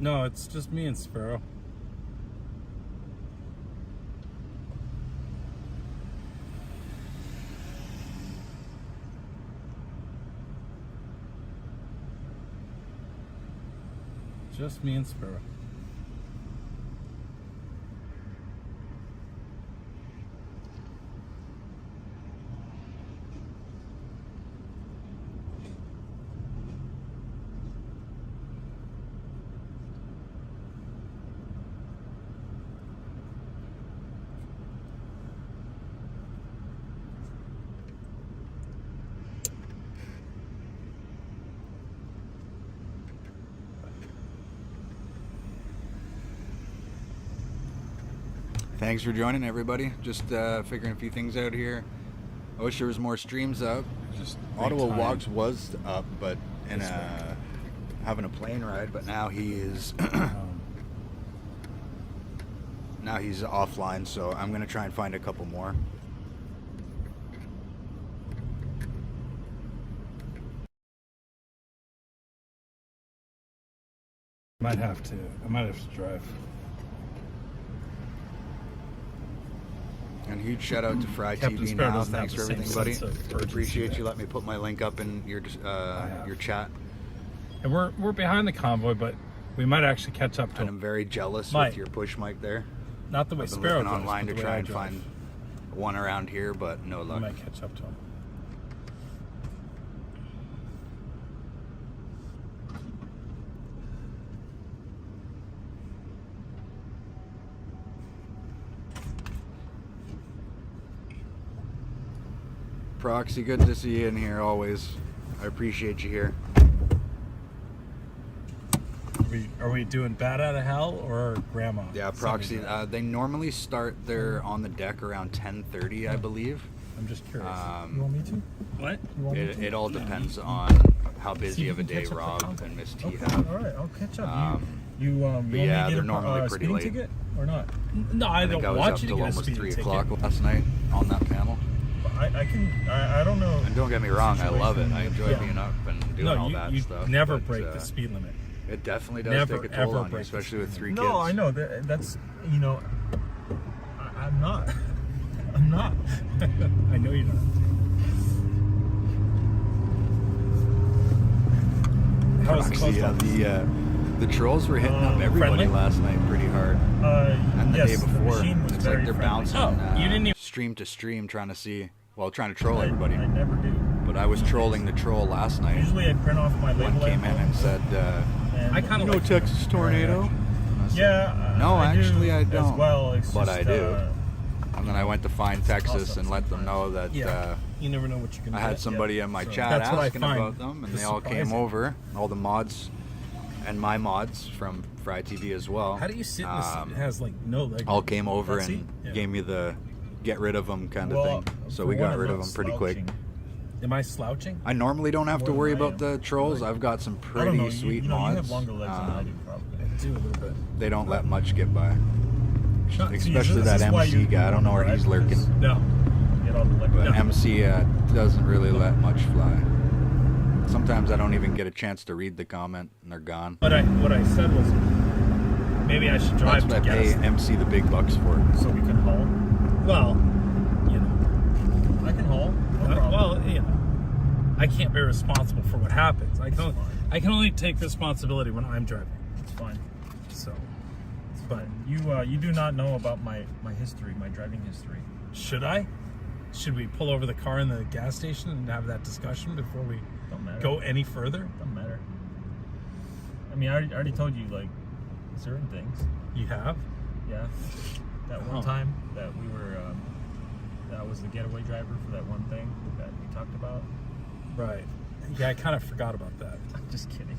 No, it's just me and Sparrow. Just me and Sparrow. Thanks for joining, everybody. Just figuring a few things out here. I wish there was more streams up. Just Ottawa Walks was up, but in having a plane ride. But now he is now he's offline. So I'm gonna try and find a couple more. I might have to drive. And huge shout out to Fry TV now. Thanks for everything, buddy. Appreciate you letting me put my link up in your chat. And we're behind the convoy, but we might actually catch up to And him. I'm very jealous with your push mic there. Not the way I've been Sparrow looking drives, online but to the way try I and drive. find one around here, but no We luck. might catch up to him. Proxy, good to see you in here always. I appreciate you here. Are we doing Bat Out of Hell or Grandma? Yeah, Proxy. They normally start there on the deck around 10:30, I believe. I'm just curious. You want me to? What? You want me to? It all depends on how busy of a day catch up Rob with and Miss T Okay, have. all right, I'll catch up. You want me yeah, to get they're a normally pretty speeding late. ticket or not? No, I I don't think I was want up you to till get a almost speeding 3 ticket. o'clock last night on that panel. I don't know. And don't get me wrong, I love it. I enjoy Yeah. being up and doing all that you stuff. never but, break the speed limit. It definitely does Never, take a toll ever on you, break especially the with 3 kids. No, I know that's I'm not. I'm not. I know you're not. How was the Proxy, coast? the trolls were hitting up everybody friendly? last night pretty hard. And the yes, day the before, machine was it's very like they're friendly. bouncing Oh, you didn't even... stream to stream trying to troll everybody. I never do. But I was trolling the troll last night. Usually I print off my label. One came in and said, I kind of like Texas tornado? I said, yeah. No, I actually I do don't. As well. It's But just, I do. And then I went to find Texas awesome and let them know that you never know what you're going I to had somebody in my So chat that's what I asking find about them, and they all came surprising. over, all the mods and my mods from Fry TV as well. How do you sit in this? It has like no leg. All came over That and seat? Yeah. gave me the get rid of them kind of thing. So we got rid of them pretty quick. Am I slouching? I normally don't have to More worry than I about am. the trolls. I've got some I don't know. pretty sweet you mods. have longer legs than I do, probably. I do a little bit. They don't let much get by. No, Especially this that is why MC you guy. I don't know where he's lurking. No. Get all the leg But legs. MC doesn't really let much fly. Sometimes I don't even get a chance to read the comment and they're gone. What I said was maybe I should drive That's what to I pay Guest. MC the big bucks for. So we can haul. Well, you know. I can haul. No problem. Well, you know. I can't be responsible for what happens. I can only take responsibility when I'm driving. It's fine. So, But you do not know about my history, my driving history. should I? Should we pull over the car in the gas station and have that discussion before we Don't matter. go any further? Doesn't matter. I mean, I already told you like certain things. You have? Yeah. That one Oh. time that we were, that I was the getaway driver for that one thing that we talked about. Right. Yeah, I kind of forgot about that. I'm just kidding.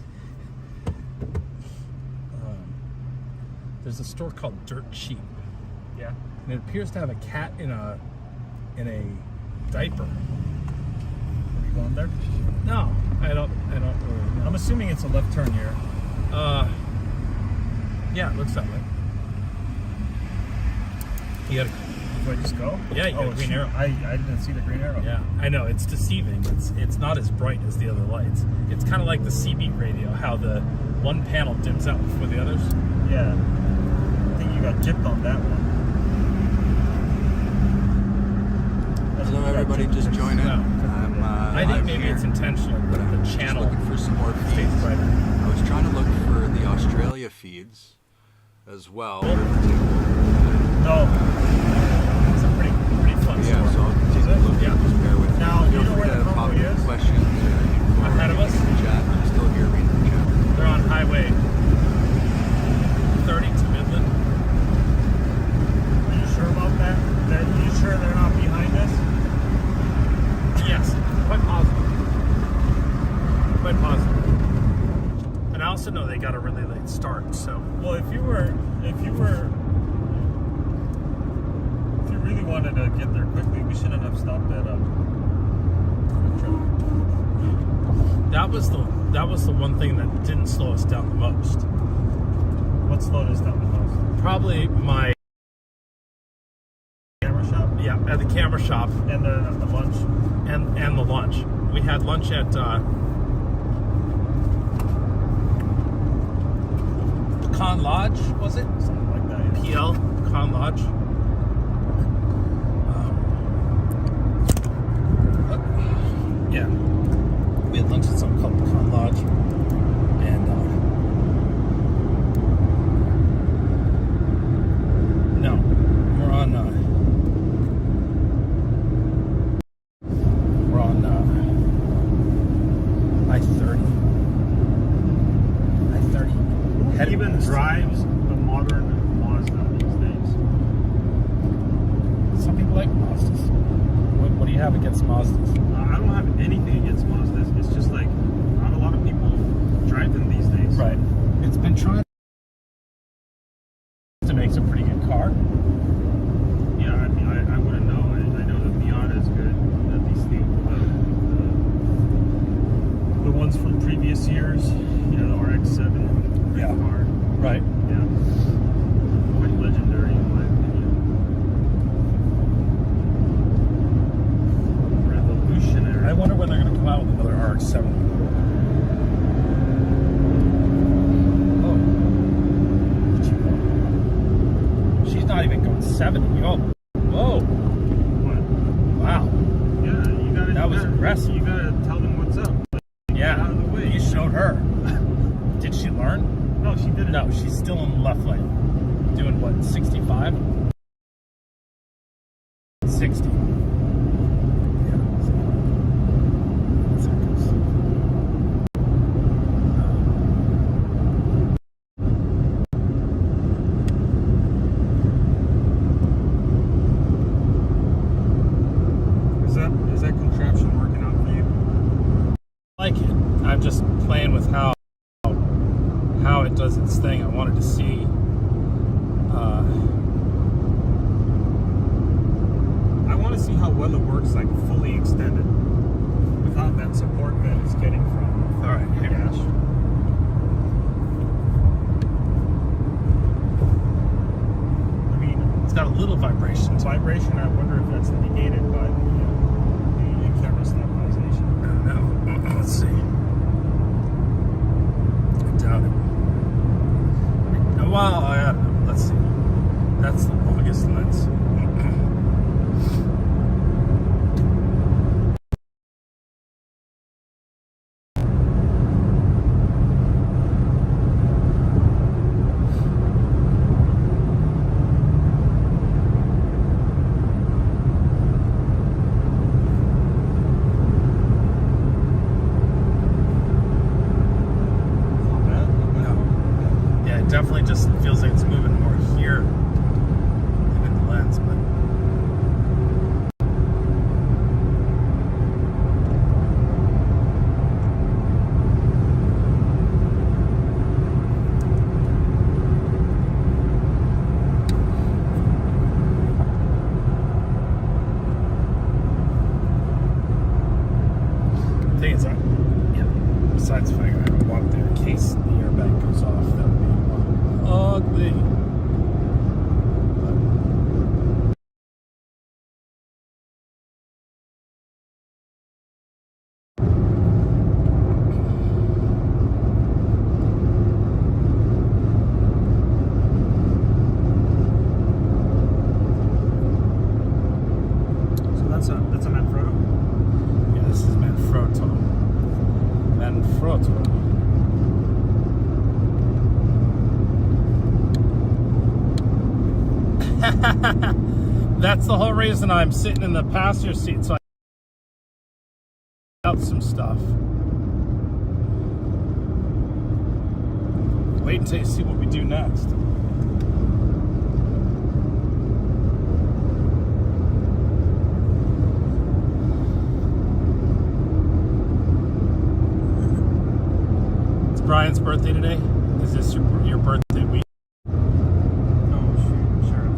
There's a store called Dirt Cheap, Yeah. and it appears to have a cat in a diaper. Are you going there? No, I don't really know. I'm assuming it's a left turn here. Yeah, it looks that way. You gotta Do I just go? Yeah, you got a green arrow. I didn't see the green arrow. Yeah, I know, it's deceiving. It's not as bright as the other lights. It's kind of like the CB radio, how the one panel dims out before the others. Yeah. I think you got gypped on that one. Hello, everybody, just join in. No. I think maybe here, it's intentional, but but I'm the just channel looking for some more stays feeds. brighter. I was trying to look for the Australia feeds as well. Oh. No. It's a pretty fun Yeah, story. so I'll continue to look. Yeah. Just bear with me. Now, Feel you know free where to the pop Convoy in is? questions or Ahead of us? in the chat. I'm still here reading the chat. They're on Highway 30 to Midland. Are you sure about that? Are you sure they're not behind us? Yes, quite positive. Quite positive. And I also know they got a really late start, so. Well, if you really wanted to get there quickly, we shouldn't have stopped at Quick Trip. That was the one thing that didn't slow us down the most. What slowed us down the most? Probably my Camera shop? yeah at the camera shop And the lunch. and the lunch. We had lunch at Pecan Lodge, was it? Something like that. Yeah. PL Pecan Lodge. Yeah, we had lunch at something called Pecan Lodge, and no, we're on I-30. Who even drives a modern Mazda these days? Some people like Mazdas. What do you have against Mazdas? I don't have anything against Mazdas. It's just like not a lot of people drive them these days. Right. It's been trying to make a pretty good car. Yeah, I mean, I wouldn't know. I know the Miata is good. At least the ones from previous years. You know, the RX-7. Great Yeah. car. Right. Yeah. Quite legendary in my opinion. Revolutionary. I wonder when they're going to come out with another RX-7. Oh. She's not even going 70. Oh. Whoa. What? Wow. Yeah, you gotta. That was gotta, aggressive. You gotta tell them what's up. Like, Yeah. get out of the way. You showed her. Did she learn? No, she didn't. No, she's still in the left lane. Doing what, 65? 60. Yeah. That's how it goes. Is that contraption working out for you? I like it. I'm just playing with how it does its thing. I wanted to see I want to see how well it works, like fully extended, without that support that it's getting from all right, the here. dash. I mean, It's got a little vibration to it. vibration. I wonder if that's negated by the camera stabilization. I don't know. Let's see. I doubt it. Well, let's see. That's the longest lens. Not bad, not bad. Yeah, it definitely just feels like it's moving more here than in the lens, but the thing is, besides the fact I don't want there in case the airbag goes off, that would be ugly. throw it to him. That's the whole reason I'm sitting in the passenger seat, so I out some stuff. Wait until you see what we do next. It's Brian's birthday today. Is this your birthday week? Oh, shoot, sure.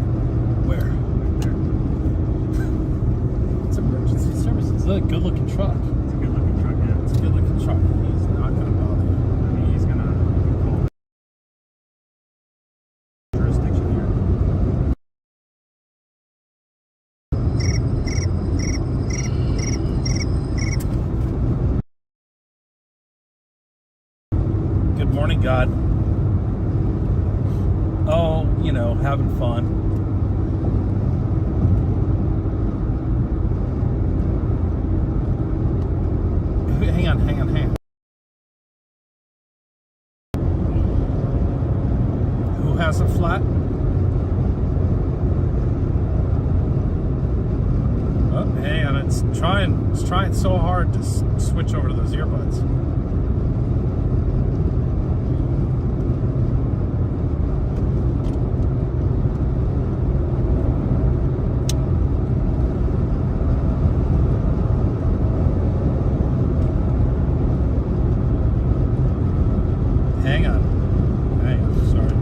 Where? Right there. It's emergency services. It's a good looking truck. It's a good looking truck, yeah. It's a good looking truck. He's not gonna bother you. I mean, he's gonna call jurisdiction here. Good morning, God. Oh, you know, having fun. Hang on. Who has a flat? Oh, hang on. It's trying so hard to switch over to those earbuds. Hang on, sorry.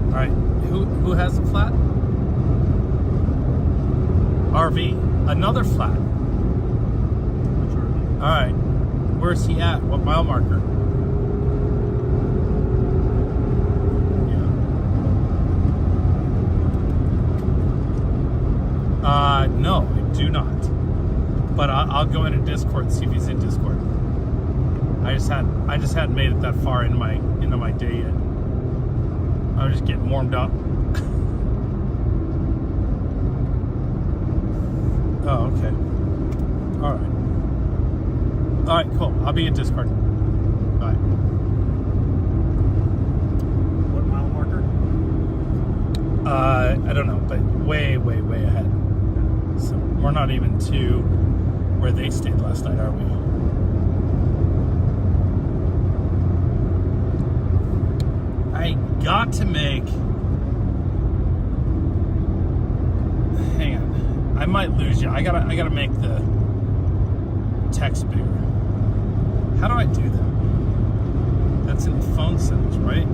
All right, who has a flat? RV, another flat. Which RV? All right, where's he at? What mile marker? Yeah. No, I do not. But I'll go into Discord and see if he's in Discord. I just hadn't made it that far into my day yet. I was just getting warmed up. Oh, okay. All right, cool. I'll be in Discord. Bye. What mile marker? I don't know, but way ahead. So we're not even to where they stayed last night, are we? I got to make... Hang on. I might lose you. I gotta make the text bigger. How do I do that? That's in the phone settings, right?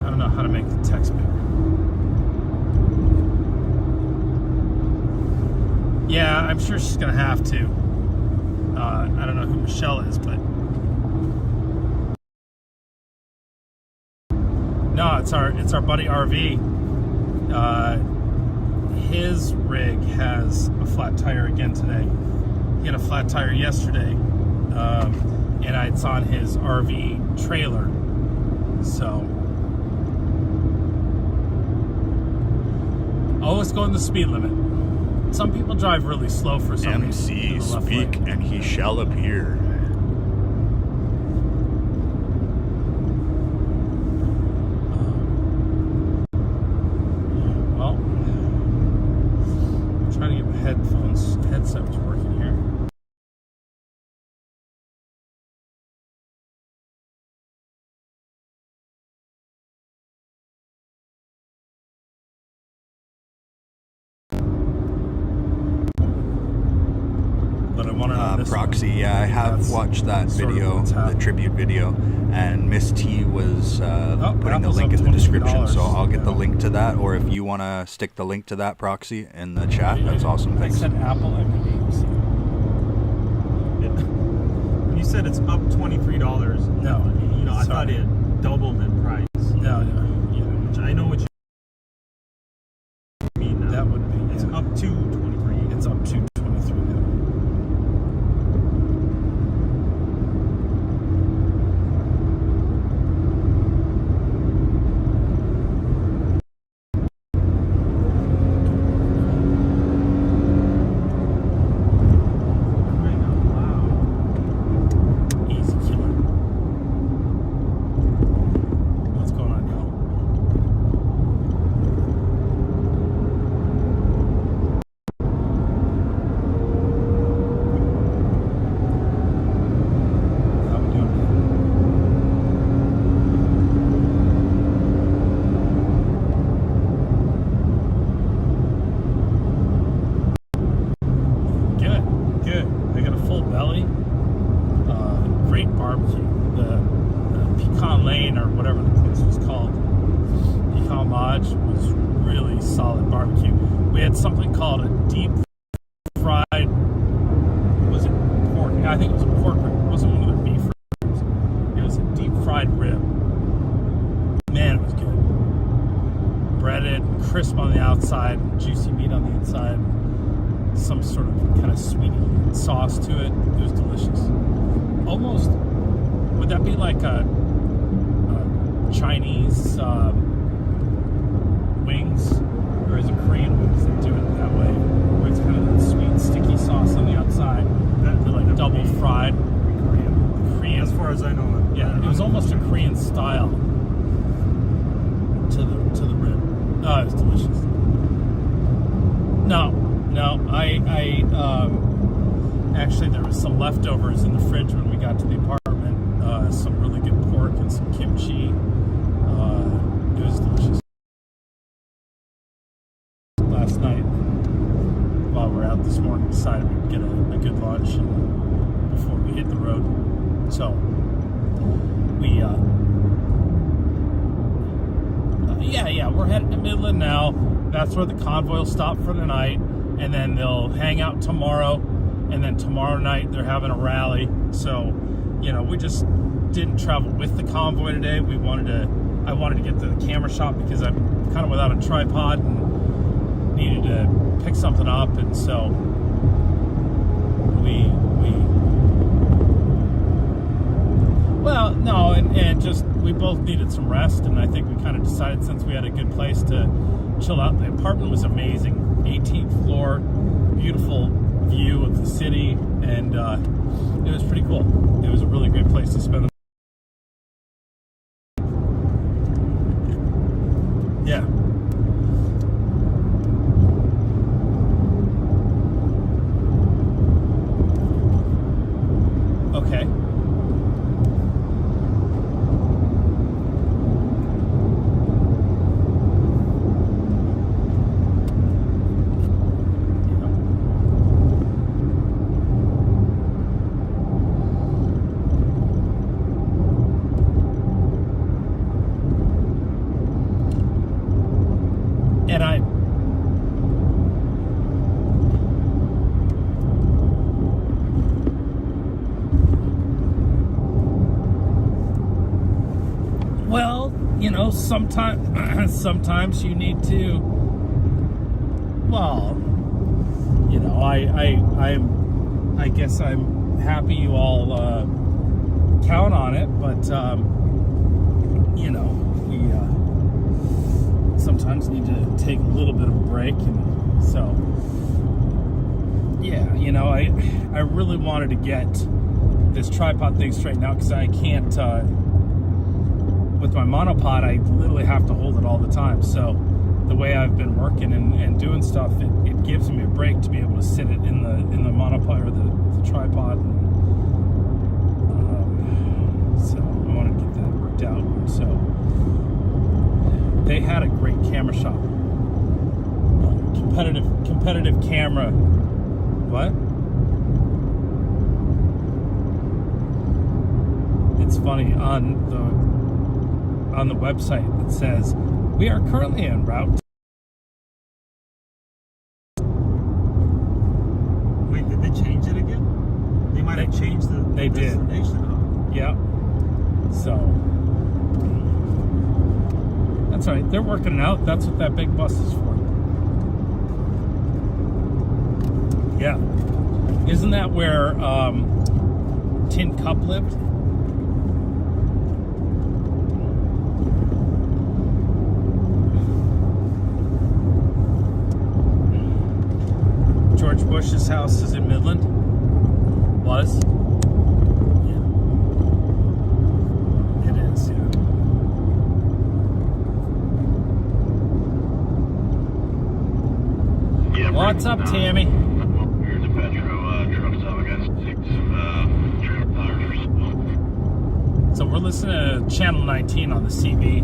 I don't know how to make the text bigger. Yeah, I'm sure she's gonna have to. I don't know who Michelle is, but no, it's our buddy RV. His rig has a flat tire again today. He had a flat tire yesterday, and it's on his RV trailer. So always going the speed limit. Some people drive really slow for some reason. MC, speak, and he shall appear. Well, I'm trying to get my headset working here. Proxy, yeah, I have watched that video, the tribute video, and Miss T was putting the link in the description, so I'll get the link to that, or if you want to stick the link to that, Proxy, in the chat, that's awesome, thanks. I said Apple, I mean said it's up $23. No. You know, I thought it doubled in price. No, yeah. Which I know what you mean now. That would be, It's up to 23. It's up to 23 now. Easy killer. What's going on, y'all? How we doing? Good. I got a full belly. Great barbecue. The Pecan Lane, or whatever the place was called, Pecan Lodge, was really solid barbecue. We had something called a deep fried, was it pork? I think it was a pork rib. It wasn't one of their beef ribs. It was a deep fried rib. Man, it was good. Breaded, crisp on the outside, juicy meat on the inside. Some sort of kind of sweet sauce to it. It was delicious. Almost, would that be like a Chinese wings, or is it Korean wings that do it that way, where it's kind of that sweet sticky sauce on the outside, they're like double fried? Korean, As far as I know. yeah, it was almost a Korean style to the rib. Oh, it was delicious. No, I actually, there was some leftovers in the fridge when we got to the apartment. Some really good pork and some kimchi. It was delicious. Last night, while we were out this morning, decided we'd get a good lunch before we hit the road. So we, we're headed to Midland now. That's where the convoy will stop for the night, and then they'll hang out tomorrow. And then tomorrow night they're having a rally. So, you know, we just didn't travel with the convoy today. I wanted to get to the camera shop because I'm kind of without a tripod and needed to pick something up, and so we both needed some rest, and I think we kind of decided, since we had a good place to chill out. The apartment was amazing, 18th floor, beautiful view of the city, and it was pretty cool. It was a really great place to spend the yeah. Okay. Sometimes you need to, well, you know, I guess I'm happy you all count on it, but you know, we sometimes need to take a little bit of a break, and so yeah, you know, I really wanted to get this tripod thing straightened out, because I can't with my monopod, I literally have to hold it all the time. So the way I've been working and doing stuff, it gives me a break to be able to sit it in the monopod or the tripod. And, so I wanted to get that worked out. So they had a great camera shop, competitive camera. What? It's funny, on the website it says, we are currently en route. Wait, did they change it again? They might have changed the They did. destination, huh? Yeah. So that's all right. They're working it out. That's what that big bus is for. Yeah. Isn't that where Tin Cup lived? George Bush's house is in Midland. Was? Yeah. It is, yeah. Yeah, What's up, Tammy? Here's a Petro truck stop. I got 6 trailer tires or so. So we're listening to Channel 19 on the CB.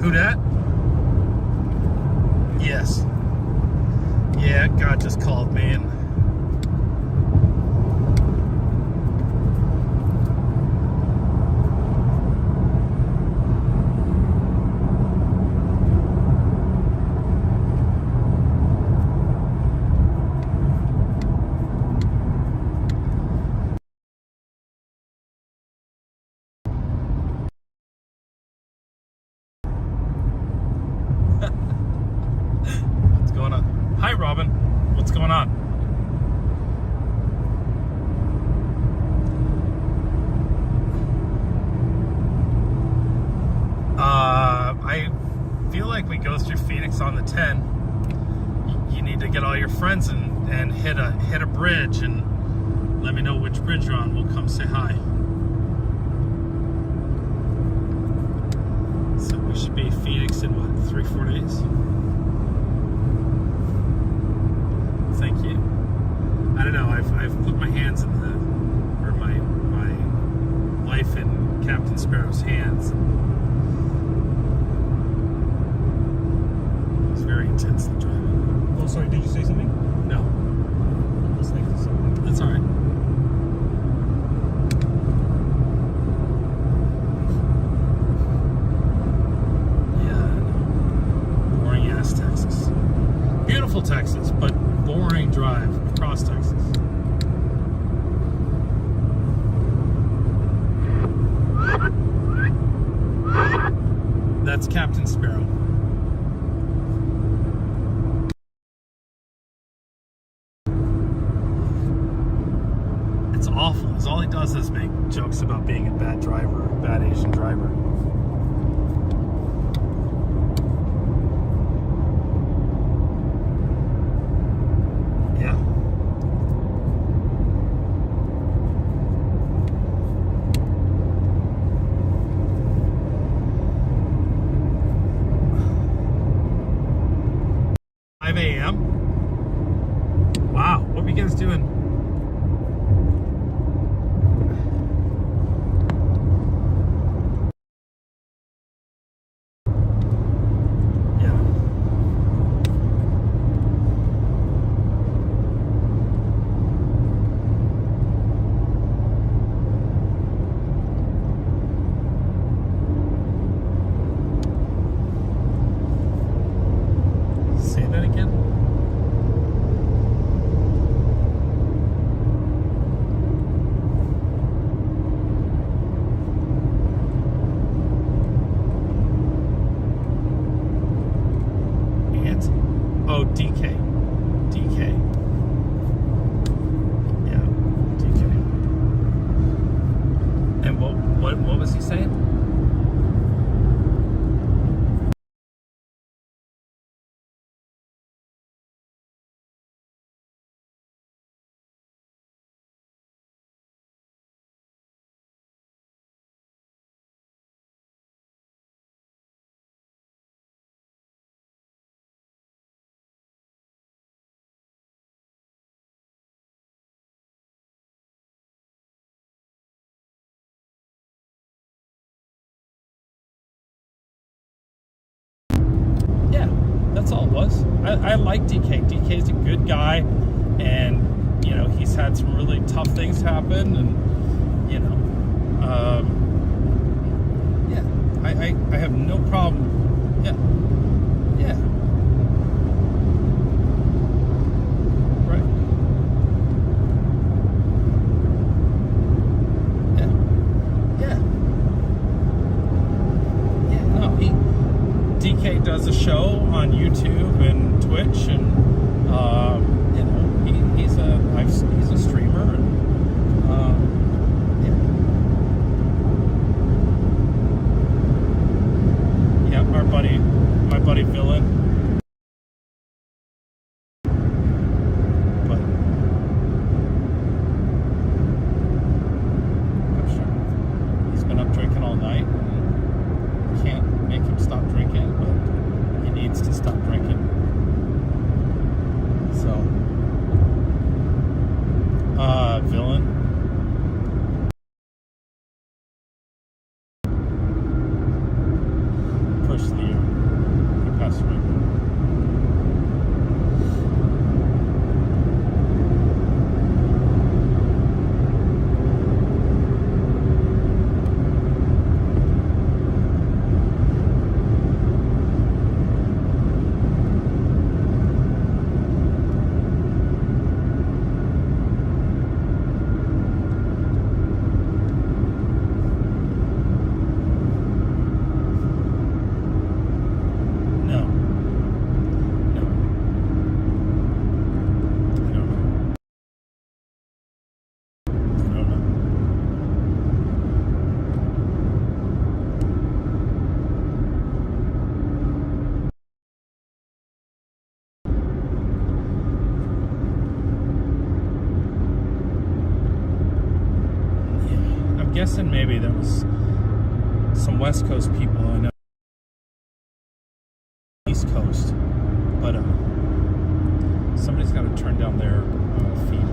Who dat? Yes. Yeah, God just called me and what's going on? Hi, Robin. What's going on? I feel like we go through Phoenix on the 10. You need to get all your friends and hit a bridge and let me know which bridge you're on. We'll come say hi. So we should be Phoenix in what, 3-4 days? Thank you. I don't know. I've put my hands in my life in Captain Sparrow's hands. It was very intense the driving. Oh, sorry, did you say something? No, I'm listening to something. that's all right. Yeah, boring ass Texas. Beautiful Texas, but boring drive across Texas. That's Captain Sparrow. It's awful. 'Cause all he does is make jokes about being a bad driver, a bad Asian driver. Yeah. a.m. Wow, what were you guys doing? Say that again? Ant? Oh, DK. DK. Yeah, DK. And what was he saying? Yeah, that's all it was. I like DK. DK's a good guy, and you know he's had some really tough things happen, and you know, yeah, I have no problem. Yeah. Yeah. Right. Yeah. Yeah. Yeah. No, DK does a show on YouTube and Twitch, and you know, he's a streamer, and yeah, my buddy Villain. But I'm sure he's been up drinking all night. Can't make him stop drinking, but he needs to stop drinking. So, Villain. Push the year. He passed away. Guessing maybe there was some West Coast people I know, East Coast, but somebody's got to turn down their feed.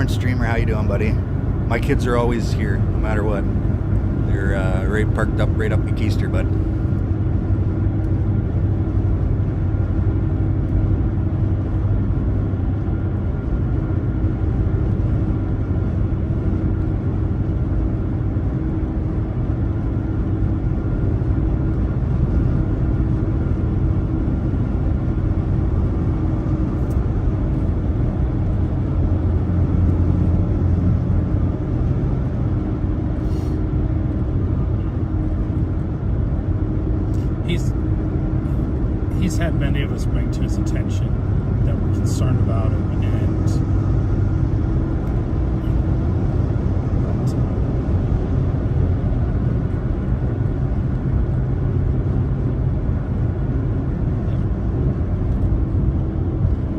Streamer, how you doing, buddy? My kids are always here, no matter what. They're right parked up right up McKeester, bud. He's had many of us bring to his attention that we're concerned about him, and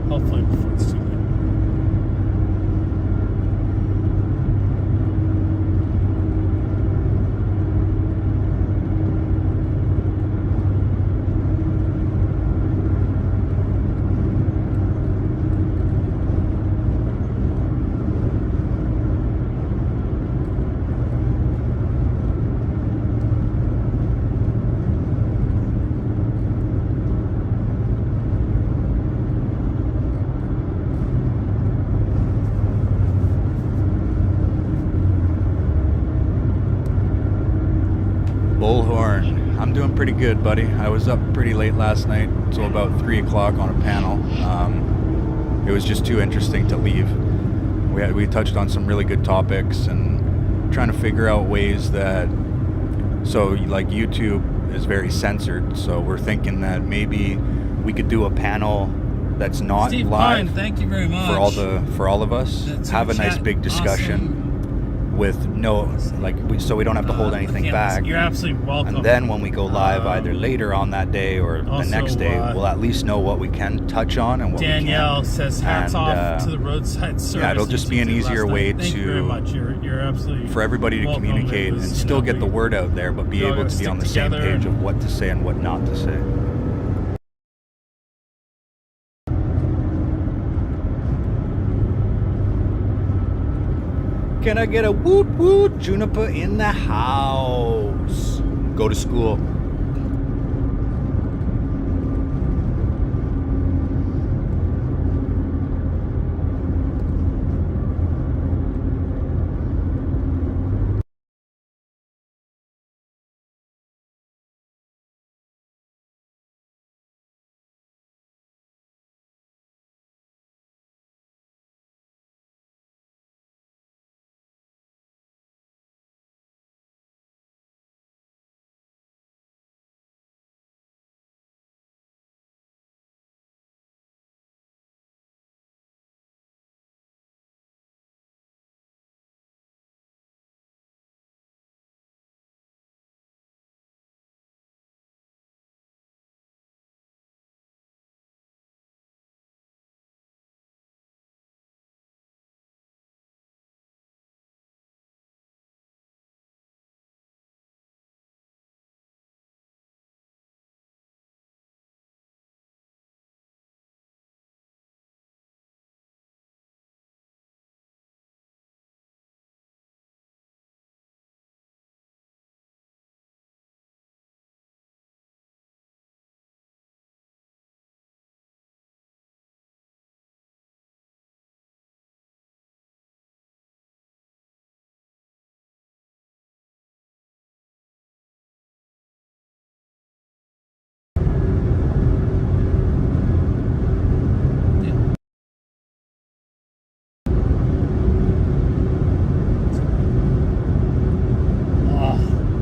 hopefully before it's too late. Bullhorn, I'm doing pretty good, buddy. I was up pretty late last night, till about 3 o'clock on a panel. It was just too interesting to leave. We touched on some really good topics and trying to figure out ways that, so like YouTube is very censored, so we're thinking that maybe we could do a panel that's not Steve live, Pine, thank you very much. for all of us, That's have a super nice chat. big discussion with no, like, so we don't have to hold anything back. You're absolutely welcome. And then when we go live, either later on that day or the also, next day, we'll at least know what we can touch on and what Danielle we can't. says hats And, off to the roadside service. yeah, it'll just be an easier way Thank you very much. You're absolutely for everybody to welcome. communicate It was, and you still know, get the word out there, but be we all able gotta to be stick on the same together page and- of what to say and what not to say. Can I get a woot woot? Juniper in the house. Go to school.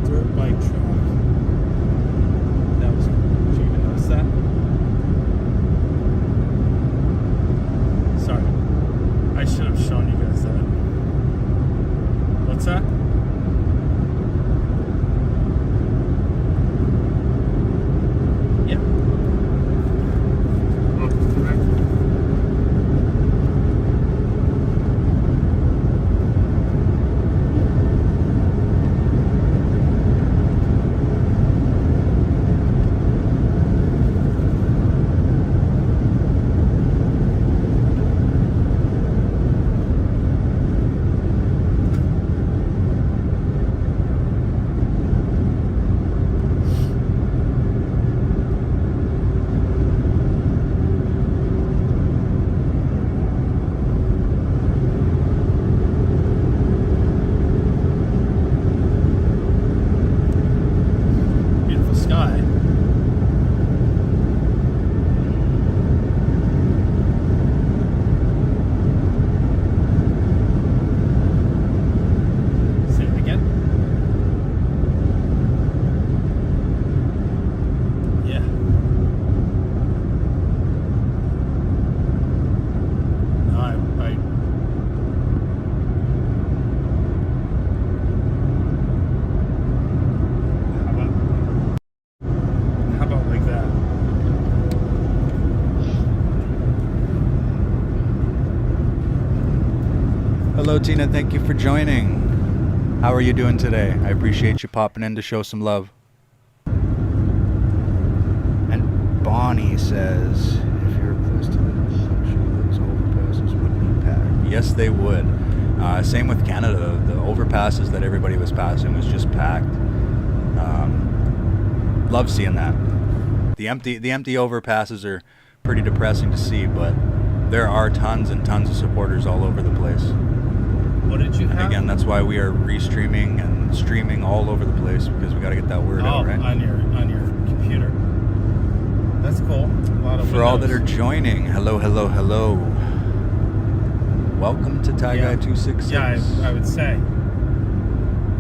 Dirt bike track. That was cool. Did you even notice that? Sorry. I should have shown you guys that. What's that? Yeah. Beautiful sky. Say it again. Yeah. No, how about like that? Hello, Tina. Thank you for joining. How are you doing today? I appreciate you popping in to show some love. And Bonnie says, if you're close to those overpasses would be packed. Yes, they would. Same with Canada. The overpasses that everybody was passing was just packed. Love seeing that. The empty overpasses are pretty depressing to see, but there are tons and tons of supporters all over the place. What did you have? Again, that's why we are restreaming and streaming all over the place, because we got to get that word out, right? on your computer. That's cool. A lot of For all that windows. are joining, hello. Welcome to Tie Guy 266. Yeah, I would say.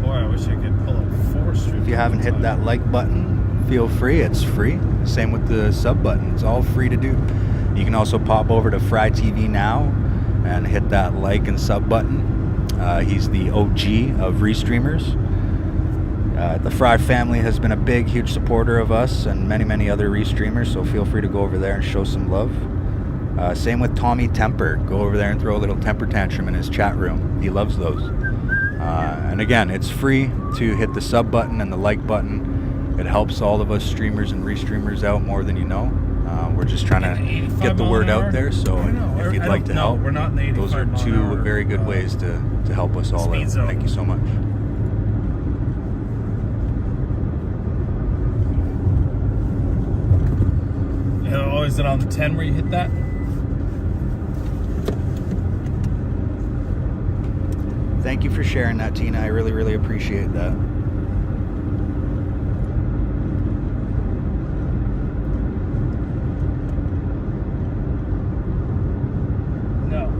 Boy, I wish I could pull up 4th Street. If you haven't hit that like button, feel free. It's free. Same with the sub button. It's all free to do. You can also pop over to Frei TV now and hit that like and sub button. He's the OG of Restreamers. The Frei family has been a big, huge supporter of us and many, many other Restreamers, so feel free to go over there and show some love. Same with Tommy Temper. Go over there and throw a little temper tantrum in his chat room. He loves those. And again, it's free to hit the sub button and the like button. It helps all of us streamers and Restreamers out more than you know. We're just trying to get the word out there, so if you'd like to help, we're not in those are 2 very good ways to help us all out. Thank you so much. Oh, is it on the 10 where you hit that? Thank you for sharing that, Tina. I really, really appreciate that. No.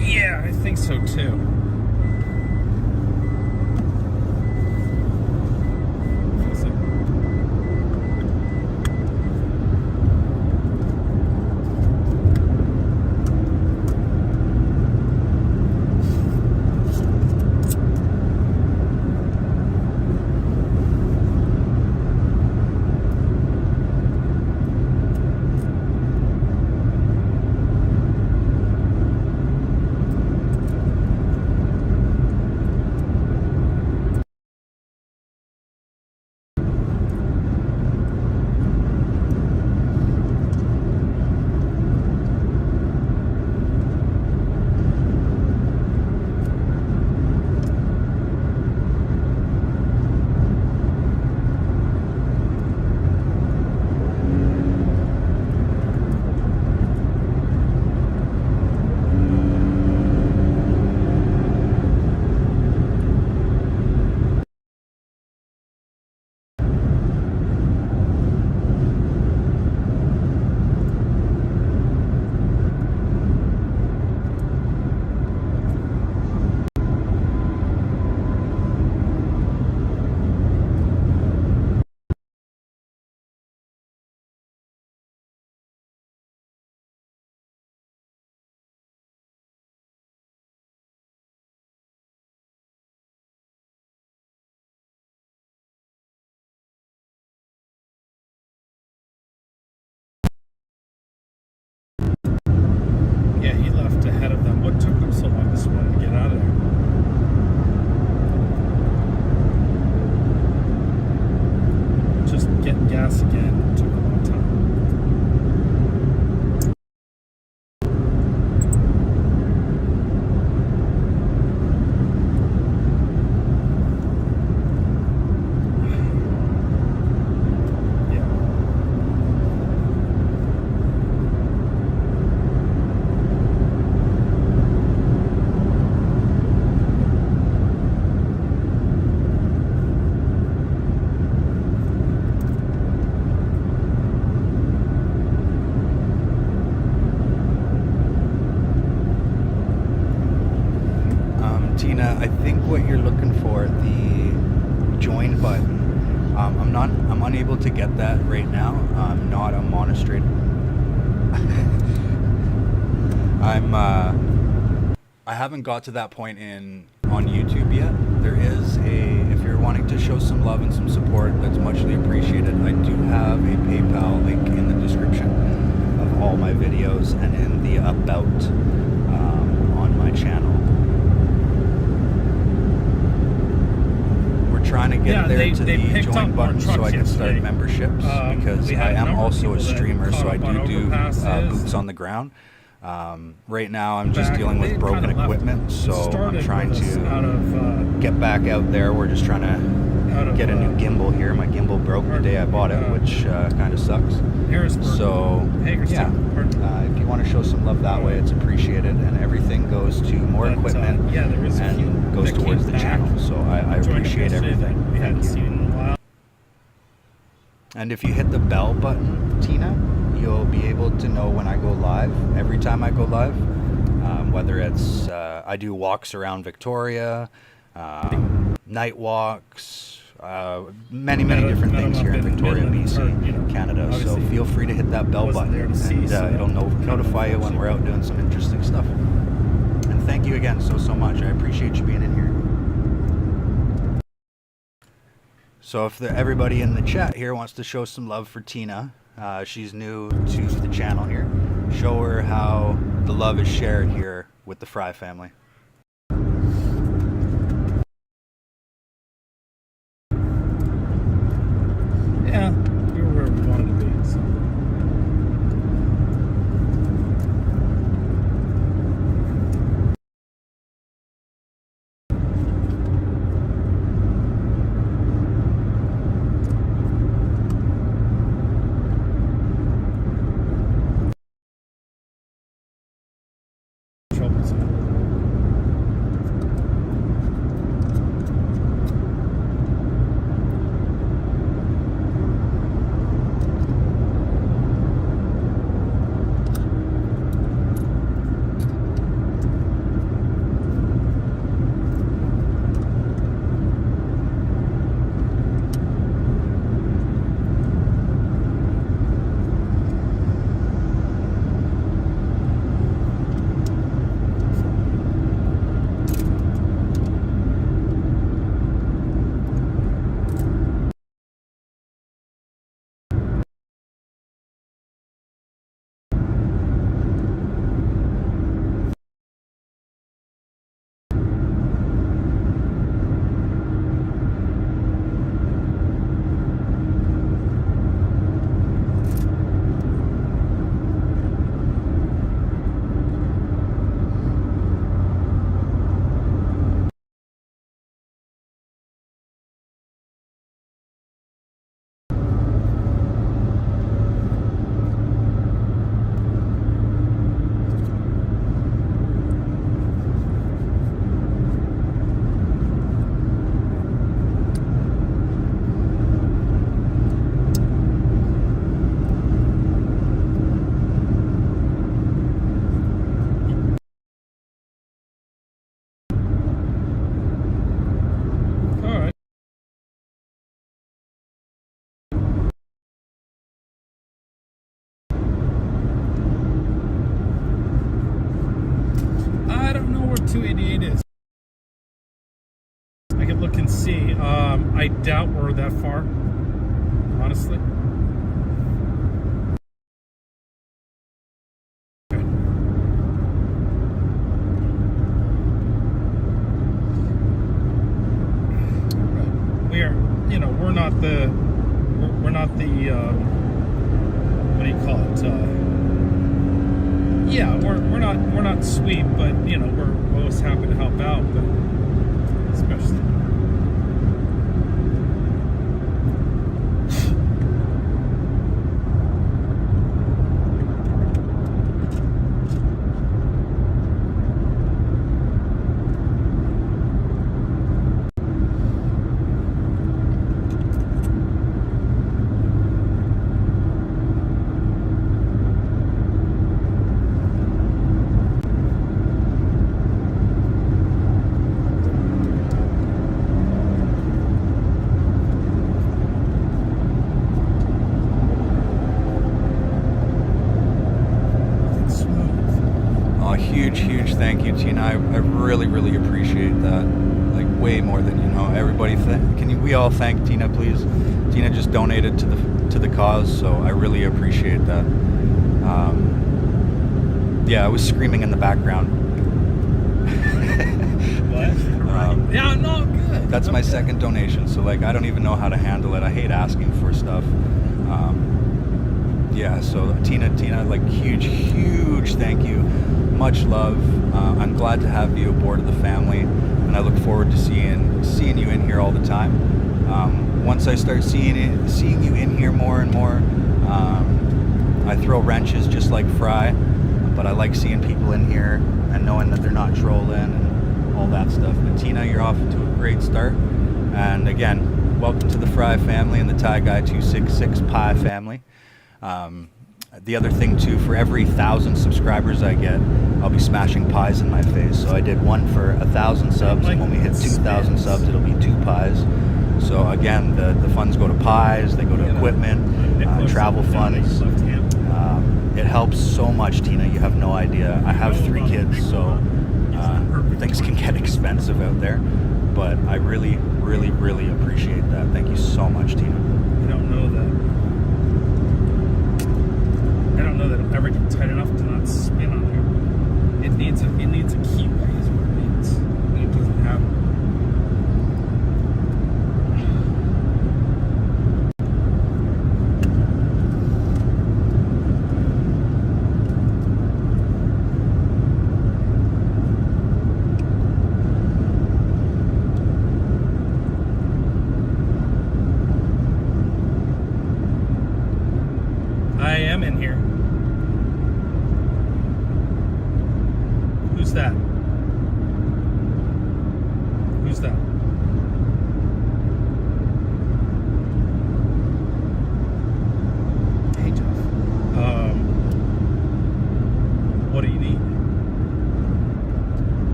Yeah, I think so too. Yeah, he left ahead of them. What took them so long this morning to get out of there? Just getting gas again took a long time. I think what you're looking for, the join button. I'm unable to get that right now. I'm not a monastery. I haven't got to that point on YouTube yet. There is if you're wanting to show some love and some support, that's muchly appreciated. I do have a PayPal link in the description of all my videos and in the about on my channel. Trying to get to the join button so I can start memberships because I am also a streamer, so I do boots on the ground. Right now I'm just dealing with broken equipment, so I'm trying to get back out there. We're just trying to get a new gimbal here. My gimbal broke the day I bought it, which kind of sucks. So yeah, if you want to show some love that way, it's appreciated, and everything goes to more equipment and goes towards the channel. So I appreciate everything. Thank you. And if you hit the bell button, Tina, you'll be able to know when I go live. Every time I go live, whether it's I do walks around Victoria, night walks, many different things here in Victoria, BC, Canada. So feel free to hit that bell button, and it'll notify you when we're out doing some interesting stuff. And thank you again so much. I appreciate you being in here. So if everybody in the chat here wants to show some love for Tina, she's new to the channel here, show her how the love is shared here with the Frei family. Yeah, we were where we wanted to be. So. See, I doubt we're that far, honestly. Okay. We are, we're not the, what do you call it? Yeah, we're not sweet, but we're always happy to help out, but especially. Huge thank you, Tina. I really appreciate that, like way more than everybody. We all thank Tina, please? Tina just donated to the cause, so I really appreciate that. Yeah, I was screaming in the background. What? Yeah, no, good. That's my second donation, so I don't even know how to handle it. I hate asking for stuff. Yeah, so Tina, huge thank you. Much love. I'm glad to have you aboard of the family, and I look forward to seeing you in here all the time. Once I start seeing you in here more and more, I throw wrenches just like Frei, but I like seeing people in here and knowing that they're not trolling and all that stuff. But Tina, you're off to a great start, and again, welcome to the Frei family and the Thai Guy 266 Pi family. The other thing too, for every 1,000 subscribers I get, I'll be smashing pies in my face. So I did one for 1,000 subs, and when we hit 2,000 subs, it'll be 2 pies. So again, the funds go to pies, they go to equipment, travel funds. It helps so much, Tina. You have no idea. I have 3 kids, so things can get expensive out there. But I really, really, really appreciate that. Thank you so much, Tina. I don't know that it'll ever get tight enough to not spin on there. It needs a key is what it needs, and it doesn't have it. I am in here. Who's that? Who's that? Hey, Jeff. What do you need?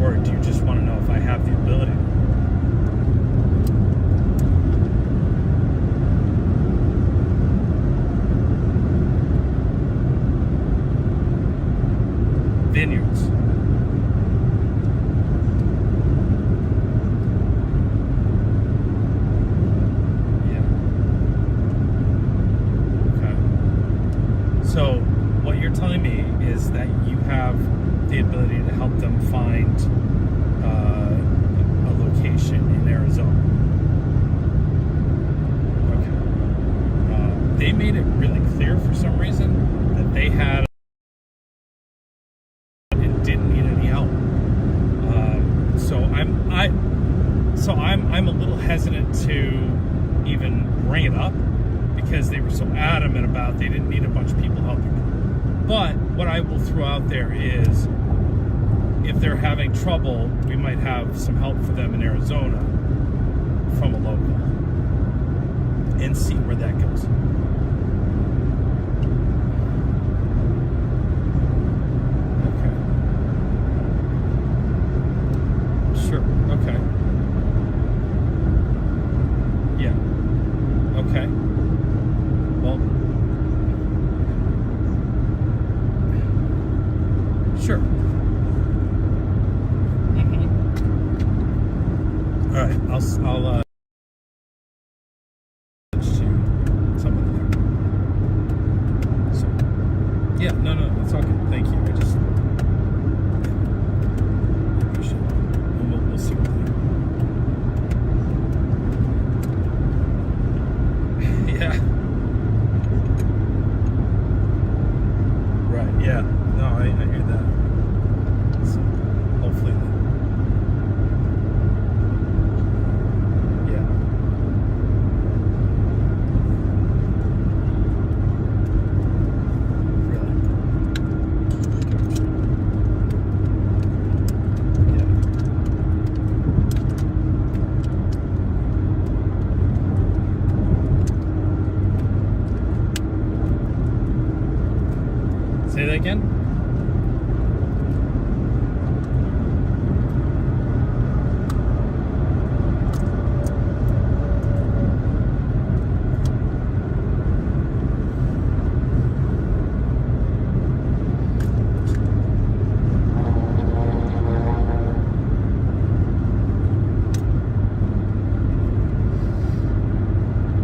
Or do you just want to know if I have the ability? Vineyards. Yeah. Okay. So what you're telling me is that you have the ability to help them find a location in Arizona. Okay. They made it really clear for some reason that they had I'm a little hesitant to even bring it up because they were so adamant about they didn't need a bunch of people helping them. But what I will throw out there is if they're having trouble, we might have some help for them in Arizona from a local and see where that goes. Okay. Sure. Okay. Yeah. Okay. Well. Sure. Mm-hmm. All right. I'll to somebody there. So. Yeah. No. It's all good. Thank you. I just. I appreciate it. And we'll see what Yeah. Right, yeah. No, I hear that. So, hopefully yeah. Really? Yeah. Say that again?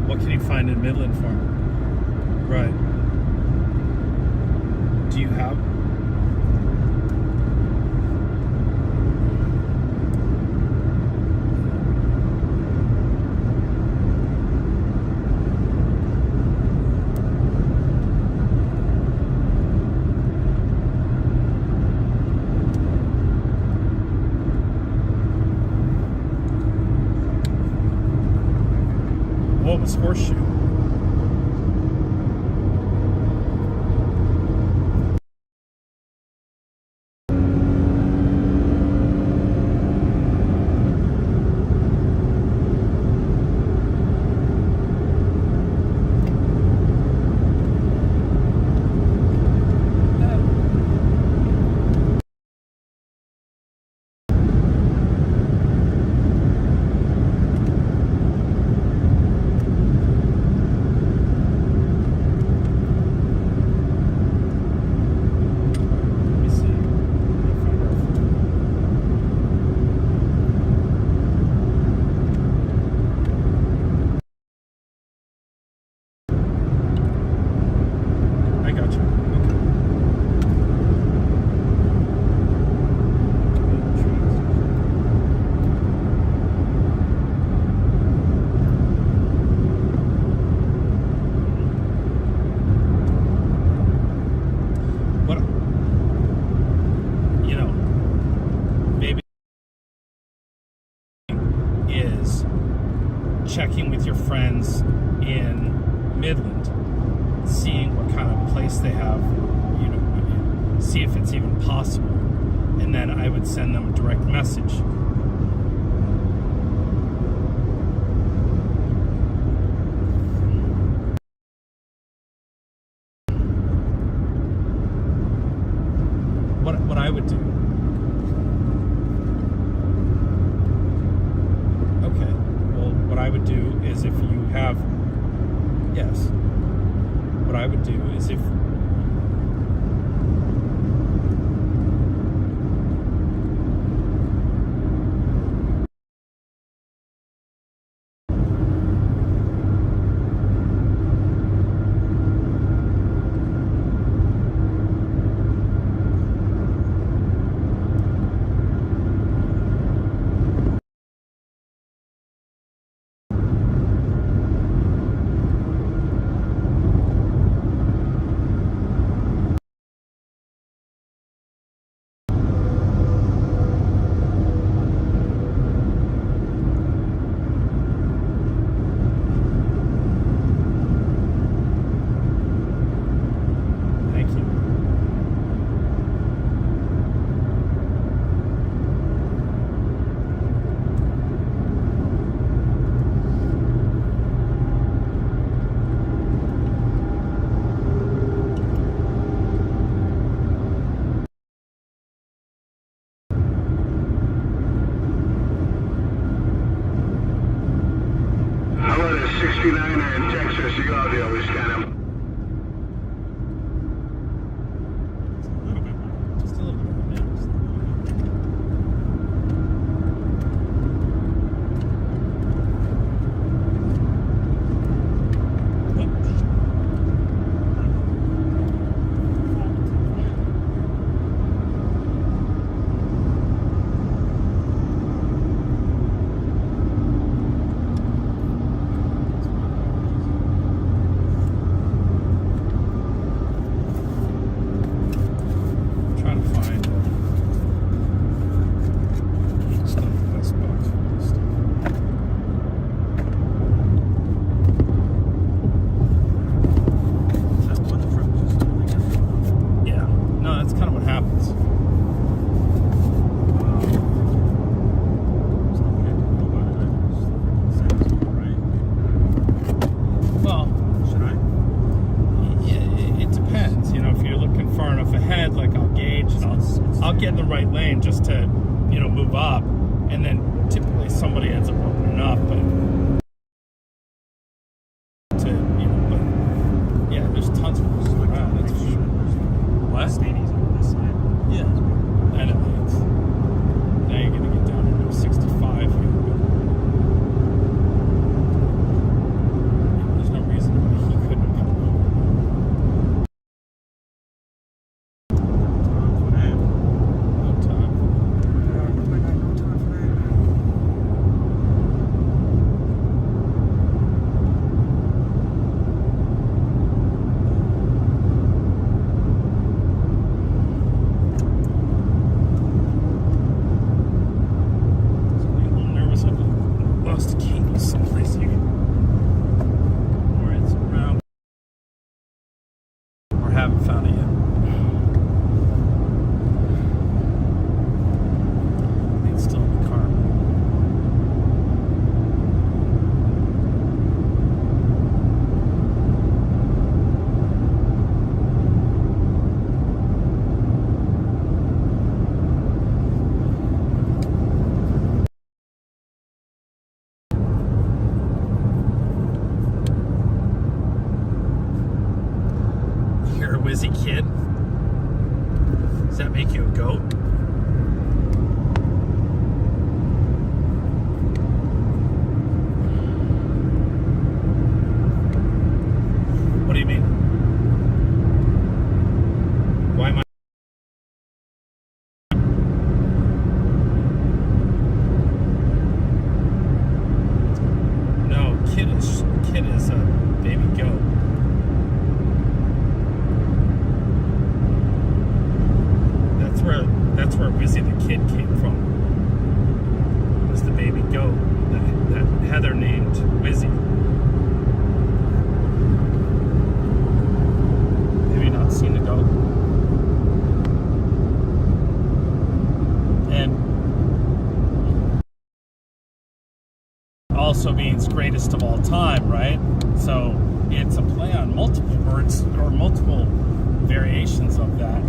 What can you find in Midland Farm? Right. Do you have? What was horseshoe? friends in Midland, seeing what kind of place they have, you know, see if it's even possible. And then I would send them a direct message. What I would do. Okay. Well, what I would do is if you have, yes. What I would do is if get in the right lane just to, you know, move up, and then typically somebody ends up opening up, but to, you know, but yeah, there's tons of cars around, that's for sure. What? Stadies on this side. Yeah, I know. It's, now you're gonna get down into 65 here, but there's no reason why he couldn't have gotten over. Wizzy kid? Does that make you a goat? What do you mean? Why am I? No, kid is a baby goat. So it's a play on multiple words or multiple variations of that.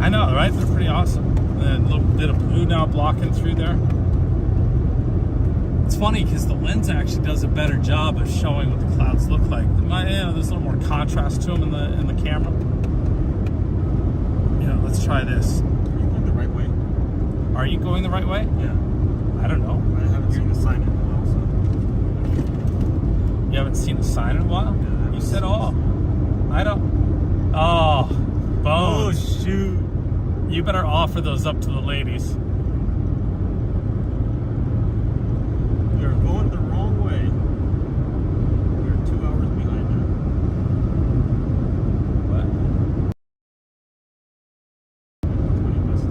I know, right? They're pretty awesome. And a little bit of blue now blocking through there. It's funny because the lens actually does a better job of showing what the clouds look like. There's a little more contrast to them in the camera. Let's try this. Are you going the right way? Are you going the right way? Yeah. I don't know. I haven't seen a sign in a while, so. You haven't seen a sign in a while? Yeah, You said, oh. I don't. Oh, bones. Oh, shoot. You better offer those up to the ladies. You're going the wrong way. You're 2 hours behind now. What? 20 west.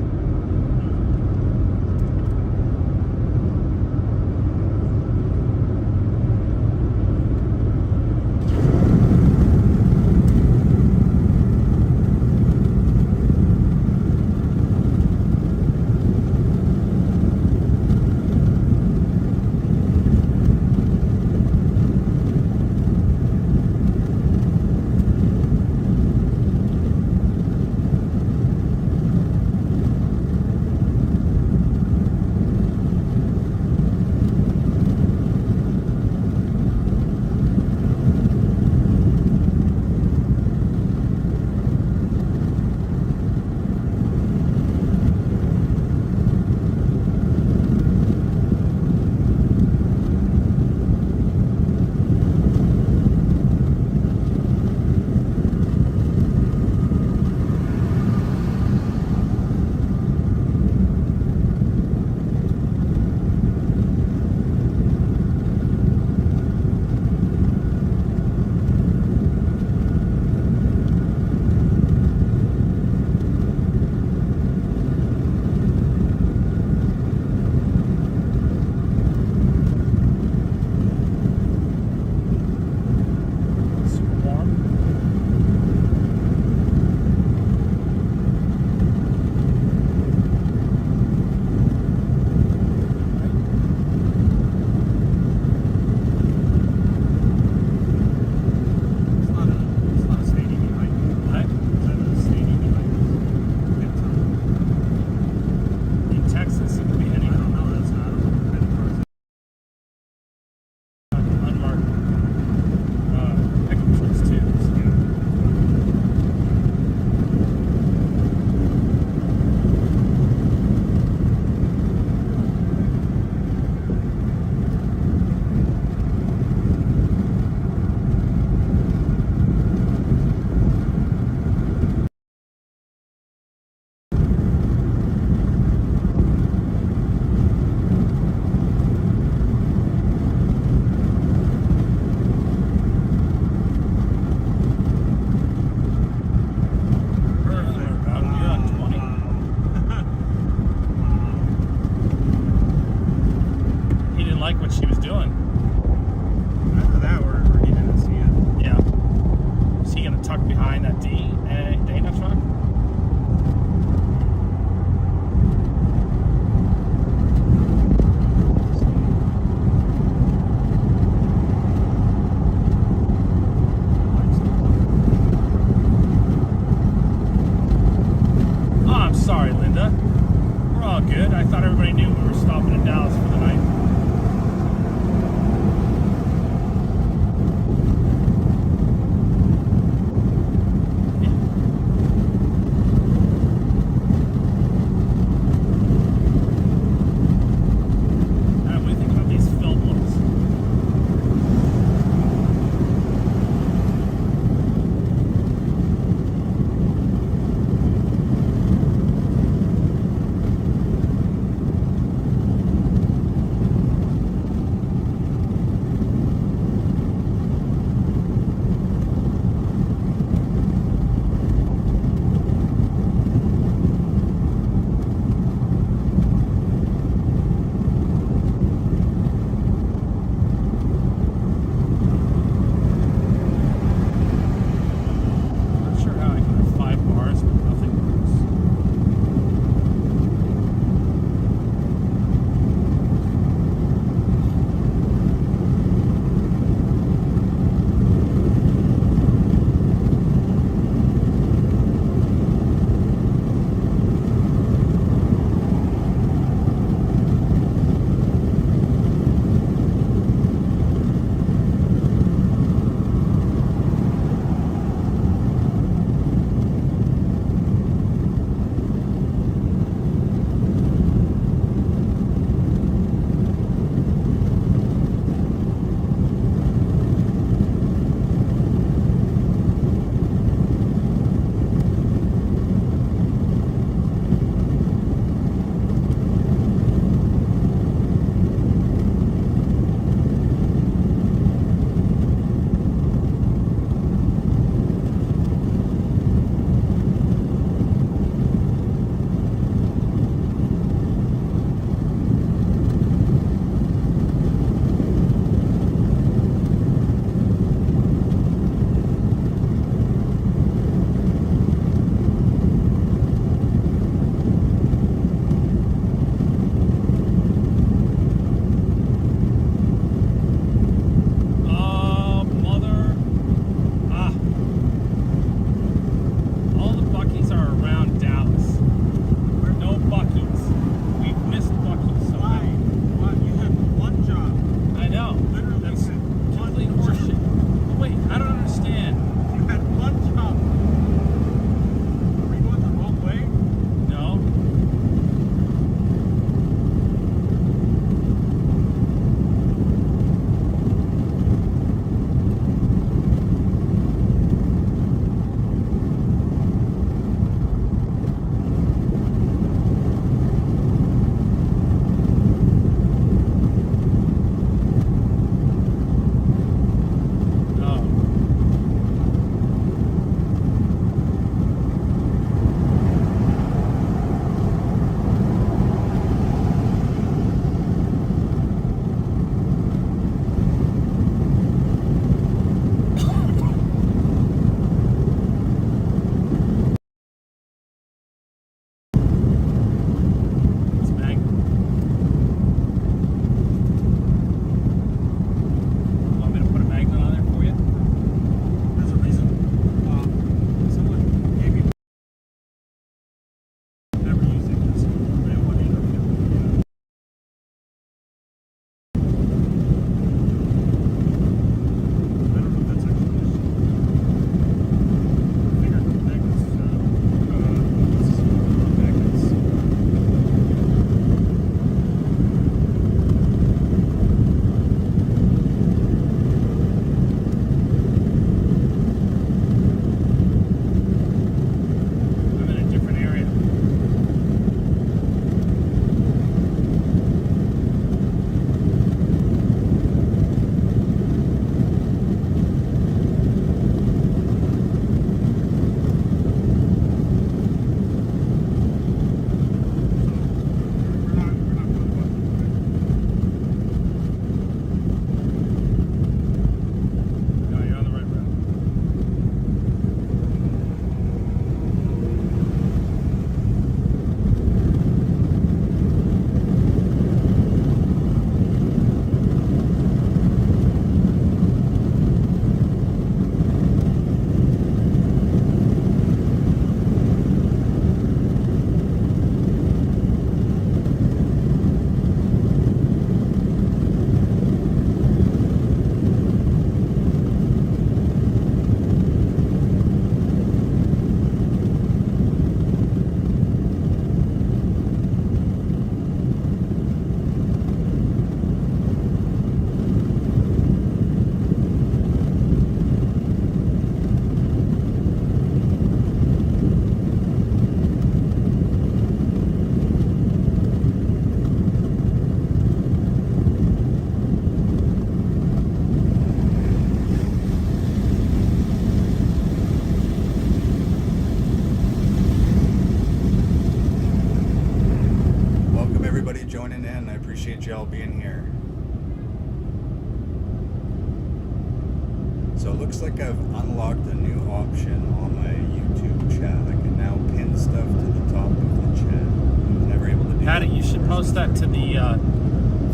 like I've unlocked a new option on my YouTube chat. I can now pin stuff to the top of the chat. I was never able to do Patty, that you should before. post that to the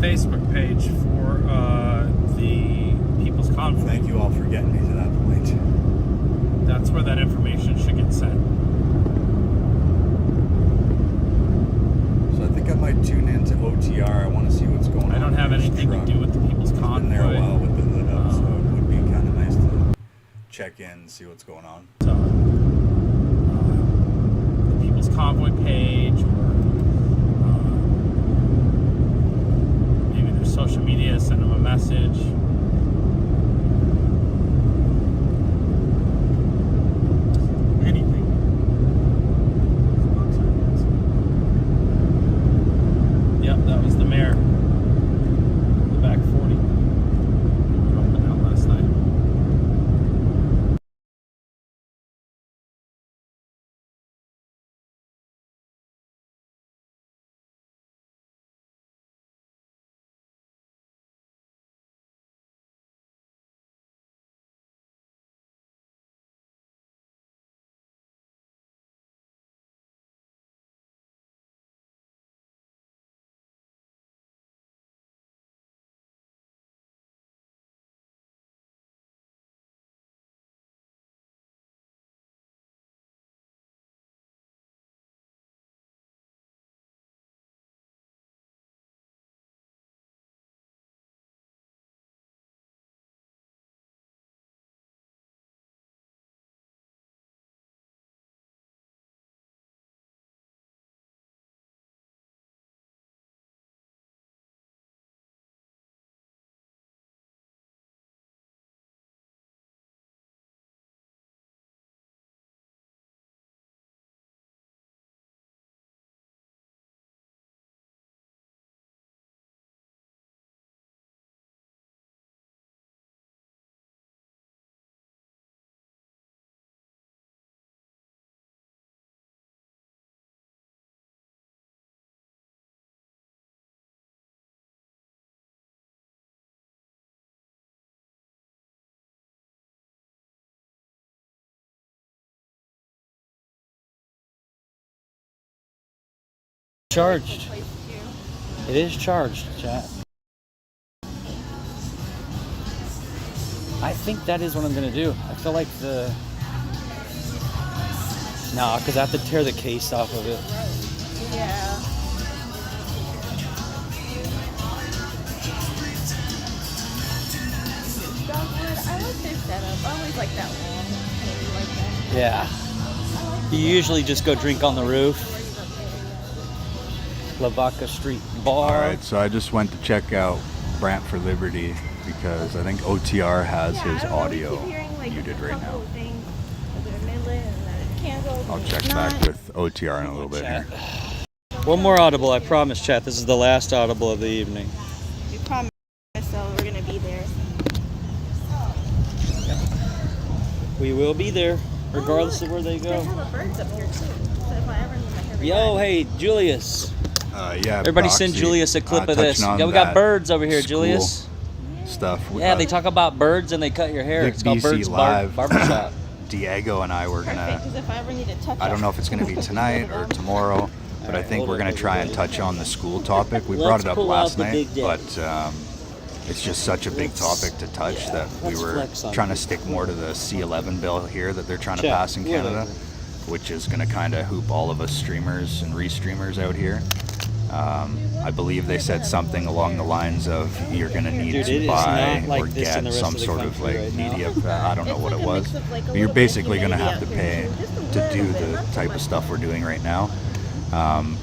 Facebook page for the People's Convoy. Thank you all for getting me to that point. That's where that information should get sent. So I think I might tune into OTR. I want to see what's going on. I don't have with this anything truck. to do with the People's I've Convoy. been there a while with the hood up, so it would be kind of nice to check in and see what's going on. So, the People's Convoy page, or maybe their social media, send them a message. Anything. Yep, that was the mayor. The back 40. Opened out last night. Charged. It is charged, chat. I think that is what I'm gonna do. I feel like the... Nah, because I have to tear the case off of it. Yeah. Dogwood, I like their setup. I always like that long maybe like that. Yeah. You usually just go drink on the roof. Lavaca Street Bar. Alright, so I just went to check out BrantForLiberty because I think OTR has his audio muted right now. I'll check back with OTR in a little bit here. One more audible, I promise, chat. This is the last audible of the evening. We promise, so we're gonna be there. We will be there, regardless of where they They go. have a birds up here too. So if I ever need my heavy Yo, bag- hey, Julius. Yeah, Everybody send Proxy, Julius a clip of touching this. on Yeah, we got that birds over here, school Julius. Stuff. Yeah, they talk about birds and they cut your hair. Vic It's called BC Birds Live. Barbershop. Diego and I were Perfect, gonna. 'cause if I ever need to touch I don't know if it's gonna be tonight or tomorrow, but I think we're gonna try and touch on the school topic. We brought Let's it up pull last out the night, big day. but it's just such a big topic to touch that we let's were flex on trying to it. stick more to the C11 bill here that they're trying to Check, pass in Canada, whatever. which is gonna kind of hoop all of us streamers and restreamers out here. I believe they said something along the lines of you're going to need Dude, it to is buy not like or this in get the rest some of the sort of country like right now. media. I don't know It's what like it a was. mix of, like, a But you're little bit basically going to have to humidity pay out here, too. Just a to do little bit, the not too type of much. stuff we're doing right now.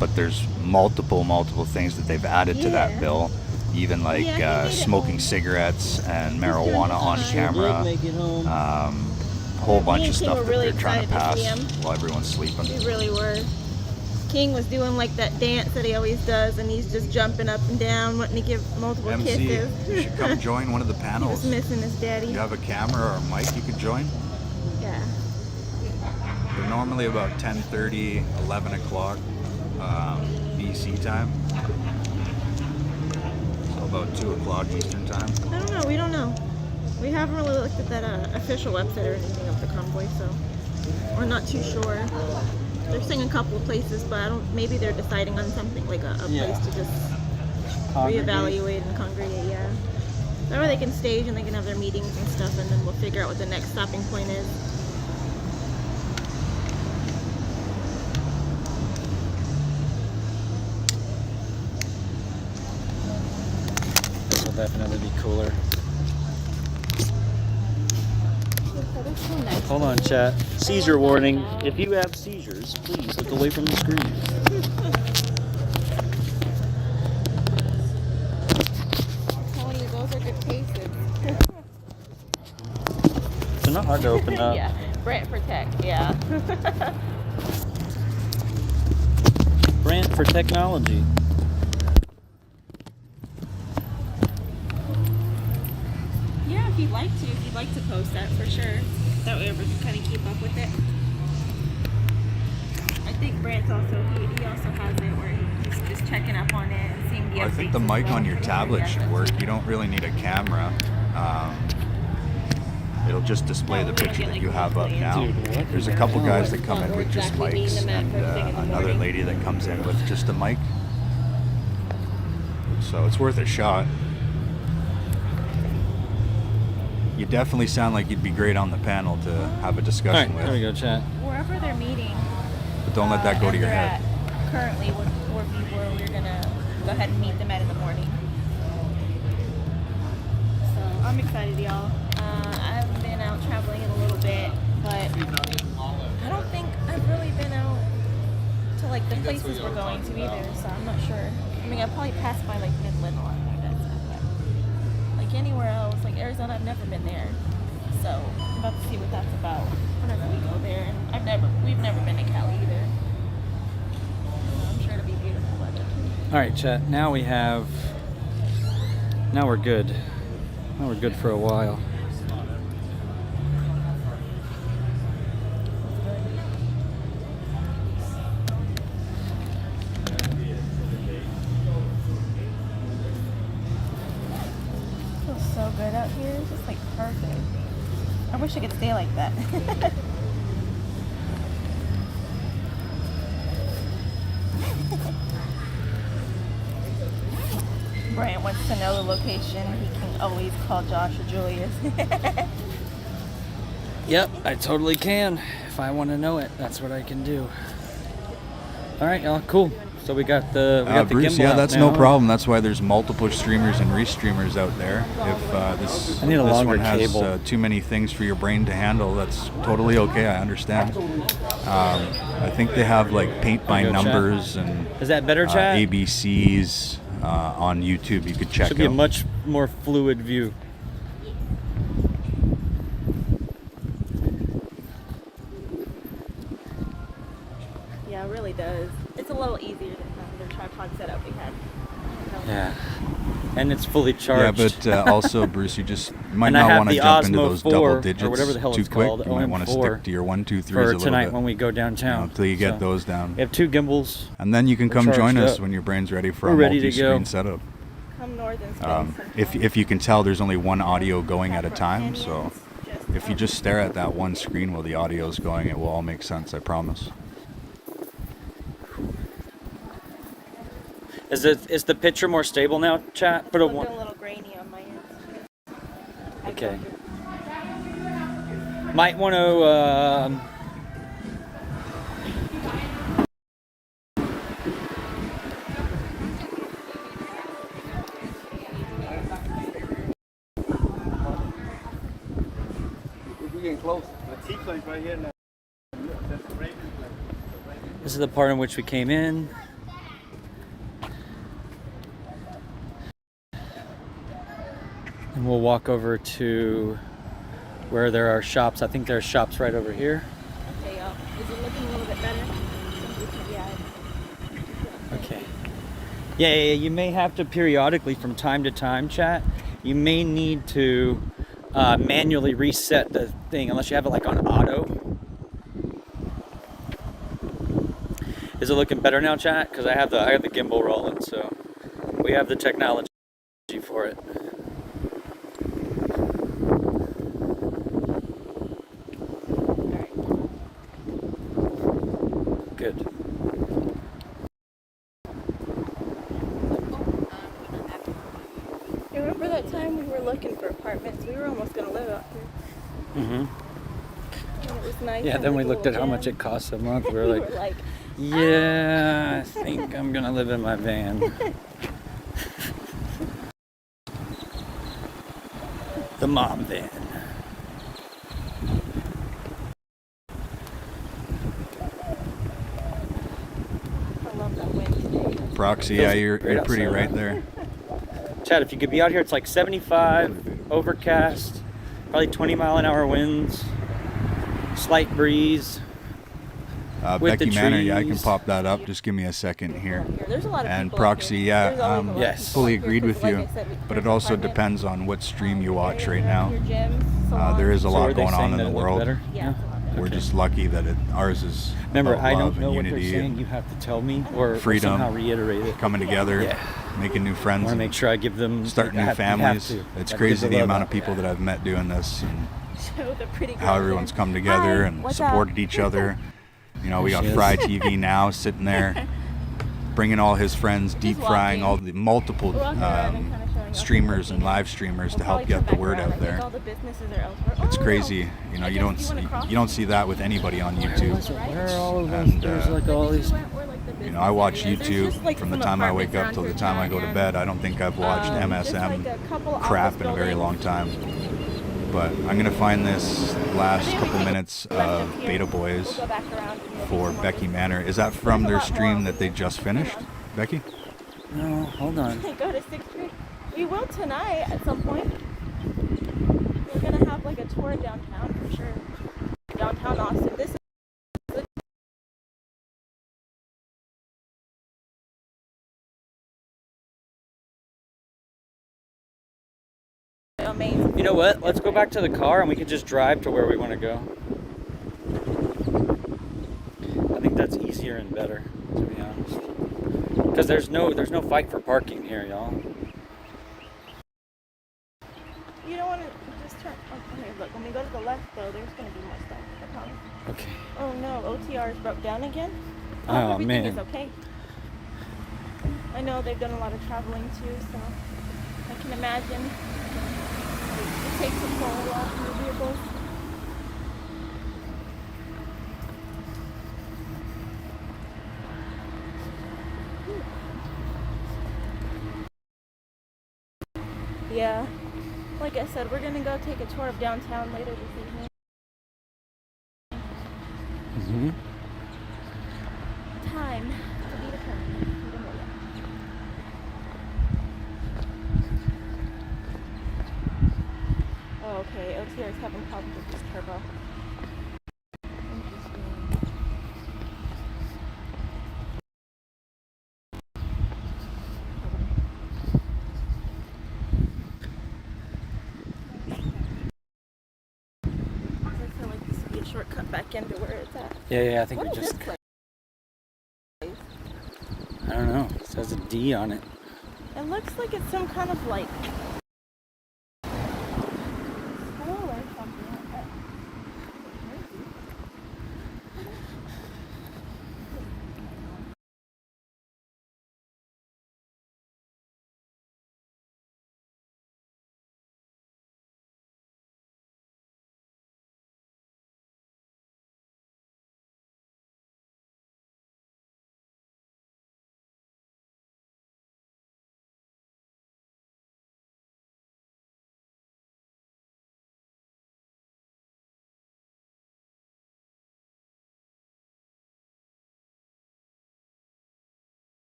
But there's multiple things that they've added to that Yeah. bill. Even like Yeah, he made it smoking home. cigarettes and marijuana on Sure camera. Make it home. A whole Me bunch and of King stuff were that really they're trying to excited to pass see 'em. while everyone's sleeping. We really were. King was doing like that dance that he always does, and he's just jumping up and down, wanting to give multiple MC, kisses. you should come join one of the He was panels. missing his daddy. You have a camera or a mic you could join? Yeah. They're normally about 10:30, 11 o'clock BC time. So about 2 o'clock Eastern time. I don't know. We don't know. We haven't really looked at that official website or anything of the Convoy, so we're not too sure. They're saying a couple of places, but I don't. Maybe they're deciding on something like a place to just reevaluate and congregate. Yeah, that way they can stage and they can have their meetings and stuff, and then we'll figure out what the next stopping point is. This will definitely be cooler. Hold on, chat. Seizure warning. If you have seizures, please look away from the screen. I'm telling you, those are good cases. They're not hard to open up. Yeah, Brant Protect, yeah. Brant for technology. Yeah, if you'd like to post that for sure. That way everyone can kind of keep up with it. I think Brant's also, he also has it where he's just checking up on it and seeing the updates. I think the mic on your tablet should work. You don't really need a camera. It'll just display the picture that you have up now. There's a couple guys that come in with just mics, and another lady that comes in with just a mic. So it's worth a shot. You definitely sound like you'd be great on the panel to have a discussion with. There we go, chat. Wherever they're meeting. But don't let that go to your head. Currently, we're going to go ahead and meet them at in the morning. So I'm excited, y'all. I haven't been out traveling in a little bit, but I don't think I've really been out to like the places we're going to either, so I'm not sure. I mean, I've probably passed by like Midland a lot like that stuff, but like anywhere else, like Arizona, I've never been there. So I'm about to see what that's about whenever we go there. And we've never been to Cali either. I'm sure it'll be beautiful weather. All right, chat. Now we're good. Now we're good for a while. Feels so good out here. It's just like perfect. I wish I could stay like that. Brant wants to know the location. He can always call Josh or Julius. Yep, I totally can. If I want to know it, that's what I can do. All right, y'all, cool. So we got the Bruce, gimbal yeah, out that's now. no problem. That's why there's multiple streamers and restreamers out there. If this I need a this longer one has cable. too many things for your brain to handle, that's totally okay. I understand. I think they have like paint by There you go, chat. numbers and Is that better, chat? ABCs on YouTube. You could check Should be a out. much more fluid view. Yeah, it really does. It's a little easier than the tripod setup we had. Yeah, and it's fully Yeah, charged. but also, Bruce, you might And I not have want to the jump into Osmo those 4, double or digits whatever the hell too it's quick. called, You might want to OM4 stick to your 1, 2, 3s a for little tonight bit. when we go downtown. Until you get So, those down. We have 2 gimbals. And then you can We're come join charged us up. when your brain's ready for We're a ready to multi-screen go. setup. Come north and spend some time. If you can tell, there's only one audio going at a time, so Just if you just stare at that one screen while the audio is going, it will all make sense, I promise. Is the picture more stable now, chat? Put a looking one. a little grainy on my end. Okay. Might want to. We're getting close. The T-plane's right here now. This is the part in which we came in. And we'll walk over to where there are shops. I think there are shops right over here. Okay, y'all. Is it looking a little bit better? Yeah. Okay. Yeah, you may have to periodically, from time to time, chat, you may need to manually reset the thing, unless you have it like on auto. Is it looking better now, chat? Because I have the gimbal rolling, so we have the technology for it. good. You remember that time we were looking for apartments? We were almost gonna live out here. Mm-hmm. And it was nice. Yeah, and then like we a looked at little how much gym. it costs a month. We were We like, were like, yeah, I think I'm gonna live in my van. The mom van. I love that Wednesday. Proxy, Feels yeah, you're great pretty outside, right huh? there. Chad, if you could be out here, it's like 75, overcast, probably 20-mile-an-hour winds, slight breeze. With Becky the Manor, yeah, I can trees. pop that up. Just give me a second here. There's a lot of And people up Proxy, here. yeah, There's always a lot of yes. people fully up here agreed 'cause with like you. I said, But there's it also apartments, depends on what stream you watch areas right around now. here, gyms, salons. There is a So lot were they going on saying in that the it looked world. better? Yeah, it's a lot better. We're just lucky that ours is Remember, about I love don't and know what they're unity saying. and You have to tell me or freedom, somehow reiterate it. coming together, Yeah. making new I friends, want to and make sure I give them starting new you have families. to. It's Gotta crazy give the love amount out. of people that I've met doing this and Show the pretty how girls everyone's there. come together Hi, and what's supported up? each other. You know, we got She is. Fry TV now sitting there, bringing all his friends, deep frying all the multiple We're walking around and kinda showing off streamers the and thing. live streamers to We'll help probably get come the back word around. out I think there. all the businesses are elsewhere. It's Oh, crazy, you know. I You guess don't you see, wanna cross you don't see that with anybody on Where YouTube. was it? Where are all of those? And, There's like all these. You know, I watch There's just, YouTube like, from the some time I wake up apartments till the around time here, I go to and, bed. I don't think I've watched just like MSM a couple crap office in a very long buildings. time. But I'm gonna find this last Maybe we couple can minutes go left of up here. Beta We'll Boys go back around and maybe for some more Becky businesses. Manor. Is that from There's a their lot more stream over that they here. just Hang finished, on. Becky? No, hold on. Go to 6th Street. We will tonight at some point. We're gonna have like a tour downtown for sure. Downtown Austin. This is amazing. You know what? Let's go back to the car and we can just drive to where we want to go. I think that's easier and better, to be honest. Because there's no fight for parking here, y'all. You don't want to just turn. Oh, okay, look. When we go to the left, though, there's gonna be more stuff. I promise. Okay. Oh no, OTR's broke down again. I Oh, hope everything man. is okay. I know they've done a lot of traveling too, so I can imagine it takes a toll off your vehicles. Yeah, like I said, we're gonna go take a tour of downtown later this evening. Mm-hmm. Time to be determined. We don't know yet. Oh, okay. OTR is having problems with this turbo. Interesting. I feel like this would be a shortcut back into where it's at. Yeah, I think What we is just. this place? I don't know. It says a D on it. It looks like it's some kind of like school or something like that.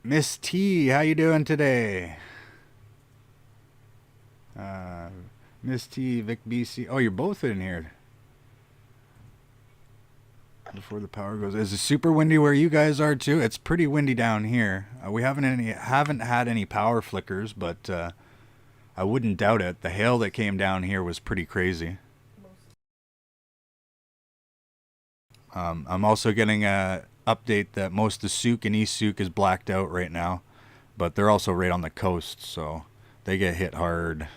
Miss T, how you doing today? Miss T, Vic BC. Oh, you're both in here. Before the power goes, is it super windy where you guys are too? It's pretty windy down here. We haven't had any power flickers, but I wouldn't doubt it. The hail that came down here was pretty crazy. I'm also getting a update that most of Souk and East Souk is blacked out right now, but they're also right on the coast, so they get hit hard.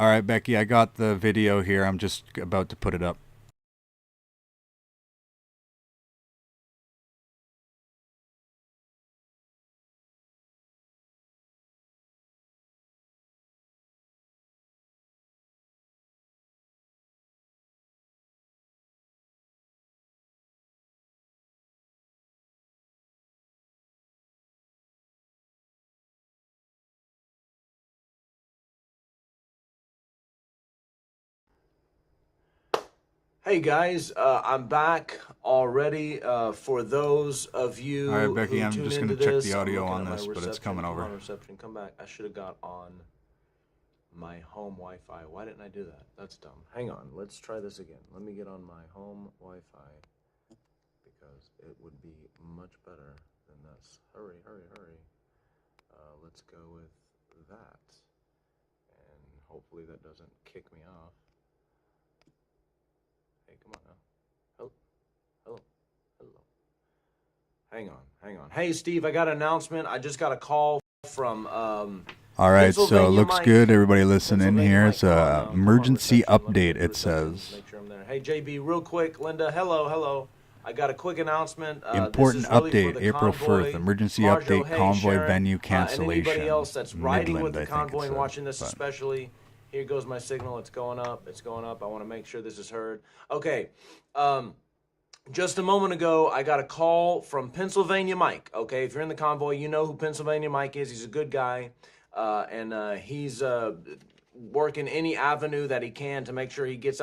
All right, Becky, I got the video here. I'm just about to put it up. Hey guys, I'm back already. For those of you All right, Becky, who I'm tuned just into gonna check this, the audio I'm looking on at my this, but it's reception. coming over. Come on, reception, come back. I should have got on my home Wi-Fi. Why didn't I do that? That's dumb. Hang on, let's try this again. Let me get on my home Wi-Fi because it would be much better than this. Hurry, hurry, hurry. Let's go with that, and hopefully that doesn't kick me off. Hey, come on now. Hello. Hello. Hello. Hang on. Hey, Steve, I got an announcement. I just got a call from All right, so it Pennsylvania looks Mike. good. Everybody listen in Pennsylvania here. Mike, It's come on a now. Come on, emergency reception. Let me update, get to it reception. says. Make sure I'm there. Hey, JB, real quick. Linda, hello. I got a quick announcement. Important this is really for update, the April Convoy. 1st. Emergency Marjo, update, hey, convoy Sharon, venue and cancellation. anybody else that's riding with Midland, the I think it convoy and says, watching this but- especially. Here goes my signal. It's going up. I want to make sure this is heard. Okay. Just a moment ago, I got a call from Pennsylvania Mike. Okay, if you're in the convoy, you know who Pennsylvania Mike is. He's a good guy, and he's working any avenue that he can to make sure he gets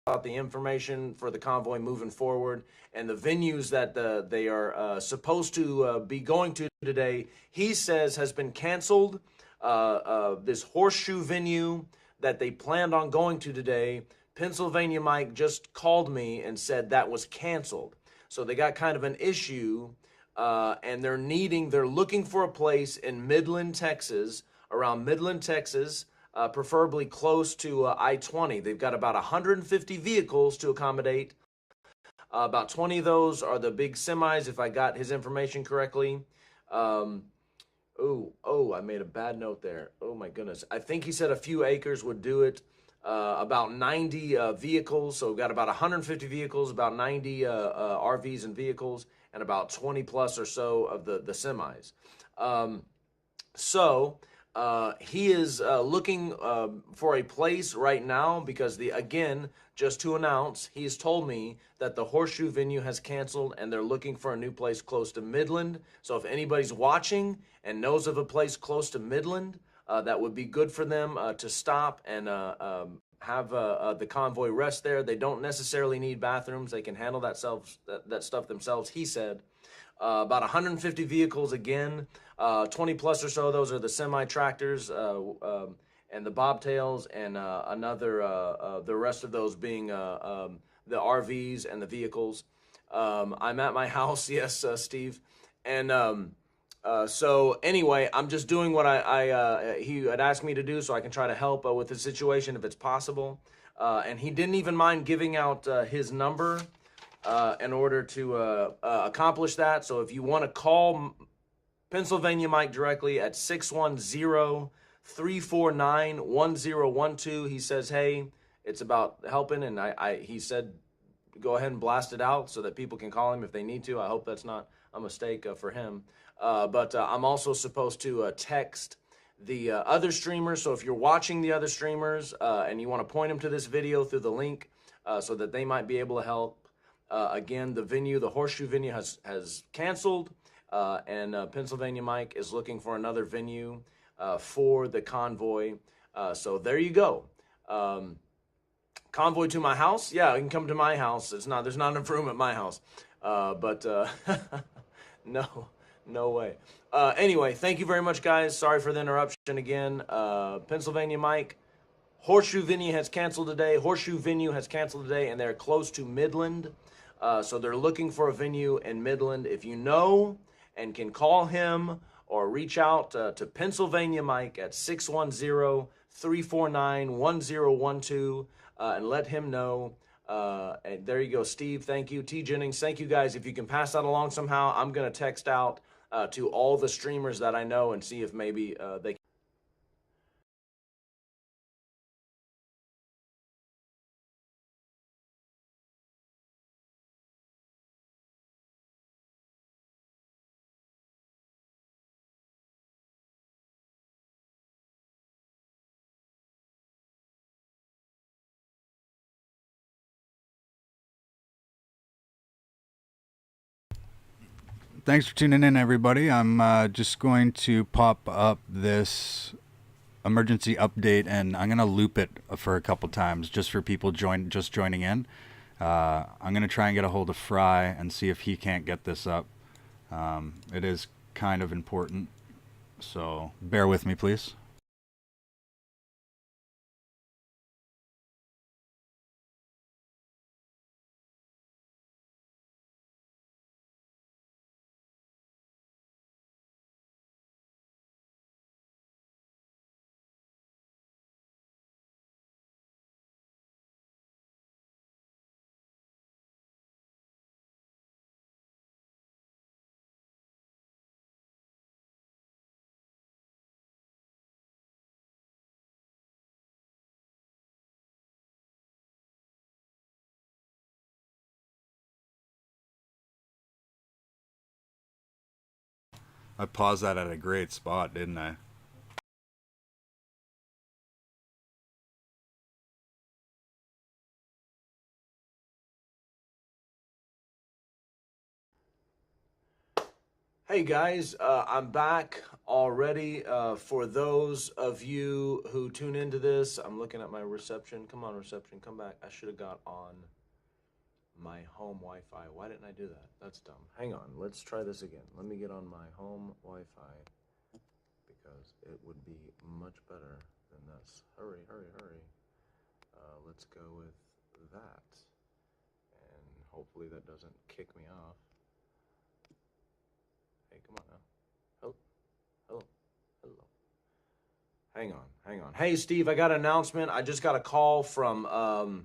out the information for the convoy moving forward. And the venues that they are supposed to be going to today, he says has been canceled. This horseshoe venue that they planned on going to today, Pennsylvania Mike just called me and said that was canceled. So they got kind of an issue, and they're looking for a place in Midland, Texas, around Midland, Texas, preferably close to I-20. They've got about 150 vehicles to accommodate. About 20 of those are the big semis, if I got his information correctly. I made a bad note there. Oh my goodness. I think he said a few acres would do it. About 90 vehicles, so we've got about 150 vehicles, about 90 RVs and vehicles, and about 20 plus or so of the semis. He is looking for a place right now because just to announce, he's told me that the Horseshoe venue has canceled and they're looking for a new place close to Midland. So if anybody's watching and knows of a place close to Midland, that would be good for them to stop and have the convoy rest there. They don't necessarily need bathrooms. They can handle that stuff themselves, he said. About 150 vehicles again, 20 plus or so of those are the semi-tractors and the bobtails, and the rest of those being the RVs and the vehicles. I'm at my house, yes, Steve, and so anyway, I'm just doing what he had asked me to do, so I can try to help with the situation if it's possible. And he didn't even mind giving out his number in order to accomplish that. So if you want to call Pennsylvania Mike directly at 610-349-1012, he says, hey, it's about helping, and he said, go ahead and blast it out so that people can call him if they need to. I hope that's not a mistake for him. But I'm also supposed to text the other streamers. So if you're watching the other streamers and you want to point them to this video through the link so that they might be able to help. Again, the Horseshoe venue has canceled, and Pennsylvania Mike is looking for another venue for the convoy. So there you go. Convoy to my house? Yeah, you can come to my house. There's not enough room at my house. But no way. Anyway, thank you very much, guys. Sorry for the interruption again. Pennsylvania Mike, Horseshoe venue has canceled today, and they're close to Midland. So they're looking for a venue in Midland. If you know and can call him or reach out to Pennsylvania Mike at 610-349-1012 and let him know. And there you go, Steve. Thank you. T. Jennings, thank you, guys. If you can pass that along somehow, I'm going to text out to all the streamers that I know and see if maybe they thanks for tuning in, everybody. I'm just going to pop up this emergency update, and I'm going to loop it for a couple times just for people just joining in. I'm going to try and get a hold of Fry and see if he can't get this up. It is kind of important, so bear with me, please. I paused that at a great spot, didn't I? Hey guys, I'm back already. For those of you who tune into this, I'm looking at my reception. Come on, reception, come back. I should have got on my home Wi-Fi. Why didn't I do that? That's dumb. Hang on, let's try this again. Let me get on my home Wi-Fi because it would be much better than this. Hurry, hurry, hurry. Let's go with that. And hopefully that doesn't kick me off. Hey, come on now. Hello, hello, hello. Hang on. Hey, Steve, I got an announcement. I just got a call from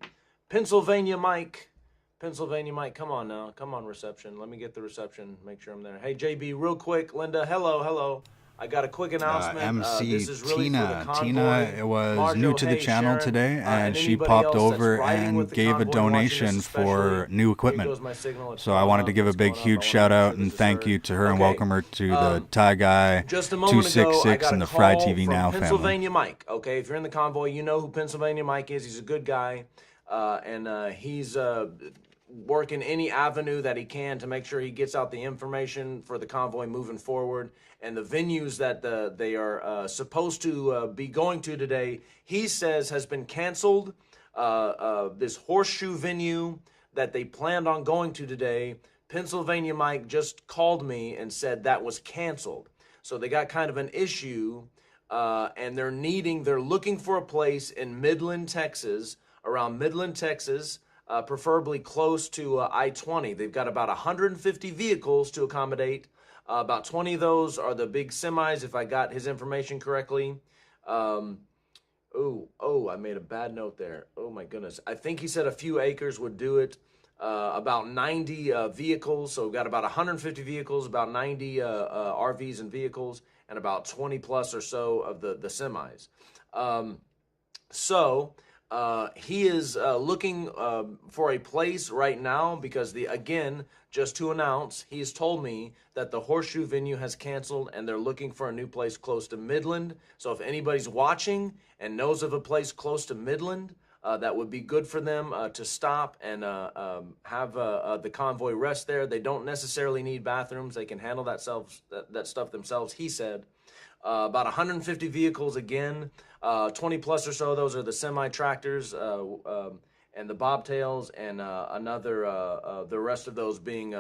Pennsylvania Mike. Pennsylvania Mike, come on now. Come on, reception. Let me get the reception. Make sure I'm there. Hey, JB, real quick. Linda, hello. I got a quick announcement. MC this is really Tina. for the Tina was Marjo, new to the hey, channel Sharon, today, and she anybody popped else over that's riding with and the gave a convoy watching donation this for especially. new Here equipment. goes my signal. It's So I going wanted up, to give a it's big, going up. huge I wanna shout make out sure and this is thank heard. you to her and Okay, welcome her to the Thai Guy just a moment ago, I 266 got and a the Fry call TV from Now family. Pennsylvania Mike. Okay, if you're in the convoy, you know who Pennsylvania Mike is. He's a good guy, and he's working any avenue that he can to make sure he gets out the information for the convoy moving forward. And the venues that they are supposed to be going to today, he says has been canceled. This horseshoe venue that they planned on going to today, Pennsylvania Mike just called me and said that was canceled. So they got kind of an issue, and they're looking for a place in Midland, Texas, around Midland, Texas, preferably close to I-20. They've got about 150 vehicles to accommodate. About 20 of those are the big semis, if I got his information correctly. I made a bad note there. Oh my goodness. I think he said a few acres would do it. About 90 vehicles. So we've got about 150 vehicles, about 90 RVs and vehicles, and about 20 plus or so of the semis. He is looking for a place right now because just to announce, he's told me that the horseshoe venue has canceled and they're looking for a new place close to Midland. So if anybody's watching and knows of a place close to Midland, that would be good for them to stop and have the convoy rest there. They don't necessarily need bathrooms. They can handle that stuff themselves, he said. About 150 vehicles again, 20 plus or so. Those are the semi-tractors and the bobtails, and the rest of those being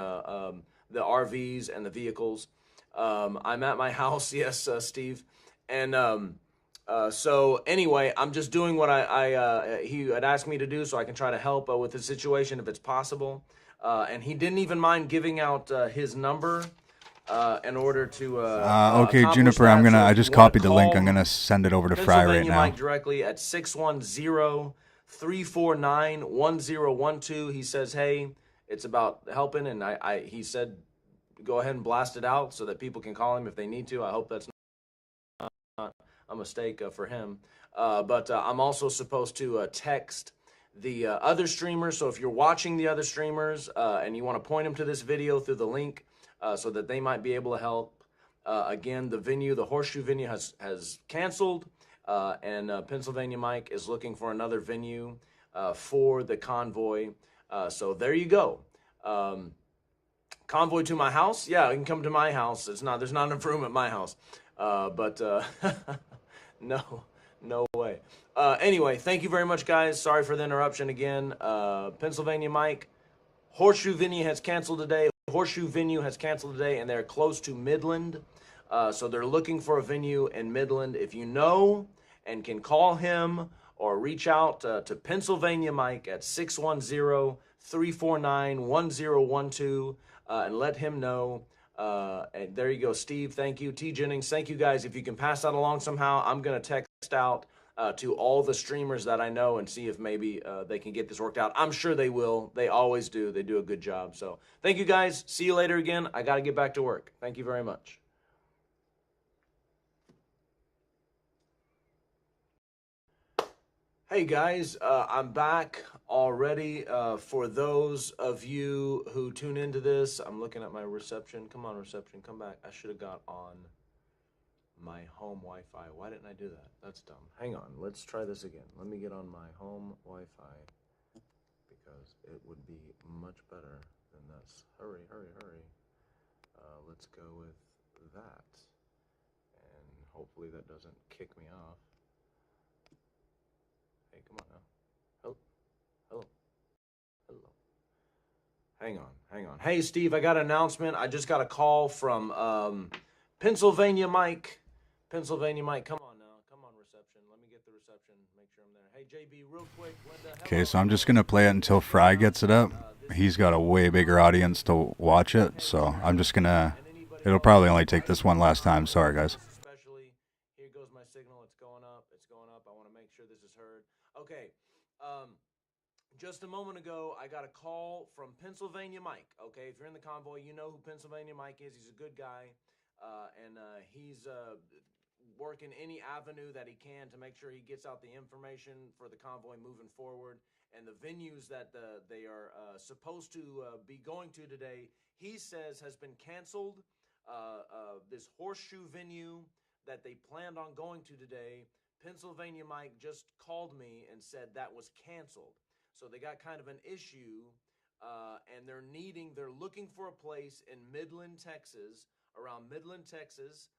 the RVs and the vehicles. I'm at my house, yes, Steve. And so anyway, I'm just doing what he had asked me to do so I can try to help with the situation if it's possible. And he didn't even mind giving out his number. In order to okay, Juniper, I just copied the link. I'm gonna send it over to Fry right now. Mike directly at 610-349-1012. He says, hey, it's about helping, and he said go ahead and blast it out so that people can call him if they need to. I hope that's not a mistake for him. But I'm also supposed to text the other streamers. So if you're watching the other streamers and you want to point them to this video through the link, so that they might be able to help. Again, the horseshoe venue has canceled, and Pennsylvania Mike is looking for another venue for the convoy. So there you go. Convoy to my house? Yeah, you can come to my house. There's not enough room at my house. No way. Anyway, thank you very much, guys. Sorry for the interruption again. Pennsylvania Mike, Horseshoe Venue has canceled today. And they're close to Midland. So they're looking for a venue in Midland. If you know and can call him or reach out to Pennsylvania Mike at 610-349-1012 and let him know. And there you go, Steve. Thank you. T. Jennings, thank you, guys. If you can pass that along somehow, I'm going to text out to all the streamers that I know and see if maybe they can get this worked out. I'm sure they will. They always do. They do a good job. So thank you, guys. See you later again. I got to get back to work. Thank you very much. Hey guys, I'm back already. For those of you who tune into this, I'm looking at my reception. Come on, reception, come back. I should have got on my home Wi-Fi. Why didn't I do that? That's dumb. Hang on, let's try this again. Let me get on my home Wi-Fi because it would be much better than this. Hurry, hurry, hurry. Let's go with that. And hopefully that doesn't kick me off. Hey, come on now. Hello. Hang on. Hey, Steve, I got an announcement. I just got a call from Pennsylvania Mike. Pennsylvania Mike, come on now. Come on, reception. Let me get the reception. Make sure I'm there. Hey, JB, real quick. Linda, Okay, so I'm just going to play it until Fry gets it up. He's got a way bigger audience to watch it, so I'm just going to... It'll probably only take this one last time. Sorry, guys. Especially, here goes my signal. It's going up. I want to make sure this is heard. Okay, just a moment ago, I got a call from Pennsylvania Mike. Okay, if you're in the convoy, you know who Pennsylvania Mike is. He's a good guy, and he's working any avenue that he can to make sure he gets out the information for the convoy moving forward. And the venues that they are supposed to be going to today, he says has been canceled. This horseshoe venue that they planned on going to today, Pennsylvania Mike just called me and said that was canceled. So they got kind of an issue, and they're looking for a place in Midland, Texas, around Midland, Texas,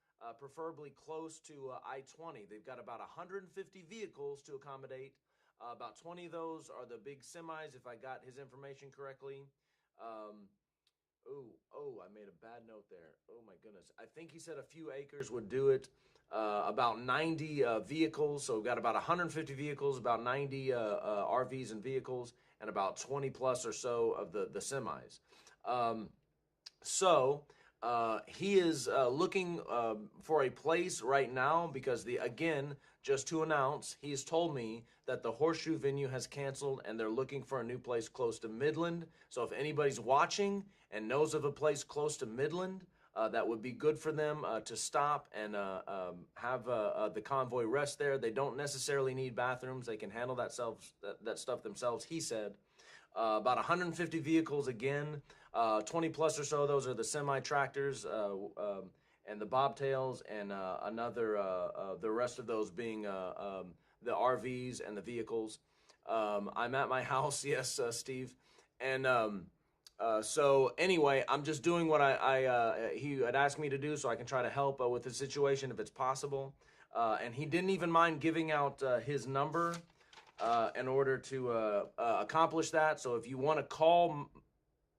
preferably close to I-20. They've got about 150 vehicles to accommodate. About 20 of those are the big semis, if I got his information correctly. I made a bad note there. Oh my goodness. I think he said a few acres would do it. About 90 vehicles. So we've got about 150 vehicles, about 90 RVs and vehicles, and about 20 plus or so of the semis. He is looking for a place right now because just to announce, he's told me that the horseshoe venue has canceled and they're looking for a new place close to Midland. So if anybody's watching and knows of a place close to Midland, that would be good for them to stop and have the convoy rest there. They don't necessarily need bathrooms. They can handle that stuff themselves, he said. About 150 vehicles again, 20 plus or so. Those are the semi-tractors and the bobtails, and the rest of those being the RVs and the vehicles. I'm at my house, yes, Steve. And so anyway, I'm just doing what he had asked me to do so I can try to help with the situation if it's possible. And he didn't even mind giving out his number in order to accomplish that. So if you want to call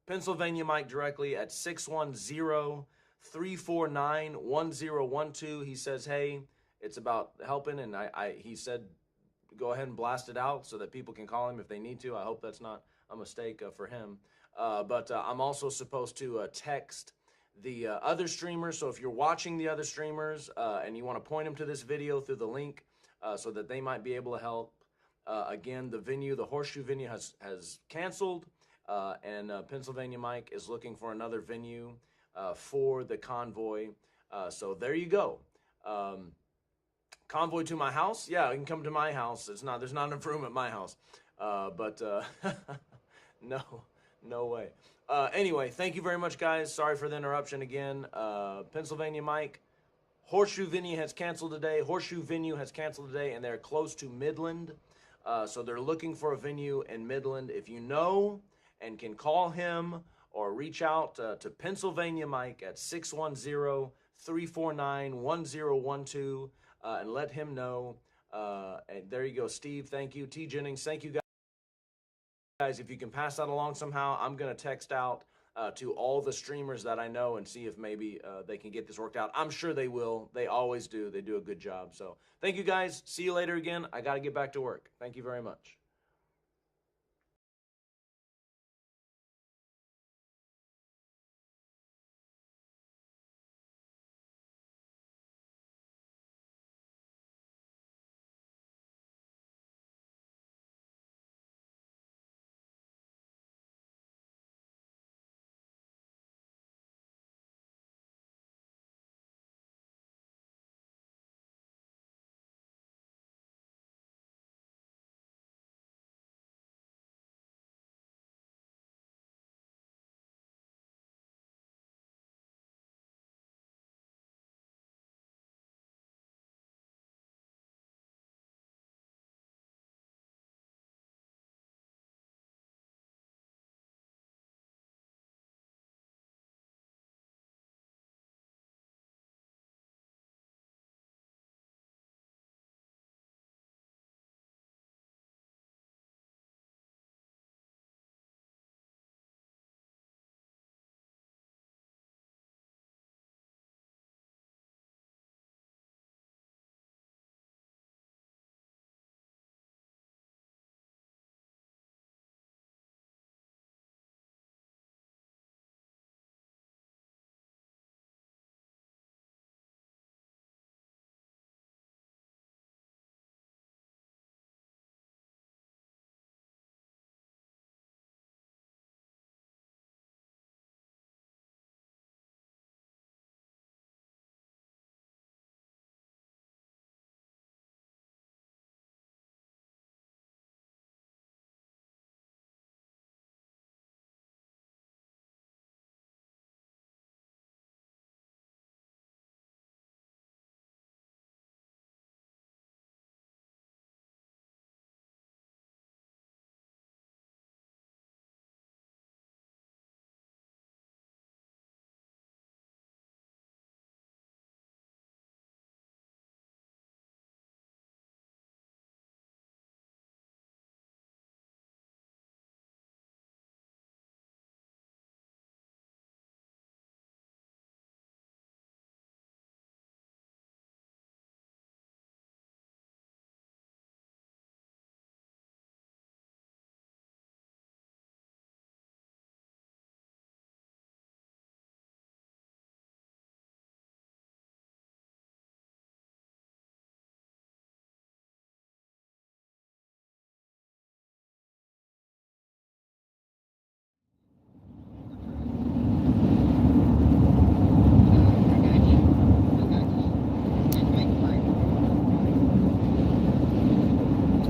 Pennsylvania Mike directly at 610-349-1012, he says, hey, it's about helping. And he said, go ahead and blast it out so that people can call him if they need to. I hope that's not a mistake for him. But I'm also supposed to text the other streamers. So if you're watching the other streamers and you want to point them to this video through the link so that they might be able to help. Again, the horseshoe venue has canceled, and Pennsylvania Mike is looking for another venue for the convoy. So there you go. Convoy to my house? Yeah, you can come to my house. There's not enough room at my house. No way. Anyway, thank you very much, guys. Sorry for the interruption again. Pennsylvania Mike, horseshoe venue has canceled today, and they're close to Midland. So they're looking for a venue in Midland. If you know and can call him or reach out to Pennsylvania Mike at 610-349-1012 and let him know. And there you go, Steve. Thank you. T. Jennings, thank you guys. If you can pass that along somehow, I'm going to text out to all the streamers that I know and see if maybe they can get this worked out. I'm sure they will. They always do. They do a good job. So thank you guys. See you later again. I got to get back to work. Thank you very much.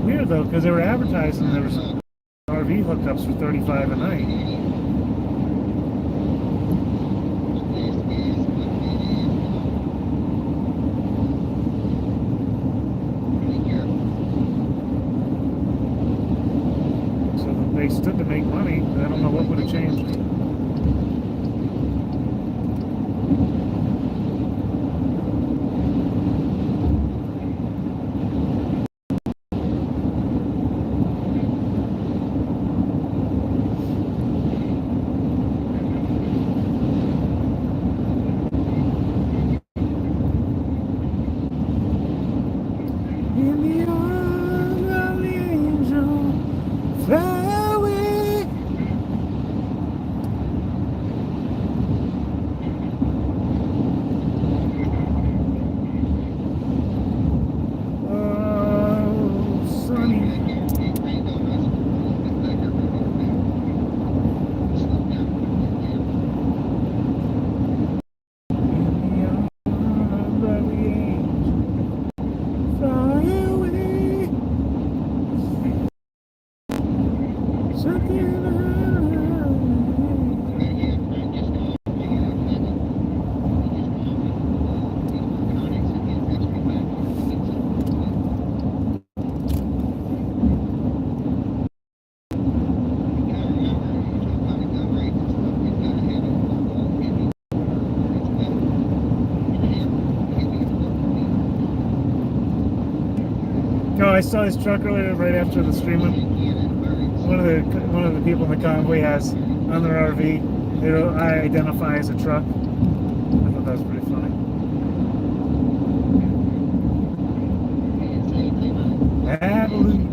Weird though, because they were advertising there was RV hookups for $35 a night. So they stood to make money. I don't know what would have changed. I saw his truck earlier right after the streaming. One of the people in the convoy has on their RV. I identify as a truck. I thought that was pretty funny. Hallelujah.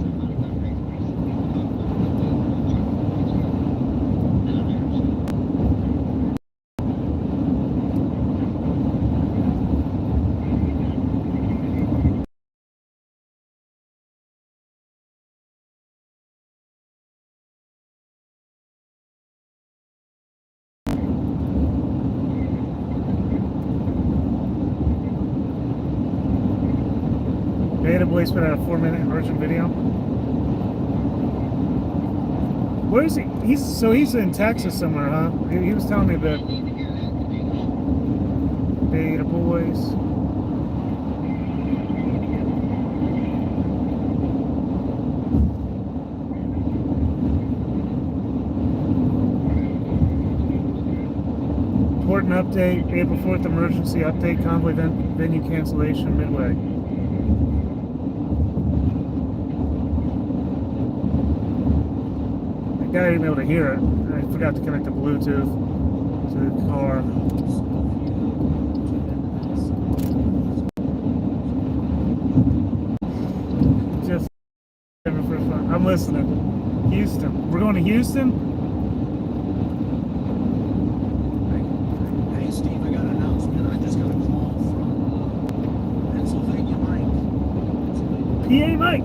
Beta Boyz put out a 4-minute version video. Where is he? He's in Texas somewhere, huh? He was telling me about Beta Boyz. Important update, April 4th emergency update, convoy venue cancellation midway. I didn't be able to hear it. I forgot to connect the Bluetooth to the car. Just for fun. I'm listening. Houston. We're going to Houston? Hey Steve, I got an announcement. I just got a call from Pennsylvania Mike. PA Mike.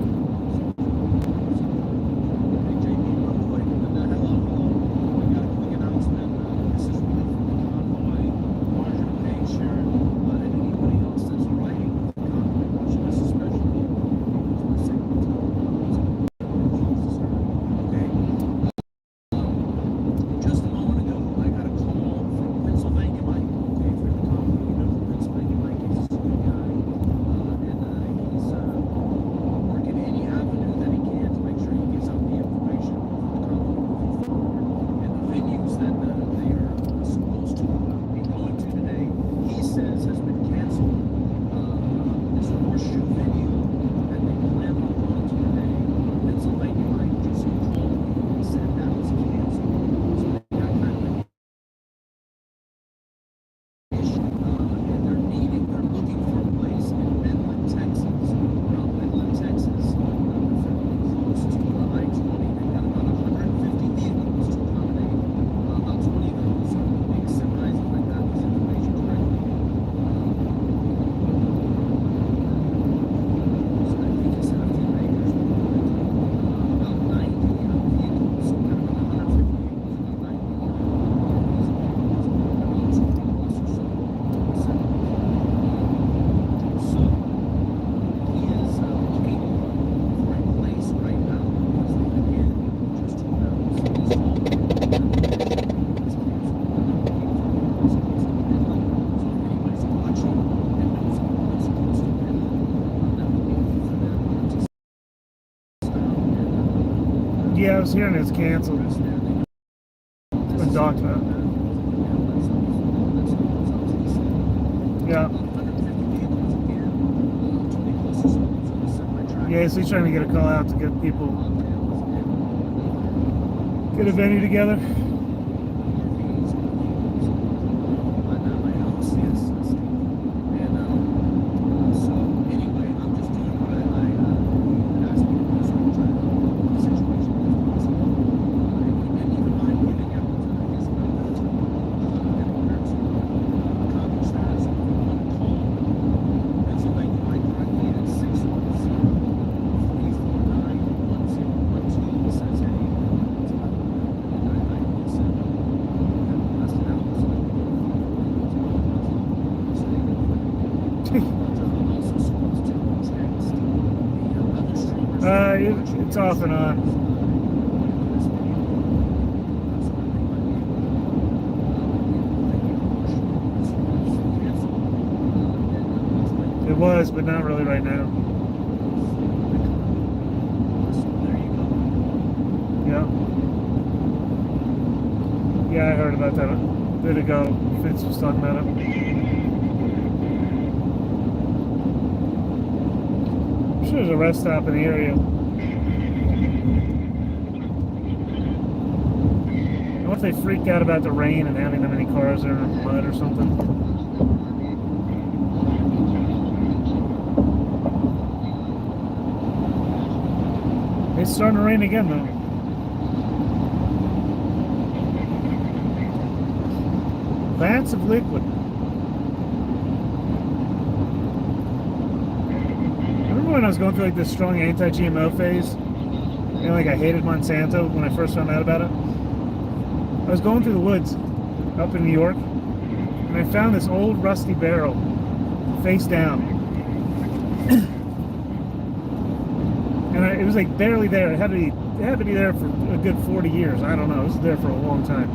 Yeah, I was hearing it's canceled. It's been talked about. Yeah. Yeah, so he's trying to get a call out to get people, get a venue together. It's off and on. It was, but not really right now. Yeah. Yeah, I heard about that a bit ago. Fitz was talking about it. sure there's a rest stop in the area. I wonder if they freaked out about the rain and having that many cars there in the mud or something. It's starting to rain again, though. Vats of liquid. I remember when I was going through like this strong anti-GMO phase, and like I hated Monsanto when I first found out about it. I was going through the woods up in New York, and I found this old rusty barrel, face down. And it was like barely there. It had to be there for a good 40 years. I don't know. It was there for a long time.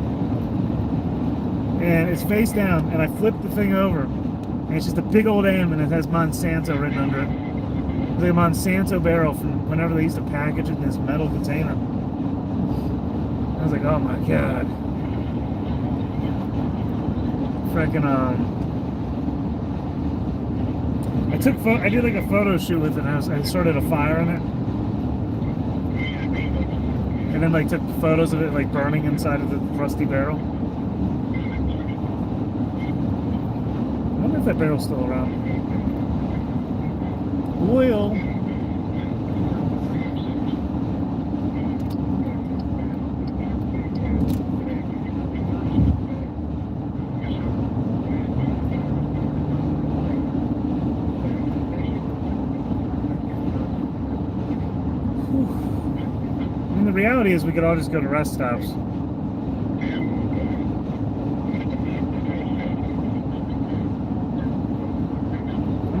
And it's face down, and I flipped the thing over, and it's just a big old M, and it has Monsanto written under it. It's like a Monsanto barrel from whenever they used to package it in this metal container. I was like, oh my god. Freaking I did like a photo shoot with it, and I started a fire in it. And then like took photos of it like burning inside of the rusty barrel. I wonder if that barrel's still around. Oil. The reality is we could all just go to rest stops. I'm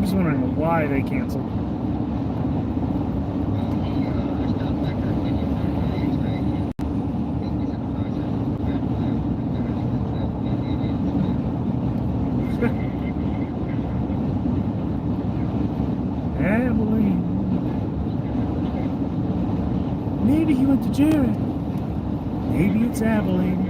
just wondering why they canceled. Maybe he went to Jared. Maybe it's Abilene.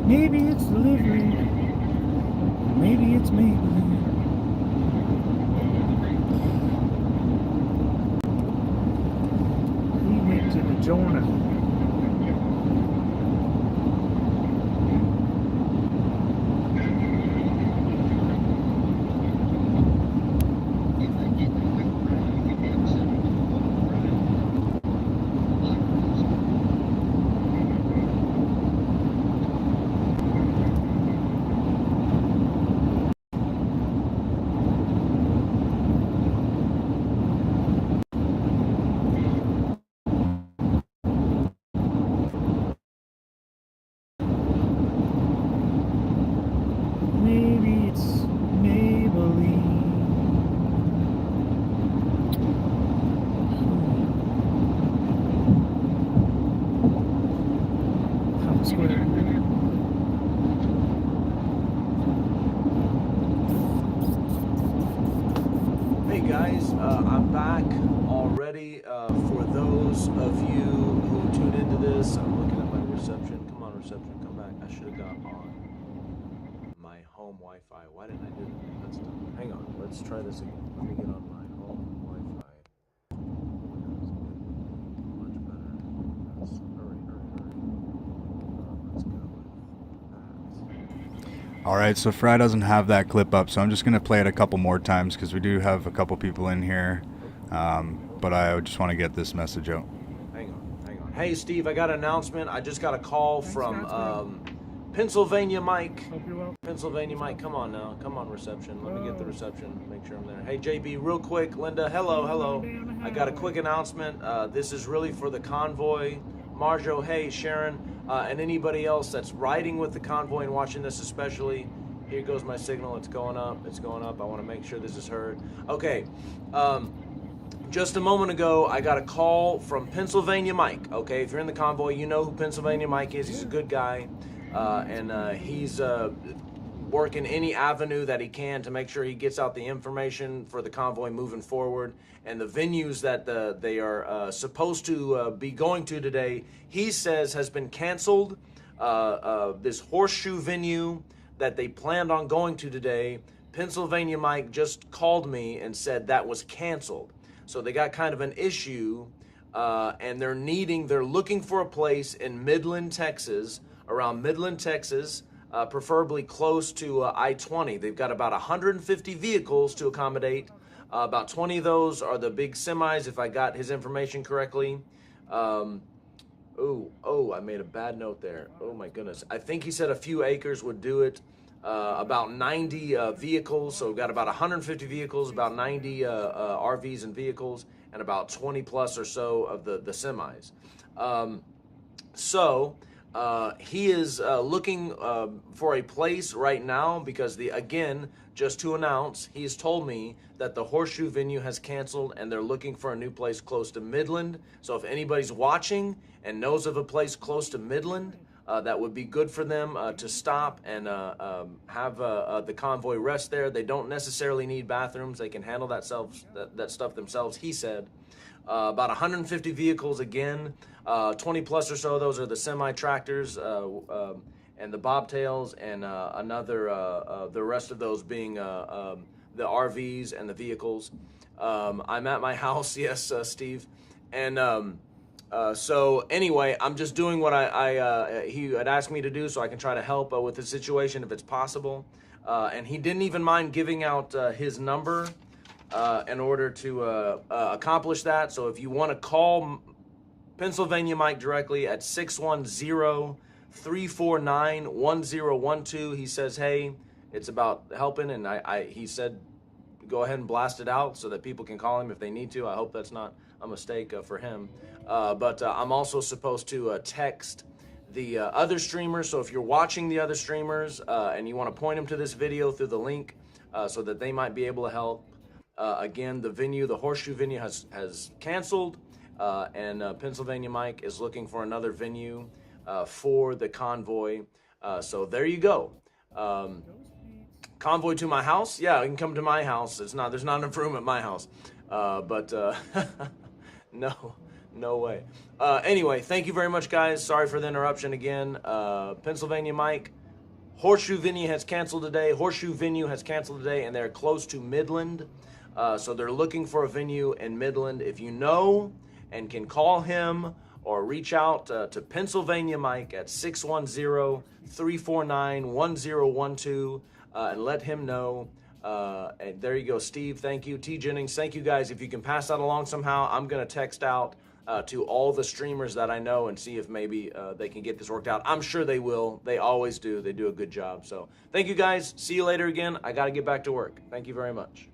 Maybe it's delivery. Maybe it's Maybelline. To the joiner. I'm back already. For those of you who tuned into this, I'm looking at my reception. Come on, reception, come back. I should have got on my home Wi-Fi. Why didn't I do that? That's dumb. Hang on, let's try this again. Let me get on my home Wi-Fi. Much better. Let's hurry. Let's go with that. All right, so Fry doesn't have that clip up, so I'm just going to play it a couple more times because we do have a couple people in here. But I just want to get this message out. Hang on. Hey, Steve, I got an announcement. I just got a call from Pennsylvania Mike. Hope you're well. Pennsylvania Mike, come on now. Come on, reception. Let me get the reception. Make sure I'm there. Hey, JB, real quick. Linda, hello. I got a quick announcement. This is really for the convoy. Marjo, hey, Sharon, and anybody else that's riding with the convoy and watching this especially. Here goes my signal. It's going up. I want to make sure this is heard. Okay. Just a moment ago, I got a call from Pennsylvania Mike. Okay, if you're in the convoy, you know who Pennsylvania Mike is. He's a good guy, and he's working any avenue that he can to make sure he gets out the information for the convoy moving forward. And the venues that they are supposed to be going to today, he says has been canceled. This horseshoe venue that they planned on going to today, Pennsylvania Mike just called me and said that was canceled. So they got kind of an issue, and they're looking for a place in Midland, Texas, around Midland, Texas, preferably close to I-20. They've got about 150 vehicles to accommodate. About 20 of those are the big semis, if I got his information correctly. I made a bad note there. Oh my goodness. I think he said a few acres would do it. About 90 vehicles, so we've got about 150 vehicles, about 90 RVs and vehicles, and about 20 plus or so of the semis. He is looking for a place right now because just to announce, he's told me that the horseshoe venue has canceled and they're looking for a new place close to Midland. So if anybody's watching and knows of a place close to Midland, that would be good for them to stop and have the convoy rest there. They don't necessarily need bathrooms. They can handle that stuff themselves, he said. About 150 vehicles again, 20 plus or so. Those are the semi-tractors and the bobtails, and the rest of those being the RVs and the vehicles. I'm at my house, yes, Steve. And so anyway, I'm just doing what he had asked me to do so I can try to help with the situation if it's possible. And he didn't even mind giving out his number in order to accomplish that. So if you want to call Pennsylvania Mike directly at 610-349-1012, he says, hey, it's about helping, and he said go ahead and blast it out so that people can call him if they need to. I hope that's not a mistake for him. But I'm also supposed to text the other streamers. So if you're watching the other streamers and you want to point them to this video through the link so that they might be able to help. Again, the horseshoe venue has canceled, and Pennsylvania Mike is looking for another venue for the convoy. So there you go. Convoy to my house? Yeah, you can come to my house. There's not enough room at my house. No way. Anyway, thank you very much, guys. Sorry for the interruption again. Pennsylvania Mike, horseshoe venue has canceled today, and they're close to Midland. So they're looking for a venue in Midland. If you know and can call him or reach out to Pennsylvania Mike at 610-349-1012 and let him know. And there you go, Steve. Thank you. T. Jennings, thank you, guys. If you can pass that along somehow, I'm going to text out to all the streamers that I know and see if maybe they can get this worked out. I'm sure they will. They always do. They do a good job. So thank you, guys. See you later again. I got to get back to work. Thank you very much.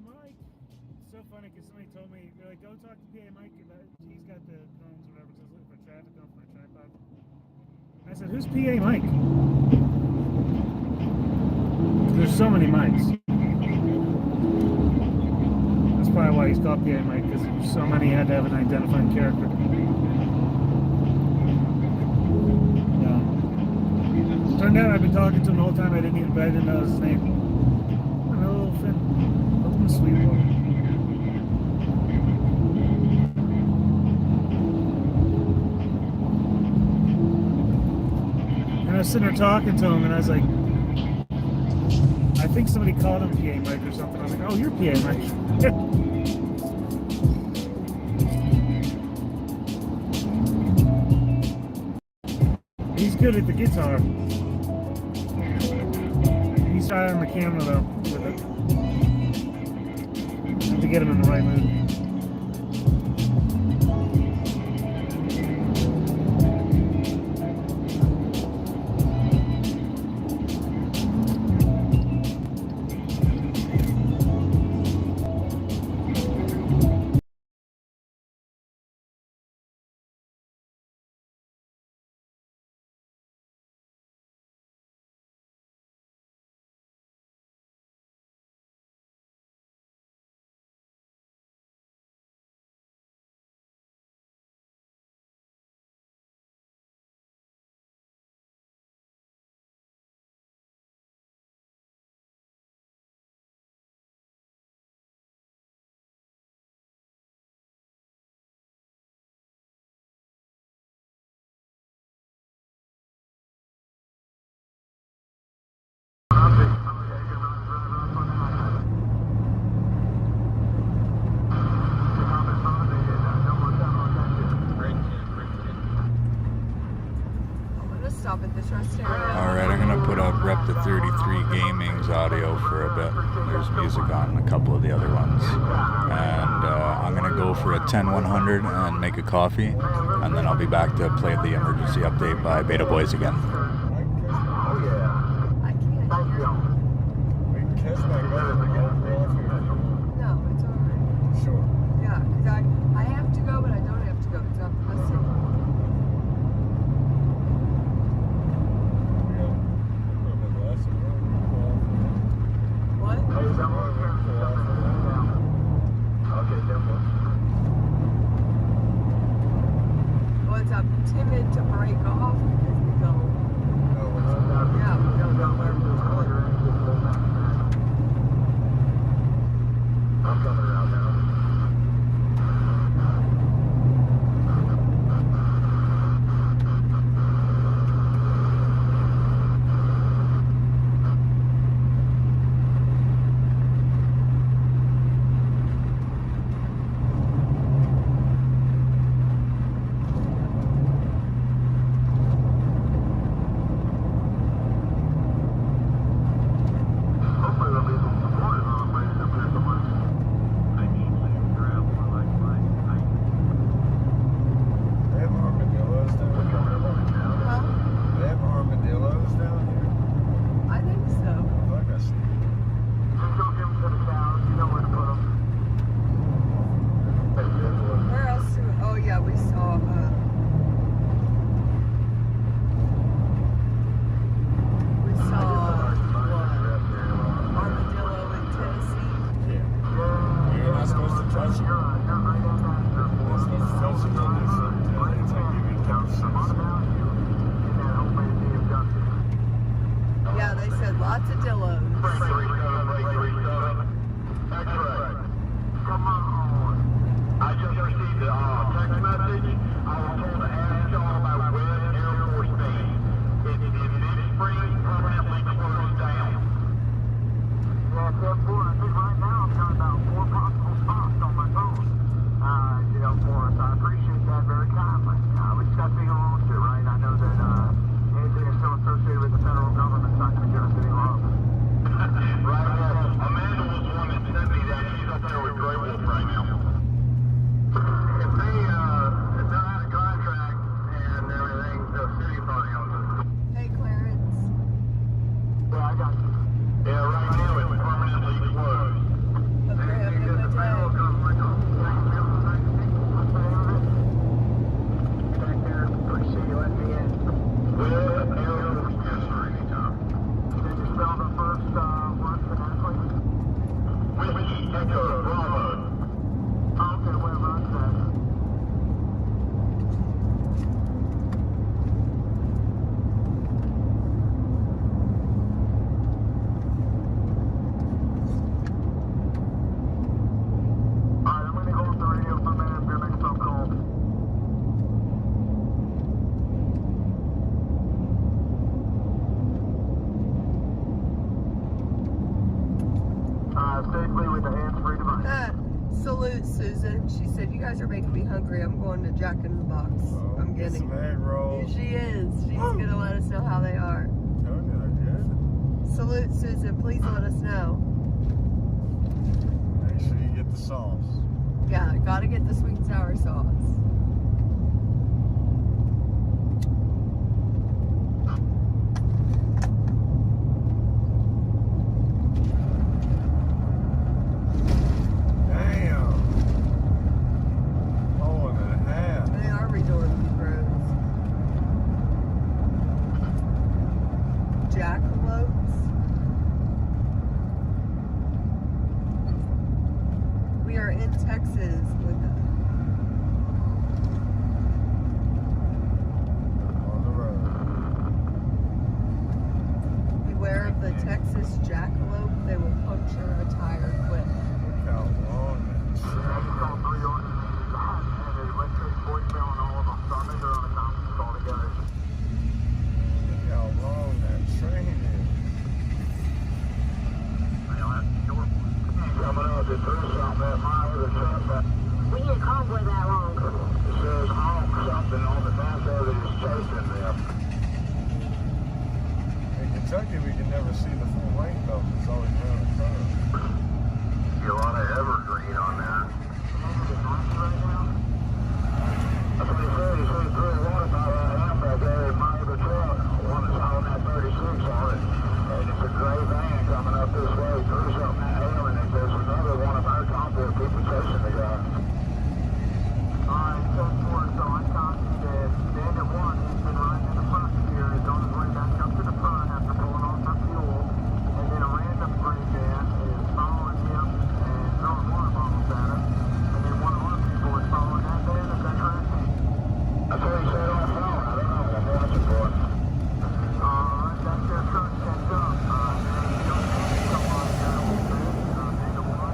Mike. It's so funny because somebody told me, they're like, go talk to PA Mike about it. He's got the cones or whatever, says looking for traffic on my tripod. I said, who's PA Mike? There's so many Mikes. That's probably why he's called PA Mike, because there's so many, he had to have an identifying character. Yeah. Turned out I've been talking to him the whole time. I didn't know his name. A little fin. Little Sweetwater. And I was sitting there talking to him, and I was like, I think somebody called him PA Mike or something. I was like, oh, you're PA Mike. He's good at the guitar. He's shy on the camera though with it. I have to get him in the right mood. Alright, I'm going to put up Rypta33 Gaming's audio for a bit. There's music on a couple of the other ones. And I'm going to go for a 10-100 and make a coffee. And then I'll be back to play the emergency update by Beta Boyz again. safely with the hands-free device. Salute, Susan. She said, you guys are making me hungry. I'm going to Jack in the Box. I'm getting some egg rolls. She is. She's going to let us know how they are. Telling you they're good. Salute, Susan. Please let us know. Make sure you get the sauce. Yeah, gotta get the sweet and sour sauce. We didn't convoy that long. It says honk something on the banter that is chasing them. In Kentucky, we can never see the full length of it. It's always around the curve. See a lot of evergreen on there. That's what he said. He said threw one about right now back there in my other truck. One that's on that 36 on it. And it's a gray van coming up this way. Threw something at him, and then there's another one of our convoy people chasing the guy. Alright, 10-4, so I copied that Bandit 1 has been riding in the front here. Is on his way back up to the front after pulling off for fuel. And then a random gray van is following him and throwing water bottles at him. And then one of our people is following that van. Is that correct? That's what he said on the phone. I don't know. I'm watching for it. Alright, that's their truck checked up. You don't see someone there with Bandit 1.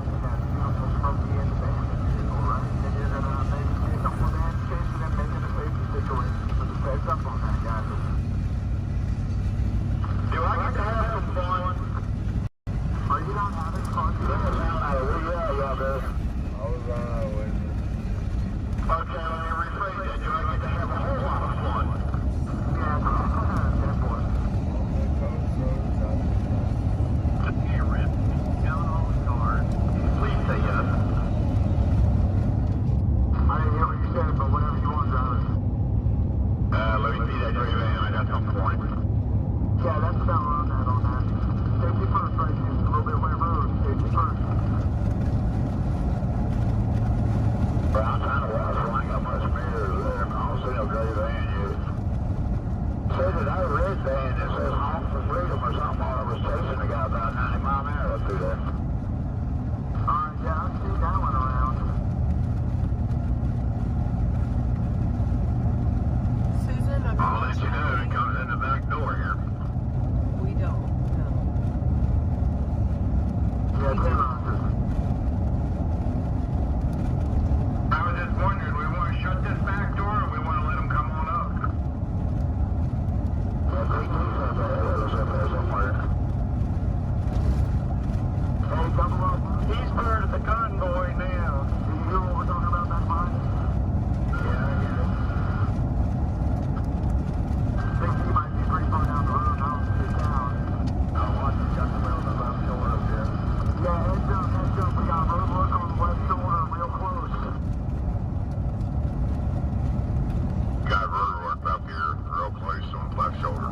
And got beautiful smoky in the van. Alright, then you're gonna maybe see a couple of vans chasing them, making a safety situation. So just heads up on that, guys. Do I get to have some fun? Are you not having fun? Look at that, where you at, y'all, there? I was riding with you. Okay, let me rephrase that. Do I get to have a whole lot of fun? Yeah, that boy. Hey, Red. Down all the cars. Please say yes. I didn't hear what you said, but whatever you want, driver. Let me see that gray van. I got some point. Yeah, that's about where I'm at on that. Safety first, right here. A little bit wet road. Safety first. Bro, I'm trying to watch when I got my mirrors there. I don't see no gray van yet. Said that our red van that says honk for freedom or something on it was chasing the guy about 90 mile an hour through there. Alright, yeah, I see that one around. Susan, I'll let you know it comes in the back door here. We don't. No. Yeah, come on. I was just wondering, we want to shut this back door or we want to let them come on up? Yeah, they can up there somewhere. Hey, come on. He's part of the convoy now. Do you hear what we're talking about that mine? Yeah, I get it. I think he might be pretty far down the road. I don't see it down. Watch it. Got somebody on the left shoulder up there. Yeah, heads up, heads up. We got road work on the left shoulder real close. Got road work up here real close on the left shoulder.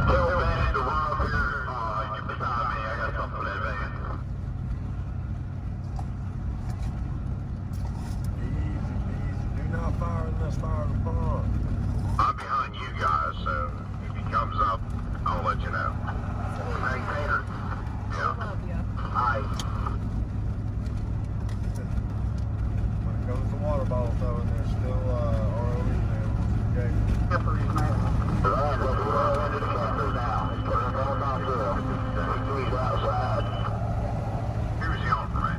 Tell Van to run up here. Get beside me. I got something for that van. Easy. Do not fire unless fire the pond. I'm behind you guys, so if he comes up, I'll let you know. Hey, Tater. Yeah. Love you. Hi. When it comes to water bottles, though, and there's still ROE there. Okay. We're all into the campers now. Let's put them all down here. He's outside. Here's the on for me.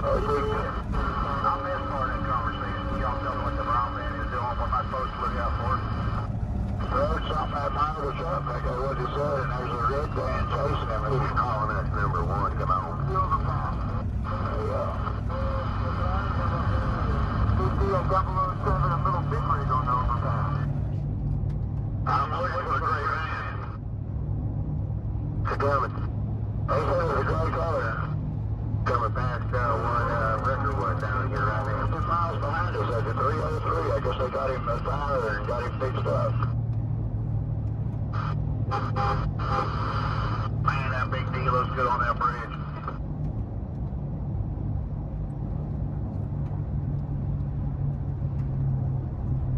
I'm this morning. got him fired and got him fixed up. Man, that big D looks good on that bridge.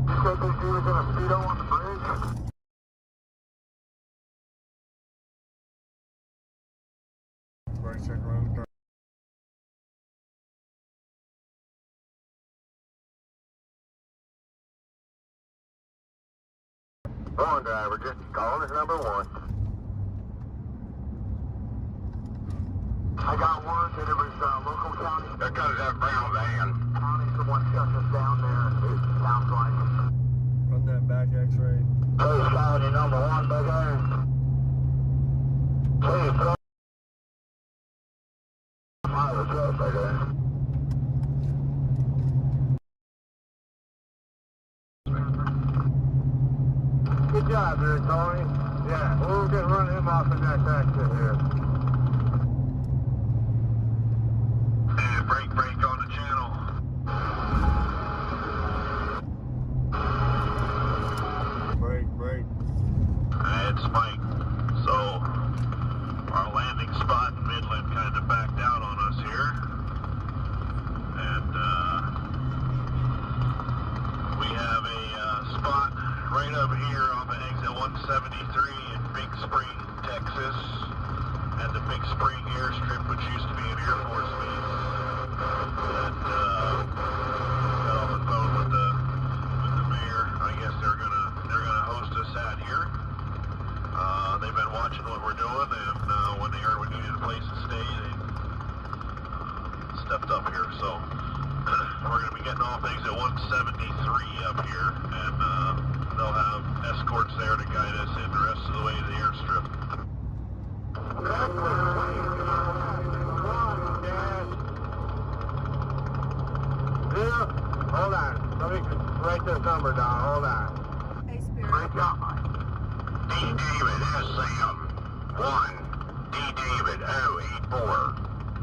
You said this dude was in a speedo on the bridge? Right, check around the car. One driver, just calling us number one. I got word that it was local county. They're coming that brown van. County's the one shutting us down there. It sounds like. Run that back x-ray. Please, county number one, big iron. Please, go. Pilot, yes, big iron. Good job there, Tony. Yeah, we'll just run him off the next exit here. And break on the channel. Break. It's Mike. So, our landing spot in Midland kind of backed out on us here. And, we have a spot right up here on the exit 173 in Big Spring, Texas. And the Big Spring airstrip, which used to be an Air Force base. And, got on the phone with the mayor. I guess they're gonna host us out here. They've been watching what we're doing, and when they heard we needed a place to stay, they stepped up here. So we're going to be getting off exit 173 up here, and they'll have escorts there to guide us in the rest of the way to the airstrip. Hold on. Let me write this number down. Hold on. Hey, Spirit. Great job, Mike. D. David, S. 1. D. David, 084.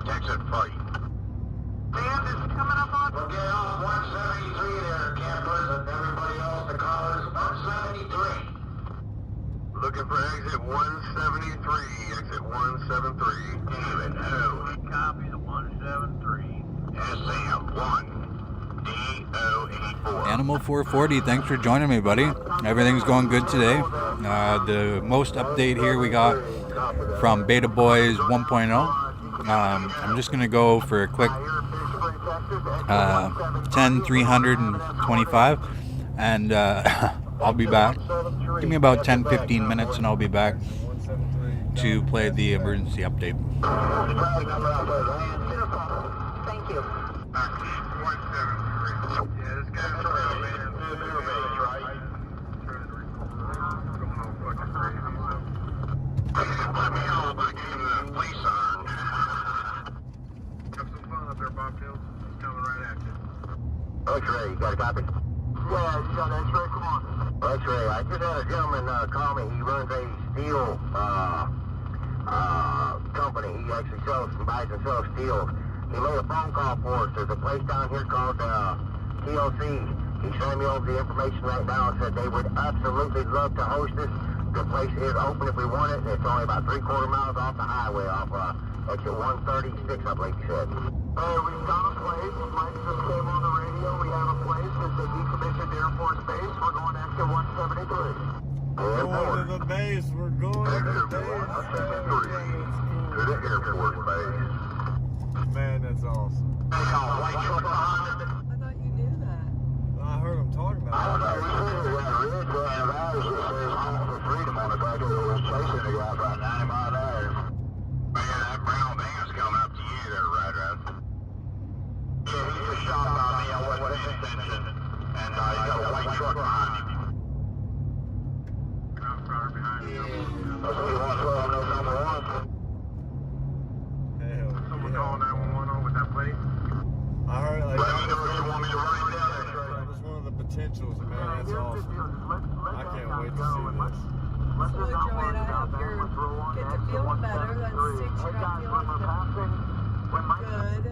Texas Freight. Band is coming up on. We'll get off 173 there, campers, and everybody else, the callers, 173. Looking for exit 173. Exit 173. David, who? Copy the 173. SM 1. D084. Animal 440, thanks for joining me, buddy. Everything's going good today. The most update here we got from Beta Boyz 1.0. I'm just gonna go for a quick 10,325, and I'll be back. Give me about 10-15 minutes, and I'll be back to play the emergency update. Thank you. 173. Yeah, this guy's around, man. Let me know if I gave the police siren. Have some fun up there, Bobtails. It's coming right at you. X-ray, you got a copy? Yeah, you got an X-ray? Come on. X-ray, I just had a gentleman call me. He runs a steel company. He actually buys and sells steel. He made a phone call for us. There's a place down here called TLC. He sent me over the information right now and said they would absolutely love to host us. The place is open if we want it, and it's only about 3/4 miles off the highway, off exit 136, I believe you said. Hey, we got a place. Mike just came on the radio. We have a place. It's a decommissioned Air Force base. We're going exit 173. Going to the base. We're going to the base. 173 to the Air Force base. Man, that's awesome. They got a white truck behind it. I thought you knew that. I heard him talking about it. I don't know. We see it around the ridge where I have ours that says Home for Freedom on the back of it. Was chasing the guy about 90 miles an hour. Man, that brown van's coming up to you there, right? Yeah, he just shot by me. I wasn't paying attention. And he's got a white truck behind him. That's what he wants to know number one. Hell, Someone calling 911 with that plate? I heard like Let me know if you want me to run it down there. that was one of the potentials, man. That's awesome. I can't wait to see this. So, Joanne, I hope you get to feel better. That stinks you're not feeling good.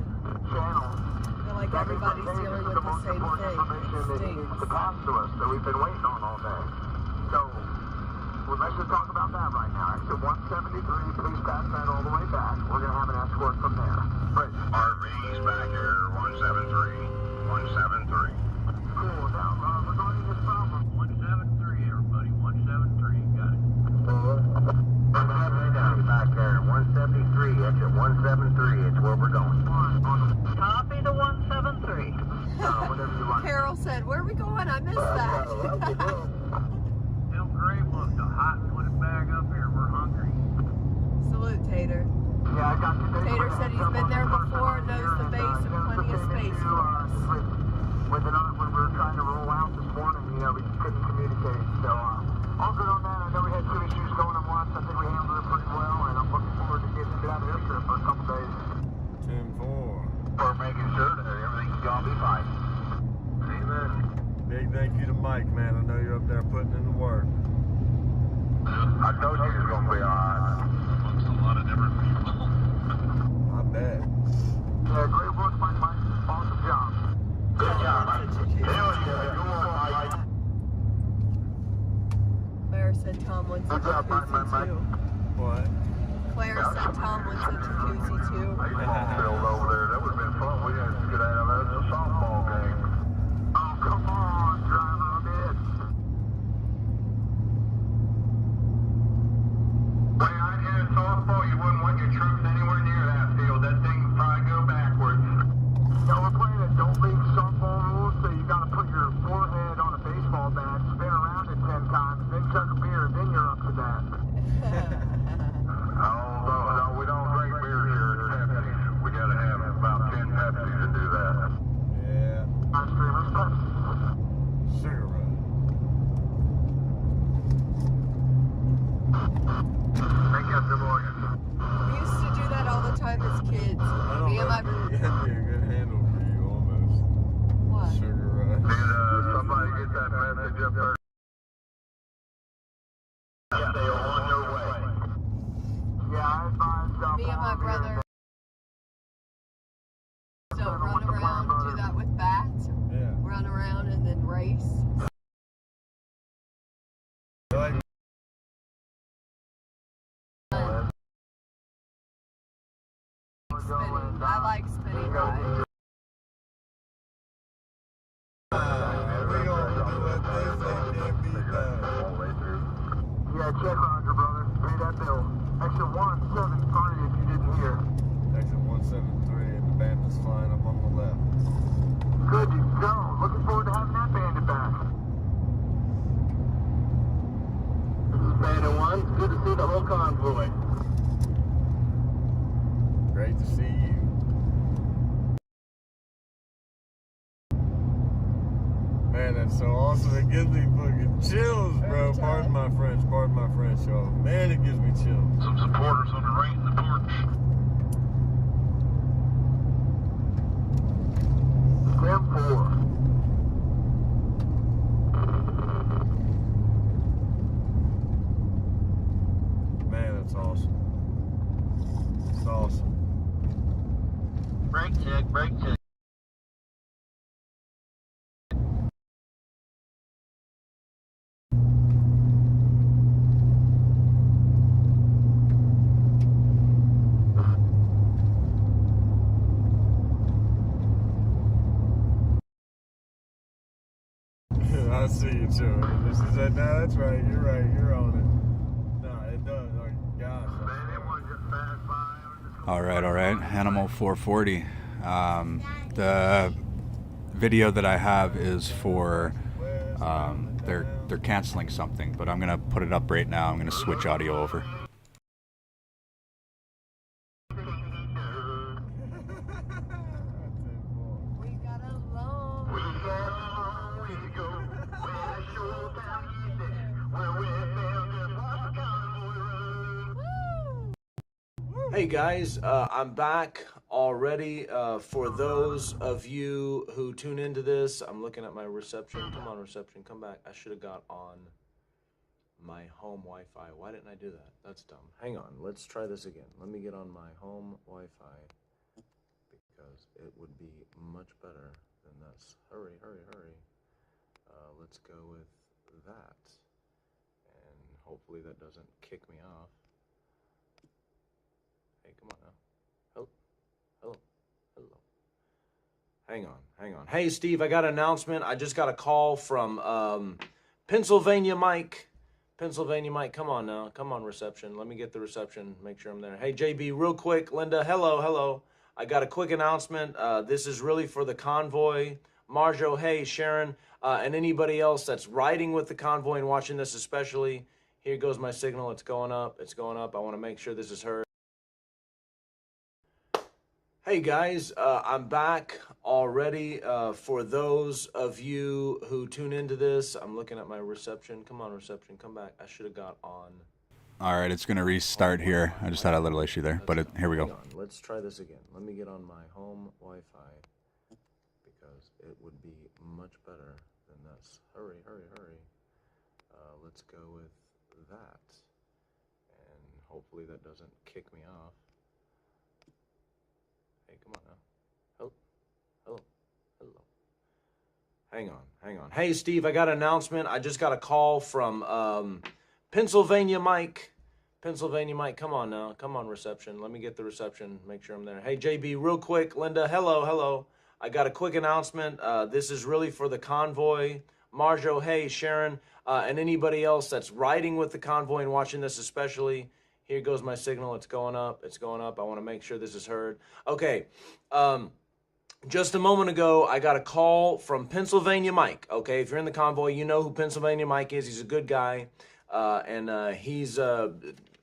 And like everybody's dealing with the important information that he needs to pass to us that we've been waiting on all day. So, well, let's just talk about that right now. Exit 173, please pass that all the way back. We're going to have an escort from there. Right. RV's back here, 173. 173. Cool. Now, regarding this problem, 173, everybody. 173. Got it. 173 back there. 173. Exit 173. It's where we're going. Copy the 173. Whatever you like. Carol said, where are we going? I missed that. Tell Grable to hot and put it back up here. We're hungry. Salute, Tater. Yeah, I got you. Tater said he's been there before, knows the base, and plenty of space for us. With another, when we were trying to roll out this morning, you know, we couldn't communicate. So, all good on that. I know we had 2 issues going at once. I think we handled it pretty well, and I'm looking forward to getting it out of the airstrip for a couple days. 10-4. We're making sure that everything's gonna be fine. Amen. Big thank you to Mike, man. I know you're up there putting in the work. I told you it's gonna be alright. Amongst a lot of different people. I bet. Yeah, great work, Mike. Awesome job. Good job, Mike. Hell yeah, good work, Mike. Claire said Tom wants a Good job, jacuzzi Mike. too. What? Claire said Tom wants a jacuzzi too. Baseball field over there. That would have been fun. We had to get out of that. It's a softball game. Oh, come on, driver. I'm in. When I did softball, you wouldn't want your troops anywhere near that field. That thing would probably go backwards. No, we're playing a don't leave softball rules, so you got to put your forehead on a baseball bat, spin around it 10 times, then chug a beer, then you're up to that. No, we don't drink beer here at Pepsi. We gotta have about 10 Pepsis to do that. Yeah. My streamers, Pepsi. Sugar Rush. Thank you, Mr. Morgan. We used to do that all the time as kids. Me and my... That'd be a good handle for you, almost. What? Sugar Rush. Did somebody get that message up there? Yeah, they are on their way. Yeah, I advise Me and my brother don't run around, do that with bats. Yeah. Run around and then race. Like, Spinning. I like spinning rides. we gonna do what they say can't be done. Yeah, check Roger, brother. Pay that bill. Exit 173 if you didn't hear. Exit 173 and the band is flying up on the left. Good to go. Looking forward to having that bandit back. This is Bandit 1. Good to see the whole convoy. Great to see you. Man, that's so awesome. It gives me fucking chills, bro. Pardon my French, y'all. Man, it gives me chills. Some supporters on the right in the porch. 10-4. Man, that's awesome. It's awesome. Brake check, brake check. I see you, Joey. This is it. No, that's right. You're right. You're on it. No, it does. Like, gosh. All right. Animal 440. The video that I have is for they're canceling something, but I'm gonna put it up right now. I'm gonna switch audio over. We got a long... Hey guys, I'm back already. For those of you who tune into this, I'm looking at my reception. Come on, reception, come back. I should have got on my home Wi-Fi. Why didn't I do that? That's dumb. Hang on, let's try this again. Let me get on my home Wi-Fi because it would be much better than than this. Hurry, hurry, hurry. Let's go with that. And hopefully that doesn't kick me off. Hey, come on now. Hello, hello, hello. Hang on, hang on. Hey, Steve, I got an announcement. I just got a call from Pennsylvania Mike. Pennsylvania Mike, come on now. Come on, reception. Let me get the reception. Make sure I'm there. Hey, JB, real quick. Linda, hello, hello. I got a quick announcement. This is really for the convoy. Marjo, hey, Sharon, and anybody else that's riding with the convoy and watching this especially. Here goes my signal. It's going up. It's going up. I want to make sure this is heard. Hey guys, I'm back already. For those of you who tune into this, I'm looking at my reception. Come on, reception, come back. I should have got on. All right, it's going to restart here. I just had a little issue there, but here we go. Let's try this again. Let me get on my home Wi-Fi because it would be much better than this. Hurry, hurry, hurry. Let's go with that. And hopefully that doesn't kick me off. Hey, come on now. Hello, hello, hello. Hang on, hang on. Hey, Steve, I got an announcement. I just got a call from Pennsylvania Mike. Pennsylvania Mike, come on now. Come on, reception. Let me get the reception. Make sure I'm there. Hey, JB, real quick. Linda, hello, hello. I got a quick announcement. This is really for the convoy. Marjo, hey, Sharon, and anybody else that's riding with the convoy and watching this especially. Here goes my signal. It's going up. It's going up. I want to make sure this is heard. Okay. Just a moment ago, I got a call from Pennsylvania Mike. Okay, if you're in the convoy, you know who Pennsylvania Mike is. He's a good guy, and he's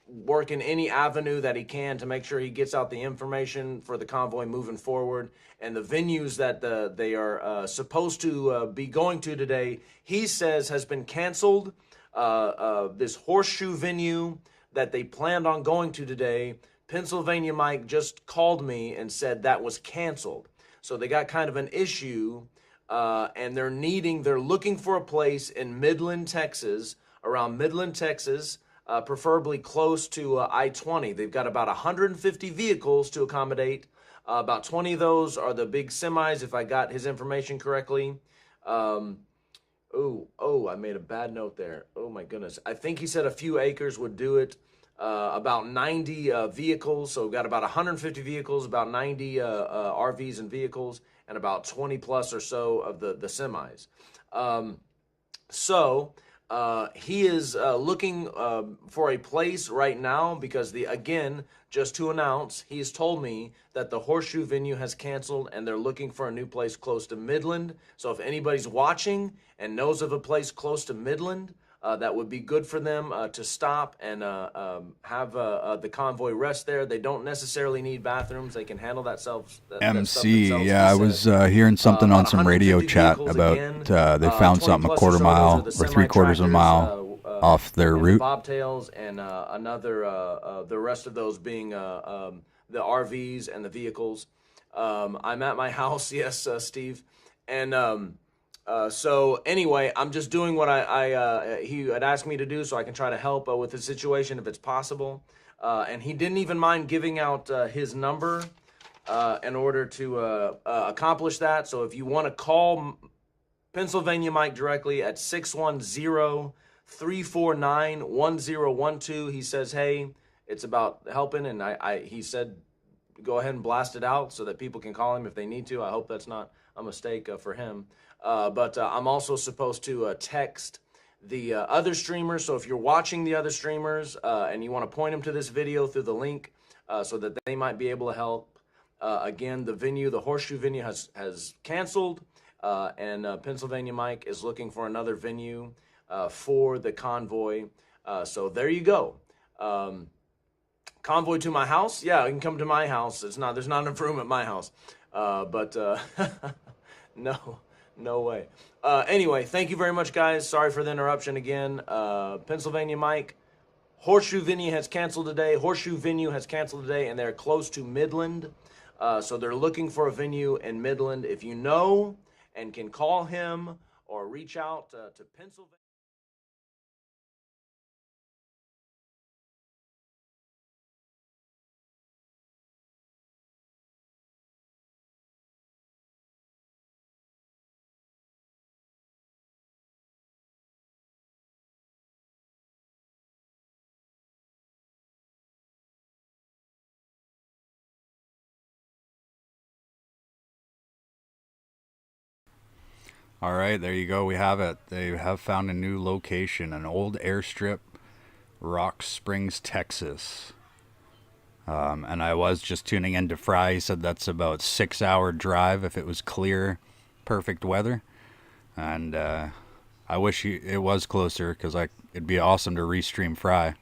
working any avenue that he can to make sure he gets out the information for the convoy moving forward. And the venues that they are supposed to be going to today, he says has been canceled. This horseshoe venue that they planned on going to today, Pennsylvania Mike just called me and said that was canceled. So they got kind of an issue, and they're looking for a place in Midland, Texas, around Midland, Texas, preferably close to I-20. They've got about 150 vehicles to accommodate. About 20 of those are the big semis, if I got his information correctly. I made a bad note there. Oh my goodness. I think he said a few acres would do it. About 90 vehicles. So we've got about 150 vehicles, about 90 RVs and vehicles, and about 20 plus or so of the semis. He is looking for a place right now because just to announce, he's told me that the horseshoe venue has canceled and they're looking for a new place close to Midland. So if anybody's watching and knows of a place close to Midland, that would be good for them to stop and have the convoy rest there. They don't necessarily need bathrooms. They can handle that stuff themselves. Yeah, I was hearing something on some radio chat about they found something a quarter mile or 3/4 of a mile off their route. Bobtails and another, the rest of those being the RVs and the vehicles. I'm at my house, yes, Steve, and so anyway, I'm just doing what he had asked me to do so I can try to help with the situation if it's possible. And he didn't even mind giving out his number in order to accomplish that. So if you want to call Pennsylvania Mike directly at 610-349-1012, he says, hey, it's about helping. And he said, go ahead and blast it out so that people can call him if they need to. I hope that's not a mistake for him. But I'm also supposed to text the other streamers. So if you're watching the other streamers and you want to point them to this video through the link so that they might be able to help. Again, the horseshoe venue has canceled, and Pennsylvania Mike is looking for another venue for the convoy. So there you go. Convoy to my house? Yeah, you can come to my house. There's not enough room at my house. No way. Anyway, thank you very much, guys. Sorry for the interruption again. Pennsylvania Mike, horseshoe venue has canceled today. And they're close to Midland. So they're looking for a venue in Midland. If you know and can call him or reach out to Pennsylvania. All right, there you go. We have it. They have found a new location, an old airstrip, Rock Springs, Texas. And I was just tuning into Fry. He said that's about 6-hour drive if it was clear, perfect weather. And I wish it was closer because it'd be awesome to restream Fry.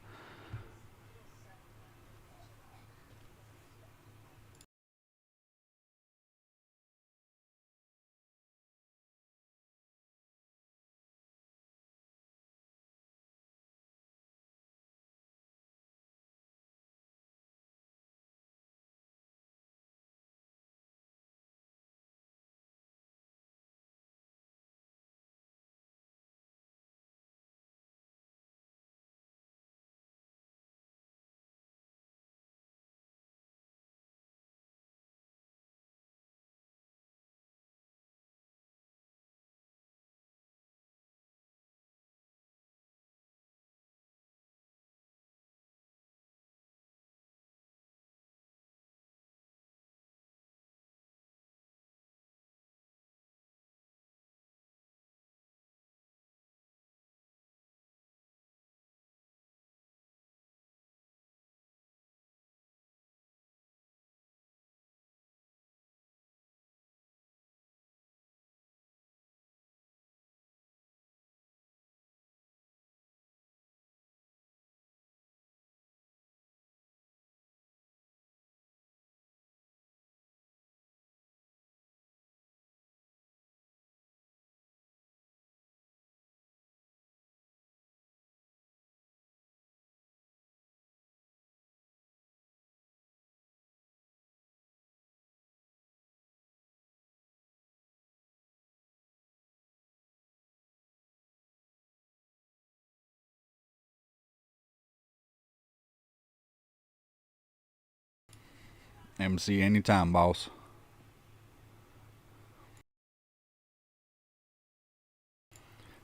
MC anytime, boss.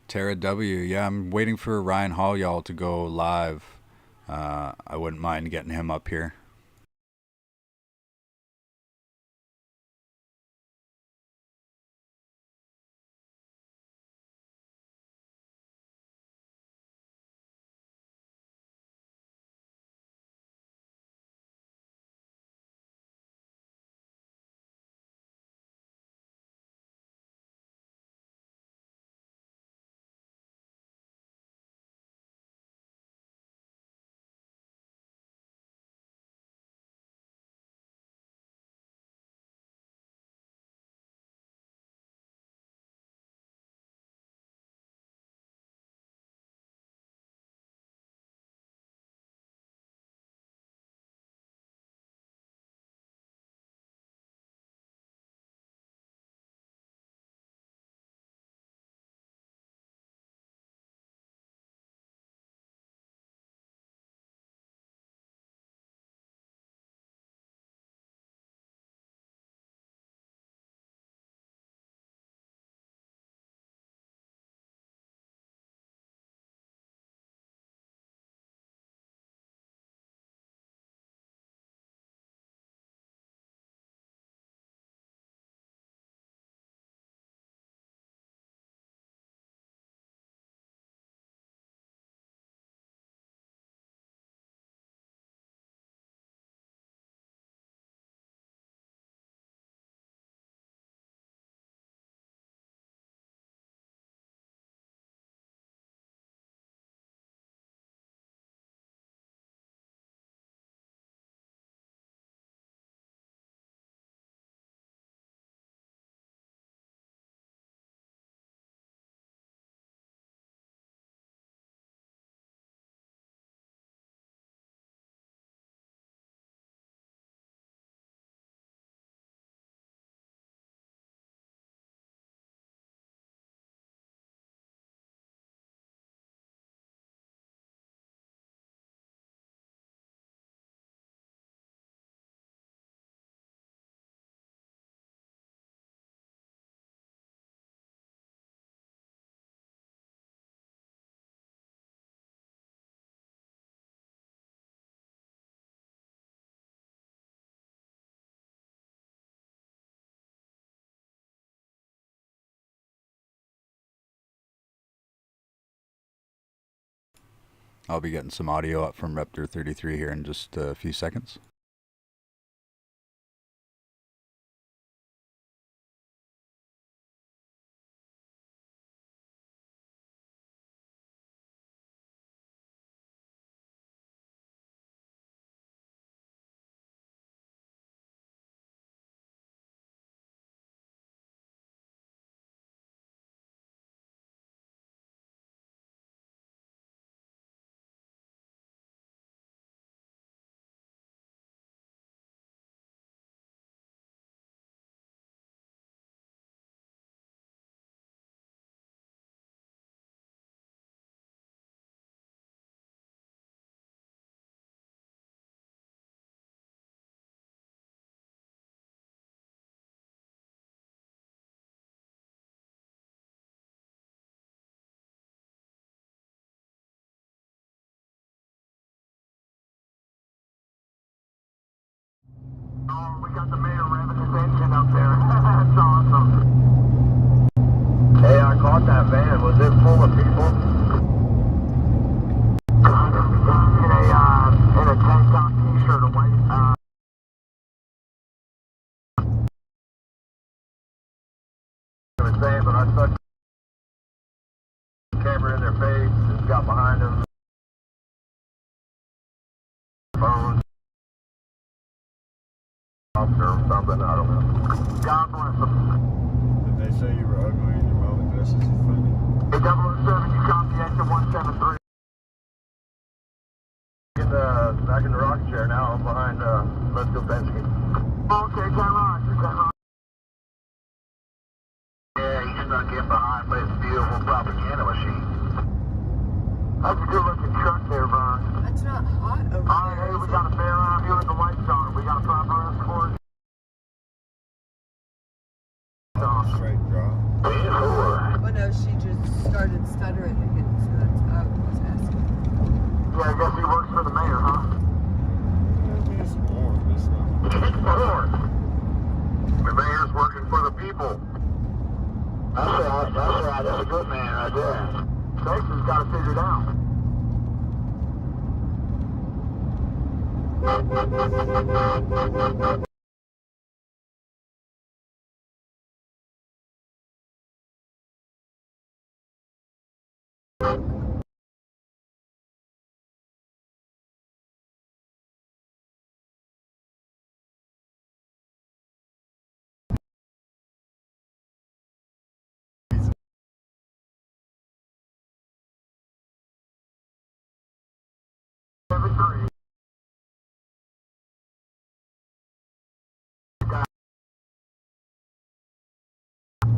Tara W. Yeah, I'm waiting for Ryan Hall y'all to go live. I wouldn't mind getting him up here. I'll be getting some audio up from Rypta33 here in just a few seconds. Oh, we got the mayor revving his engine up there. That's awesome. Hey, I caught that van. Was it full of people? In a tank top t-shirt, a white, I was saying, but I stuck the camera in their face, just got behind them. Phones. Or something, I don't know. God bless them. Did they say you were ugly and your mom dresses you funny? Hey, 007, you copy exit 173. Back in the rocking chair now. I'm behind, let's go Bensky. Okay, come on. Yeah, he's stuck in behind, but it's a beautiful propaganda machine. That's a good looking truck there, Vern. That's not hot over Alright, there. hey, we got a fair around here with the lights on. We got a proper escort. Straight drop. Well, no, she just started stuttering again, so that's what I was asking. Yeah, I guess he works for the mayor, huh? It's warm. It's not. It's warm. The mayor's working for the people. That's right. That's a good man right there. Texas got it figured out.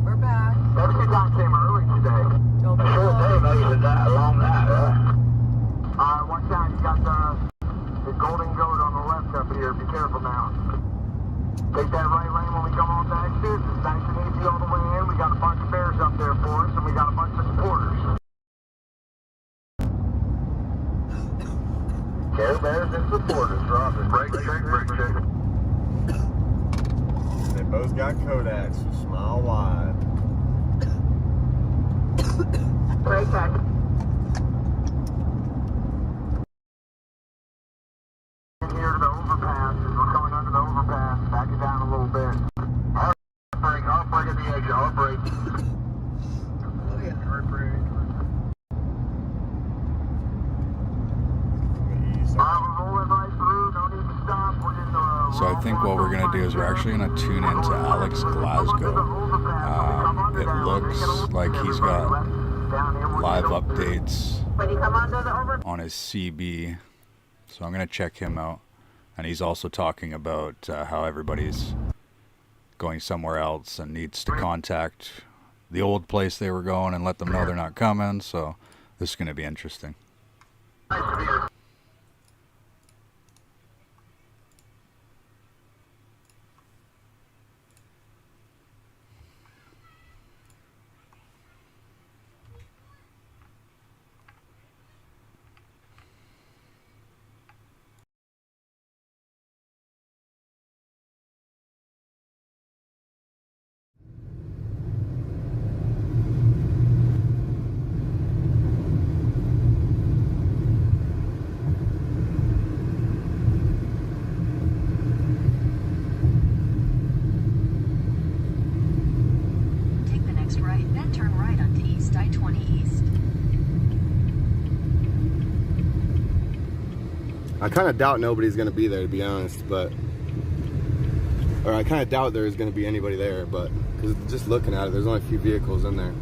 We're back. Every time came early today. Don't be Sure, long. they made it that long night, huh? Watch out, you got the golden goat on the left up here. Be careful now. Take that right lane when we come off the exit. It's nice and easy all the way in. We got a bunch of bears up there for us, and we got a bunch of supporters. Care bears and supporters, Robin. Break check. They both got Kodaks, so smile wide. Break check. Here to the overpass, as we're coming under the overpass, back it down a little bit. Hard brake at the exit, hard brake. Oh, yeah. Hard brake. We're rolling right through, no need to stop. We're in the So I think what we're going to do is we're actually going to tune into Alex Glasgow. It looks like he's got live updates on his CB. So I'm going to check him out. And he's also talking about how everybody's going somewhere else and needs to contact the old place they were going and let them know they're not coming. So this is going to be interesting. turn right onto East I-20 East. I kind of doubt nobody's going to be there, to be honest, but... Or I kind of doubt there's going to be anybody there, but... Because just looking at it, there's only a few vehicles in there.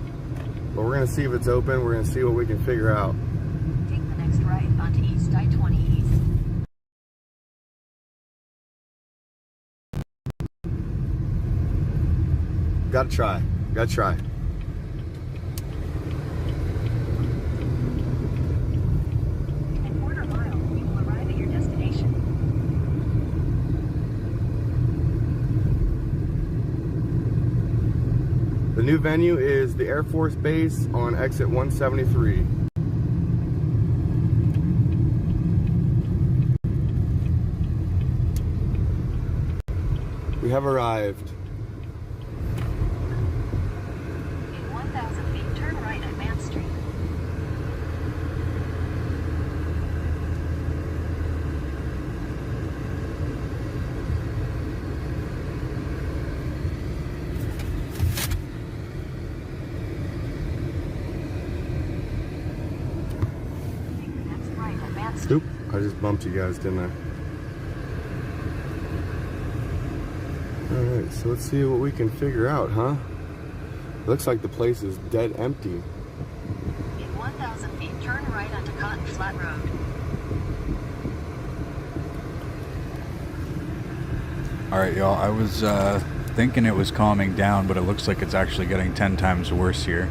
But we're going to see if it's open. We're going to see what we can figure out. Take the next right onto East I-20 East. Gotta try. Gotta try. In a quarter mile, you will arrive at your destination. The new venue is the Air Force Base on exit 173. We have arrived. In 1,000 feet, turn right at Man Street. Take the next right at Man Street. Oop, I just bumped you guys, didn't I? Alright, so let's see what we can figure out, huh? Looks like the place is dead empty. In 1,000 feet, turn right onto Cotton Flat Road. Alright, y'all, I was thinking it was calming down, but it looks like it's actually getting 10 times worse here.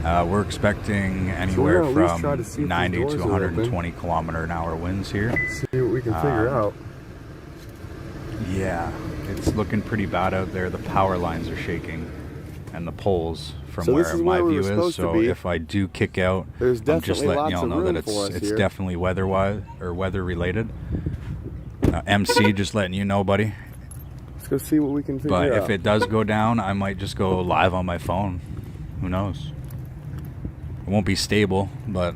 We're expecting anywhere from 90 to 120 kilometer-an-hour winds here. See what we can figure out. Yeah, it's looking pretty bad out there. The power lines are shaking, and the poles from So where my view is. So be. if I do kick out, There's I'm just definitely letting y'all lots of know that room for us it's here. definitely weather-wise or weather-related. MC, just letting you know, buddy. Let's go see what we can figure But out. if it does go down, I might just go live on my phone. Who knows? It won't be stable, but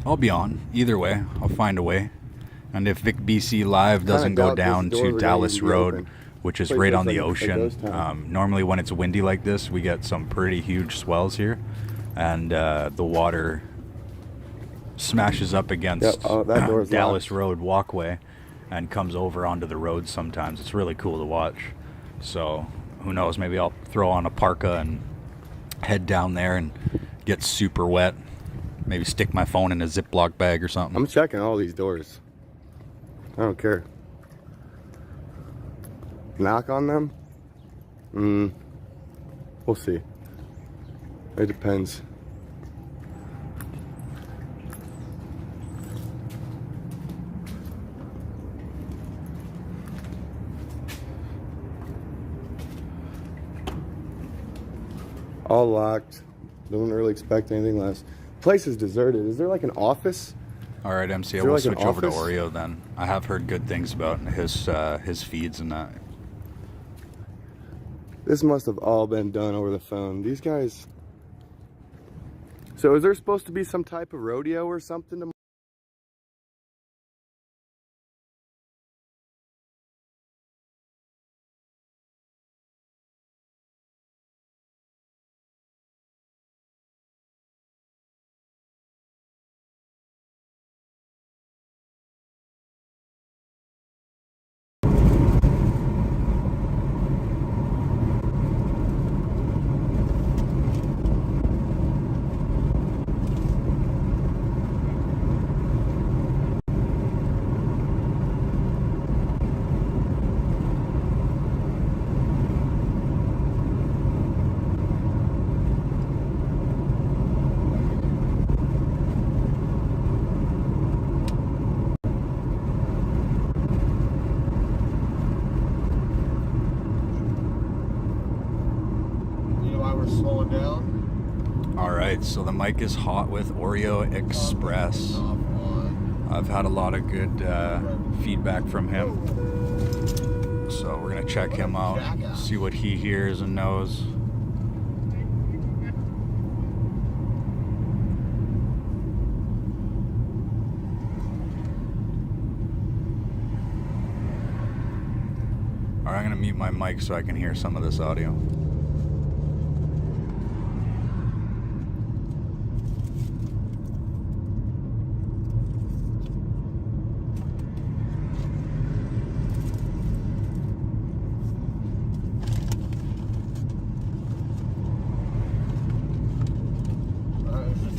I'll be on. Either way, I'll find a way. And if Vic BC Live doesn't go down to Dallas Road, which is right on the ocean, normally when it's windy like this, we get some pretty huge swells here, and the water smashes up against Dallas Road walkway and comes over onto the road sometimes. It's really cool to watch. So who knows, maybe I'll throw on a parka and head down there and get super wet. Maybe stick my phone in a Ziploc bag or something. I'm checking all these doors. I don't care. Knock on them? We'll see. It depends. All locked. Don't really expect anything less. Place is deserted. Is there like an office? All right, MC, I will switch over to Oreo then. I have heard good things about his feeds and that. This must have all been done over the phone. These guys... So is there supposed to be some type of rodeo or something tomorrow? Slowing down. Alright, so the mic is hot with Oreo Express. I've had a lot of good feedback from him. So we're going to check him out, see what he hears and knows. Alright, I'm going to mute my mic so I can hear some of this audio.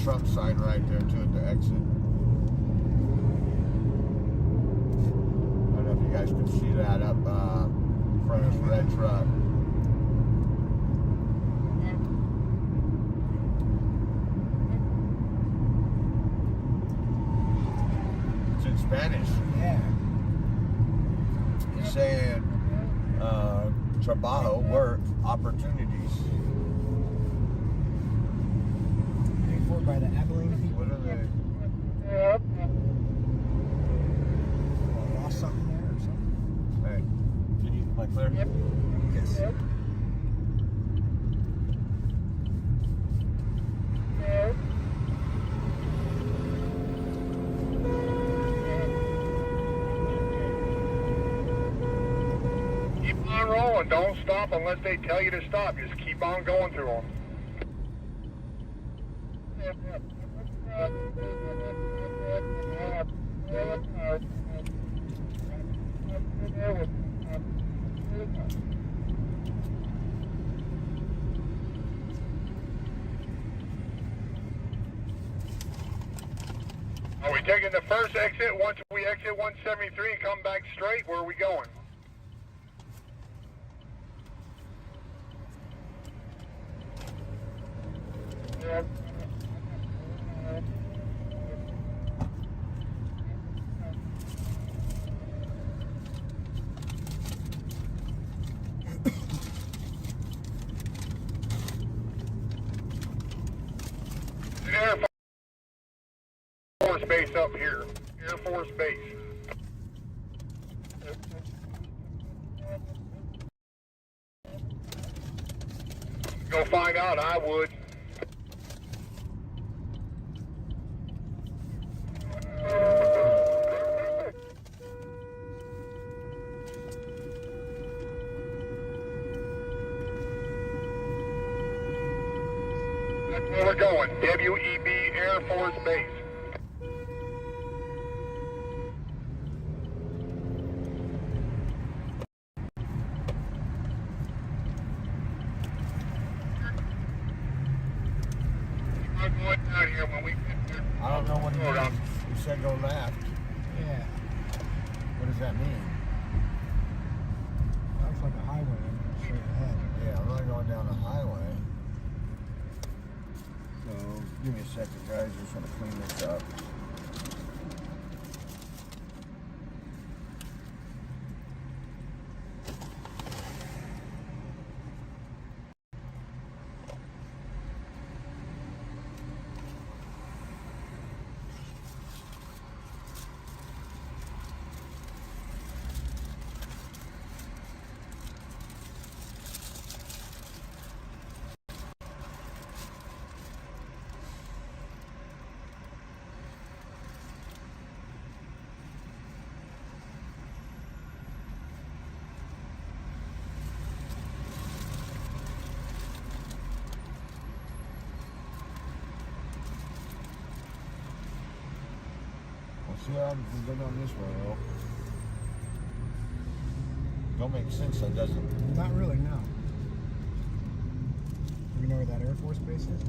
truck sign right there too at the exit. I don't know if you guys can see that up in front of this red truck. It's in Spanish. Yeah. He's saying trabajo, work, opportunities. Paid for by the Abilene people. What are they? Lost something there or something? Hey, can you, am I clear? Yes. Keep on rolling. Don't stop unless they tell you to stop. Just keep on going through them. Are we taking the first exit once we exit 173 and come back straight? Where are we going? Air Force Base up here. Air Force Base. Go find out, I would. That's where we're going. WEB Air Force Base. I'm going out here when we get there. I don't know what he means. You said go left. Yeah. What does that mean? Looks like a highway straight ahead. Yeah, I'm not going down the highway. So, give me a second, guys. Just want to clean this up. See how we've been on this road. Don't make sense, that doesn't. Not really, no. You know where that Air Force Base is?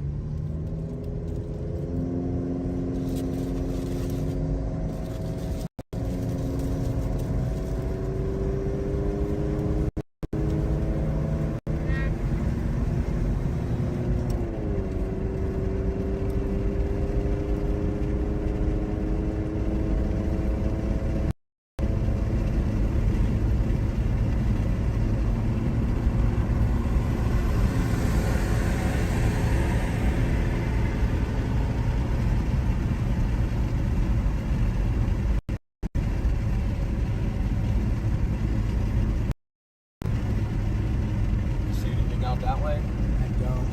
That way? I don't.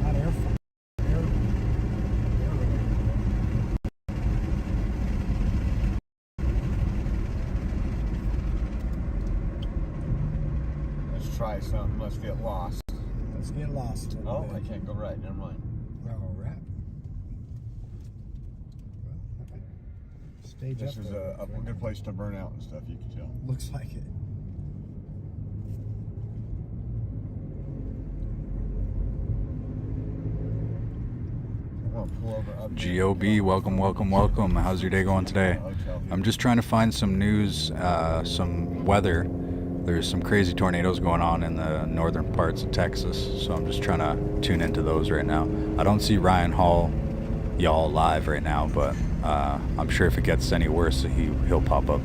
Not Air Force. Let's try something. Let's get lost. Let's get lost. Oh, I can't go right. Never mind. All right. Stage this up is a good place to burn out and stuff, you can tell. Looks like it. GOB, welcome, welcome, welcome. How's your day going today? I'm just trying to find some news, some weather. There's some crazy tornadoes going on in the northern parts of Texas, so I'm just trying to tune into those right now. I don't see Ryan Hall, y'all live right now, but I'm sure if it gets any worse, he'll pop up.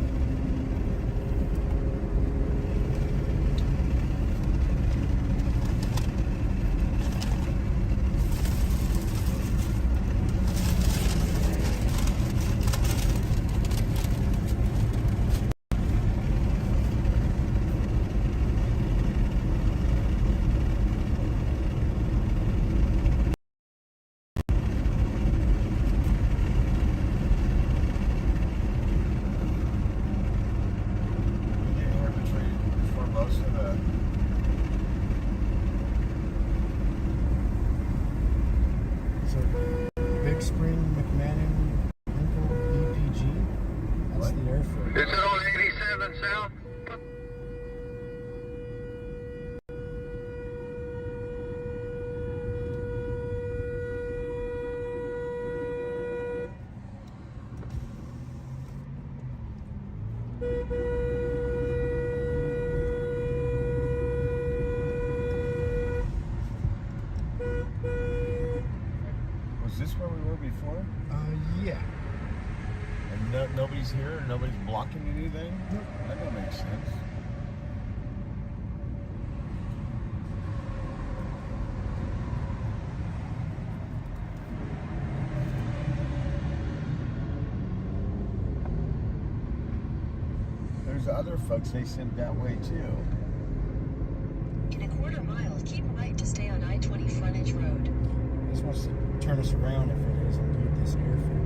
Was this where we were before? Yeah. And nobody's here? Nobody's blocking anything? Nope. That don't make sense. There's other folks they sent that way too. In a quarter mile, keep right to stay on I-20 frontage road. This wants to turn us around if it is indeed this airfield.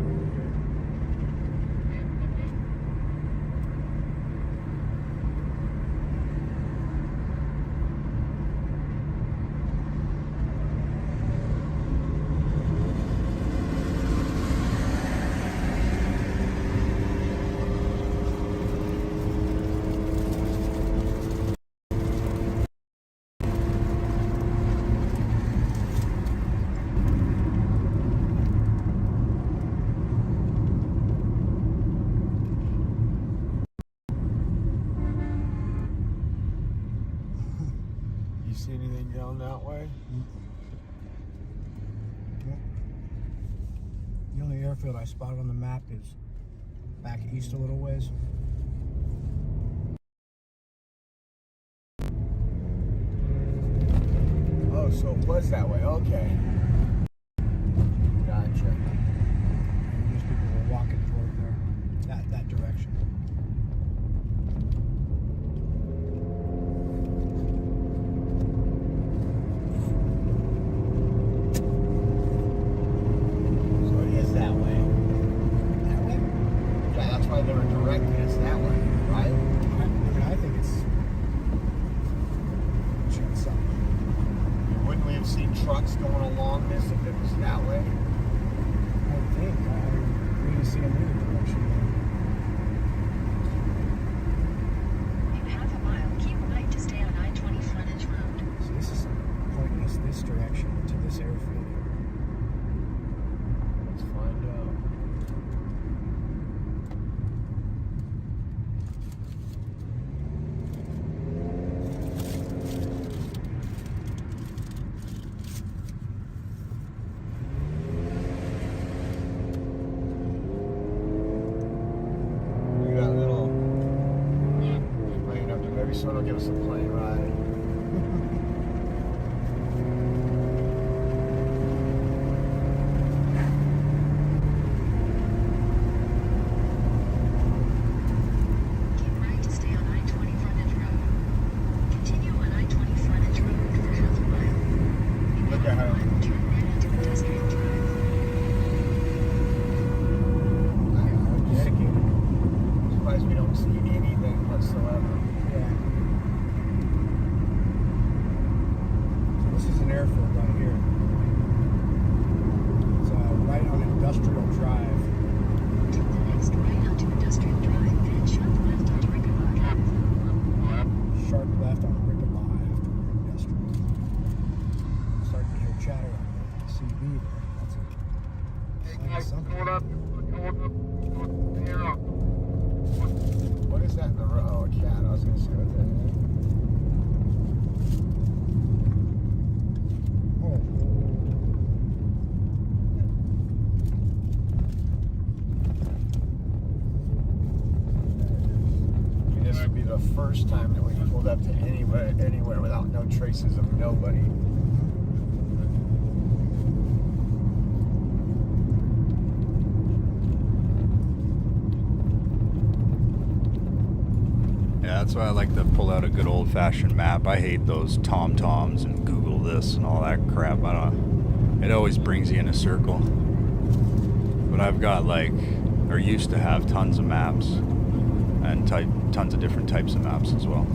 See anything down that way? The only airfield I spotted on the map is back east a little ways. Oh, so it was that way. Okay. Gotcha. These people were walking toward there, that direction. Trucks going along this if it was that way? I think. I didn't see them either direction. In half a mile, keep right to stay on I-20 frontage road. So this is pointing us this direction to this airfield here. Let's find out. Someone will give us a plane ride. Keep right to stay on I-20 frontage road. Continue on I-20 frontage road for half a mile. Look at how turn right onto pedestrian drive. Dedicated. I'm surprised we don't see anything whatsoever. Yeah. What is that in the road? Oh, a cat. I was going to say, what the heck? This would be the first time that we pulled up to anywhere without no traces of nobody. Yeah, that's why I like to pull out a good old-fashioned map. I hate those TomToms and Google this and all that crap. I don't. It always brings you in a circle. But I've got or used to have tons of maps. And tons of different types of maps as well.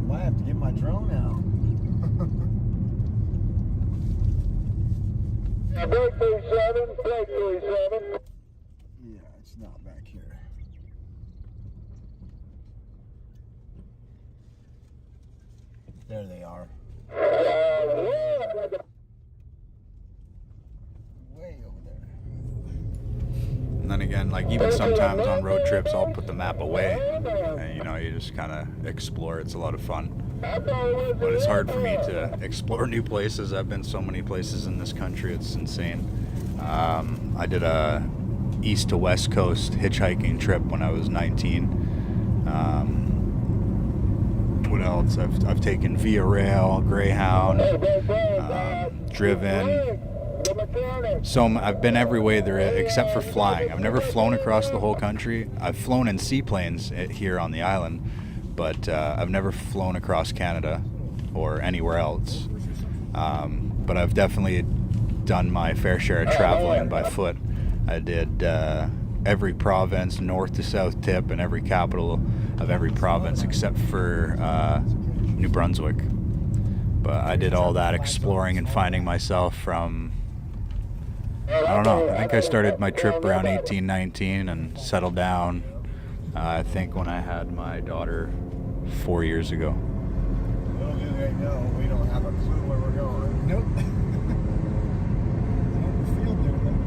Might have to get my drone out. Break 37, break 37. Yeah, it's not back here. There they are. Way over there. And then again, even sometimes on road trips, I'll put the map away. And, you just kind of explore. It's a lot of fun. But it's hard for me to explore new places. I've been so many places in this country, it's insane. I did a east to west coast hitchhiking trip when I was 19. What else? I've taken Via Rail, Greyhound, driven. So I've been everywhere there except for flying. I've never flown across the whole country. I've flown in seaplanes here on the island, but I've never flown across Canada or anywhere else. But I've definitely done my fair share of traveling by foot. I did every province, north to south tip, and every capital of every province except for New Brunswick. But I did all that exploring and finding myself from, I don't know, I think I started my trip around 18, 19 and settled down, I think when I had my daughter 4 years ago. Little do they know, we don't have a clue where we're going. Nope. Field there, though.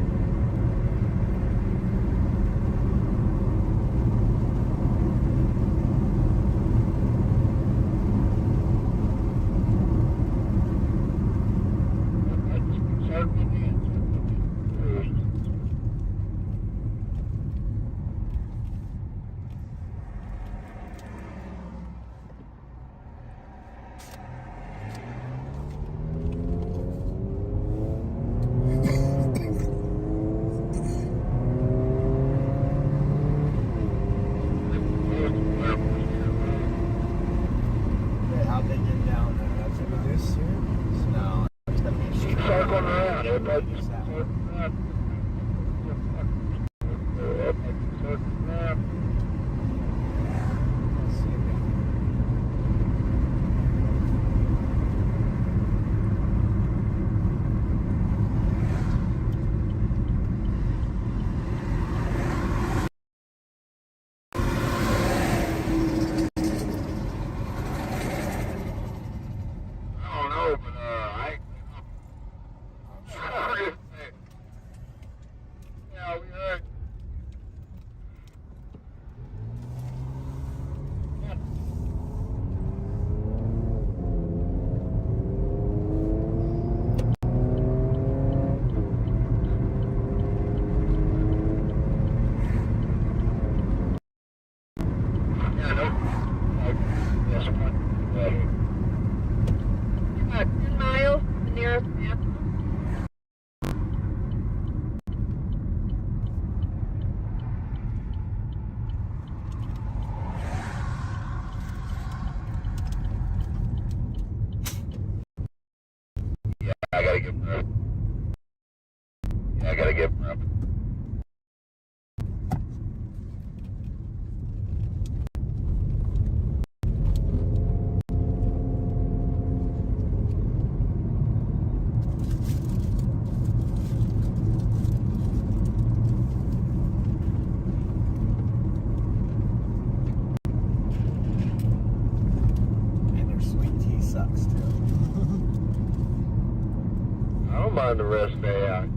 I gotta get her up. And they're sweet tea. on the rest day out.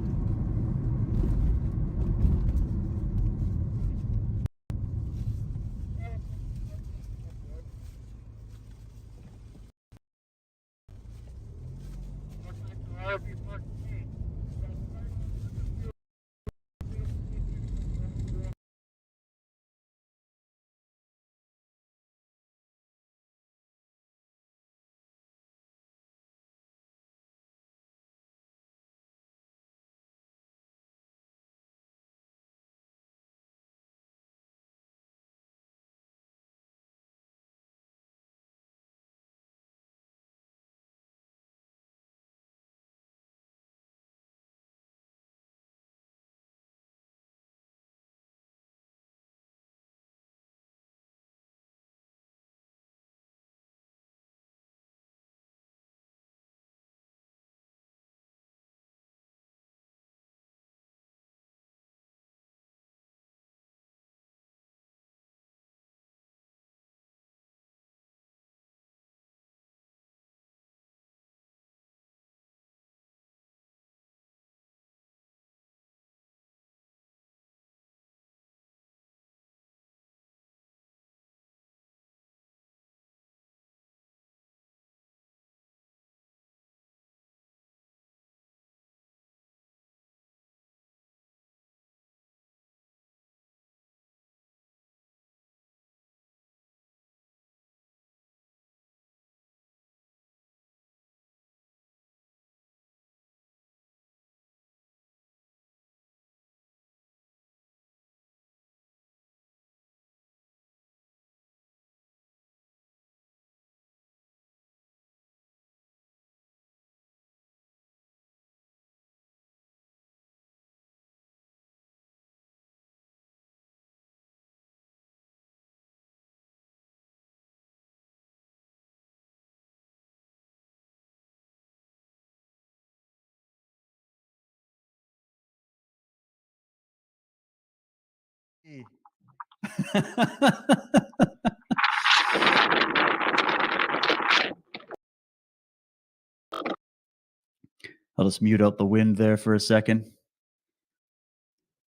I'll just mute out the wind there for a second.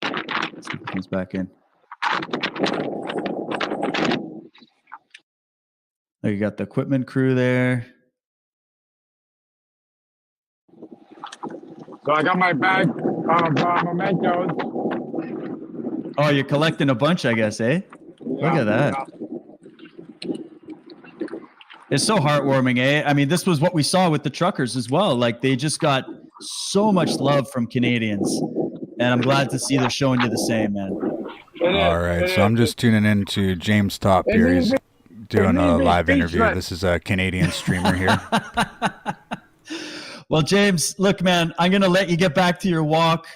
See if it comes back in. Oh, you got the equipment crew there. So I got my bag of mementos. Oh, you're collecting a bunch, I guess, eh? Look at that. It's so heartwarming, eh? I mean, this was what we saw with the truckers as well. Like, they just got so much love from Canadians. And I'm glad to see they're showing you the same, man. All right, so I'm just tuning in to James Top here. He's doing a live interview. This is a Canadian streamer here. Well, James, look, man, I'm going to let you get back to your walk.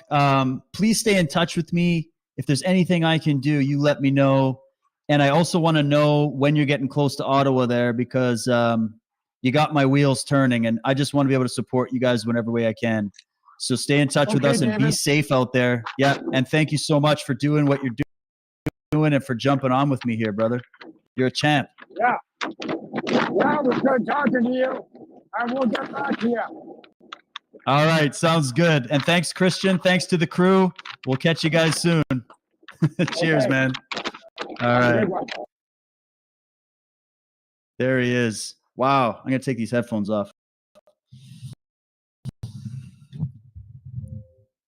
Please stay in touch with me. If there's anything I can do, you let me know. And I also want to know when you're getting close to Ottawa there, because you got my wheels turning, and I just want to be able to support you guys whenever way I can. So stay in touch with us and be safe out there. Yeah, and thank you so much for doing what you're doing and for jumping on with me here, brother. You're a champ. Yeah. Yeah, it was good talking to you. And we'll get back to you. All right, sounds good. And thanks, Christian. Thanks to the crew. We'll catch you guys soon. Cheers, man. All right. There he is. Wow. I'm going to take these headphones off.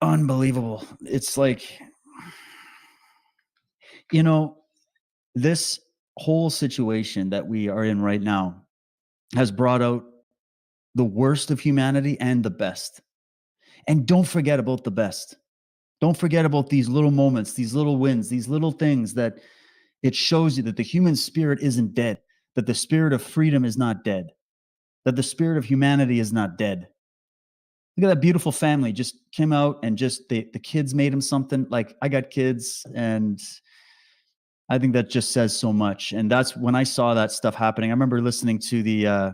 Unbelievable. It's like, you know, this whole situation that we are in right now has brought out the worst of humanity and the best. And don't forget about the best. Don't forget about these little moments, these little wins, these little things that it shows you that the human spirit isn't dead, that the spirit of freedom is not dead, that the spirit of humanity is not dead. Look at that beautiful family just came out and just the kids made them something. Like, I got kids, and I think that just says so much. And that's when I saw that stuff happening. I remember listening to the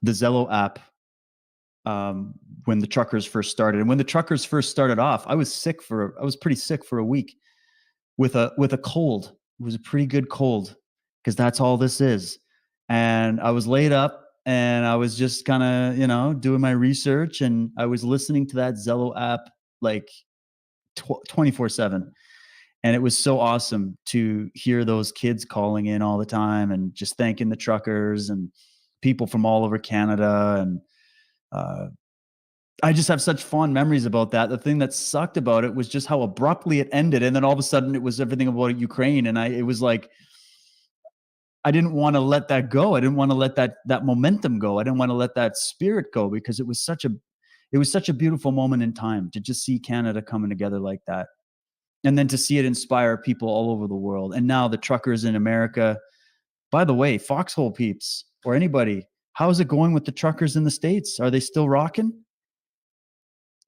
Zello app when the truckers first started. And when the truckers first started off, I was pretty sick for a week with a cold. It was a pretty good cold, because that's all this is. And I was laid up and I was just kind of, you know, doing my research, and I was listening to that Zello app like 24/7. And it was so awesome to hear those kids calling in all the time and just thanking the truckers and people from all over Canada. And I just have such fond memories about that. The thing that sucked about it was just how abruptly it ended. And then all of a sudden it was everything about Ukraine. And it was like, I didn't want to let that go. I didn't want to let that momentum go. I didn't want to let that spirit go, because it was such a beautiful moment in time to just see Canada coming together like that. And then to see it inspire people all over the world. And now the truckers in America, by the way, Foxhole peeps or anybody, how's it going with the truckers in the States? Are they still rocking?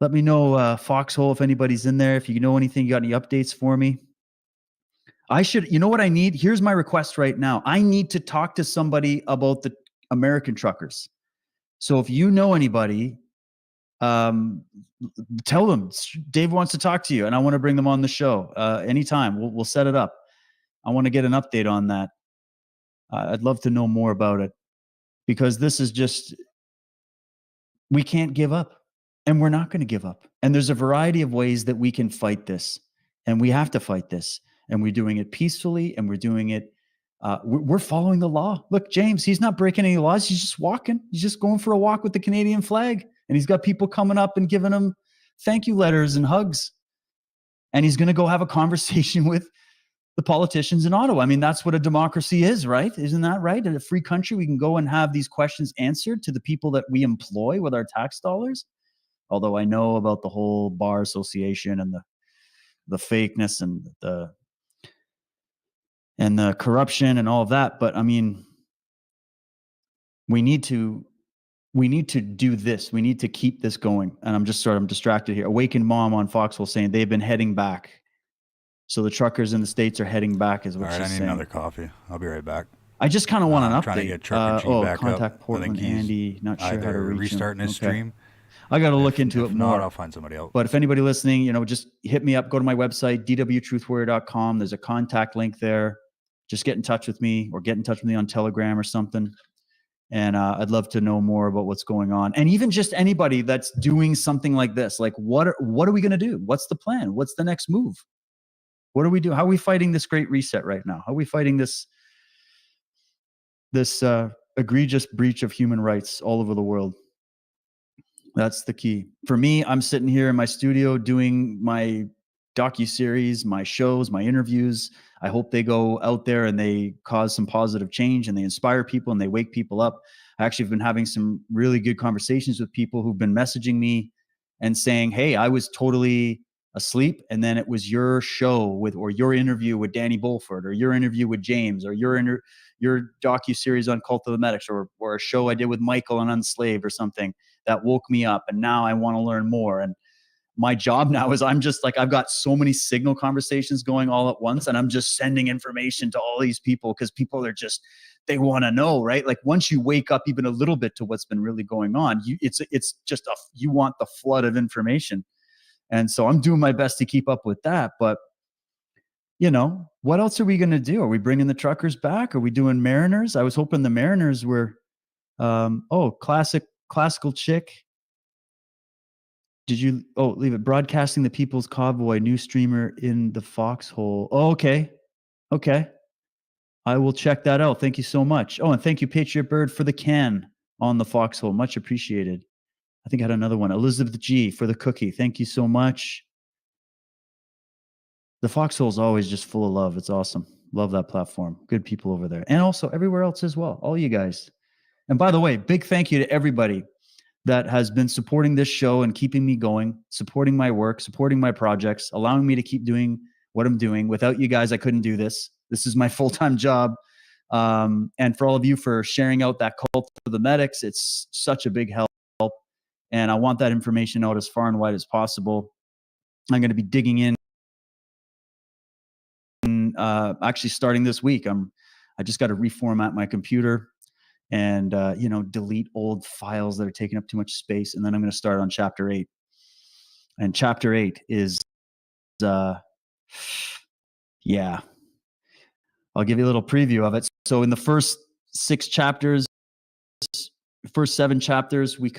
Let me know, Foxhole, if anybody's in there. If you know anything, you got any updates for me? You know what I need? Here's my request right now. I need to talk to somebody about the American truckers. So if you know anybody, tell them Dave wants to talk to you and I want to bring them on the show anytime. We'll set it up. I want to get an update on that. I'd love to know more about it, because this is just, we can't give up, and we're not going to give up. And there's a variety of ways that we can fight this, and we have to fight this, and we're doing it peacefully, and we're doing it. We're following the law. Look, James, he's not breaking any laws. He's just walking. He's just going for a walk with the Canadian flag. And he's got people coming up and giving him thank you letters and hugs. And he's going to go have a conversation with the politicians in Ottawa. I mean, that's what a democracy is, right? Isn't that right? In a free country, we can go and have these questions answered to the people that we employ with our tax dollars. Although I know about the whole bar association and the fakeness and the corruption and all of that. But I mean, we need to do this. We need to keep this going. And I'm distracted here. Awakened Mom on Foxhole saying they've been heading back. So the truckers in the States are heading back, is what she's saying. All right, I need another coffee. I'll be right back. I just kind of want an update. Trying to get Trucker G back contact up. Portland Andy. Not sure how to reach restarting him. his stream. I got to look into it more. Not, I'll find somebody else. But if anybody listening, just hit me up. Go to my website, dwtruthwarrior.com. There's a contact link there. Just get in touch with me, or get in touch with me on Telegram or something. And I'd love to know more about what's going on. And even just anybody that's doing something like this. Like, what are we going to do? What's the plan? What's the next move? What do we do? How are we fighting this great reset right now? How are we fighting this egregious breach of human rights all over the world? That's the key. For me, I'm sitting here in my studio doing my docuseries, my shows, my interviews. I hope they go out there and they cause some positive change, and they inspire people and they wake people up. I actually have been having some really good conversations with people who've been messaging me and saying, hey, I was totally asleep, and then it was your show or your interview with Danny Bulford, or your interview with James, or your docuseries on Cult of the Medics, or a show I did with Michael on Unslaved or something that woke me up, and now I want to learn more. And my job now is I'm just like, I've got so many Signal conversations going all at once, and I'm just sending information to all these people, because people are just, they want to know, right? Like, once you wake up even a little bit to what's been really going on, it's just you want the flood of information. And so I'm doing my best to keep up with that. But, what else are we going to do? Are we bringing the truckers back? Are we doing Mariners? I was hoping the Mariners were, classical chick. Did you, leave it. Broadcasting the People's Convoy, new streamer in the Foxhole. Oh, okay. Okay. I will check that out. Thank you so much. Oh, and thank you, Patriot Bird, for the can on the Foxhole. Much appreciated. I think I had another one. Elizabeth G for the cookie. Thank you so much. The Foxhole is always just full of love. It's awesome. Love that platform. Good people over there. And also everywhere else as well. All you guys. And by the way, big thank you to everybody that has been supporting this show and keeping me going, supporting my work, supporting my projects, allowing me to keep doing what I'm doing. Without you guys, I couldn't do this. This is my full-time job. And for all of you for sharing out that Cult of the Medics, it's such a big help. And I want that information out as far and wide as possible. I'm going to be digging in, actually starting this week. I just got to reformat my computer and, delete old files that are taking up too much space. And then I'm going to start on chapter 8. And chapter 8 is, I'll give you a little preview of it. So in the first 6 chapters, first 7 chapters, we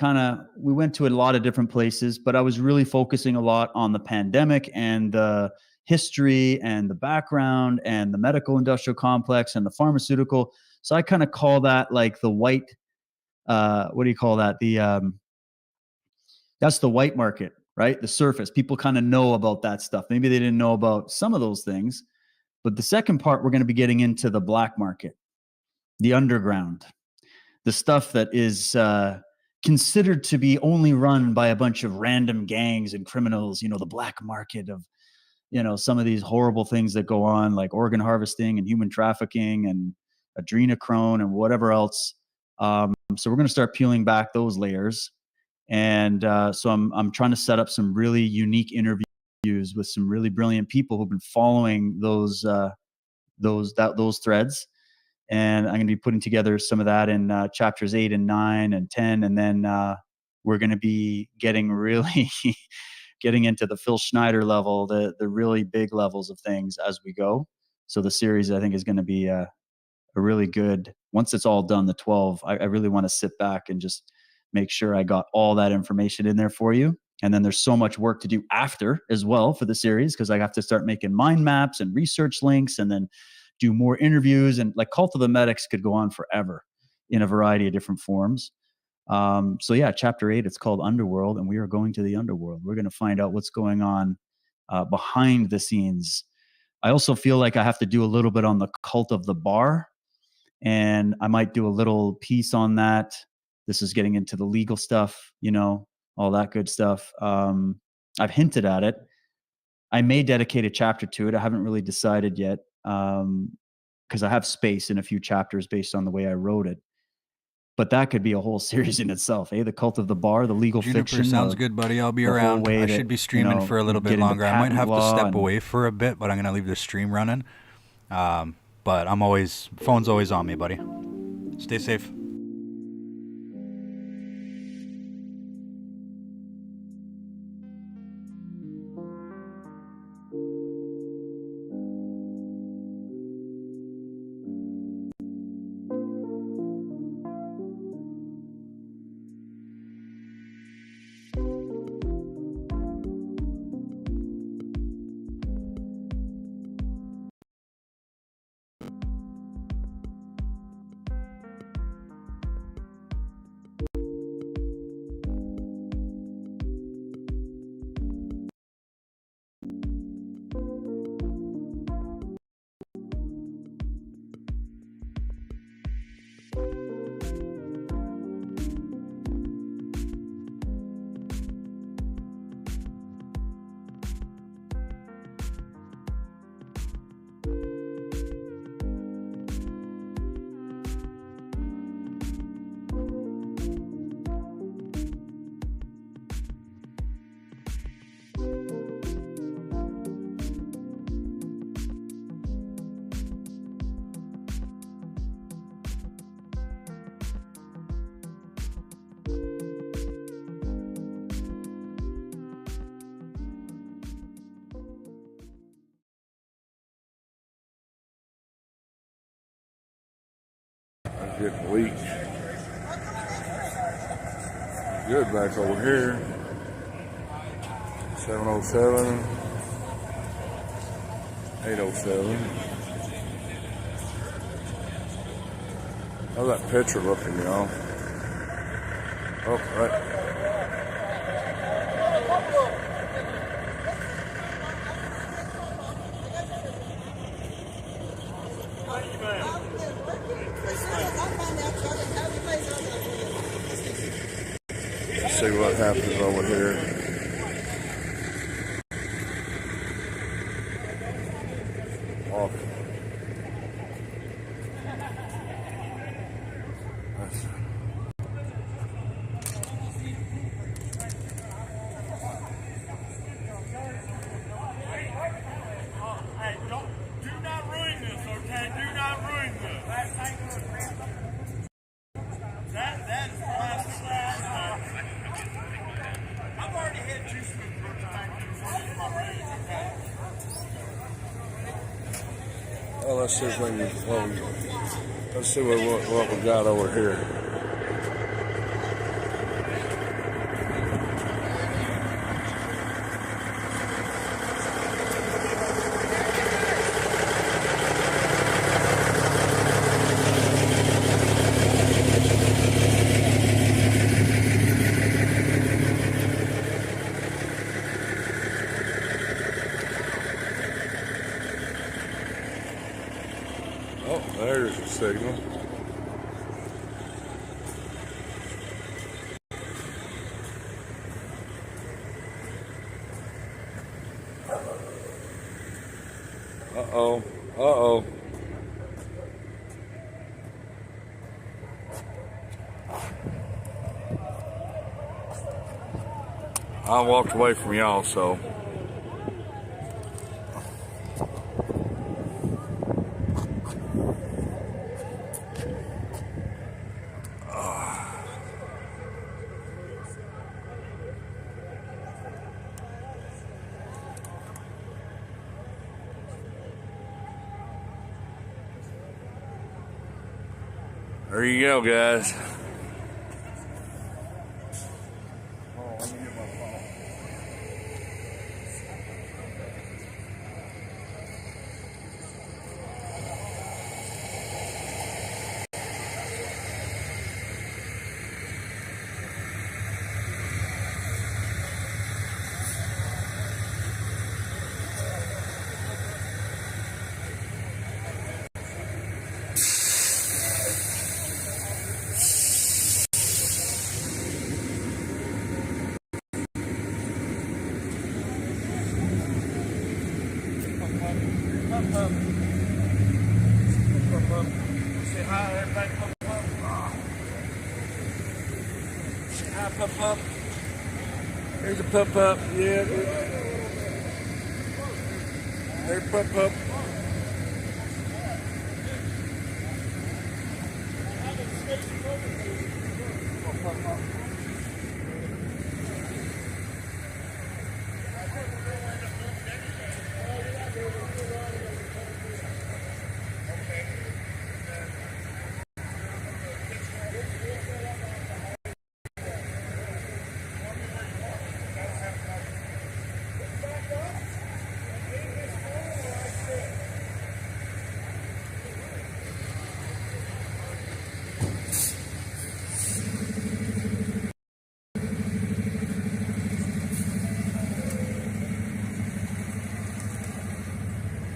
went to a lot of different places, but I was really focusing a lot on the pandemic and the history and the background and the medical industrial complex and the pharmaceutical. So I kind of call that like the white, what do you call that? That's the white market, right? The surface. People kind of know about that stuff. Maybe they didn't know about some of those things. But the second part, we're going to be getting into the black market, the underground, the stuff that is considered to be only run by a bunch of random gangs and criminals, the black market of, some of these horrible things that go on, like organ harvesting and human trafficking and adrenochrome and whatever else. So we're going to start peeling back those layers. And so I'm trying to set up some really unique interviews with some really brilliant people who've been following those threads. And I'm going to be putting together some of that in chapters 8 and 9 and 10. And then we're going to be getting into the Phil Schneider level, the really big levels of things as we go. So the series, I think, is going to be a really good, once it's all done, the 12, I really want to sit back and just make sure I got all that information in there for you. And then there's so much work to do after as well for the series, because I have to start making mind maps and research links and then do more interviews. And like Cult of the Medics could go on forever in a variety of different forms. So yeah, chapter 8, it's called Underworld, and we are going to the underworld. We're going to find out what's going on behind the scenes. I also feel like I have to do a little bit on the cult of the bar, and I might do a little piece on that. This is getting into the legal stuff, all that good stuff. I've hinted at it. I may dedicate a chapter to it. I haven't really decided yet, because I have space in a few chapters based on the way I wrote it. But that could be a whole series in itself, eh? The cult of the bar, the legal Juniper fiction. Sounds good, buddy. I'll be around. I should be streaming for a little bit longer. I might have to step away for a bit, but I'm going to leave the stream running. But phone's always on me, buddy. Stay safe. Getting weak. Good back over here. 707. 807. How's that picture looking, y'all? Oh, right. See what happens over here. Off. Hey, do not ruin this, okay? Do not ruin this. That is plastic. I've already had two swim groups in my race, okay? Well, let's see if we can, let's see what we got over here. Oh, there's a signal. Uh-oh. Uh-oh. I walked away from y'all, so. There you go, guys. Say hi, everybody. Say hi, Pup. There's a pup. Yeah. There's pup.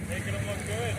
Making them look good.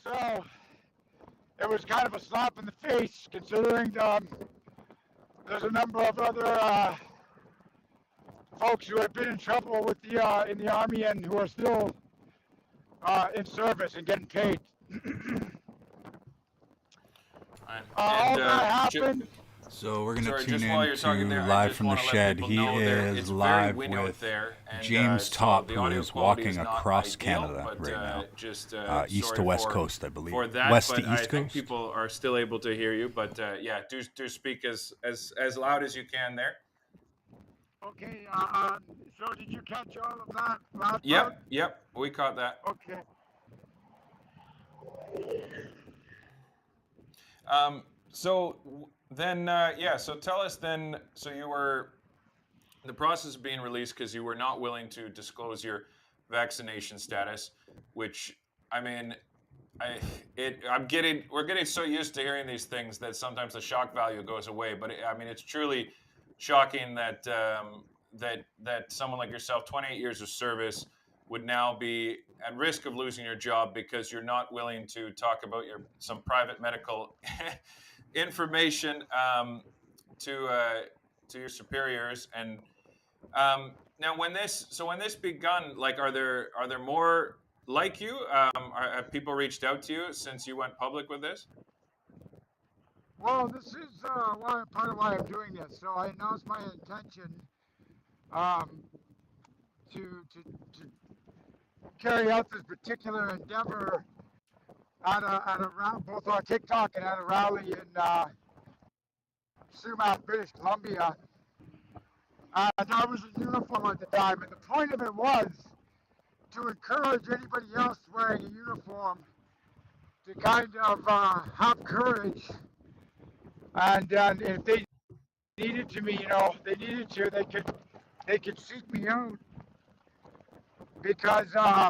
So, it was kind of a slap in the face, considering there's a number of other folks who have been in trouble with the in the Army and who are still in service and getting paid. All that happened. So we're going to Sorry, tune just while in you're talking there, to I Live just from the wanna let Shed. people He know there- is it's very live windy out with there, and, James so Top, the who audio is quality walking is not across ideal, Canada but, right now. just East to sorry West Coast, I believe. for that, West but to East I think Coast? people are still able to hear you. But yeah, do speak as loud as you can there. Okay, so did you catch all of that last part? Yep, we caught that. Okay. So then, yeah. So tell us then. So you were in the process of being released because you were not willing to disclose your vaccination status, which, I mean, we're getting so used to hearing these things that sometimes the shock value goes away. But I mean, it's truly shocking that that someone like yourself, 28 years of service, would now be at risk of losing your job because you're not willing to talk about some private medical information to your superiors. And now, when this begun, like, are there more like you? Have people reached out to you since you went public with this? Well, this is part of why I'm doing this. So I announced my intention to carry out this particular endeavor at a both on TikTok and at a rally in Sumac, British Columbia. And I was in uniform at the time, and the point of it was to encourage anybody else wearing a uniform to kind of have courage. And if they needed to, they could seek me out, because I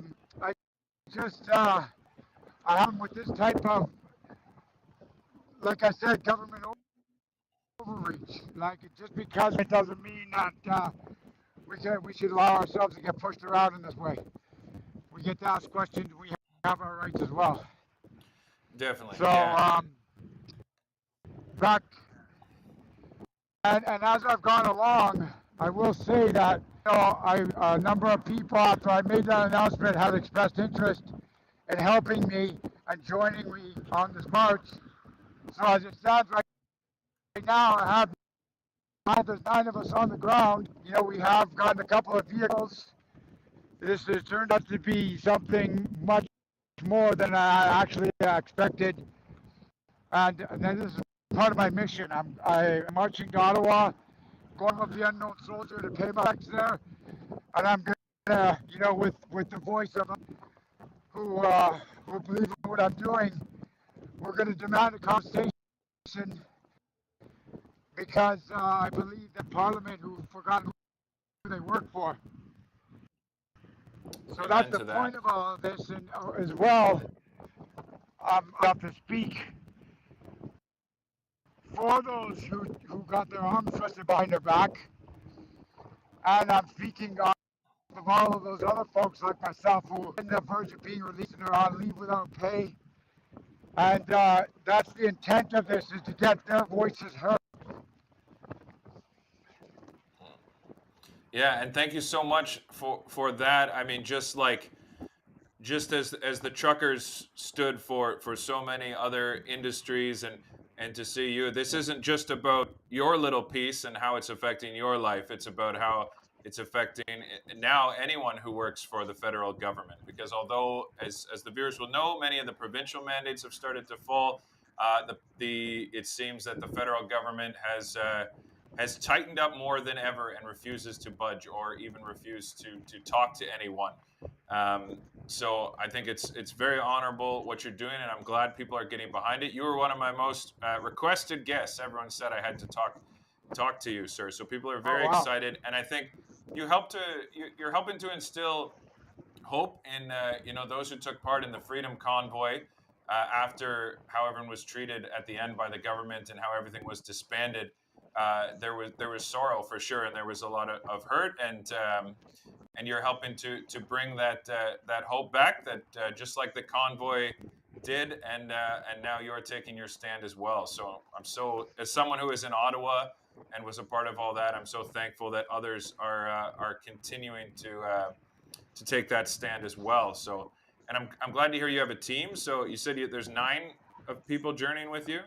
am with this type of, like I said, government overreach. Like, just because it doesn't mean that we should allow ourselves to get pushed around in this way. We get to ask questions. We have our rights as well. Definitely. So, back, and as I've gone along, I will say that a number of people, after I made that announcement, have expressed interest in helping me and joining me on this march. So as it stands right now, there's 9 of us on the ground. We have gotten a couple of vehicles. This has turned out to be something much more than I actually expected. And then this is part of my mission. I'm marching to Ottawa, going with the unknown soldier to pay my tax there, and I'm gonna, with the voice of them who believe in what I'm doing, we're gonna demand a conversation, because I believe that Parliament, who've forgotten who they work for. So that's the point of all of this, and as well, I'm up to speak for those who got their arms twisted behind their back, and I'm speaking on behalf of all of those other folks like myself who are on the verge of being released and are on leave without pay. And that's the intent of this, is to get their voices heard. Yeah, and thank you so much for that. I mean, just as the truckers stood for so many other industries, and to see you, this isn't just about your little piece and how it's affecting your life. It's about how it's affecting now anyone who works for the federal government. Because although, as the viewers will know, many of the provincial mandates have started to fall, it seems that the federal government has tightened up more than ever and refuses to budge or even refuse to talk to anyone. So I think it's very honorable what you're doing, and I'm glad people are getting behind it. You were one of my most requested guests. Everyone said I had to talk to you, sir. So people are very excited, and I think you're helping to instill hope in those who took part in the Freedom Convoy after how everyone was treated at the end by the government and how everything was disbanded. There was sorrow for sure, and there was a lot of hurt, and you're helping to bring that hope back, that just like the convoy did, and now you're taking your stand as well. So as someone who is in Ottawa and was a part of all that, I'm so thankful that others are continuing to take that stand as well. So, and I'm glad to hear you have a team. So you said there's 9 of people journeying with you.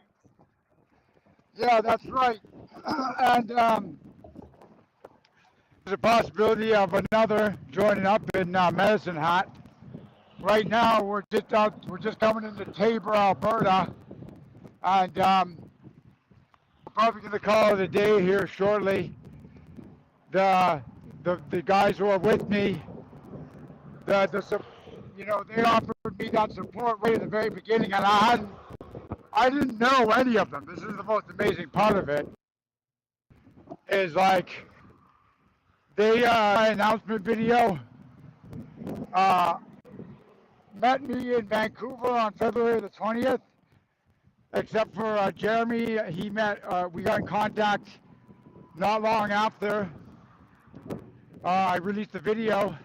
Yeah, that's right. And there's a possibility of another joining up in Medicine Hat. Right now, we're just coming into Tabor, Alberta, and we're probably going to call it a day here shortly. The guys who are with me, they offered me that support right at the very beginning, and I didn't know any of them. This is the most amazing part of it. Is like my announcement video. met me in Vancouver on February the 20th. Except for Jeremy, we got in contact not long after I released the video.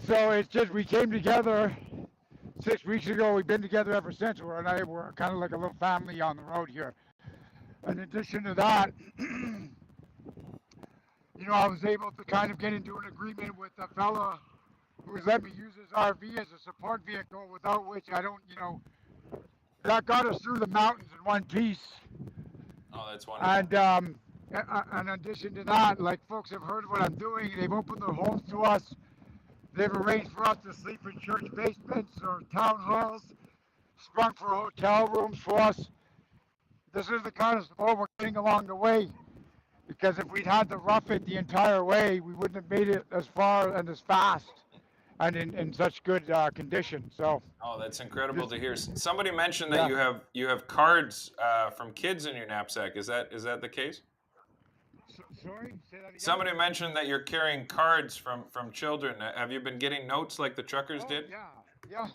So it's just, we came together 6 weeks ago. We've been together ever since. We're kind of like a little family on the road here. In addition to that, I was able to kind of get into an agreement with a fella who has let me use his RV as a support vehicle, without which I don't, that got us through the mountains in one piece. Oh, that's wonderful. And in addition to that, like, folks have heard what I'm doing. They've opened their homes to us. They've arranged for us to sleep in church basements or town halls, sprung for hotel rooms for us. This is the kind of support we're getting along the way. Because if we'd had to rough it the entire way, we wouldn't have made it as far and as fast and in such good condition. So. Oh, that's incredible to hear. Somebody mentioned that you have cards from kids in your knapsack. Is that the case? Sorry, say that again. Somebody mentioned that you're carrying cards from children. Have you been getting notes like the truckers did? Yeah.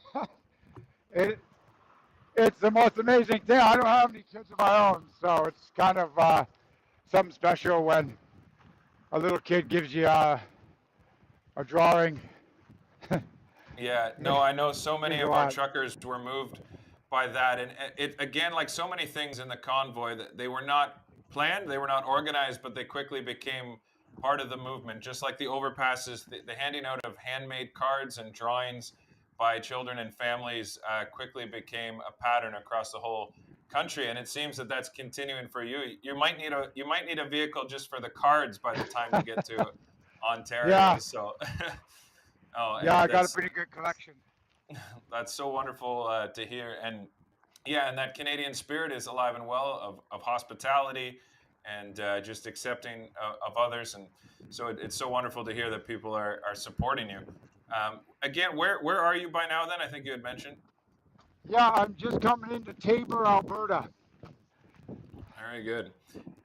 It's the most amazing thing. I don't have any kids of my own, so it's kind of something special when a little kid gives you a drawing. Yeah, no, I know so many of our truckers were moved by that. And it, again, like so many things in the convoy, that they were not planned, they were not organized, but they quickly became part of the movement. Just like the overpasses, the handing out of handmade cards and drawings by children and families quickly became a pattern across the whole country, and it seems that that's continuing for you. You might need a vehicle just for the cards by the time you get to Ontario. Yeah. So, I got a pretty good collection. That's so wonderful to hear, and that Canadian spirit is alive and well of hospitality and just accepting of others, and so it's so wonderful to hear that people are supporting you. Again, where are you by now? Then I think you had mentioned. Yeah, I'm just coming into Taber, Alberta. Very good.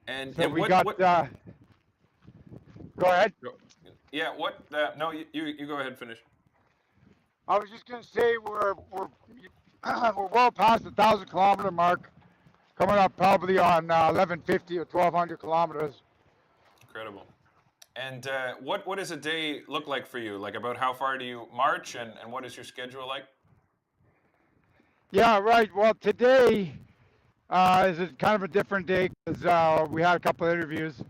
And, so and we what, got. what, go ahead. Yeah. What? No, you go ahead. Finish. I was just gonna say we're well past the 1,000-kilometer mark, coming up probably on 1,150 or 1,200 kilometers. Incredible. And what does a day look like for you? Like, about how far do you march, and what is your schedule like? Yeah, right. Well, today is kind of a different day because we had a couple of interviews.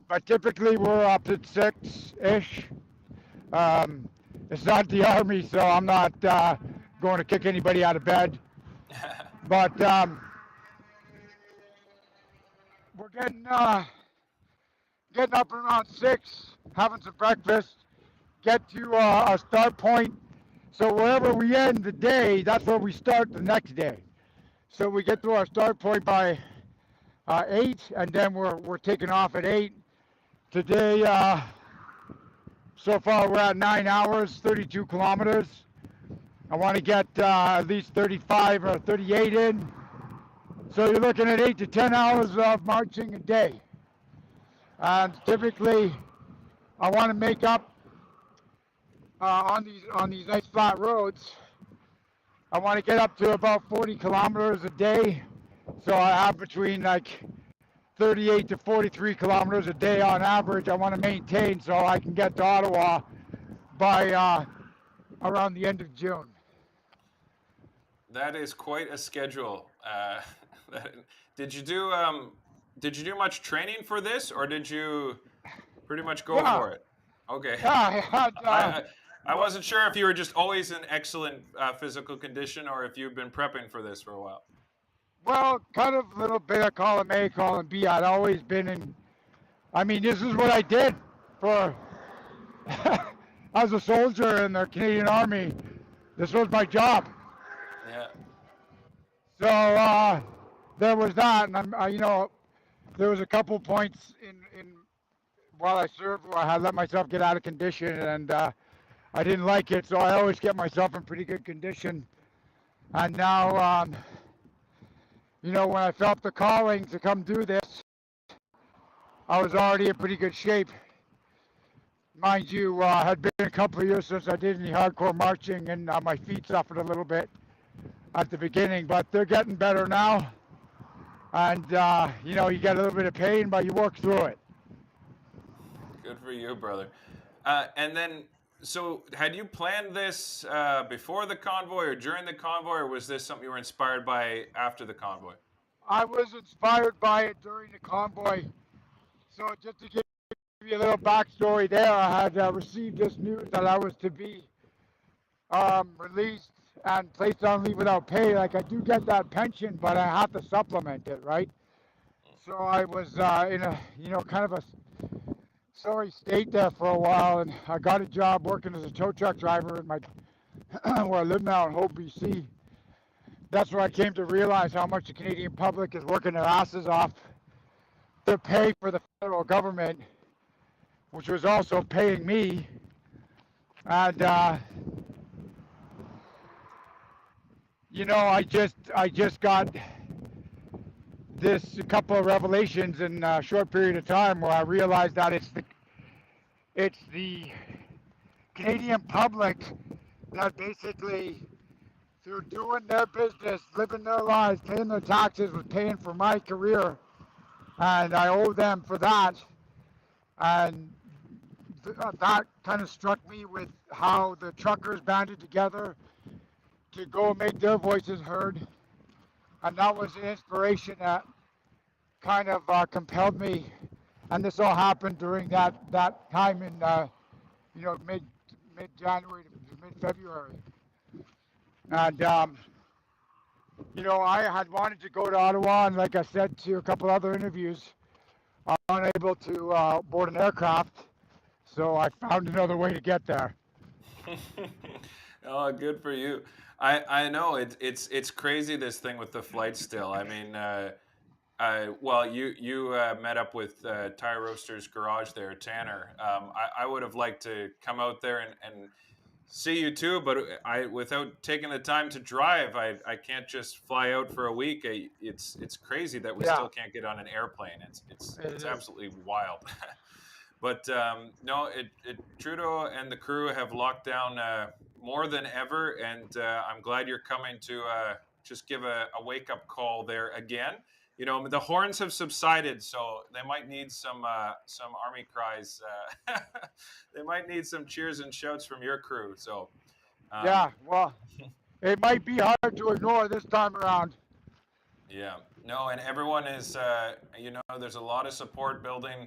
But typically we're up at 6-ish. It's not the Army, so I'm not going to kick anybody out of bed. But we're getting up around 6, having some breakfast, get to our start point. So wherever we end the day, that's where we start the next day. So we get to our start point by 8, and then we're taking off at 8. Today, so far we're at 9 hours, 32 kilometers. I want to get at least 35 or 38 in. So you're looking at 8 to 10 hours of marching a day. And typically, I want to make up on these nice flat roads. I want to get up to about 40 kilometers a day. So I have between like 38 to 43 kilometers a day on average. I want to maintain so I can get to Ottawa by around the end of June. That is quite a schedule. Did you do much training for this, or did you pretty much go for it? Okay. Yeah, I wasn't sure if you were just always in excellent physical condition, or if you've been prepping for this for a while. Well, kind of a little bit of column A, column B. I'd always been in. I mean, this is what I did for. As a soldier in the Canadian Army, this was my job. Yeah. So there was that, and there was a couple points in while I served where I had let myself get out of condition, and I didn't like it. So I always get myself in pretty good condition. And now, when I felt the calling to come do this, I was already in pretty good shape. mind you, had been a couple of years since I did any hardcore marching, and my feet suffered a little bit at the beginning, but they're getting better now. And, you know, you get a little bit of pain, but you work through it. Good for you, brother. And then, so had you planned this before the convoy or during the convoy, or was this something you were inspired by after the convoy? I was inspired by it during the convoy. So just to give you a little backstory there, I had received this news that I was to be released and placed on leave without pay. Like, I do get that pension, but I have to supplement it, right? So I was in a, you know, kind of a sorry state there for a while, and I got a job working as a tow truck driver in my where I live now in Hope, BC. That's where I came to realize how much the Canadian public is working their asses off to pay for the federal government, which was also paying me. And you know, I just got this a couple of revelations in a short period of time where I realized that it's the Canadian public that basically, through doing their business, living their lives, paying their taxes, was paying for my career, and I owe them for that. And that kind of struck me with how the truckers banded together to go make their voices heard, and that was the inspiration that kind of compelled me. And this all happened during that time in you know, mid-January to mid-February. And you know, I had wanted to go to Ottawa, and like I said to a couple other interviews, I'm unable to board an aircraft, so I found another way to get there. Oh, good for you. I know it's crazy, this thing with the flight still. I mean, well, you met up with Tire Roaster's garage there, Tanner. I would have liked to come out there and see you too, but without taking the time to drive, I can't just fly out for a week. It's crazy that we still can't get on an airplane. It's absolutely wild. But no, Trudeau and the crew have locked down more than ever, and I'm glad you're coming to just give a wake-up call there again. You know, the horns have subsided, so they might need some army cries. They might need some cheers and shouts from your crew. So yeah, well, it might be hard to ignore this time around. Yeah, no, and everyone is, you know, there's a lot of support building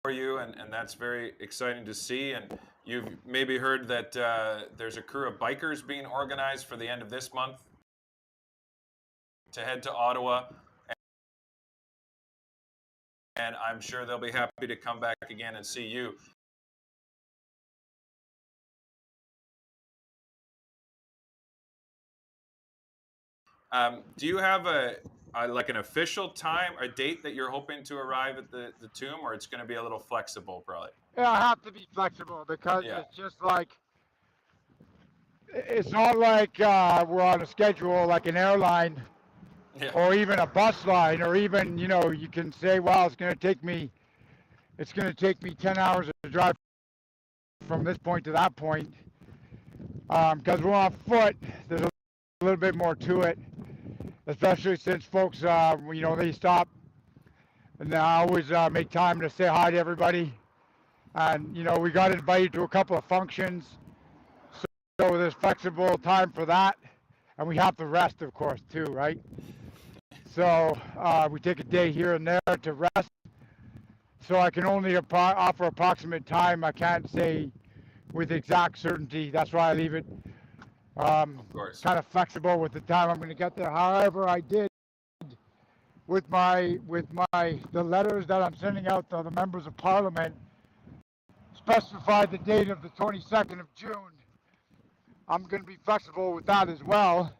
for you, and that's very exciting to see. And you've maybe heard that there's a crew of bikers being organized for the end of this month to head to Ottawa, and I'm sure they'll be happy to come back again and see you. Do you have like an official time or date that you're hoping to arrive at the tomb, or it's going to be a little flexible, probably? Yeah, I have to be flexible because it's just like, it's not like we're on a schedule like an airline or even a bus line, or even, you know, you can say, well, it's going to take me 10 hours to drive from this point to that point. Because we're on foot, there's a little bit more to it, especially since folks, you know, they stop and I always make time to say hi to everybody. And, you know, we got invited to a couple of functions, so there's flexible time for that. And we have to rest, of course, too, right? So we take a day here and there to rest. So I can only offer approximate time. I can't say with exact certainty. That's why I leave it kind of flexible with the time I'm going to get there. However, I did with the letters that I'm sending out to the members of Parliament, specify the date of the 22nd of June. I'm going to be flexible with that as well,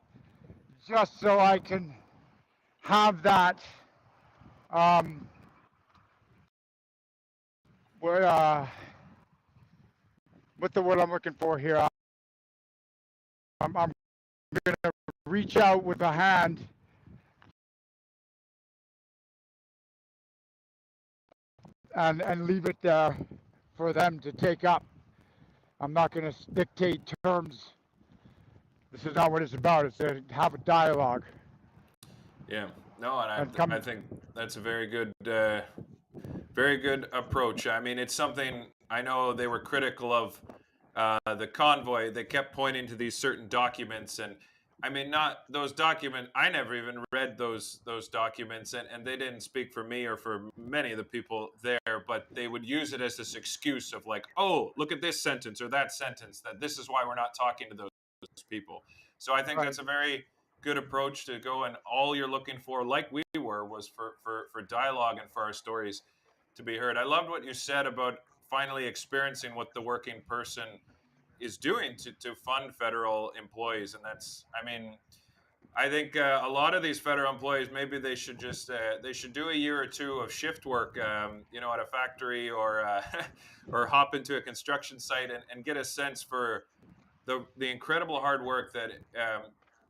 just so I can have that what's the word I'm looking for here? I'm going to reach out with a hand and leave it there for them to take up. I'm not going to dictate terms. This is not what it's about. It's to have a dialogue. Yeah. No, and And I think that's a very good approach. I mean, it's something I know they were critical of the convoy. They kept pointing to these certain documents, and I mean, not those documents. I never even read those documents, and they didn't speak for me or for many of the people there. But they would use it as this excuse of like, oh, look at this sentence or that sentence. That this is why we're not talking to those people. So I think that's a very good approach to go, and all you're looking for, like we were, was for dialogue and for our stories to be heard. I loved what you said about finally experiencing what the working person is doing to fund federal employees. And that's, I mean, I think a lot of these federal employees, maybe they should just they should do a year or two of shift work, you know, at a factory or or hop into a construction site and get a sense for the incredible hard work that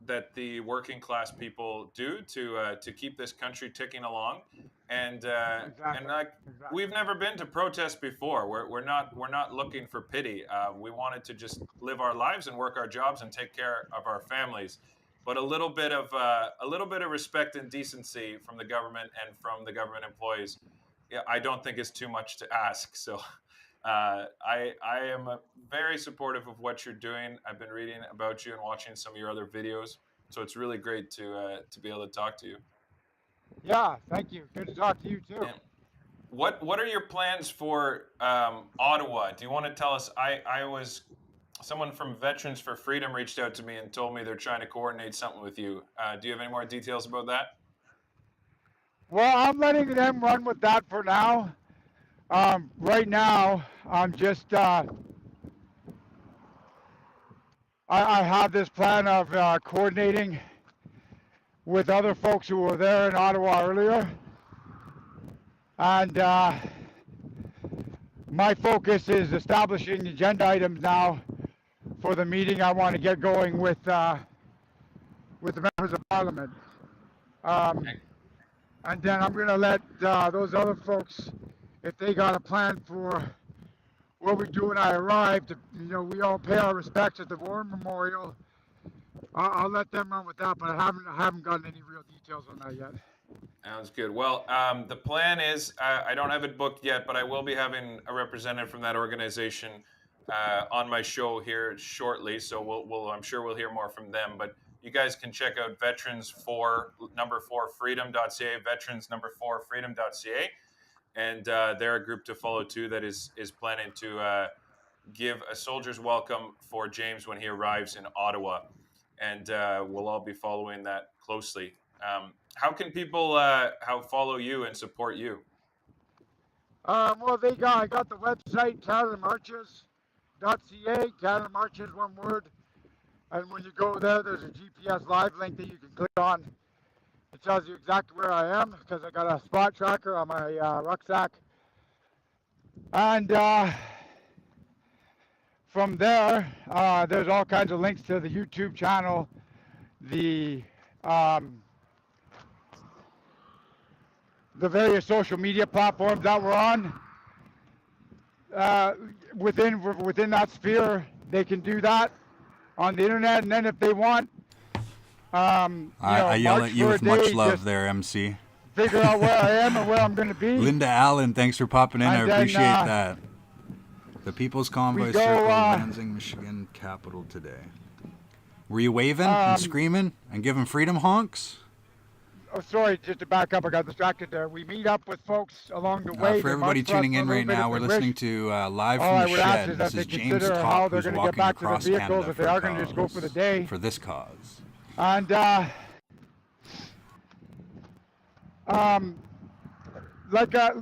that the working class people do to keep this country ticking along. And and like we've never been to protest before. We're not looking for pity. We wanted to just live our lives and work our jobs and take care of our families. But a little bit of respect and decency from the government and from the government employees, yeah, I don't think is too much to ask. So I am very supportive of what you're doing. I've been reading about you and watching some of your other videos. So it's really great to be able to talk to you. Yeah, thank you. Good to talk to you too. Yeah. What are your plans for Ottawa? Do you want to tell us? Someone from Veterans for Freedom reached out to me and told me they're trying to coordinate something with you. Do you have any more details about that? Well, I'm letting them run with that for now. Right now, I'm just I have this plan of coordinating with other folks who were there in Ottawa earlier. And my focus is establishing agenda items now for the meeting I want to get going with the members of Parliament. And then I'm going to let those other folks, if they got a plan for what we do when I arrive, you know, we all pay our respects at the War Memorial. I'll let them run with that, but I haven't gotten any real details on that yet. Sounds good. Well, the plan is, I don't have it booked yet, but I will be having a representative from that organization on my show here shortly. So I'm sure we'll hear more from them. But you guys can check out veterans4freedom.ca, veterans4freedom.ca, and they're a group to follow too that is planning to give a soldier's welcome for James when he arrives in Ottawa, and we'll all be following that closely. How can people follow you and support you? Well, I got the website, CanadaMarches.ca, Canada Marches, one word. And when you go there, there's a GPS live link that you can click on. It tells you exactly where I am because I got a spot tracker on my rucksack. And from there, there's all kinds of links to the YouTube channel, the various social media platforms that we're on. Within that sphere, they can do that on the internet, and then if they want, I yell at you with much love there, MC. Figure out where I am and where I'm going to be. Linda Allen, thanks for popping in. I appreciate that. The People's Convoy Circle, Lansing, Michigan capital today. Were you waving and screaming and giving freedom honks? Oh, sorry, just to back up, I got distracted there. We meet up with folks along the way. For everybody tuning in right now, we're listening to live from the shed. This is James Top, who's walking across Canada if they are going to just go for the day. For this cause. And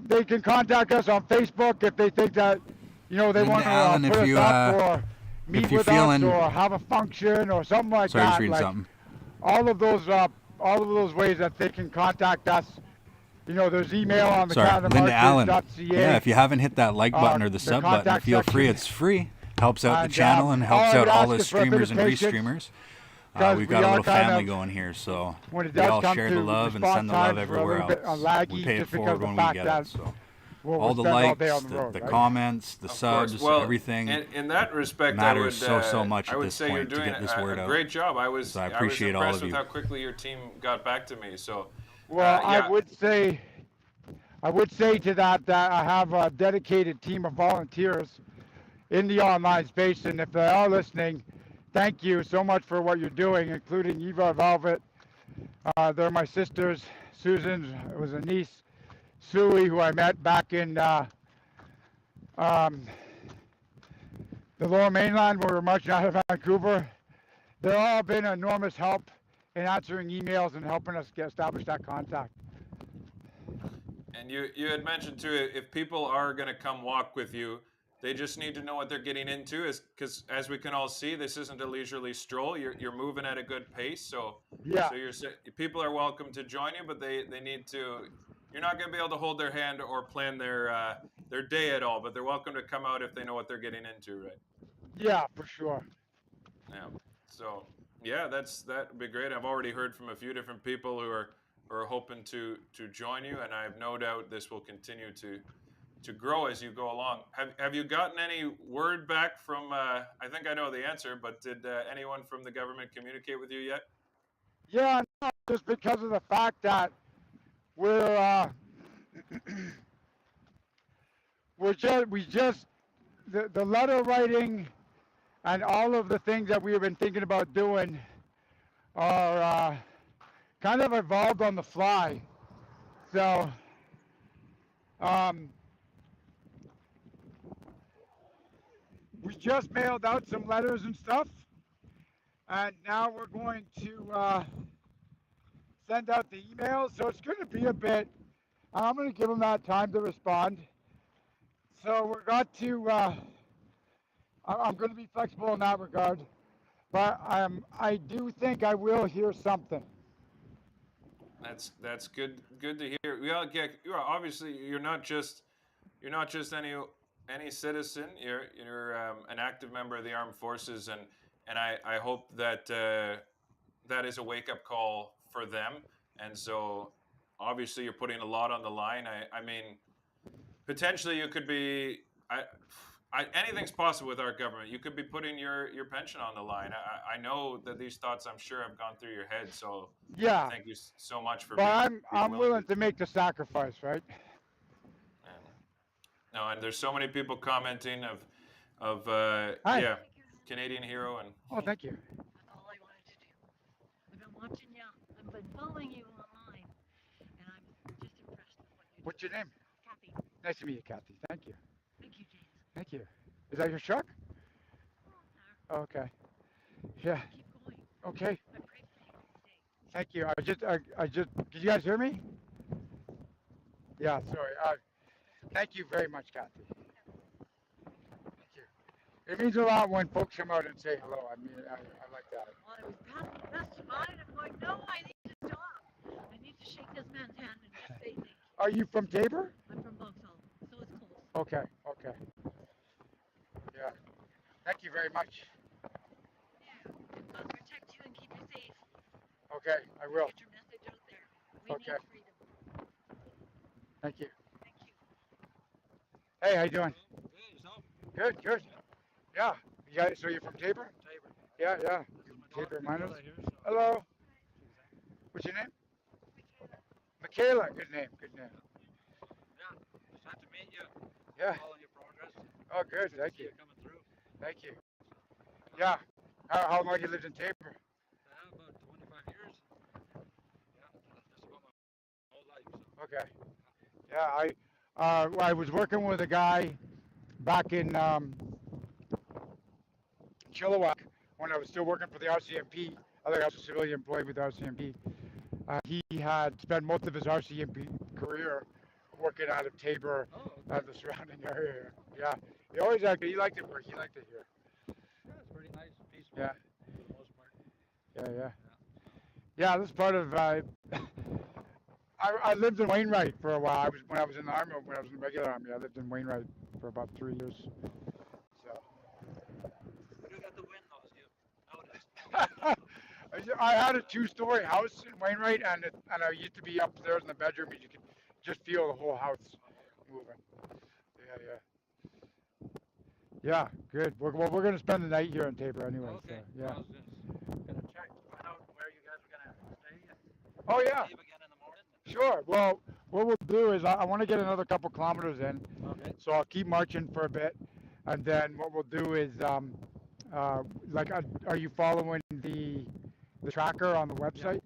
they can contact us on Facebook if they think that, you know, they want to put us up or meet with us or have a function or something like that. Sorry, just reading something. All of those ways that they can contact us. You know, there's email on the Linda Allen. Yeah, if you haven't hit that like button or the sub button, feel free. It's free. Helps out the channel and helps out all the streamers and restreamers. We've got a little family going here, so we all share the love and send the love everywhere else. We pay it forward when we get it. So all the spend all likes, day on the the, road, the right? comments, the Of course. subs, Well, everything in that respect, matters so much I at would this say you're point to doing get this word a out. great job. I was So I appreciate all impressed of with you. how quickly your team got back to me. So, Well, yeah. I would say to that I have a dedicated team of volunteers in the online space, and if they are listening, thank you so much for what you're doing, including Eva Velvet. They're my sisters. Susan was a niece. Suey, who I met back in the Lower Mainland, where we were marching out of Vancouver. They've all been an enormous help in answering emails and helping us establish that contact. And you had mentioned too, if people are going to come walk with you, they just need to know what they're getting into. Is because as we can all see, this isn't a leisurely stroll. You're moving at a good pace. So yeah. So people are welcome to join you, but they need to. You're not going to be able to hold their hand or plan their day at all, but they're welcome to come out if they know what they're getting into, right? Yeah, for sure. Yeah. So yeah, that'd be great. I've already heard from a few different people who are hoping to join you, and I have no doubt this will continue to grow as you go along. Have you gotten any word back from? I think I know the answer, but did anyone from the government communicate with you yet? Yeah, no, just because of the fact that we're the letter writing and all of the things that we have been thinking about doing are kind of evolved on the fly. So we just mailed out some letters and stuff, and now we're going to send out the emails. So it's going to be a bit. I'm going to give them that time to respond. So we're got to. I'm going to be flexible in that regard, but I do think I will hear something. That's good to hear. Obviously you're not just any citizen. You're an active member of the armed forces, and I hope that that is a wake up call for them. And so obviously you're putting a lot on the line. I mean, potentially you could be. Anything's possible with our government. You could be putting your pension on the line. I know that these thoughts, I'm sure, have gone through your head. So yeah, thank you so much for. But I'm willing to make the sacrifice, right? No, and there's so many people commenting of yeah, Canadian hero and. Oh, thank you. That's all I wanted to do. I've been watching you. I've been following you online, and I'm just impressed with what you do. What's your name? Kathy. Nice to meet you, Kathy. Thank you. Thank you, James. Thank you. Is that your truck? Oh, okay. Yeah. Keep going. Okay. I pray for you every day. Thank you. I just. Did you guys hear me? Yeah. Sorry. Thank you very much, Kathy. Thank you. It means a lot when folks come out and say hello. I mean, I like that. Well, I was passing by, and I'm going, no, I need to stop. I need to shake this man's hand and just say thank you. Are you from Tabor? I'm from Vauxhall, so it's close. Okay. Okay. Yeah. Thank you very much. Yeah. I'll protect you and keep you safe. Okay, I will. Get your message out there. We Okay. need freedom. Thank you. Thank you. Hey, how you doing? Good, good. Yeah. You guys, so you're from Tabor? Tabor. Yeah, yeah. Tabor miners. Hello. What's your name? Michaela. Good name, good name. Yeah, just had to meet you. Yeah. Following your progress. Oh, good. Thank you. Coming through. Thank you. Yeah. How long you lived in Tabor? About 25 years. Yeah, just about my whole life. So. Okay. Yeah, I was working with a guy back in Chilliwack when I was still working for the RCMP. I was a civilian employee with the RCMP. He had spent most of his RCMP career working out of Tabor and the surrounding area. Yeah, he liked it work. He liked it here. Yeah, it's pretty nice, peaceful. Yeah. For the most part. Yeah. Yeah, this part of I lived in Wainwright for a while. When I was in the army, when I was in the regular army, I lived in Wainwright for about 3 years. So. You got the wind knows you. I had a 2-story house in Wainwright, and I used to be upstairs in the bedroom, and you could just feel the whole house moving. Yeah, good. We're going to spend the night here in Tabor anyway. Okay. So, yeah. I was just gonna check, find out where you guys were gonna stay. Oh, yeah. Leave again in the morning. Sure. Well, what we'll do is I want to get another couple kilometers in. Okay. So I'll keep marching for a bit. And then what we'll do is, are you following the tracker on the website?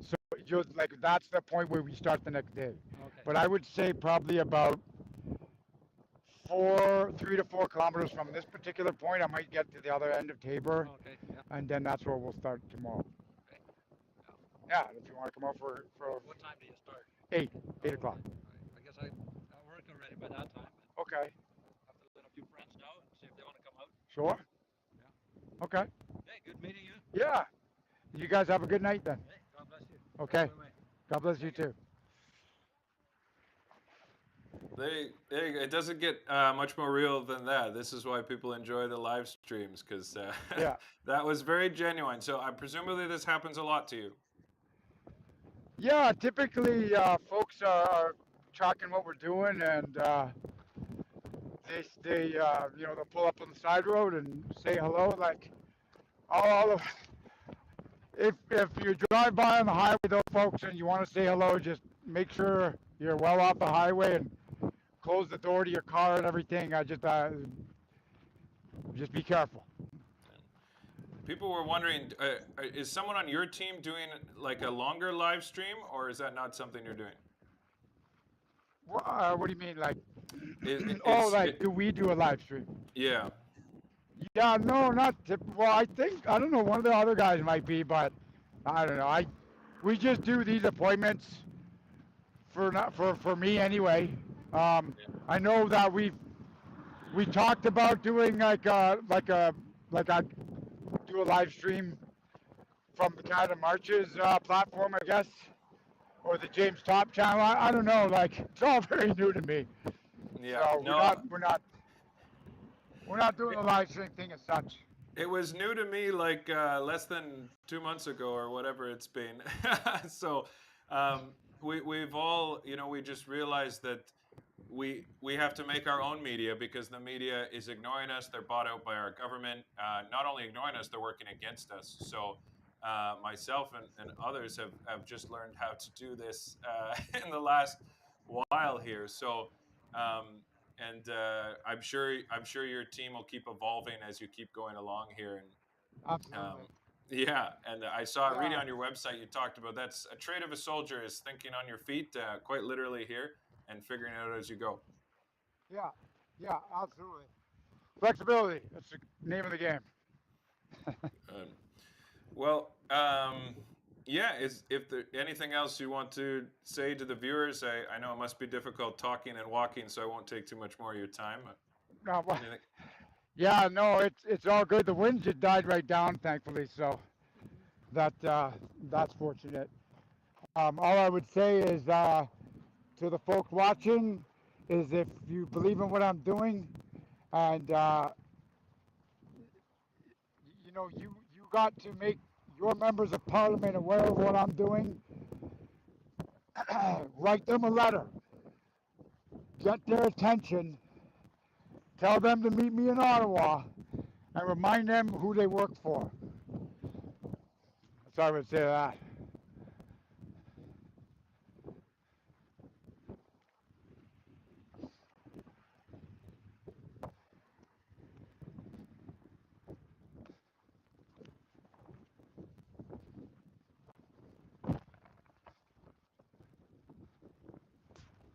So just like that's the point where we start the next day. Okay. But I would say probably about 3 to 4 kilometers from this particular point, I might get to the other end of Tabor. Okay. Yeah. And then that's where we'll start tomorrow. Okay. Yeah, if you want to come out for What time do you start? 8 o'clock. I guess I work already by that time. Okay. Have to let a few friends know and see if they want to come out. Sure. Yeah. Okay. Hey, good meeting you. Yeah. You guys have a good night then. Hey, God bless you. Okay. God bless you too. It doesn't get much more real than that. This is why people enjoy the live streams, because Yeah. that was very genuine. So presumably this happens a lot to you. Yeah, typically folks are tracking what we're doing, and they they'll pull up on the side road and say hello. Like all of, if you drive by on the highway, though, folks, and you want to say hello, just make sure you're well off the highway and close the door to your car and everything. I just be careful. People were wondering, is someone on your team doing like a longer live stream, or is that not something you're doing? What do you mean, like? Do we do a live stream? Yeah. Yeah, no, not well. I don't know. One of the other guys might be, but I don't know. We just do these appointments for me anyway. I know that we talked about doing like a do a live stream from the Canada Marches platform, I guess, or the James Top channel. I don't know. Like it's all very new to me. Yeah. So we're not doing the live stream thing as such. It was new to me like less than 2 months ago or whatever it's been. So we've all, we just realized that we have to make our own media because the media is ignoring us. They're bought out by our government. Not only ignoring us, they're working against us. So myself and others have just learned how to do this in the last while here. So I'm sure your team will keep evolving as you keep going along here. And absolutely. Yeah, and I saw reading on your website you talked about that's a trait of a soldier is thinking on your feet, quite literally here, and figuring it out as you go. Yeah, absolutely. Flexibility. That's the name of the game. If there anything else you want to say to the viewers, I know it must be difficult talking and walking, so I won't take too much more of your time. No, yeah, no, it's all good. The wind just died right down, thankfully, so that's fortunate. All I would say is to the folks watching is if you believe in what I'm doing, and you got to make your members of parliament aware of what I'm doing. Write them a letter. Get their attention. Tell them to meet me in Ottawa and remind them who they work for. That's all I would say to that.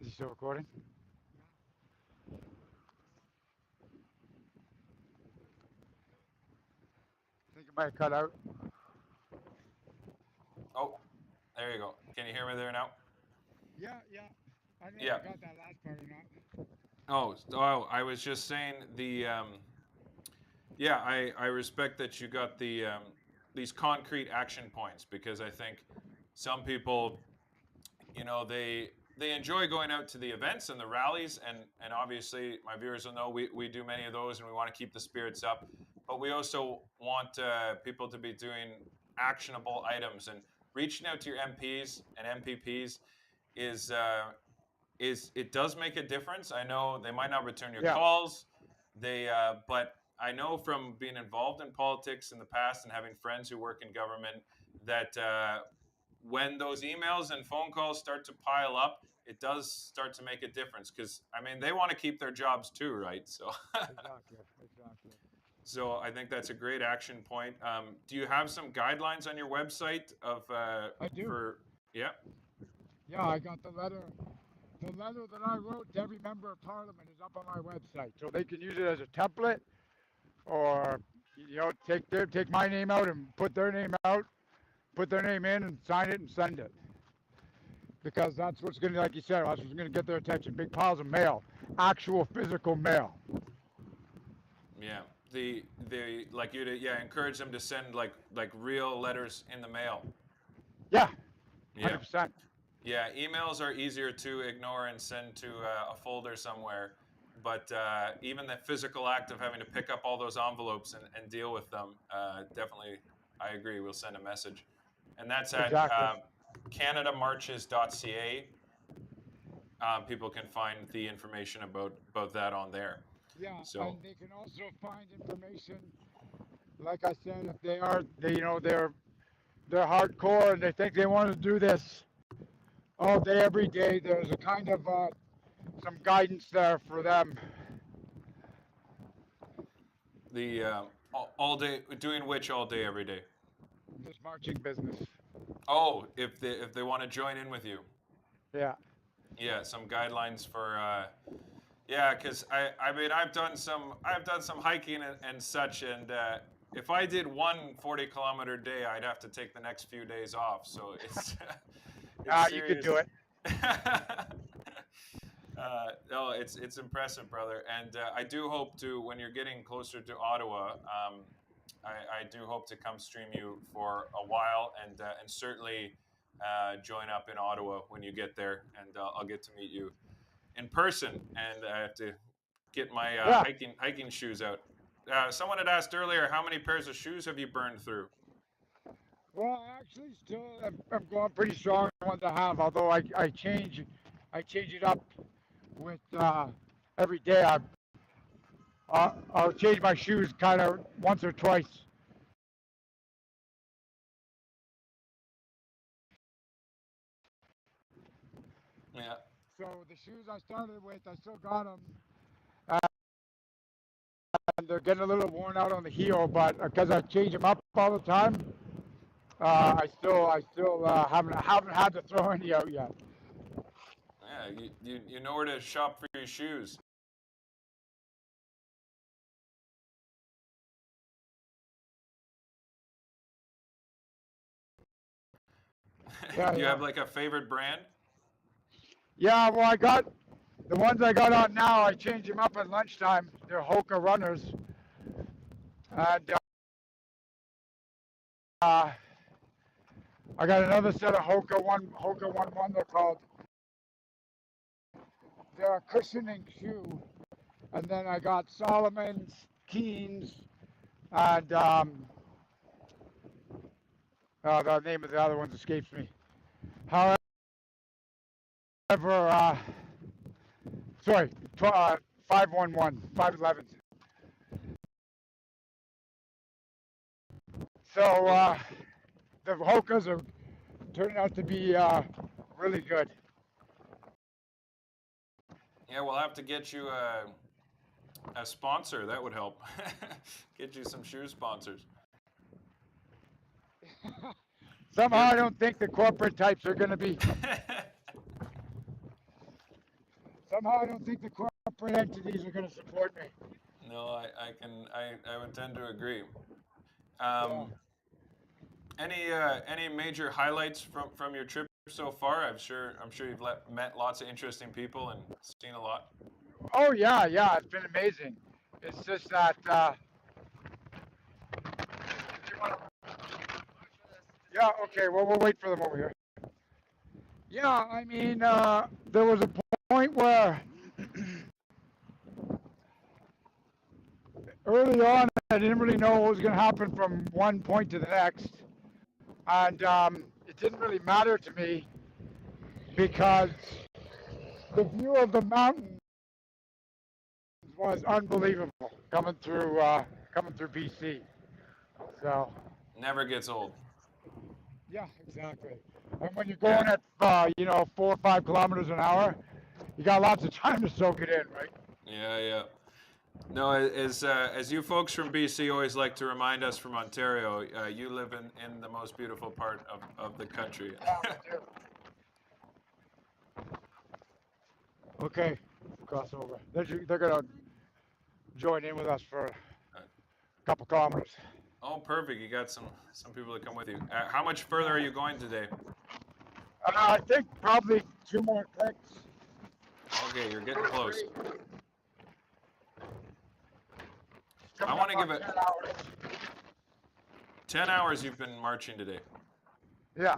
Is he still recording? I think it might cut out. Oh, there you go. Can you hear me there now? Yeah. I don't know if I got that last part or not. Oh, I was just saying I respect that you got these concrete action points because I think some people, they enjoy going out to the events and the rallies and obviously my viewers will know we do many of those and we want to keep the spirits up, but we also want people to be doing actionable items and reaching out to your MPs and MPPs is it does make a difference. I know they might not return your Yeah. calls, but I know from being involved in politics in the past and having friends who work in government that when those emails and phone calls start to pile up, it does start to make a difference, because I mean they want to keep their jobs too, right? So Exactly. so I think that's a great action point. Do you have some guidelines on your website of I do. Yeah. Yeah, I got the letter. The letter that I wrote to every member of parliament is up on my website, so they can use it as a template, or take my name out and put their name in and sign it and send it. Because that's what's going to, like you said, that's what's going to get their attention. Big piles of mail, actual physical mail. Yeah, the like you to encourage them to send like real letters in the mail. Yeah, 100%. Yeah. Yeah, emails are easier to ignore and send to a folder somewhere, but even the physical act of having to pick up all those envelopes and deal with them, definitely, I agree, we'll send a message. And that's at CanadaMarches.ca. People can find the information about that on there. Yeah, so, and they can also find information, like I said, if they're hardcore and they think they want to do this all day, every day, there's a kind of some guidance there for them. The all day, doing which all day, every day? This marching business. Oh, if they want to join in with you. Yeah. Yeah, some guidelines for because I mean I've done some hiking and such, and if I did one 40-kilometer day, I'd have to take the next few days off. So it's you could do it. No, it's impressive, brother, and I do hope to, when you're getting closer to Ottawa, I do hope to come stream you for a while, and certainly join up in Ottawa when you get there, and I'll get to meet you in person, and I have to get my hiking shoes out. Someone had asked earlier, how many pairs of shoes have you burned through? Well, actually, still I'm going pretty strong on ones I have. Although I change it up with every day. I'll change my shoes kind of once or twice. Yeah. So the shoes I started with, I still got them. And they're getting a little worn out on the heel, but because I change them up all the time, I still haven't had to throw any out yet. Yeah, you know where to shop for your shoes. Do you have like a favorite brand? Yeah, well, I got the ones I got on now. I change them up at lunchtime. They're Hoka runners, and I got another set of Hoka one. They're called. They're a cushioning shoe, and then I got Solomon's, Keens, and the name of the other ones escapes me. However, 511. So the Hokas are turning out to be really good. Yeah, we'll have to get you a sponsor. That would help. Get you some shoe sponsors. Somehow I don't think the corporate types are going to be. Somehow I don't think the corporate entities are going to support me. No, I would tend to agree. Any major highlights from your trip so far? I'm sure you've met lots of interesting people and seen a lot. Oh yeah, it's been amazing. It's just that yeah, okay, well we'll wait for them over here. Yeah, I mean there was a point where early on I didn't really know what was going to happen from one point to the next, and it didn't really matter to me because the view of the mountain was unbelievable coming through BC. So Never gets old. yeah, exactly. And when you're going at 4 or 5 kilometers an hour, you got lots of time to soak it in, right? Yeah, yeah. No, as you folks from BC always like to remind us from Ontario, you live in the most beautiful part of the country. Okay, cross over. They're gonna join in with us for a couple kilometers. Oh, perfect. You got some people to come with you. How much further are you going today? I think probably 2 more clicks. Okay, you're getting close. I want to give it 10 hours you've been marching today. Yeah.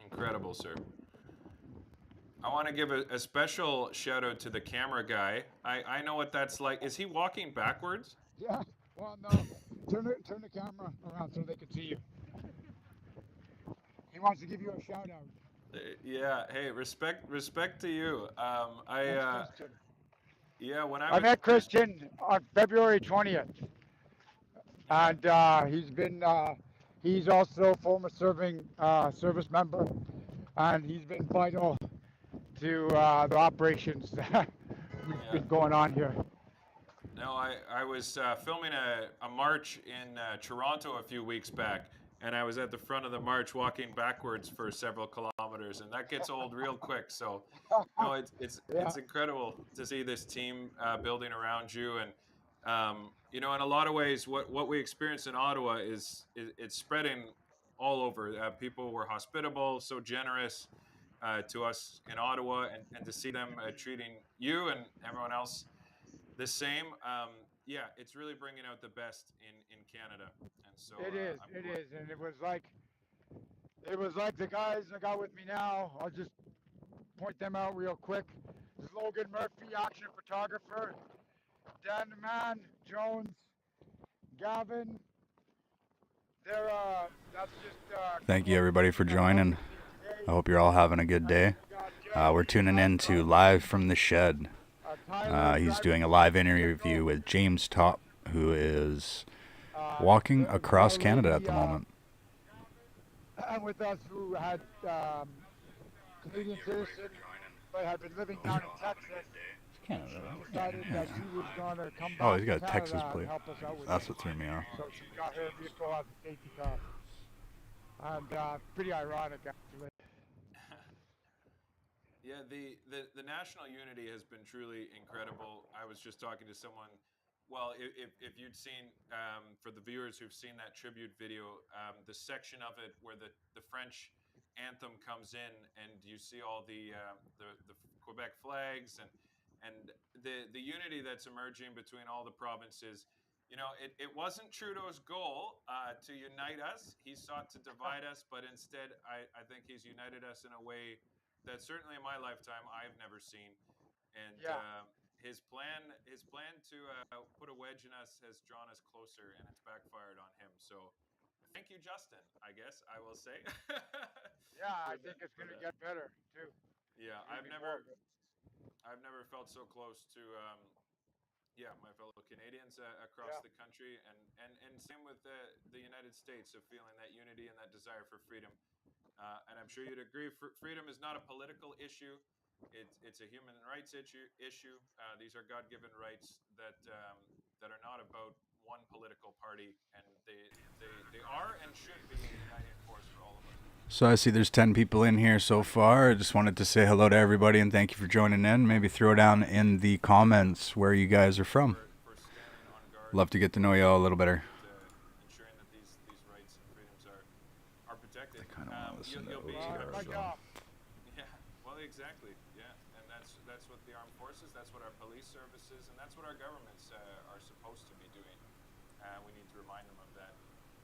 Incredible, sir. I want to give a special shout out to the camera guy. I know what that's like. Is he walking backwards? Yeah. Well, no. Turn the camera around so they can see you. He wants to give you a shout out. Yeah. Hey, respect to you. Yeah, when I met Christian on February 20th, and he's also a former service member, and he's been vital to the operations that we've been going on here. No, I was filming a march in Toronto a few weeks back, and I was at the front of the march walking backwards for several kilometers, and that gets old real quick. So, no, it's incredible to see this team building around you, and in a lot of ways, what we experience in Ottawa is it's spreading all over. People were hospitable, so generous to us in Ottawa, and to see them treating you and everyone else the same. Yeah, it's really bringing out the best in Canada, and so it is, and it was like the guys I got with me now. I'll just point them out real quick. This is Logan Murphy, action photographer. Dan the Man, Jones, Gavin. That's just. Thank you everybody for joining. I hope you're all having a good day. We're tuning in to Live from the Shed. He's doing a live interview with James Top, who is walking across Canada at the moment. And with us, who had Canadian citizen, but had been living down in Texas. Canada. Decided that she was going to come back. Oh, he's got a to Texas Canada plate. and help us out with That's it. what threw me off. So she got her vehicle as a safety car. And pretty ironic, actually. Yeah, the national unity has been truly incredible. I was just talking to someone. Well, if you'd seen, for the viewers who've seen that tribute video, the section of it where the French anthem comes in, and you see all the Quebec flags and the unity that's emerging between all the provinces. It wasn't Trudeau's goal to unite us. He sought to divide us, but instead, I think he's united us in a way that certainly in my lifetime I've never seen. And his plan to put a wedge in us has drawn us closer, and it's backfired on him. So thank you, Justin, I guess I will say. Yeah, I think it's going to get better too. Yeah, I've never felt so close to my fellow Canadians across the country, and same with the United States, of feeling that unity and that desire for freedom. And I'm sure you'd agree, freedom is not a political issue. It's a human rights issue. These are God-given rights that are not about one political party, and they are and should be a uniting force for all of us. So I see there's 10 people in here so far. I just wanted to say hello to everybody and thank you for joining in. Maybe throw down in the comments where you guys are from. Love to get to know you all a little better. Ensuring that these rights and freedoms are protected. I kind of want to listen to OTR as well. Yeah, well, exactly. Yeah, and that's what the armed forces, that's what our police services, and that's what our governments are supposed to be doing. We need to remind them of that.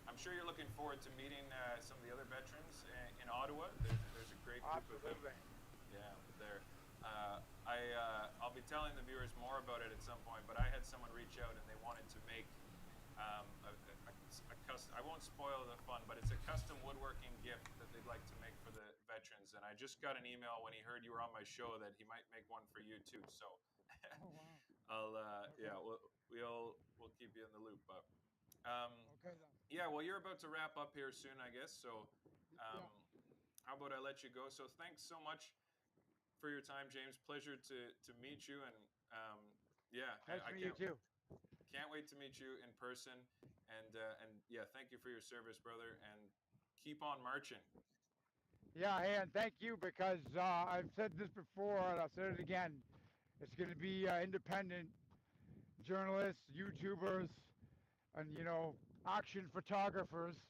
I'm sure you're looking forward to meeting some of the other veterans in Ottawa. There's a great group of them. Yeah, there. I'll be telling the viewers more about it at some point, but I had someone reach out and they wanted to make a custom. I won't spoil the fun, but it's a custom woodworking gift that they'd like to make for the veterans. veterans, and I just got an email when he heard you were on my show that he might make one for you too. So Oh, wow. I'll Okay. yeah, we'll keep you in the loop. But Okay, then. yeah, well, you're about to wrap up here soon, I guess. So Yeah. how about I let you go? So thanks so much for your time, James. Pleasure to meet you, and yeah, Nice to meet you too. can't wait to meet you in person. And yeah, thank you for your service, brother, and keep on marching. Yeah, hey, and thank you, because I've said this before and I'll say it again. It's going to be independent journalists, YouTubers, and, you know, action photographers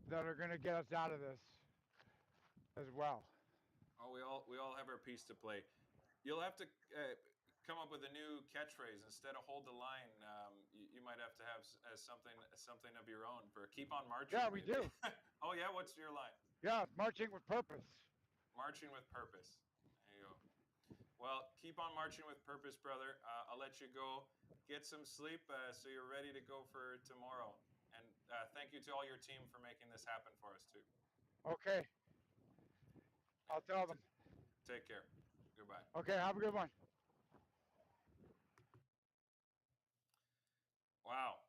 that are going to get us out of this as well. Oh, we all have our piece to play. You'll have to come up with a new catchphrase instead of "hold the line." You might have to have something of your own for "keep on marching." Yeah, we maybe. do. Oh yeah, what's your line? Yeah, marching with purpose. Marching with purpose. There you go. Well, keep on marching with purpose, brother. I'll let you go. Get some sleep so you're ready to go for tomorrow. And thank you to all your team for making this happen for us too. Okay. I'll tell them. Take care. Goodbye. Okay, have a good one. Wow.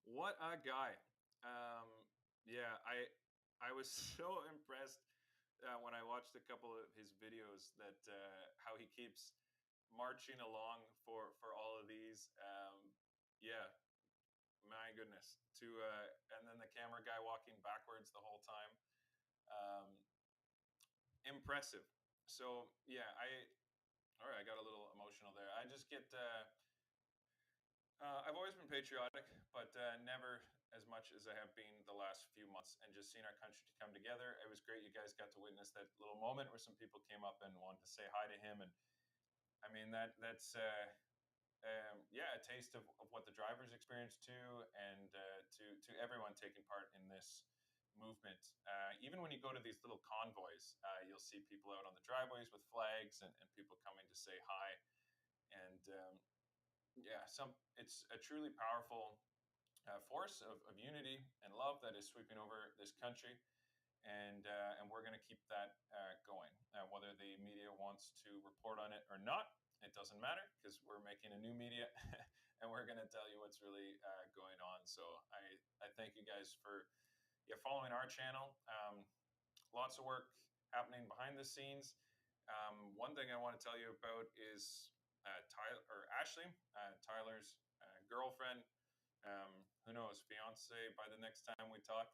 What a guy. Yeah, I was so impressed when I watched a couple of his videos that how he keeps marching along for all of these. Yeah, my goodness. And then the camera guy walking backwards the whole time. Impressive. So yeah, all right, I got a little emotional there. I just get I've always been patriotic, but never as much as I have been the last few months. And just seeing our country come together, it was great. You guys got to witness that little moment where some people came up and wanted to say hi to him. And I mean, that's yeah, a taste of what the drivers experienced too, and to everyone taking part in this movement. Even when you go to these little convoys, you'll see people out on the driveways with flags and people coming to say hi. And yeah, it's a truly powerful force of unity and love that is sweeping over this country, and we're going to keep that going. Whether the media wants to report on it or not, it doesn't matter, because we're making a new media, and we're going to tell you what's really going on. So I thank you guys for following our channel. Lots of work happening behind the scenes. One thing I want to tell you about is Ashley, Tyler's girlfriend. Who knows, fiance by the next time we talk.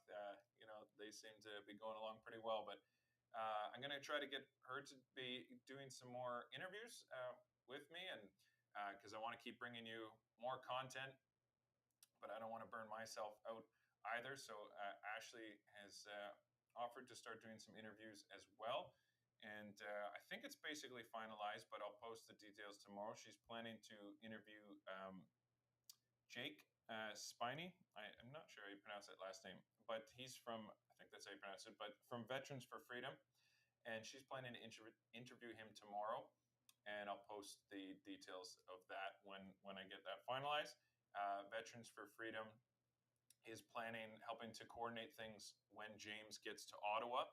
You know, they seem to be going along pretty well, but I'm going to try to get her to be doing some more interviews with me, and because I want to keep bringing you more content, but I don't want to burn myself out either. So Ashley has offered to start doing some interviews as well. And I think it's basically finalized, but I'll post the details tomorrow. She's planning to interview Jake Spiney. I'm not sure how you pronounce that last name, but he's from, I think that's how you pronounce it, but from Veterans for Freedom. And she's planning to interview him tomorrow. And I'll post the details of that when I get that finalized. Veterans for Freedom is helping to coordinate things when James gets to Ottawa.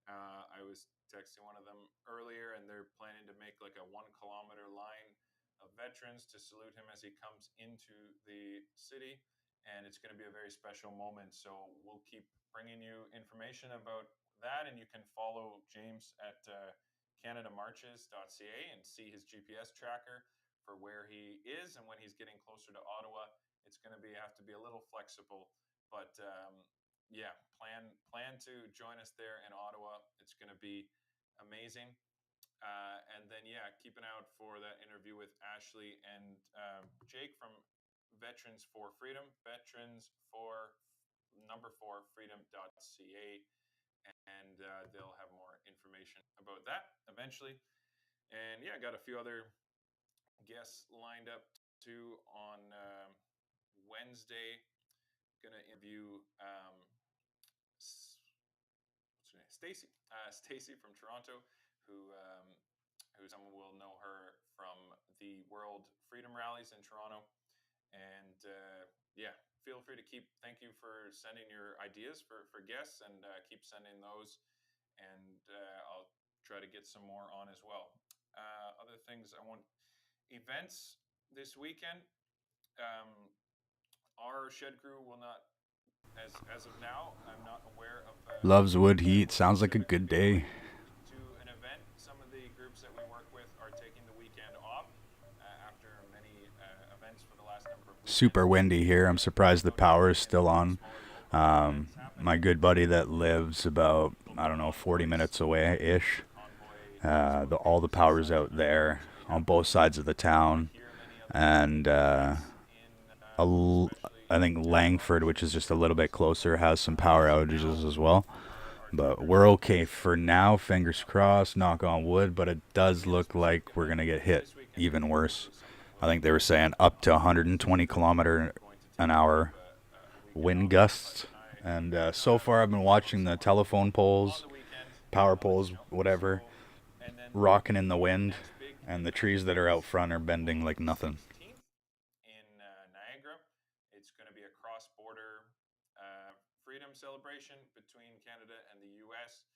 I was texting one of them earlier, and they're planning to make like a 1 kilometer line of veterans to salute him as he comes into the city. And it's going to be a very special moment. So we'll keep bringing you information about that. And you can follow James at canadamarches.ca and see his GPS tracker for where he is and when he's getting closer to Ottawa. It's going to have to be a little flexible, but yeah, plan to join us there in Ottawa. It's going to be amazing. And then, yeah, keep an eye out for that interview with Ashley and Jake from Veterans for Freedom, veterans4freedom.ca. And they'll have more information about that eventually. And yeah, I got a few other guests lined up too on Wednesday. Gonna interview what's her name? Stacy from Toronto, who someone will know her from the World Freedom Rallies in Toronto. And yeah, feel free to thank you for sending your ideas for guests, and keep sending those, and I'll try to get some more on as well. Other things events this weekend. Our shed crew will not, as of now, I'm not aware of. Loves wood heat. Sounds like a good day. To an event, some of the groups that we work with are taking the weekend off after many events for the last number of weeks. Super windy here. I'm surprised the power is still on. My good buddy that lives about, I don't know, 40 minutes away-ish. All the power's out there on both sides of the town. And I think Langford, which is just a little bit closer, has some power outages as well. But we're okay for now, fingers crossed, knock on wood, but it does look like we're going to get hit even worse. I think they were saying up to 120 kilometer an hour wind gusts. And so far I've been watching the telephone poles, power poles, whatever, rocking in the wind, and the trees that are out front are bending like nothing. It's going to be a cross-border freedom celebration between Canada and the US.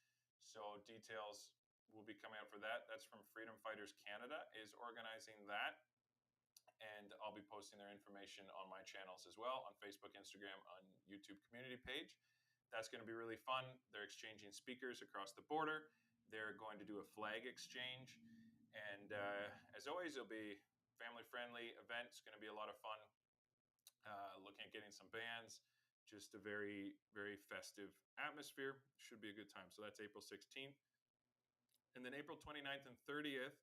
So details will be coming out for that. That's from Freedom Fighters Canada is organizing that. And I'll be posting their information on my channels as well, on Facebook, Instagram, on YouTube community page. That's going to be really fun. They're exchanging speakers across the border. They're going to do a flag exchange. And as always, it'll be family-friendly event. It's going to be a lot of fun. Looking at getting some bands, just a very, very festive atmosphere. Should be a good time. So that's April 16th. And then April 29th and 30th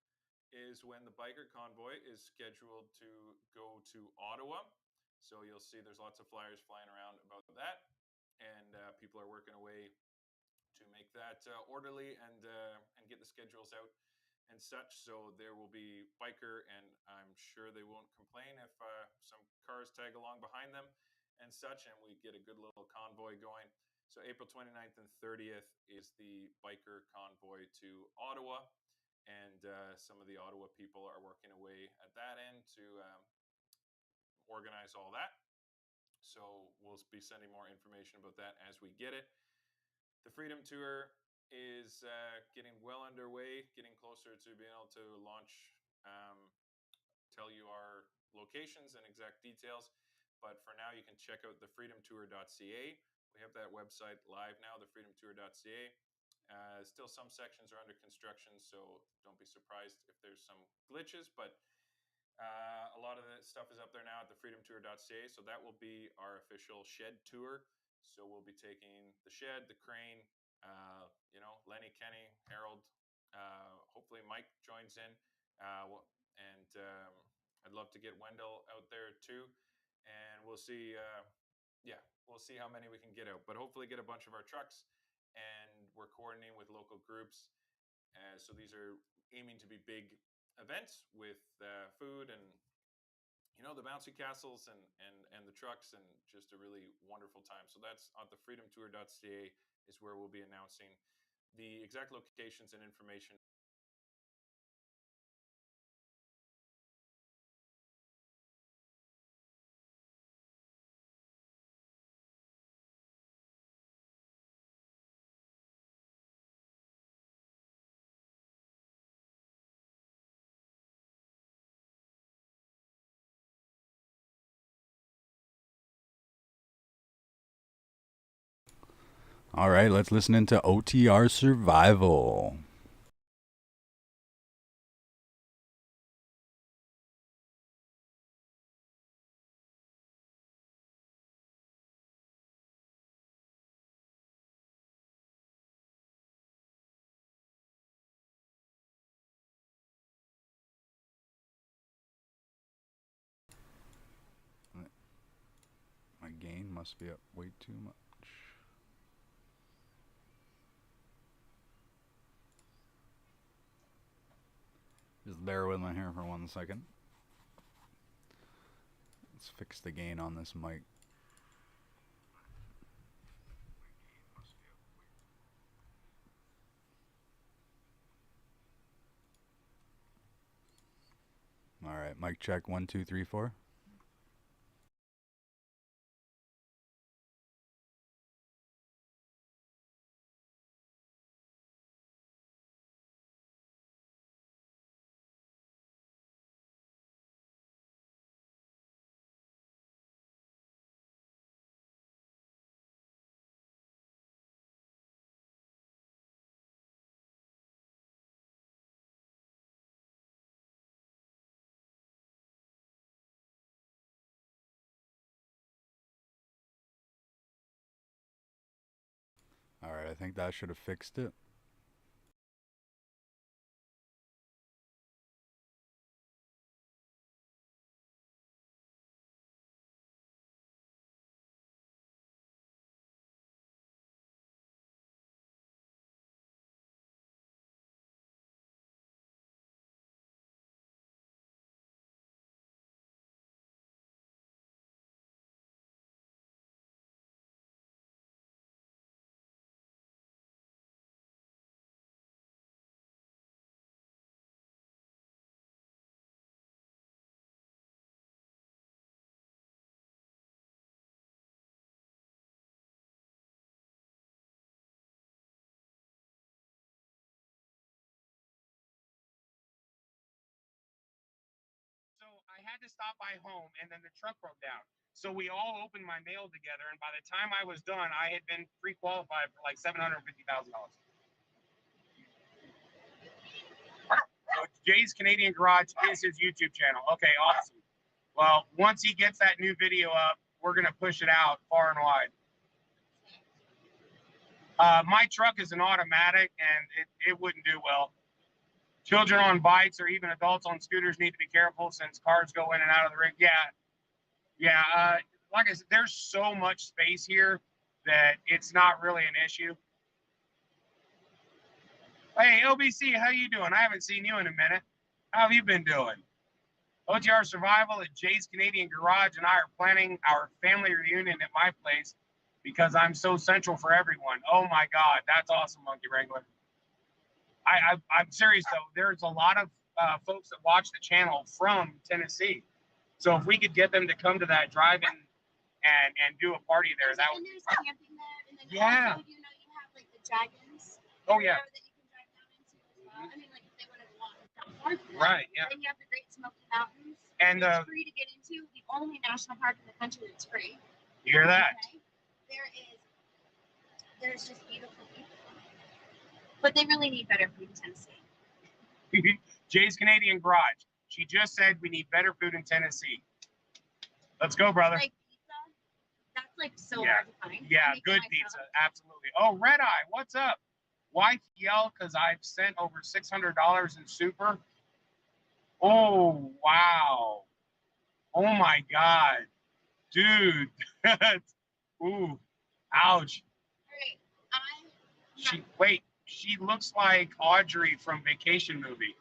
is when the biker convoy is scheduled to go to Ottawa. So you'll see there's lots of flyers flying around about that. And people are working away to make that orderly and get the schedules out and such. So there will be biker, and I'm sure they won't complain if some cars tag along behind them and such, and we get a good little convoy going. So April 29th and 30th is the biker convoy to Ottawa, and some of the Ottawa people are working away at that end to organize all that. So we'll be sending more information about that as we get it. The Freedom Tour is getting well underway, getting closer to being able to launch, tell you our locations and exact details. But for now, you can check out thefreedomtour.ca. We have that website live now, thefreedomtour.ca. Still some sections are under construction, so don't be surprised if there's some glitches, but a lot of the stuff is up there now at thefreedomtour.ca. So that will be our official shed tour. So we'll be taking the shed, the crane, Lenny, Kenny, Harold, hopefully Mike joins in. And I'd love to get Wendell out there too. And we'll see, we'll see how many we can get out, but hopefully get a bunch of our trucks, and we're coordinating with local groups. So these are aiming to be big events with food and, the bouncy castles and the trucks, and just a really wonderful time. So that's on thefreedomtour.ca is where we'll be announcing the exact locations and information. All right, let's listen into OTR Survival. My gain must be up way too much. Just bear with me here for 1 second. Let's fix the gain on this mic. All right, mic check 1 2 3 4. All right, I think that should have fixed it. So I had to stop by home, and then the truck broke down. So we all opened my mail together, and by the time I was done, I had been pre-qualified for like $750,000. So Jay's Canadian Garage is his YouTube channel. Okay, awesome. Well, once he gets that new video up, we're gonna push it out far and wide. My truck is an automatic, and it wouldn't do well. Children on bikes or even adults on scooters need to be careful since cars go in and out of the rig. Yeah. Like I said, there's so much space here that it's not really an issue. Hey, OBC, how you doing? I haven't seen you in a minute. How have you been doing? OTR Survival at Jay's Canadian Garage and I are planning our family reunion at my place because I'm so central for everyone. Oh my God, that's awesome, Monkey Wrangler. I'm serious though. There's a lot of folks that watch the channel from Tennessee. So if we could get them to come to that drive-in and do a party there, that would. And there's camping there, and then yeah. also, you have like the dragons. Oh yeah. That you can drive down into as well. I mean, like if they would have wanted that far from that. Right. Yeah. Then you have the Great Smoky Mountains. And it's free to get into. The only national park in the country that's free. You hear that? Okay? There's just beautiful people. But they really need better food in Tennessee. Jay's Canadian Garage. She just said we need better food in Tennessee. Let's go, brother. Like pizza, that's like so hard to find. Yeah, good pizza. Absolutely. Oh, Red Eye, what's up? Why yell? Because I've sent over $600 in super. Oh, wow. Oh, my God. Dude. Ooh. Ouch. Wait. She looks like Audrey from Vacation Movie.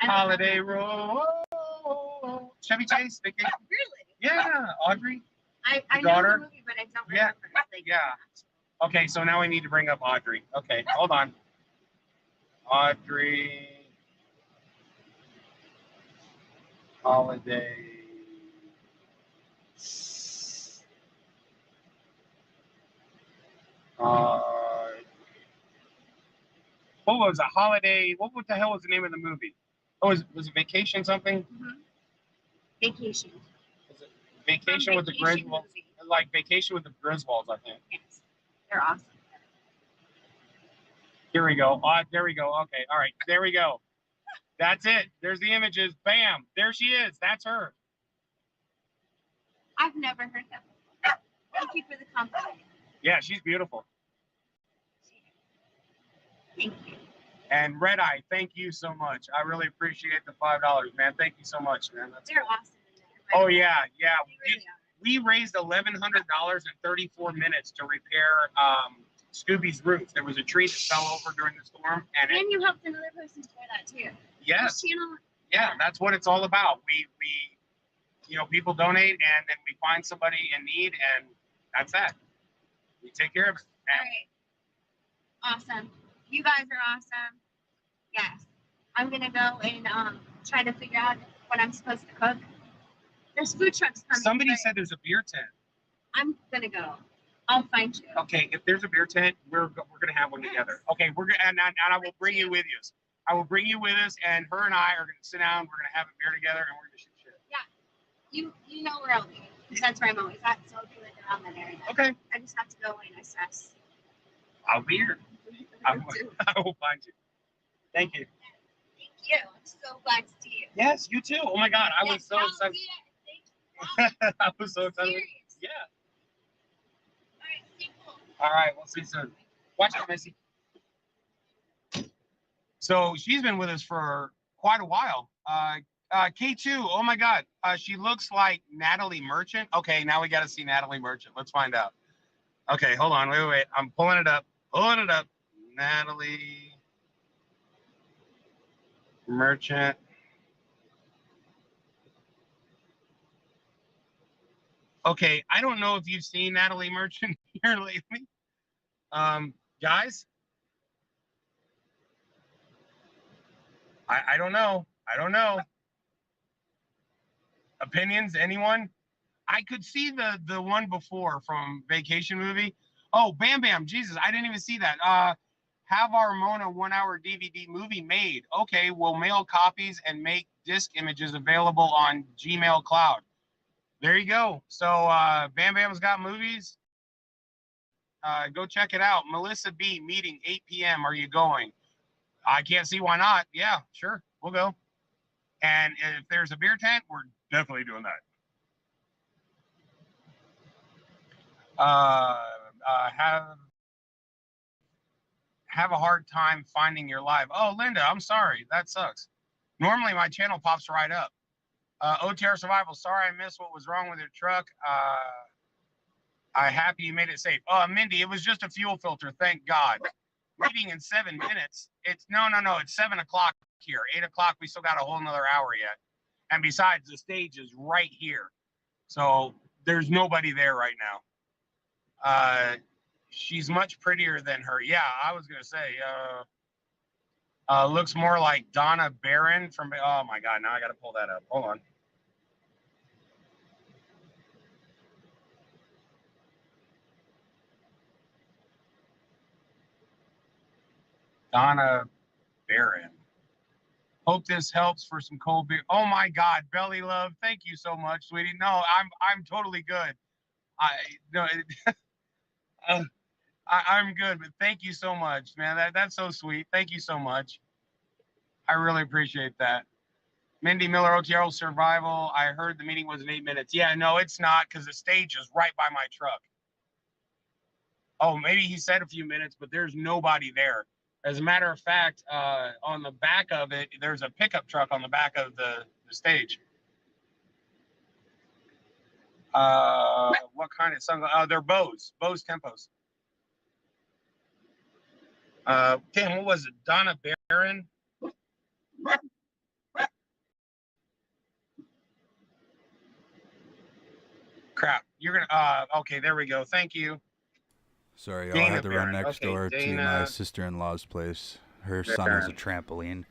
Holiday Road. Chevy Chase, Vacation. Really? Yeah, Audrey. I know daughter. the movie, but I don't remember. Yeah. Okay, so now we need to bring up Audrey. Okay, hold on. Audrey. Holiday. What was a holiday? What the hell was the name of the movie? Oh, was it Vacation something? Mm-hmm. Vacation. Was it Vacation with the Griswolds? Like Vacation with the Griswolds, I think. Yes. They're awesome. Here we go. There we go. Okay. All right. There we go. That's it. There's the images. Bam. There she is. That's her. I've never heard that before. Thank you for the compliment. Yeah, she's beautiful. Thank you. And Red Eye, thank you so much. I really appreciate the $5, man. Thank you so much, man. They're awesome. Oh yeah. We raised $1,100 in 34 minutes to repair Scooby's roof. There was a tree that fell over during the storm, and you helped another person repair that too. Yes. Channel, yeah, that's what it's all about. We people donate, and then we find somebody in need, and that's that. We take care of it. All right. Awesome. You guys are awesome. Yes. I'm gonna go and try to figure out what I'm supposed to cook. There's food trucks coming. Somebody said there's a beer tent. I'm gonna go. I'll find you. Okay, if there's a beer tent, we're gonna have one together. Okay, we're gonna and I will bring you with us. I will bring you with us, and her and I are gonna sit down. We're gonna have a beer together, and we're gonna shoot shit. Yeah, you know where I'll be, because that's where I'm always at. So I'll be like around that area. Okay. I just have to go and assess. I'll be here. I will find you. Thank you. Thank you. I'm so glad to see you. Yes, you too. Oh my God, I was so excited. I was so excited. Serious. Yeah. All right, stay cool. All right, we'll see you soon. Watch out, Missy. So she's been with us for quite a while. K2, oh my God, she looks like Natalie Merchant. Okay, now we got to see Natalie Merchant. Let's find out. Okay, hold on, wait. I'm pulling it up. Natalie Merchant. Okay, I don't know if you've seen Natalie Merchant here lately. Guys? I don't know. Opinions, anyone? I could see the one before from Vacation Movie. Oh, Bam Bam, Jesus, I didn't even see that. Have our Mona 1-hour DVD movie made. Okay, we'll mail copies and make disc images available on Gmail Cloud. There you go. So Bam Bam's got movies. Go check it out. Melissa B, meeting 8 p.m. Are you going? I can't see why not. Yeah, sure, we'll go. And if there's a beer tent, we're definitely doing that. Have a hard time finding your live. Oh, Linda, I'm sorry. That sucks. Normally my channel pops right up. OTR Survival, sorry I missed what was wrong with your truck. I'm happy you made it safe. Mindy, it was just a fuel filter, thank God. Meeting in 7 minutes. It's no, it's 7 o'clock here. 8 o'clock, we still got a whole nother hour yet. And besides, the stage is right here. So there's nobody there right now. She's much prettier than her. Yeah, I was gonna say, looks more like Donna Barron from, oh my God, now I gotta pull that up. Hold on. Donna Barron. Hope this helps for some cold beer. Oh my God, Belly Love, thank you so much, sweetie. No, I'm totally good. I'm good, but thank you so much, man. That's so sweet. Thank you so much. I really appreciate that. Mindy Miller, OTR Survival. I heard the meeting was in 8 minutes. Yeah, no, it's not, because the stage is right by my truck. Oh, maybe he said a few minutes, but there's nobody there. As a matter of fact, on the back of it, there's a pickup truck on the back of the stage. What kind of sunglasses? They're Boyz Tempos. Damn, what was it? Donna Barron? Crap. You're gonna okay, there we go. Thank you. Sorry, y'all. I had to run next door to my sister-in-law's place. Her son has a trampoline,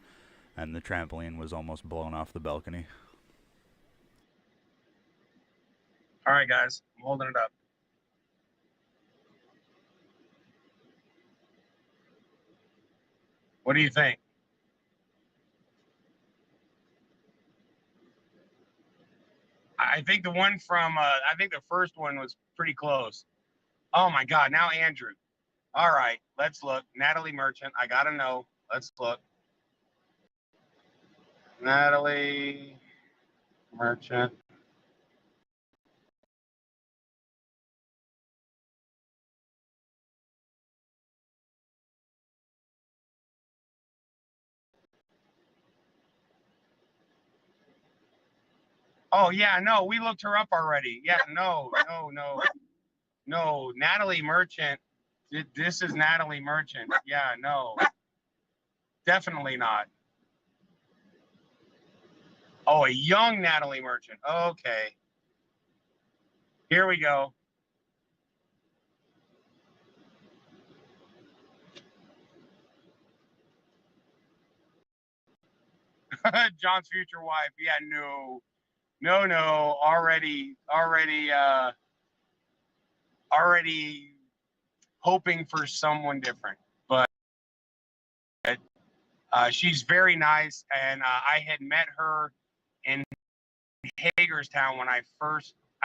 and the trampoline was almost blown off the balcony. All right, guys. I'm holding it up. What do you think? I think the one from, I think the first one was pretty close. Oh my God, now Andrew. All right, let's look. Natalie Merchant, I gotta know. Let's look. Natalie Merchant. Oh yeah, no, we looked her up already. Yeah, no. Natalie Merchant. This is Natalie Merchant. Yeah, no. Definitely not. Oh, a young Natalie Merchant. Okay. Here we go. John's future wife. Yeah, no. Already hoping for someone different. But she's very nice, and I had met her in Hagerstown when I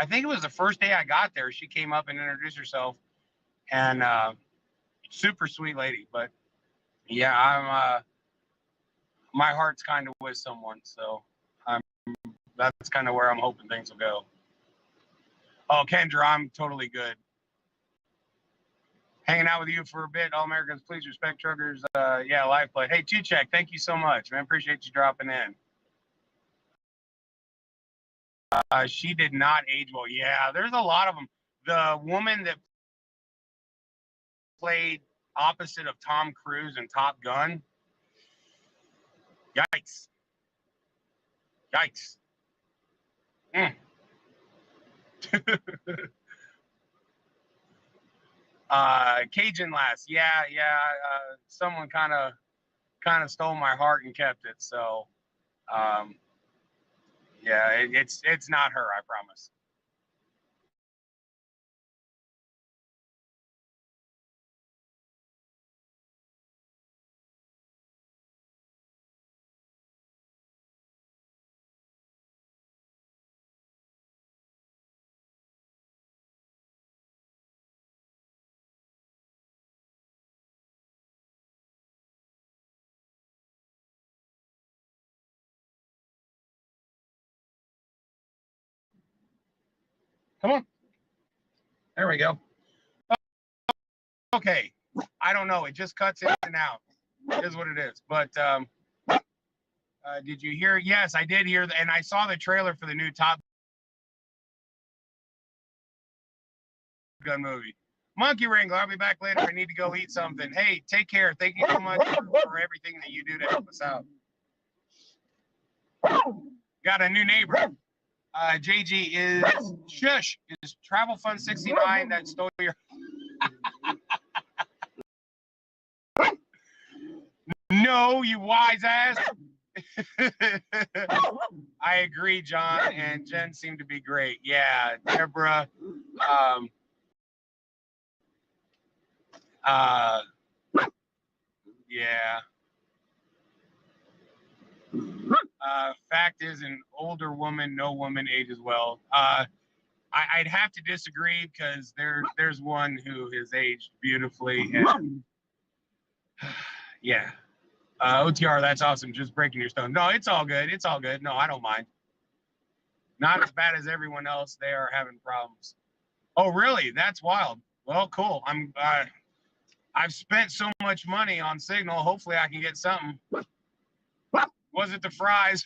think it was the first day I got there. She came up and introduced herself, and super sweet lady. But yeah, I'm my heart's kind of with someone, so that's kind of where I'm hoping things will go. Oh, Kendra, I'm totally good. hanging out with you for a bit. All Americans, please respect truckers. Yeah, live play. Hey, Two-Check, thank you so much, man. Appreciate you dropping in. She did not age well. Yeah, there's a lot of them. The woman that played opposite of Tom Cruise in Top Gun. Yikes. Yikes. Cajun Lass. Yeah. Someone kind of stole my heart and kept it. So, yeah, it's not her, I promise. Come on. There we go. Okay. I don't know. It just cuts in and out. It is what it is. But did you hear? Yes, I did hear. And I saw the trailer for the new Top Gun movie. Monkey Wrangler, I'll be back later. I need to go eat something. Hey, take care. Thank you so much for everything that you do to help us out. Got a new neighbor. JG is shush. Is Travel Fund 69 that stole your No, you wise ass. I agree, John, and Jen seemed to be great. Yeah, Deborah. Yeah. Fact is, an older woman, no woman ages well. I'd have to disagree because there's one who has aged beautifully. And, yeah. OTR, that's awesome. Just breaking your stone. No, it's all good. It's all good. No, I don't mind. Not as bad as everyone else. They are having problems. Oh, really? That's wild. Well, cool. I've spent so much money on Signal. Hopefully I can get something. Was it the fries?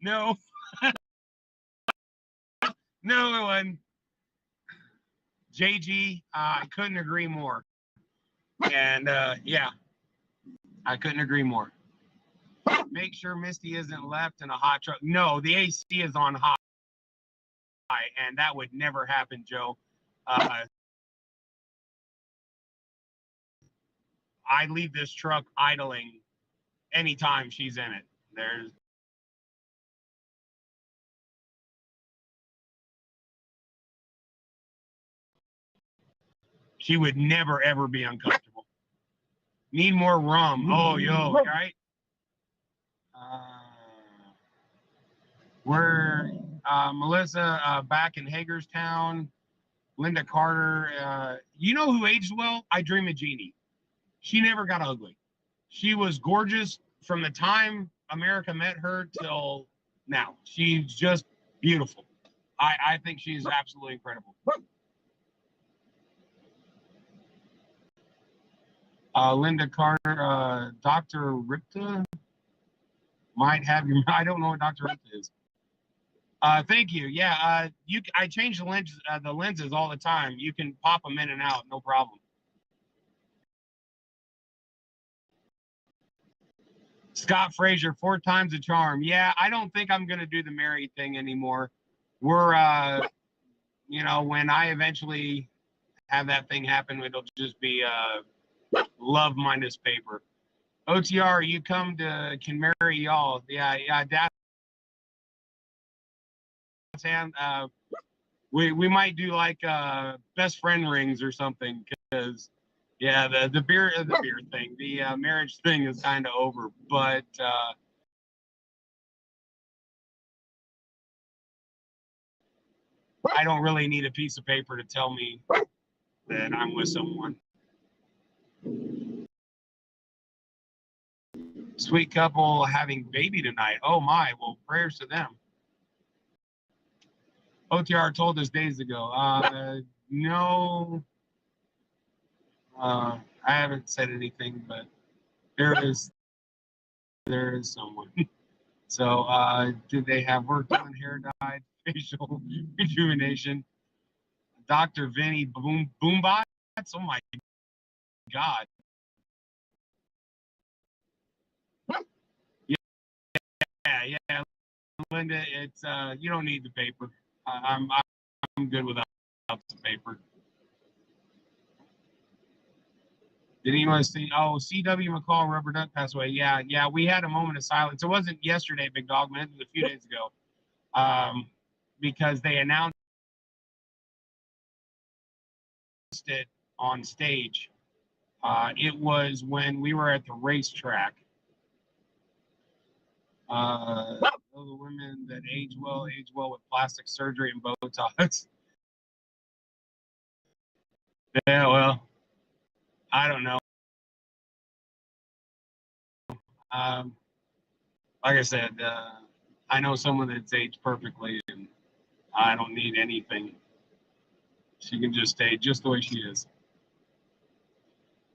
No. No, it wasn't. JG, I couldn't agree more. And yeah, I couldn't agree more. Make sure Misty isn't left in a hot truck. No, the AC is on high, and that would never happen, Joe. I leave this truck idling anytime she's in it. She would never, ever be uncomfortable. Need more rum. Oh, yo, right? We're Melissa back in Hagerstown. Linda Carter. You know who aged well? I Dream of Jeannie. She never got ugly. She was gorgeous from the time America met her till now. She's just beautiful. I think she's absolutely incredible. Linda Carter, Dr. Rypta might have your. I don't know what Dr. Rypta is. Thank you. Yeah, I change the lenses all the time. You can pop them in and out, no problem. Scott Frazier, 4 times a charm. Yeah, I don't think I'm gonna do the married thing anymore. We're, you know, when I eventually have that thing happen, it'll just be love minus paper. OTR, you come to can marry y'all. Yeah, Sam. We might do like best friend rings or something because yeah, the beer thing, the marriage thing is kind of over, but I don't really need a piece of paper to tell me that I'm with someone. Sweet couple having baby tonight. Oh my, well, prayers to them. OTR told us days ago. No, I haven't said anything, but there is someone. So, did they have work done, hair dyed, facial rejuvenation? Dr. Vinny Boombots? Oh my God. Yeah, Linda, it's you don't need the paper. I'm good without the paper. Did anyone see? Oh, C.W. McCall, Rubber Duck passed away. Yeah, we had a moment of silence. It wasn't yesterday, Big Dog, man. It was a few days ago. Because they announced it on stage. It was when we were at the racetrack. The women that age well with plastic surgery and Botox. Yeah, well, I don't know. Like I said, I know someone that's aged perfectly, and I don't need anything. She can just stay just the way she is.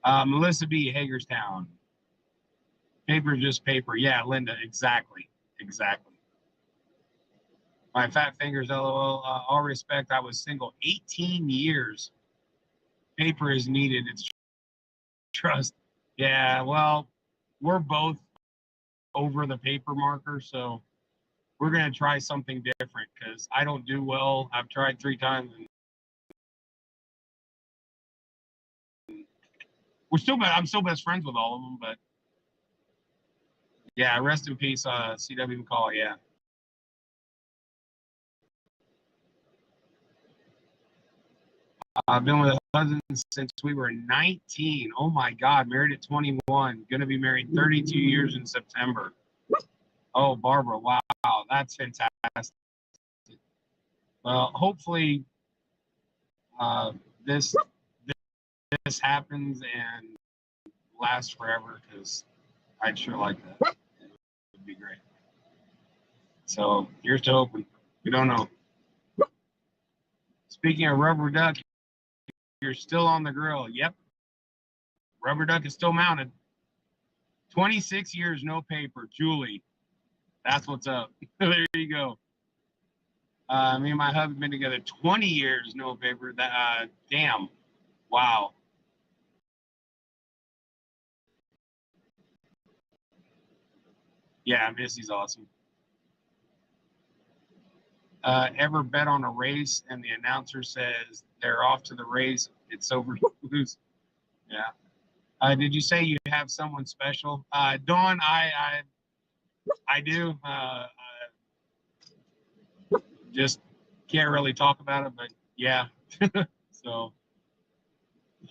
Melissa B. Hagerstown. Paper, just paper. Yeah, Linda, exactly. My fat fingers, LOL. All respect, I was single 18 years. Paper is needed. It's trust. Yeah, well, we're both over the paper marker, so we're going to try something different because I don't do well. I've tried 3 times. And I'm still best friends with all of them, but yeah, rest in peace, C.W. McCall, yeah. I've been with a husband since we were 19. Oh my God, married at 21. Gonna be married 32 years in September. Oh, Barbara, wow, that's fantastic. Well, hopefully this happens and lasts forever because I'd sure like that. It would be great. So here's to hoping. We don't know. Speaking of rubber duck, you're still on the grill. Yep. Rubber duck is still mounted. 26 years, no paper. Julie. That's what's up. There you go. Me and my husband have been together 20 years, no paper. Damn. Wow. Yeah, Missy's awesome. Ever bet on a race and the announcer says they're off to the race, it's over to lose? Yeah. Did you say you have someone special? Dawn, I do. Just can't really talk about it, but yeah. So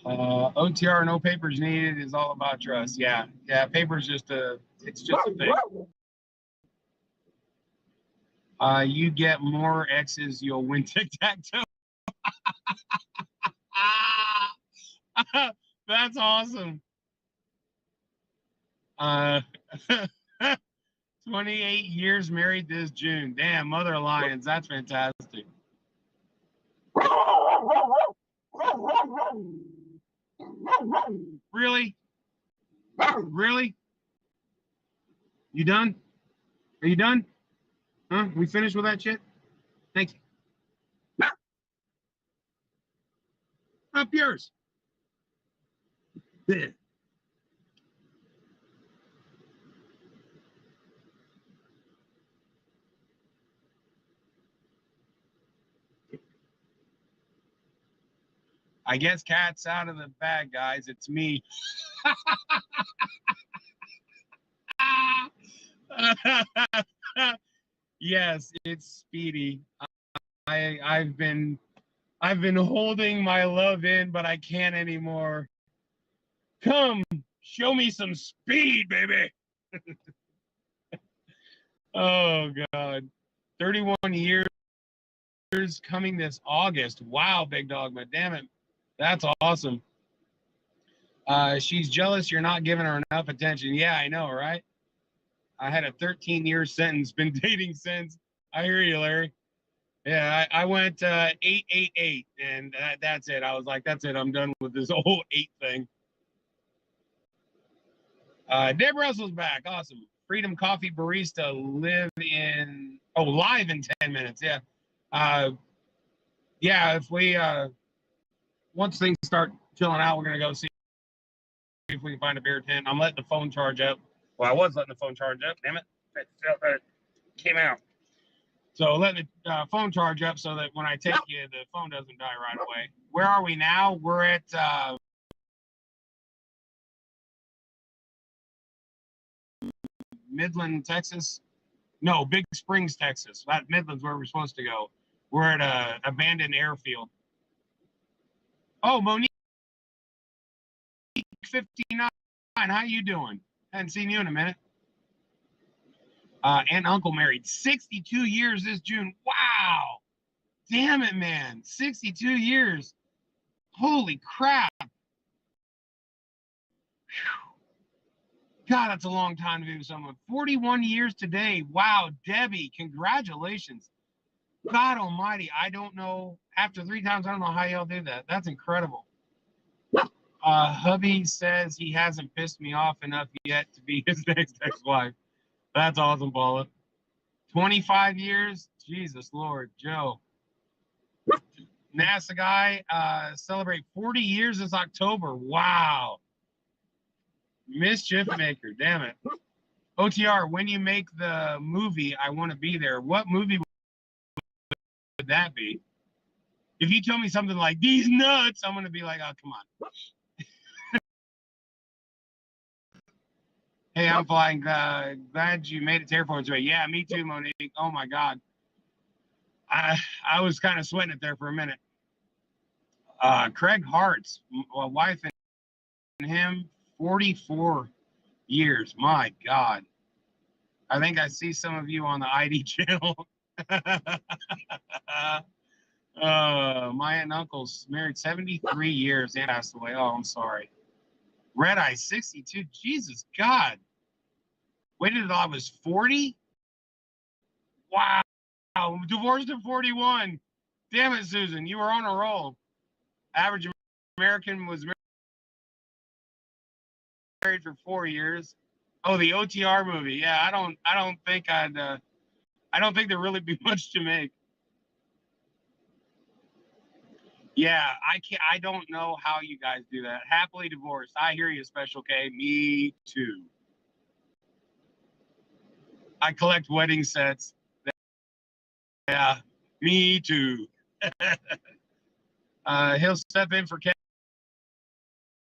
OTR, no papers needed, is all about trust. Yeah, paper's just it's just a thing. You get more X's, you'll win tic-tac-toe. That's awesome. 28 years married this June. Damn, Mother Lions, that's fantastic. Really? Really? You done? Are you done? Huh? We finished with that shit? Thank you. Up yours. Yeah. I guess cat's out of the bag, guys. It's me. Yes, it's Speedy. I've been holding my love in, but I can't anymore. Come, show me some speed, baby. Oh God, 31 years coming this August. Wow, big dog, but damn it, that's awesome. She's jealous you're not giving her enough attention. Yeah, I know, right? I had a 13-year sentence, been dating since. I hear you, Larry. Yeah, I went 888, and that's it. I was like, that's it. I'm done with this whole 8 thing. Deb Russell's back. Awesome. Freedom Coffee Barista live live in 10 minutes. Yeah. Yeah, if we, once things start chilling out, we're going to go see if we can find a beer tent. I'm letting the phone charge up. Well, I was letting the phone charge up. Damn it. It came out. So letting the phone charge up so that when I take you, the phone doesn't die right away. Where are we now? We're at Midland, Texas. No, Big Springs, Texas. That Midland's where we're supposed to go. We're at a abandoned airfield. Oh, Monique 59. How you doing? Hadn't seen you in a minute. Aunt and uncle married 62 years this June. Wow. Damn it, man. 62 years. Holy crap. Whew. God, that's a long time to be with someone. 41 years today. Wow, Debbie, congratulations. God almighty, I don't know. After 3 times, I don't know how y'all do that. That's incredible. Hubby says he hasn't pissed me off enough yet to be his next ex-wife. That's awesome, Paula. 25 years? Jesus Lord, Joe. NASA guy, celebrate 40 years this October. Wow. Mischief maker, damn it. OTR, when you make the movie, I want to be there. What movie would that be? If you tell me something like, these nuts, I'm going to be like, oh, come on. Hey, I'm flying. Glad you made it to airport today. Yeah, me too, Monique. Oh, my God. I was kind of sweating it there for a minute. Craig Hart's wife and him, 44 years. My God. I think I see some of you on the ID channel. My aunt and uncle's married 73 years and passed away. Oh, I'm sorry. Red Eye, 62. Jesus, God. Waited until I was 40? Wow. Divorced at 41. Damn it, Susan. You were on a roll. Average American was married for 4 years. Oh, the OTR movie. Yeah, I don't think there'd really be much to make. Yeah, I don't know how you guys do that. Happily divorced. I hear you, Special K. Me too. I collect wedding sets. Yeah, me too. He'll step in for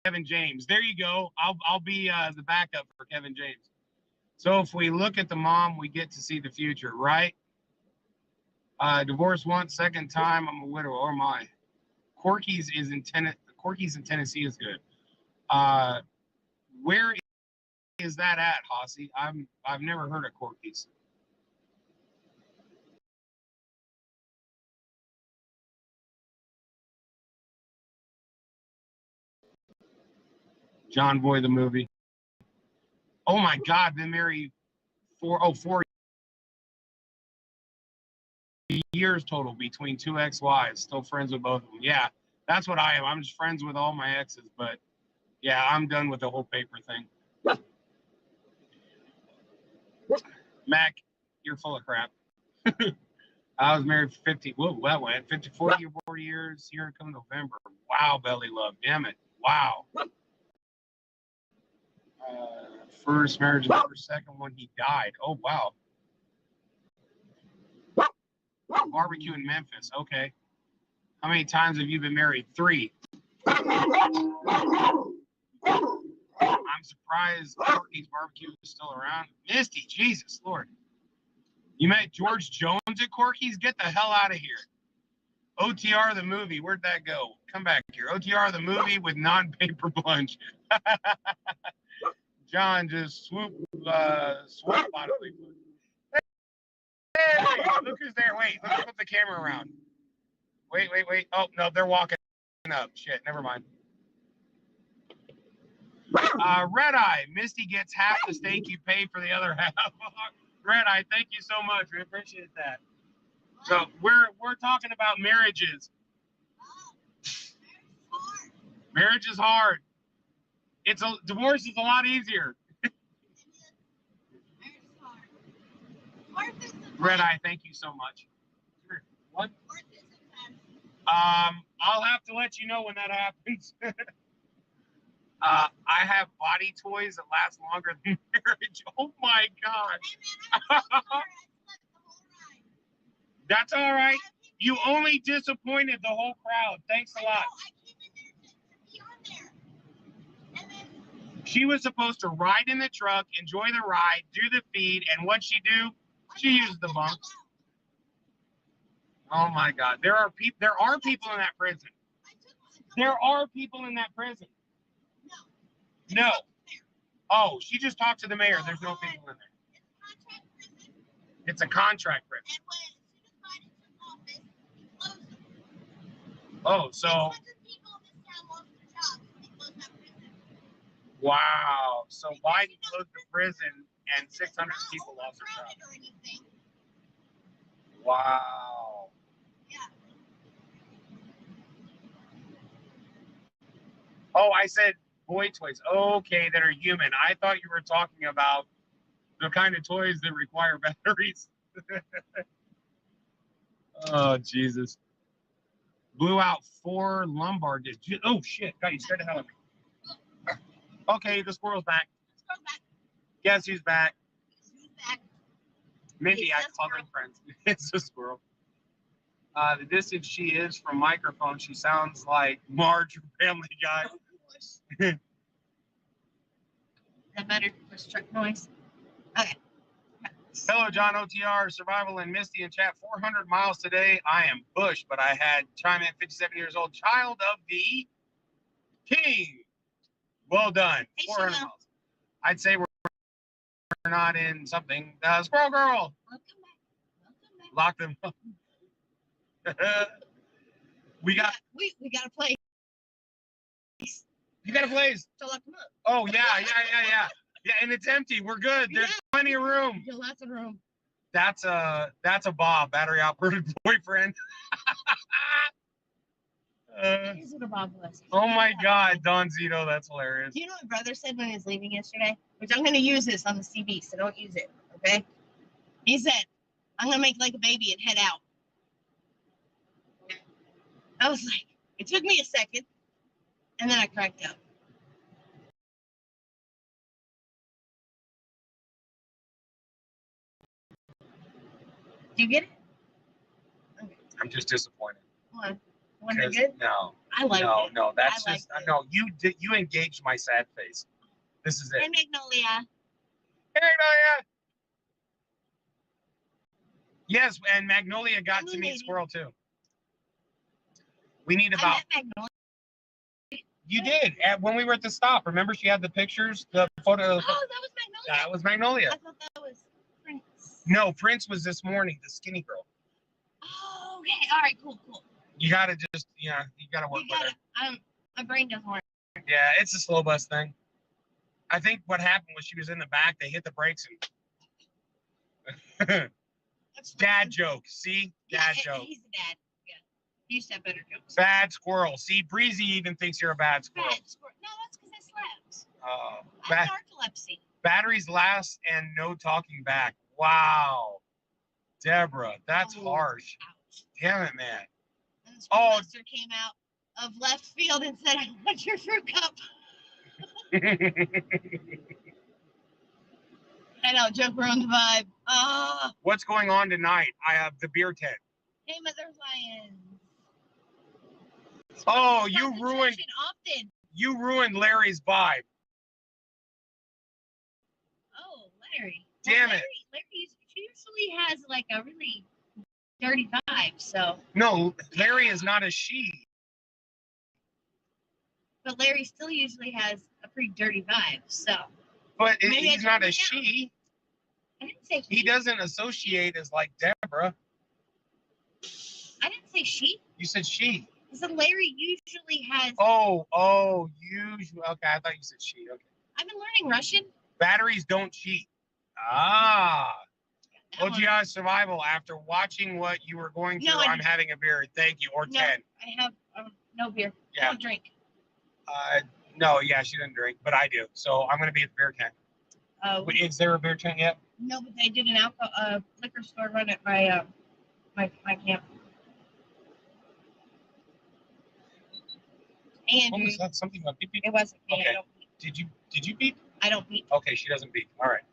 Kevin James. There you go. I'll be the backup for Kevin James. So if we look at the mom, we get to see the future, right? Divorced once, second time. I'm a widow. Or my. Corky's in Tennessee is good. Where is that at, Hossy? I've never heard of Corky's. John Boy the movie. Oh my God, been married 4 years total between 2 ex-wives. Still friends with both of them. Yeah, that's what I am. I'm just friends with all my exes, but yeah, I'm done with the whole paper thing. Mac, you're full of crap. I was married for 54 years. Here come November. Wow, belly love. Damn it. Wow. First marriage, second one, he died. Oh, wow. Barbecue in Memphis. Okay. How many times have you been married? 3. I'm surprised Courtney's Barbecue is still around. Misty, Jesus Lord. You met George Jones at Corky's? Get the hell out of here. OTR the movie. Where'd that go? Come back here. OTR the movie with non-paper lunch. John just swoop out of the Hey, look who's there. Wait, let me flip the camera around. Wait. Oh, no, they're walking up. Shit, never mind. Red Eye. Misty gets half the steak you pay for the other half. Red Eye, thank you so much. We appreciate that. So we're talking about marriages. Marriage is hard. Divorce is a lot easier. Red Eye, thank you so much. What? I'll have to let you know when that happens. I have body toys that last longer than marriage. Oh my God. That's all right. You only disappointed the whole crowd. Thanks a lot. She was supposed to ride in the truck, enjoy the ride, do the feed, and what'd she do? She used the bunk. Oh my God. There are people in that prison. There are people in that prison. No. Oh, she just talked to the mayor. There's no people in there. It's a contract prison. Oh, so. Wow. So Biden closed the prison and 600 people lost their jobs. Wow. Oh, I said boy toys. Okay, that are human. I thought you were talking about the kind of toys that require batteries. Oh, Jesus. Blew out 4 lumbar discs. Oh, shit. God, you scared the hell out of me. Okay, the squirrel's back. Guess who's back? Mindy, I call them friends. It's a squirrel. The distance she is from microphone, she sounds like Marge from Family Guy. Is that better? Let's truck noise. Okay. Hello, John, OTR, Survival, and Misty in chat. 400 miles today. I am Bush, but I had chime in 57 years old. Child of the King. Well done. 400 miles. I'd say we're not in something. Squirrel Girl. Welcome back. Lock them up. we got a place. You got a place. So lock them up. Oh yeah. Yeah, and it's empty. We're good. There's plenty of room. There's lots of room. That's a Bob, battery operated boyfriend. Is it a Bob was? Oh my God, Don Zito, that's hilarious. Do you know what my brother said when he was leaving yesterday? Which I'm going to use this on the CB, so don't use it, okay? He said, I'm going to make like a baby and head out. I was like, it took me a second, and then I cracked up. Do you get it? Okay. I'm just disappointed. What? Wasn't it good? No. I like it. No, that's I just no. You engaged my sad face. This is it. Hey, Magnolia. Hey, Magnolia. Yes, and Magnolia got to meet Squirrel too. We need about. I met Magnolia. You did when we were at the stop. Remember, she had the pictures, the photo. Oh, that was Magnolia. That was Magnolia. I thought that was Prince. No, Prince was this morning. The skinny girl. Oh, okay. All right. Cool. You gotta just, you gotta work with her. My brain doesn't work. Yeah, it's a slow bus thing. I think what happened was she was in the back. They hit the brakes and. Dad joke. See, dad joke. He's a dad. Yeah, he used to have better jokes. Bad squirrel. See, Breezy even thinks you're a bad squirrel. Bad squirrel. No, that's because I slept. Oh, I have narcolepsy. Batteries last and no talking back. Wow, Deborah, that's harsh. Ouch. Damn it, man. And the schoolmaster came out of left field and said, "I want your fruit cup." I know, joke ruined the vibe. What's going on tonight? I have the beer tent. Hey, Mother's Lions. Oh, you ruined. Often. You ruined Larry's vibe. Oh, Larry. Damn it. Larry usually has like a really dirty vibe, so. No, Larry is not a she. But Larry still usually has a pretty dirty vibe, so. But he's not a she. I didn't say he doesn't associate as like Deborah. I didn't say she. You said she. I said Larry usually has. Oh, usually. Okay, I thought you said she. Okay. I've been learning Russian. Batteries don't cheat. Ah. OTR Survival, after watching what you were going through, I'm having a beer. Thank you. Or No, 10. I have no beer. Yeah. I don't drink. No, yeah, she didn't drink, but I do. So I'm going to be at the beer tent. Is there a beer tent yet? No, but they did an liquor store run at my my camp. And What was that? Something about beep beep? It wasn't. Yeah, Okay. I don't beep. Did you beep? I don't beep. Okay, she doesn't beep. All right.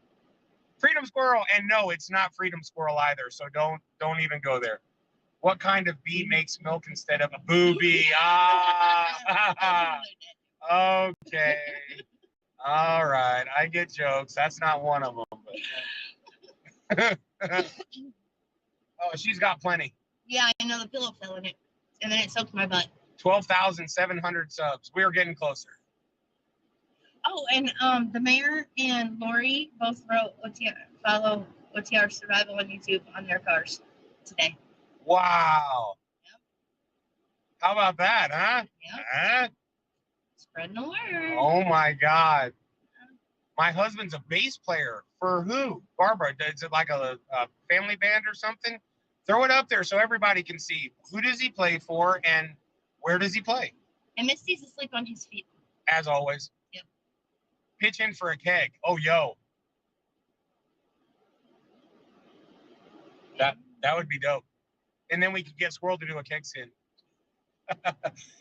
Freedom Squirrel, and no, it's not Freedom Squirrel either. So don't even go there. What kind of bee makes milk instead of a booby? Okay. All right. I get jokes. That's not one of them. But oh, she's got plenty. Yeah, I know the pillow fell in it, and then it soaked my butt. 12,700 subs. We're getting closer. Oh, and the mayor and Lori both follow OTR Survival on YouTube on their cars today. Wow. Yep. How about that, huh? Yep. Huh? Spreading the word. Oh my God. My husband's a bass player. For who? Barbara, is it like a family band or something? Throw it up there so everybody can see. Who does he play for and where does he play? And Misty's asleep on his feet. As always. Yep. Pitch in for a keg. Oh, yo. That would be dope. And then we could get Squirrel to do a keg sin.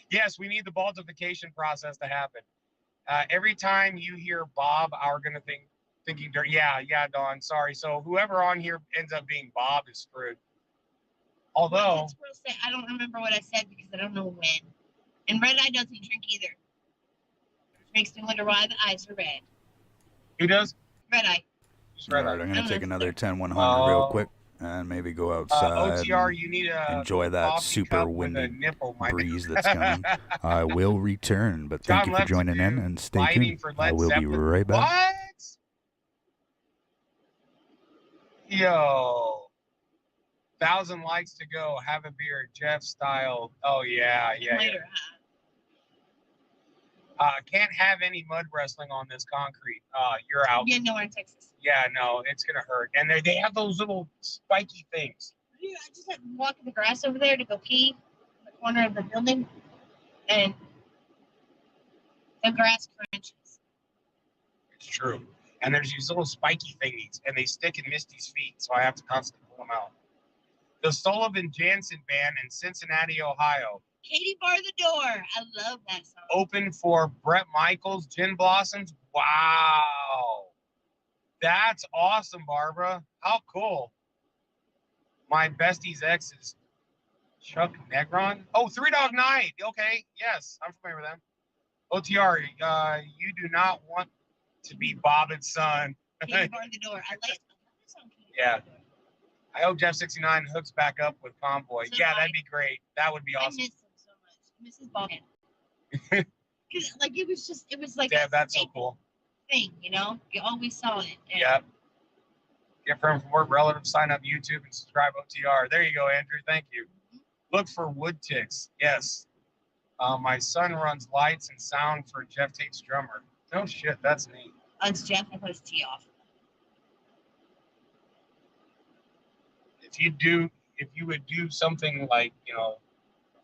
Yes, we need the baltification process to happen. Every time you hear Bob, are going to thinking dirt. Yeah, Dawn, sorry. So whoever on here ends up being Bob is screwed. Although, I don't remember what I said because I don't know when. And Red Eye doesn't drink either. Which makes me wonder why the eyes are red. Who does? Red Eye. All right, I'm going to take another 10-100 real quick and maybe go outside. OTR, you need a enjoy that super windy breeze that's coming. I will return, but thank you for joining in and stay tuned. I will be right back. What? Yo. 1,000 likes to go. Have a beer, Jeff style. Oh yeah. Later. Can't have any mud wrestling on this concrete. You're out. Yeah, no, in Texas. Yeah, no, it's gonna hurt. And they have those little spiky things. Yeah, I just had to walk in the grass over there to go pee in the corner of the building, and the grass crunches. It's true. And there's these little spiky thingies, and they stick in Misty's feet, so I have to constantly pull them out. The Sullivan Jansen Band in Cincinnati, Ohio. Katie bar the door. I love that song. Open for Brett Michaels, Gin Blossoms. Wow. That's awesome, Barbara. How cool. My bestie's ex is Chuck Negron. Oh, Three Dog Night. Okay, yes, I'm familiar with them. OTR, you do not want to be Bob and Son. Katie bar the door. I like this song. Yeah. I hope Jeff 69 hooks back up with Convoy. So yeah, that'd be great. That would be awesome. I miss him so much. Mrs. Ballman. Because like it was like yeah, that's so cool. Thing, you know, you always saw it. And yeah. Get from work relatives, sign up YouTube and subscribe OTR. There you go, Andrew. Thank you. Look for wood ticks. Yes. My son runs lights and sound for Jeff Tate's drummer. No shit, that's neat. Oh, it's Jeff. I put his T off. If you would do something like, you know,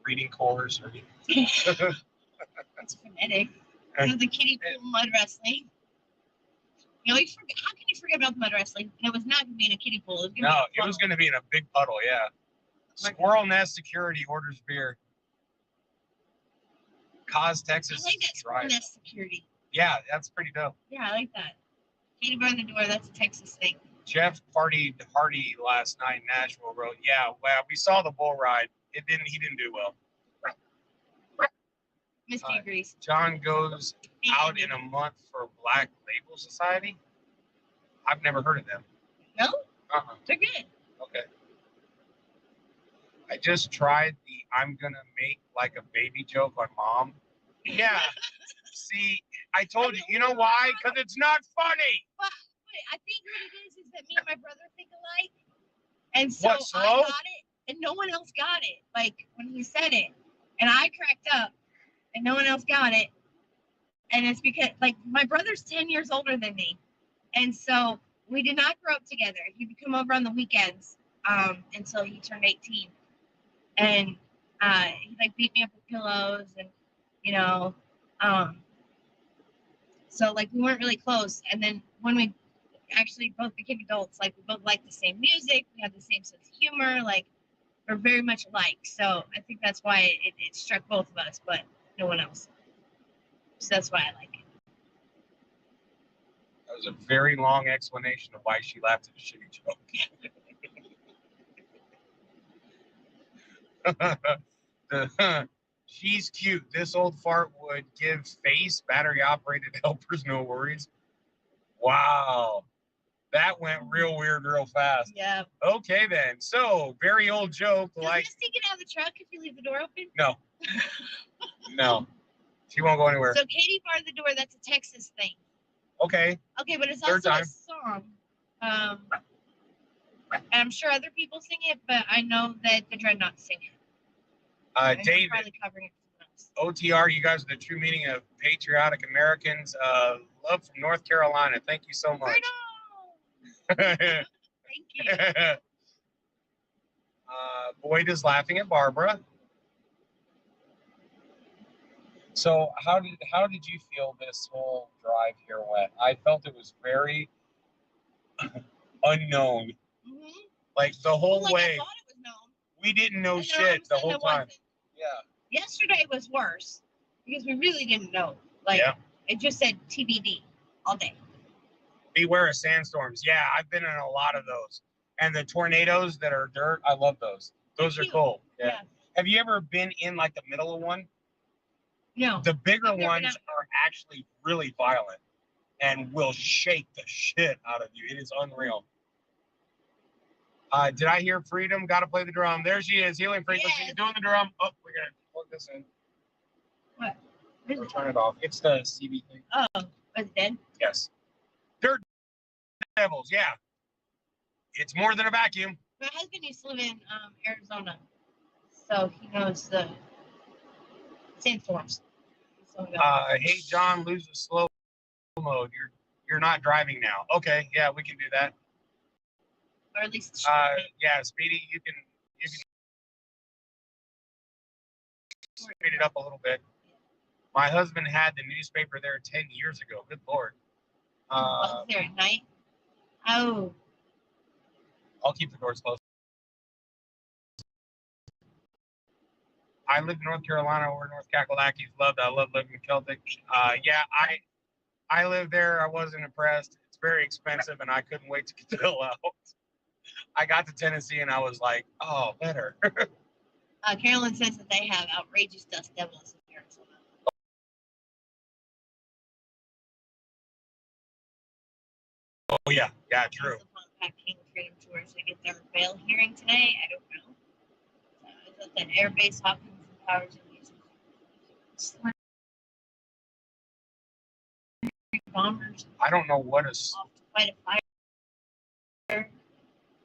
reading course or That's phonetic. You know, the kiddie pool mud wrestling. You know, how can you forget about the mud wrestling? And it was not going to be in a kiddie pool. It was going to be in a big puddle, yeah. Squirrel Nest Security orders beer. Cause Texas. I like that Squirrel Nest Security. Yeah, that's pretty dope. Yeah, I like that. Katie bar the door, that's a Texas thing. Jeff partied hardy last night in Nashville. Wrote, yeah, well, we saw the bull ride. He didn't do well. Misty agrees. John goes out in a month for Black Label Society. I've never heard of them. No? Uh-uh. They're good. Okay. I just tried the I'm gonna make like a baby joke on mom. Yeah. See, I told you. You know why? Because it's not funny. But I think what it is that me and my brother think alike. And so What, slow? I got it, and no one else got it. Like, when he said it. And I cracked up, and no one else got it. And it's because, like, my brother's 10 years older than me. And so we did not grow up together. He would come over on the weekends until he turned 18. And he like beat me up with pillows and, you know, so like we weren't really close. And then when we actually both became adults, like we both liked the same music, we had the same sense of humor, like we're very much alike. So I think that's why it struck both of us, but no one else. So that's why I like it. That was a very long explanation of why she laughed at a shitty joke. She's cute. This old fart would give face battery operated helpers no worries. Wow. That went real weird real fast. Yeah. Okay then. So, very old joke. Does Like, Misty get out of the truck if you leave the door open? no. No. She won't go anywhere. So Katie barred the door, that's a Texas thing. Okay. Okay, but it's Third also time. a song. And I'm sure other people sing it, but I know that the Dreadnoughts sing it. And they're David, probably covering it for someone else. OTR, you guys are the true meaning of patriotic Americans. Love from North Carolina. Thank you so much. Thank you. Boyd is laughing at Barbara. So how did you feel this whole drive here went? I felt it was very unknown. Mm-hmm. Like the whole Well, way. I thought it was known. We didn't know And then all of shit a the sudden whole it time. wasn't. Yeah. Yesterday was worse because we really didn't know. Like Yeah. it just said TBD all day. Beware of sandstorms. Yeah, I've been in a lot of those. And the tornadoes that are dirt, I love those. Those are cool. Yeah. Have you ever been in like the middle of one? No. The bigger ones are actually really violent and will shake the shit out of you. It is unreal. Did I hear Freedom? Got to play the drum. There she is. Healing frequency. Yes. Doing the drum. Oh, we're going to plug this in. What? Or turn it off. It's the CB thing. Oh, was it dead? Yes. Dirt Devils. Yeah. It's more than a vacuum. My husband used to live in Arizona, so he knows the sandstorms. So, Hey, John, lose the slow mode. You're not driving now. Okay. Yeah, we can do that. or at least. Yeah, Speedy, you can speed it up a little bit. My husband had the newspaper there 10 years ago. Good Lord. Was there at night? Oh. I'll keep the doors closed. I live in North Carolina where North Kakalakis loved. I love living in Celtic. Yeah, I live there. I wasn't impressed. It's very expensive, and I couldn't wait to get the hell out. I got to Tennessee, and I was like, oh, better. Carolyn says that they have outrageous dust devils in Arizona. Oh, yeah. Yeah, true. King Freedom Tours to get their bail hearing today. I don't know. It's at the Air Base Hopkins and Powers and Music. Bombers. I don't know what is Off to fight a fire.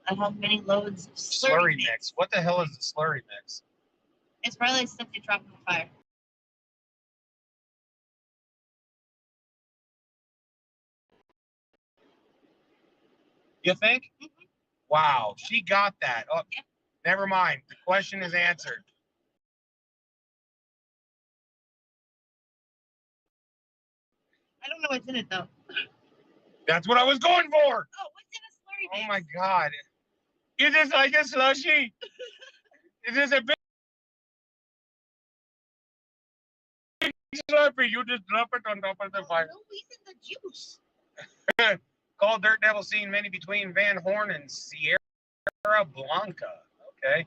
I have many loads of slurry mix. What the hell is the slurry mix? It's probably stuff they drop in the fire. You think? Mm-hmm. Wow, she got that. Oh, yeah. Never mind. The question is answered. I don't know what's in it though. That's what I was going for. Oh, what's in a slurry mix? Oh my God. Is this like a slushy? Is this a big slurpee? You just drop it on top of the fire. No, we said the juice. Called Dirt Devil scene many between Van Horn and Sierra Blanca. Okay.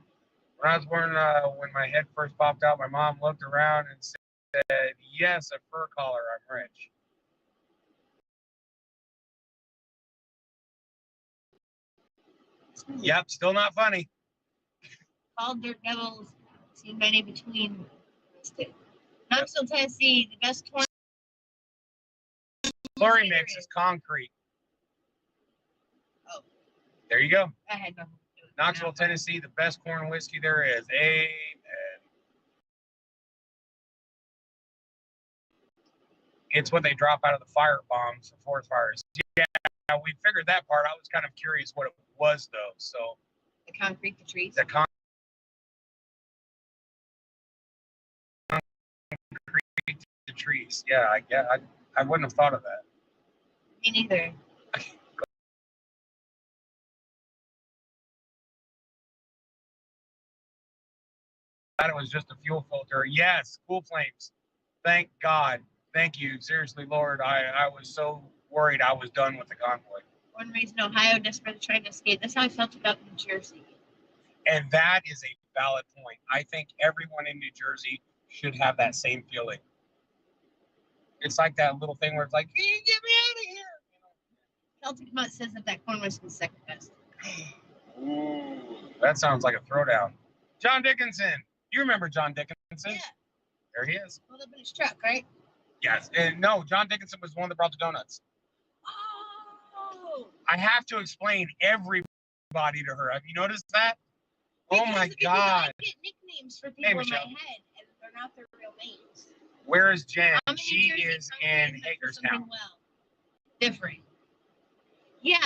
When I was born, when my head first popped out, my mom looked around and said, yes, a fur collar, I'm rich. Yep, still not funny. Called Dirt Devils, seen many between. Knoxville, Tennessee, the best corn. Slurry mix is concrete. Oh. There you go. I had nothing to do with Knoxville, Tennessee, the best corn whiskey there is. Amen. It's what they drop out of the fire bombs for forest fires. Yeah, we figured that part. I was kind of curious what it was, though. So The concrete, the trees. the concrete, the trees. Yeah, I wouldn't have thought of that. Me neither. It was just a fuel filter. Yes, cool flames. Thank God. Thank you. Seriously, Lord, I was so worried I was done with the convoy. Born and raised in Ohio, desperate trying to escape. That's how I felt about New Jersey. And that is a valid point. I think everyone in New Jersey should have that same feeling. It's like that little thing where it's like, get me out of here. Celtic Mutt says that Corn Whisky is second best. Ooh, that sounds like a throwdown. John Dickinson. You remember John Dickinson? Yeah. There he is. Pulled up in his truck, right? Yes. And no, John Dickinson was the one that brought the donuts. Oh. I have to explain everybody to her. Have you noticed that? Because oh my I God. get nicknames for people in my Michelle. head, and they're not their real names. Where is Jen? I'm in She New Jersey, is I'm in doing Hagerstown. something well. Different. Yeah.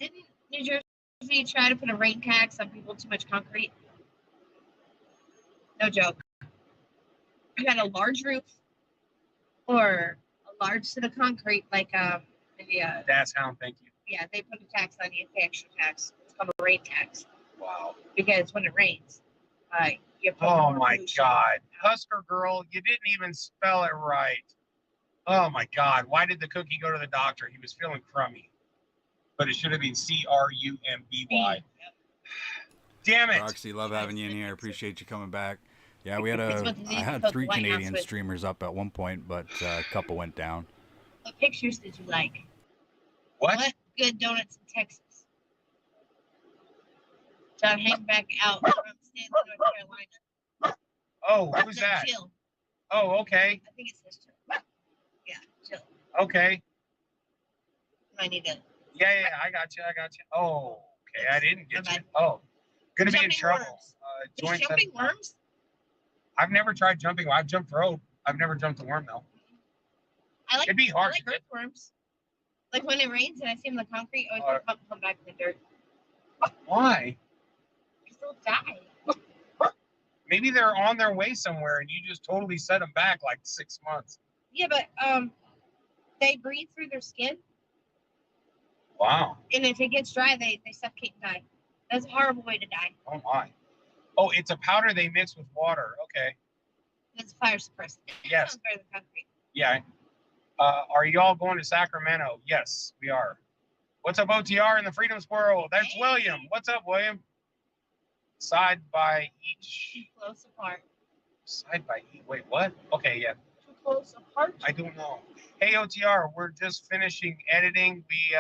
Didn't New Jersey try to put a rain tax on people too much concrete? No joke. You got a large roof or a large set of concrete, like maybe a. That's how. Thank you. Yeah, they put a tax on you, pay extra tax. It's called a rain tax. Wow. Because when it rains, you put Oh more my pollution. God. Husker girl, you didn't even spell it right. Oh my God. Why did the cookie go to the doctor? He was feeling crummy. But it should have been Crumby. Damn it. Roxy, love having you in here. Appreciate you coming back. Yeah, we had I had put 3 White House Canadian with. streamers up at one point, but a couple went down. What pictures did you like? What? Good donuts in Texas? John hang back out from Stanley, North Carolina. Oh, That's who's a that? Jill. Oh, okay. I think it's this Jill. Yeah, Jill. Okay. I need to. Yeah, I got you. Oh, okay. I didn't get you. Oh, gonna be in Jumping trouble. worms. Joint Jumping worms? I've never tried jumping. I've jumped rope. I've never jumped a worm though. It'd be hard. I like earthworms. Like when it rains and I see them in the concrete, I always come back in the dirt. Why? Because they'll die. Maybe they're on their way somewhere and you just totally set them back like 6 months. Yeah, but they breathe through their skin, Wow. and if it gets dry, they suffocate and die. That's a horrible way to die. Oh my. Oh, it's a powder they mix with water. Okay. It's fire suppressant. Yes. Sounds better than concrete. Yeah. Are you all going to Sacramento? Yes, we are. What's up, OTR in the Freedom Squirrel? That's William. What's up, William? Side by each. Too close apart. Side by each. Wait, what? Okay, yeah. Too close apart. I don't know. Hey, OTR, we're just finishing editing. We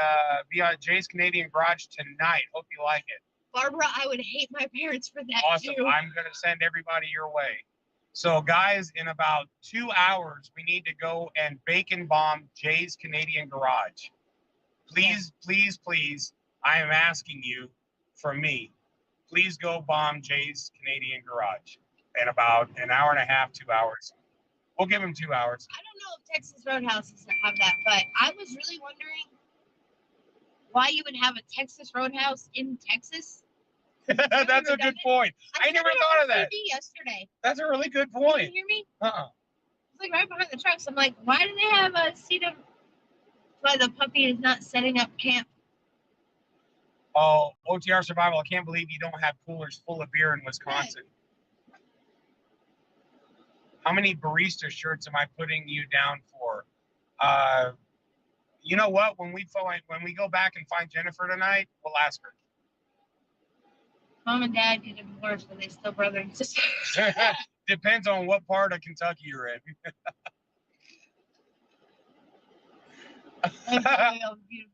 be on Jay's Canadian Garage tonight. Hope you like it. Barbara, I would hate my parents for that Awesome. too. I'm going to send everybody your way. So, guys, in about 2 hours, we need to go and bacon bomb Jay's Canadian Garage. Please, please, please, I am asking you from me, please go bomb Jay's Canadian Garage in about an hour and a half, 2 hours. We'll give him 2 hours. I don't know if Texas Roadhouses have that, but I was really wondering why you would have a Texas Roadhouse in Texas. That's a good point. I never thought of that. TV yesterday. That's a really good You point. didn't hear me? Uh-uh. It's like right behind the trucks. I'm like, why do they have a seat of? Why the puppy is not setting up camp? Oh, OTR Survival, I can't believe you don't have coolers full of beer in Wisconsin. How many barista shirts am I putting you down for? You know what? When we go back and find Jennifer tonight, we'll ask her. Mom and Dad get divorced, but they still brother and sister. Depends on what part of Kentucky you're in.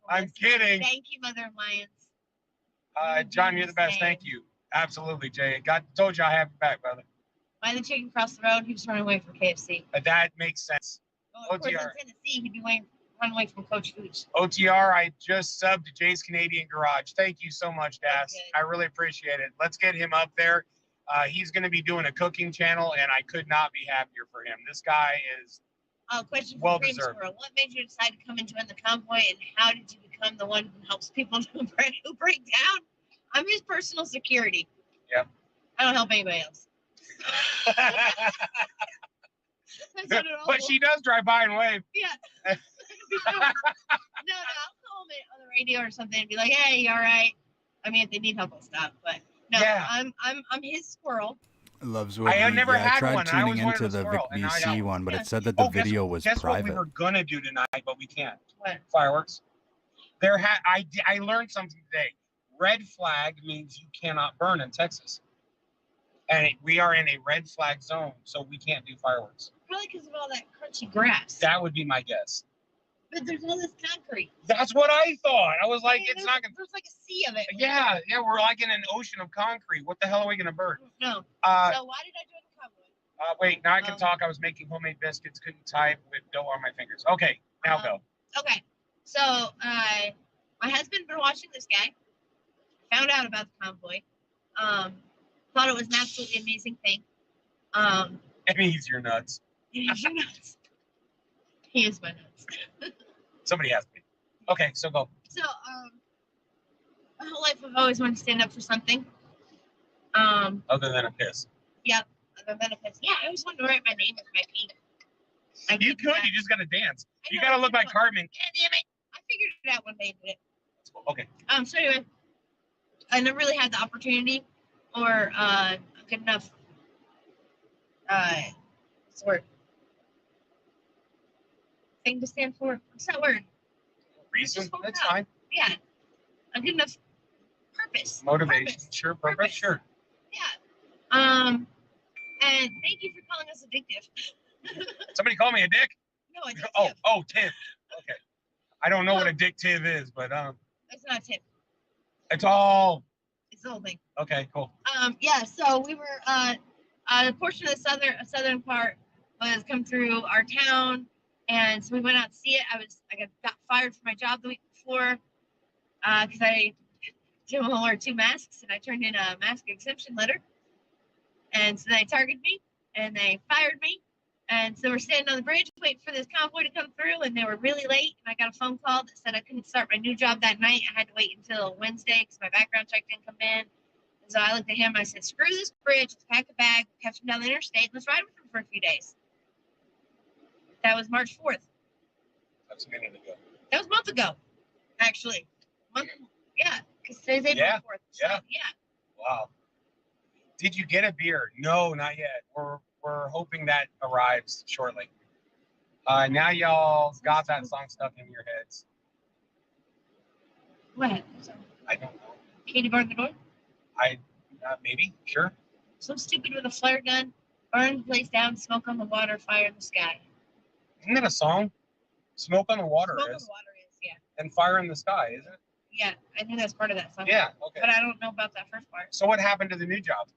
I'm kidding. Thank you, Mother of Lions. John, you're the best. Thank you. Absolutely, Jay. Told you I have your back, brother. Why the chicken across the road? He was running away from KFC. That makes sense. Well, of course, in Tennessee, he'd be running away from Coach Hooch. OTR, I just subbed to Jay's Canadian Garage. Thank you so much, Das. I really appreciate it. Let's get him up there. He's going to be doing a cooking channel, and I could not be happier for him. This guy is question for well Freedom deserved. Squirrel. What made you decide to come and join the convoy, and how did you become the one who helps people who break down. I'm his personal security. Yep. I don't help anybody else. But she does drive by and wave. Yeah. No, I'll call him on the radio or something and be like, "Hey, you all right?" I mean, if they need help, I'll stop. But no, Yeah. I'm his squirrel. Loves I had never had tried one. I always tuning wanted into a the Vic squirrel, and now I got BC one. one, but Yeah. it said that the Oh, video was guess what we private. were gonna do tonight, but we can't. What? Fireworks. I learned something today. Red flag means you cannot burn in Texas, and we are in a red flag zone, so we can't do fireworks. Probably because of all that crunchy grass. That would be my guess. But there's all this concrete. That's what I thought. I was like, it's not gonna. There's like a sea of it. Yeah, we're like in an ocean of concrete. What the hell are we gonna burn? No. So why did I join the Convoy? Wait, now I can talk. I was making homemade biscuits, couldn't type with dough on my fingers. Okay, now go. Okay. So my husband been watching this guy. Found out about the Convoy. Thought it was an absolutely amazing thing. It means you're nuts. He's your nuts. He is my nuts. Somebody has to be. Okay, so go. So my whole life I've always wanted to stand up for something. Other than a piss. Yep. Other than a piss. Yeah, I always wanted to write my name with my feet. You could. You just gotta dance. You gotta look like Cartman. God damn it! I figured it out one day and did it. Okay. So anyway, I never really had the opportunity or a good enough what's the word? Thing to stand for. What's that word? Reason? That's fine. Yeah. A good enough purpose. Motivation. Purpose. Sure. Purpose. Sure. Yeah. And thank you for calling us addictive. Somebody call me a dick? No, it's Oh, Tim. Okay. I don't know what addictive is, but it's not a tip. it's all It's the whole thing. okay. Cool. Yeah, so we were a portion of the southern part was come through our town, and so we went out to see it. I got fired from my job the week before because I didn't want to wear 2 masks, and I turned in a mask exemption letter, and so they targeted me and they fired me. And so we're standing on the bridge waiting for this convoy to come through, and they were really late. And I got a phone call that said I couldn't start my new job that night. I had to wait until Wednesday because my background check didn't come in. And so I looked at him and I said, "Screw this bridge. Let's pack a bag, catch him down the interstate, and let's ride with him for a few days." That was March 4th. That's a minute ago. That was a month ago, actually. Yeah, because today's April 4th. So, yeah. Wow. Did you get a beer? No, not yet. We're hoping that arrives shortly. Now y'all got that song stuck in your heads. What? I don't know. Katie barred the door? Maybe, sure. So stupid with a flare gun, burn the place down, smoke on the water, fire in the sky. Isn't that a song? Smoke on the water Smoke on is. the water is, yeah. And fire in the sky, isn't it? Yeah, I think that's part of that song. Yeah, okay. But I don't know about that first part. So what happened to the new job?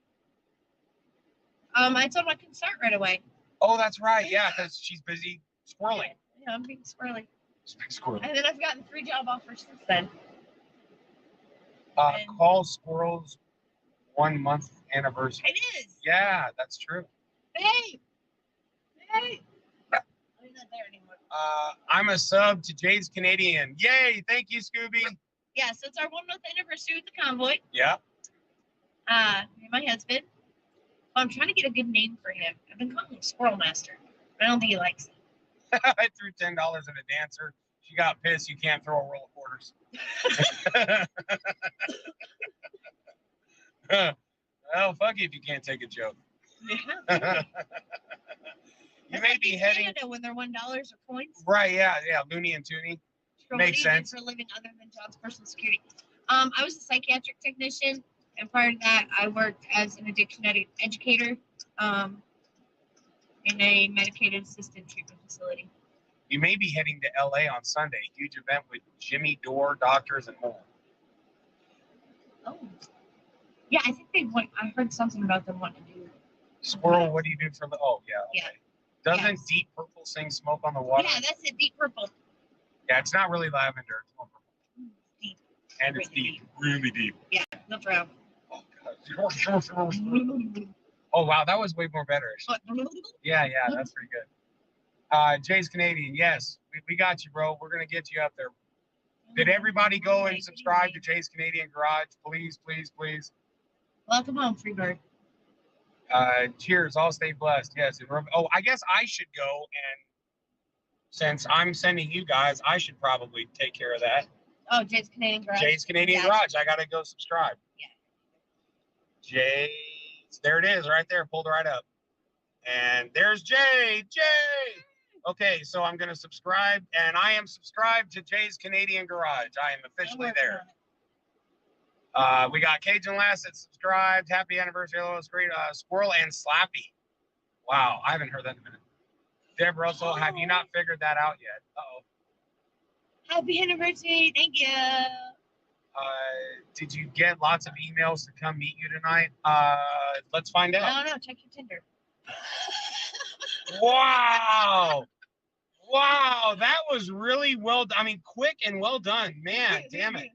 I told him I couldn't start right away. Oh, that's right. Yeah, because she's busy squirreling. Yeah, I'm being squirrely. Squirrely. And then I've gotten 3 job offers since then. Call Squirrel's 1 month anniversary. It is. Yeah, that's true. Hey! I'm not there anymore. I'm a sub to Jay's Canadian. Yay! Thank you, Scooby. Yeah, so it's our 1 month anniversary with the convoy. Yeah. Me and my husband. I'm trying to get a good name for him. I've been calling him Squirrel Master. But I don't think he likes it. I threw $10 at a dancer. She got pissed. You can't throw a roll of quarters. Well, fuck you if you can't take a joke. You may be heading. Canada when they're $1 or coins. Right? Yeah. Looney and Tooney. Makes sense. For a living other than John's personal security. I was a psychiatric technician, and prior to that, I worked as an addiction educator in a medicated assisted treatment facility. You may be heading to LA on Sunday. Huge event with Jimmy Dore, doctors, and more. Oh. Yeah, I think they want. I heard something about them wanting to do. Squirrel, what do you do for the? Oh, yeah. Okay. Yeah. Doesn't Deep Purple sing "Smoke on the Water"? Yeah, that's it. Deep Purple. Yeah, it's not really lavender. It's more purple. Deep. And it's deep, really deep. Yeah, no problem. Oh wow, that was way more better. Yeah, that's pretty good. Jay's Canadian. Yes, we got you, bro. We're gonna get you up there. Did everybody go and subscribe to Jay's Canadian Garage? Please, please, please. Welcome home, Freebird. Cheers. All stay blessed. Yes. Oh, I guess I should go, and since I'm sending you guys, I should probably take care of that. Oh, Jay's Canadian Garage. Jay's Canadian Garage. I gotta go subscribe. Yeah. Jay's. There it is, right there. Pulled right up. And there's Jay. Jay. Okay, so I'm gonna subscribe, and I am subscribed to Jay's Canadian Garage. I am officially there. We got Cajun Lass that subscribed. Happy anniversary, hello, great. Squirrel and Slappy. Wow, I haven't heard that in a minute. Deb Russell, have you not figured that out yet? Uh-oh. Happy anniversary, thank you. Did you get lots of emails to come meet you tonight? Let's find out. I don't know, check your Tinder. Wow. Wow, that was really well done. I mean, quick and well done. Man, damn it.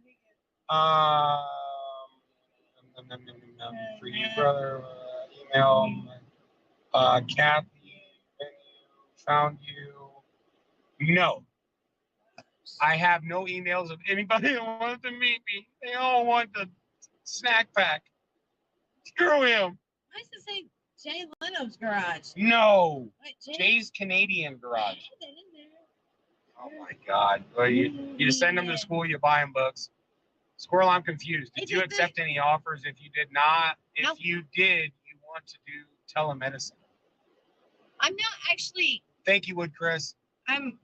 For you, brother, email. Kathy, found you. No. I have no emails of anybody that wants to meet me. They all want the snack pack. Screw him. Why does it say Jay Leno's Garage? No. What, Jay's Canadian Garage. Oh my God. Well, you send them to school, you buy them books. Squirrel, I'm confused. Did you accept any offers? If you did not, if you did, you want to do telemedicine. I'm not actually. Thank you, Wood Chris. I'm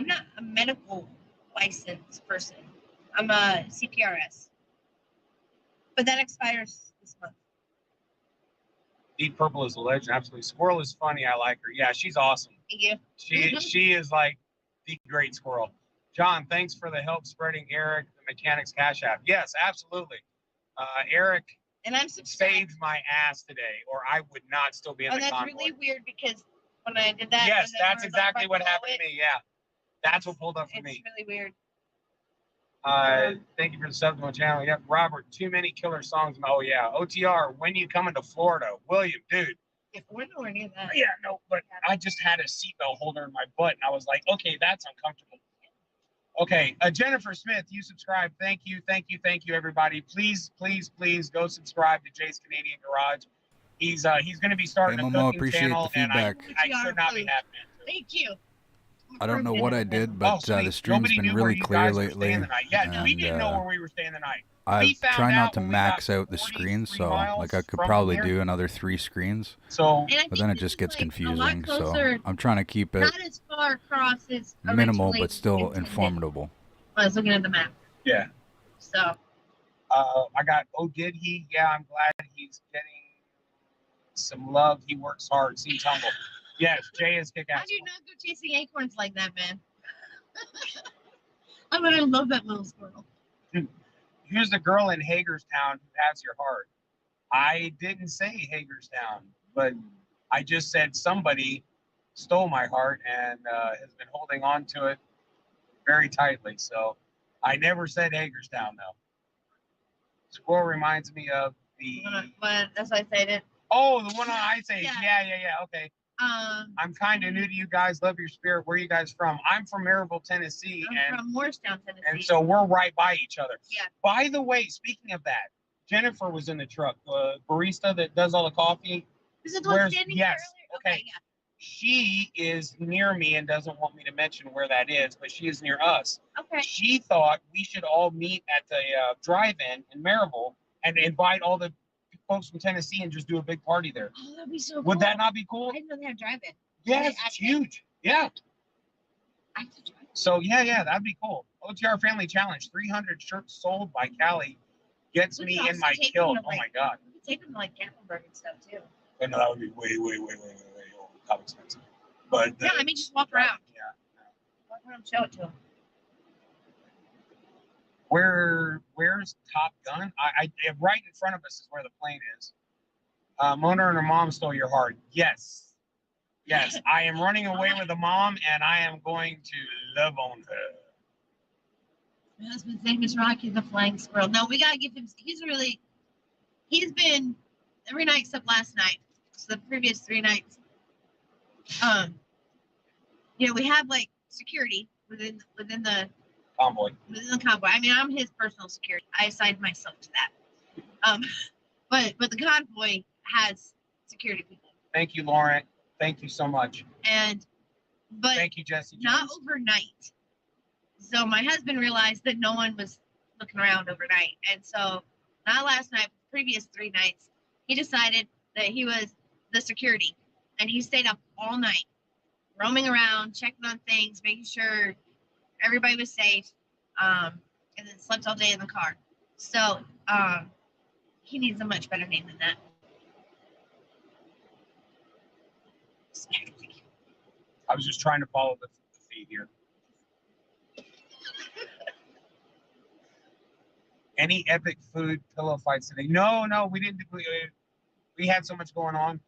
not a medical licensed person. I'm a CPRS. But that expires this month. Deep Purple is a legend. Absolutely. Squirrel is funny. I like her. Yeah, she's awesome. Thank you. She is like the great squirrel. John, thanks for the help spreading Eric, the Mechanics Cash App. Yes, absolutely. Eric and I'm saved my ass today, or I would not still be in the Convoy. Convoy. That's really weird because when I did that. Yes, that's exactly what happened to me. Yeah. That's what pulled up for me. It's really weird. Thank you for the sub to my channel. Yep, Robert, too many killer songs. Oh, yeah. OTR, when you coming to Florida? William, dude. If we're nowhere near that. Yeah, no, but I just had a seatbelt holder in my butt, and I was like, okay, that's uncomfortable. Okay, Jennifer Smith, you subscribe. Thank you, thank you, thank you, everybody. Please, please, please go subscribe to Jay's Canadian Garage. He's going to be starting a cooking channel, and I could not be happier. Thank you. I don't know what I did, but the stream's been really clear lately. Yeah, we didn't know where we were staying the night. I try not to max out the screens, so like I could probably do another 3 screens, but then it just gets confusing. So I'm trying to keep it not as far across as minimal, but still informative. I was looking at the map. Yeah. So. I got. Oh, did he? Yeah, I'm glad he's getting some love. He works hard. Seems humble. Yes, Jay is kick ass. How do you not go chasing acorns like that, man? I mean, I love that little squirrel. Here's the girl in Hagerstown who has your heart. I didn't say Hagerstown, but I just said somebody stole my heart and has been holding on to it very tightly. So I never said Hagerstown, though. Squirrel reminds me of the... But that's why I said it. Oh, the one on Ice Age. Yeah. Okay. I'm kind of new to you guys. Love your spirit. Where are you guys from? I'm from Maryville, Tennessee. I'm from Morristown, Tennessee. And so we're right by each other. Yeah. By the way, speaking of that, Jennifer was in the truck. Barista that does all the coffee. Is it the one standing there earlier? Okay. Yeah. She is near me and doesn't want me to mention where that is, but she is near us. Okay. She thought we should all meet at the drive-in in Maryville and invite all the folks from Tennessee and just do a big party there. Oh, that'd be so cool. Would that not be cool? I didn't know they had drive-in. Yes, it's huge. Yeah. So yeah, that'd be cool. OTR Family Challenge, 300 shirts sold by Callie gets me in my kilt. Oh my God. We could take them to like Gatlinburg and stuff too. But no, that would be way how expensive. But yeah, I mean just walk around. Yeah. Walk around and show it to them. Where's Top Gun? I right in front of us is where the plane is. Mona and her mom stole your heart. Yes, I am running away with the mom, and I am going to love on her. My husband's name is Rocky the Flying Squirrel. No, we gotta give him. He's been every night except last night. So the previous 3 nights. We have like security within the Convoy. Within the convoy. I mean, I'm his personal security. I assigned myself to that. But the convoy has security people. Thank you, Lauren. Thank you so much. But thank you, Jesse. Not overnight. So my husband realized that no one was looking around overnight, and so not last night, but the previous 3 nights, he decided that he was the security, and he stayed up all night, roaming around, checking on things, making sure everybody was safe, and then slept all day in the car. So he needs a much better name than that. I was just trying to follow the feed here. Any epic food pillow fights today? No, we didn't. We had so much going on.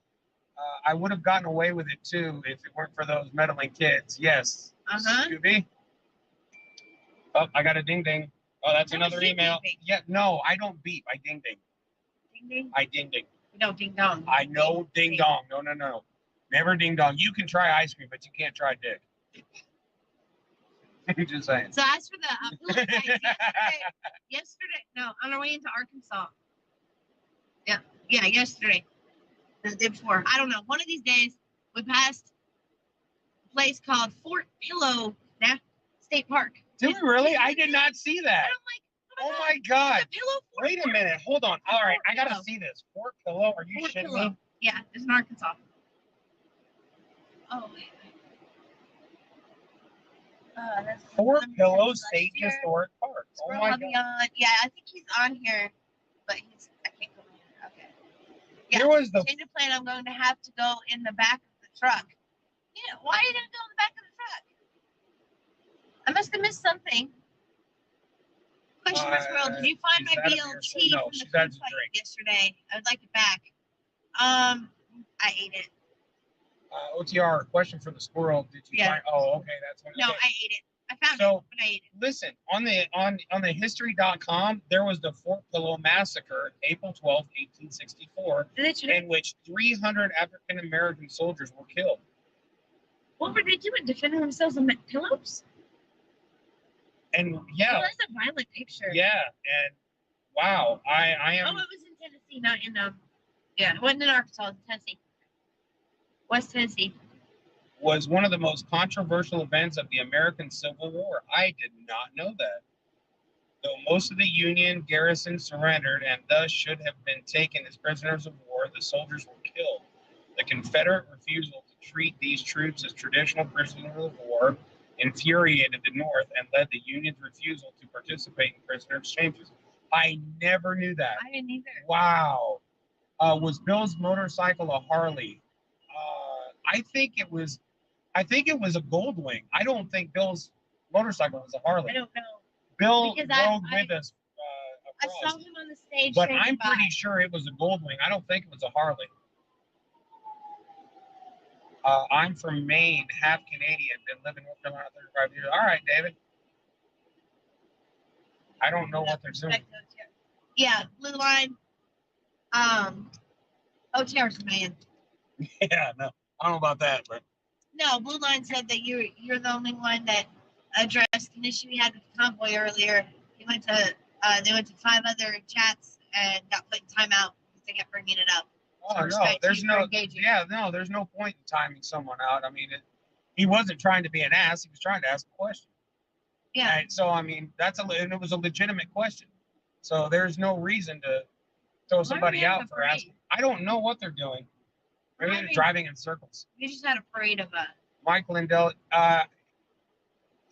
I would have gotten away with it too if it weren't for those meddling kids. Yes. Scooby. Oh, I got a ding ding. Oh, that's another email. Beeping. Yeah, no, I don't beep. I ding ding. Ding ding? I ding ding. No, ding dong. I know ding dong. No. Never ding dong. You can try ice cream, but you can't try dick. I'm just saying. So as for the pillow fights, yesterday, no, on our way into Arkansas. Yeah, yesterday. The day before. I don't know. One of these days, we passed a place called Fort Pillow State Park. Did we really? I did not see that. And I'm like, oh my God. Pillow Wait a minute. Hold on. All right. I got to see this. Fort Pillow? Are you shitting me? Yeah, it's in Arkansas. Oh, wait. Fort Pillow State Historic Park. Oh my God. Yeah, I think he's on here, but I can't go in here. Okay. Yeah, Here was the change of plan. I'm going to have to go in the back of the truck. Yeah, why are you going to go in the back of the truck? I must have missed something. Question for Squirrel, did you find my BLT from the food fight yesterday? I would like it back. I ate it. OTR, question for the squirrel. Did you find? Oh, okay, that's what. No, I ate it. I found it, but I ate it. Listen, on the history.com, there was the Fort Pillow massacre, April 12th, 1864, in which 300 African American soldiers were killed. What were they doing? Defending themselves on pillows? And yeah, well, that's a violent picture. Yeah, and wow, I am. Oh, it was in Tennessee, not in yeah, it wasn't in Arkansas, it was in Tennessee. West Tennessee. Was one of the most controversial events of the American Civil War. I did not know that. Though most of the Union garrison surrendered and thus should have been taken as prisoners of war, the soldiers were killed. The Confederate refusal to treat these troops as traditional prisoners of war infuriated the North and led the Union's refusal to participate in prisoner exchanges. I never knew that. I didn't either. Wow. Was Bill's motorcycle a Harley? I think it was a Goldwing. I don't think Bill's motorcycle was a Harley. I don't know. Bill rode with us I saw him on the stage. but I'm pretty sure it was a Goldwing. I don't think it was a Harley. I'm from Maine, half Canadian, been living in North Carolina 35 years. All right, David. I don't know what they're doing. Yeah, Blue Line. OTR's a man. Yeah, no, I don't know about that, but no, Blue Line said that you're the only one that addressed an issue we had with the convoy earlier. They went to 5 other chats and got put in timeout because they kept bringing it up. Oh no, there's no point in timing someone out. I mean, he wasn't trying to be an ass. He was trying to ask a question. Yeah. And so I mean, and it was a legitimate question. So there's no reason to throw somebody out for asking. I don't know what they're doing. Maybe they're driving in circles. We just had a parade of Mike Lindell, a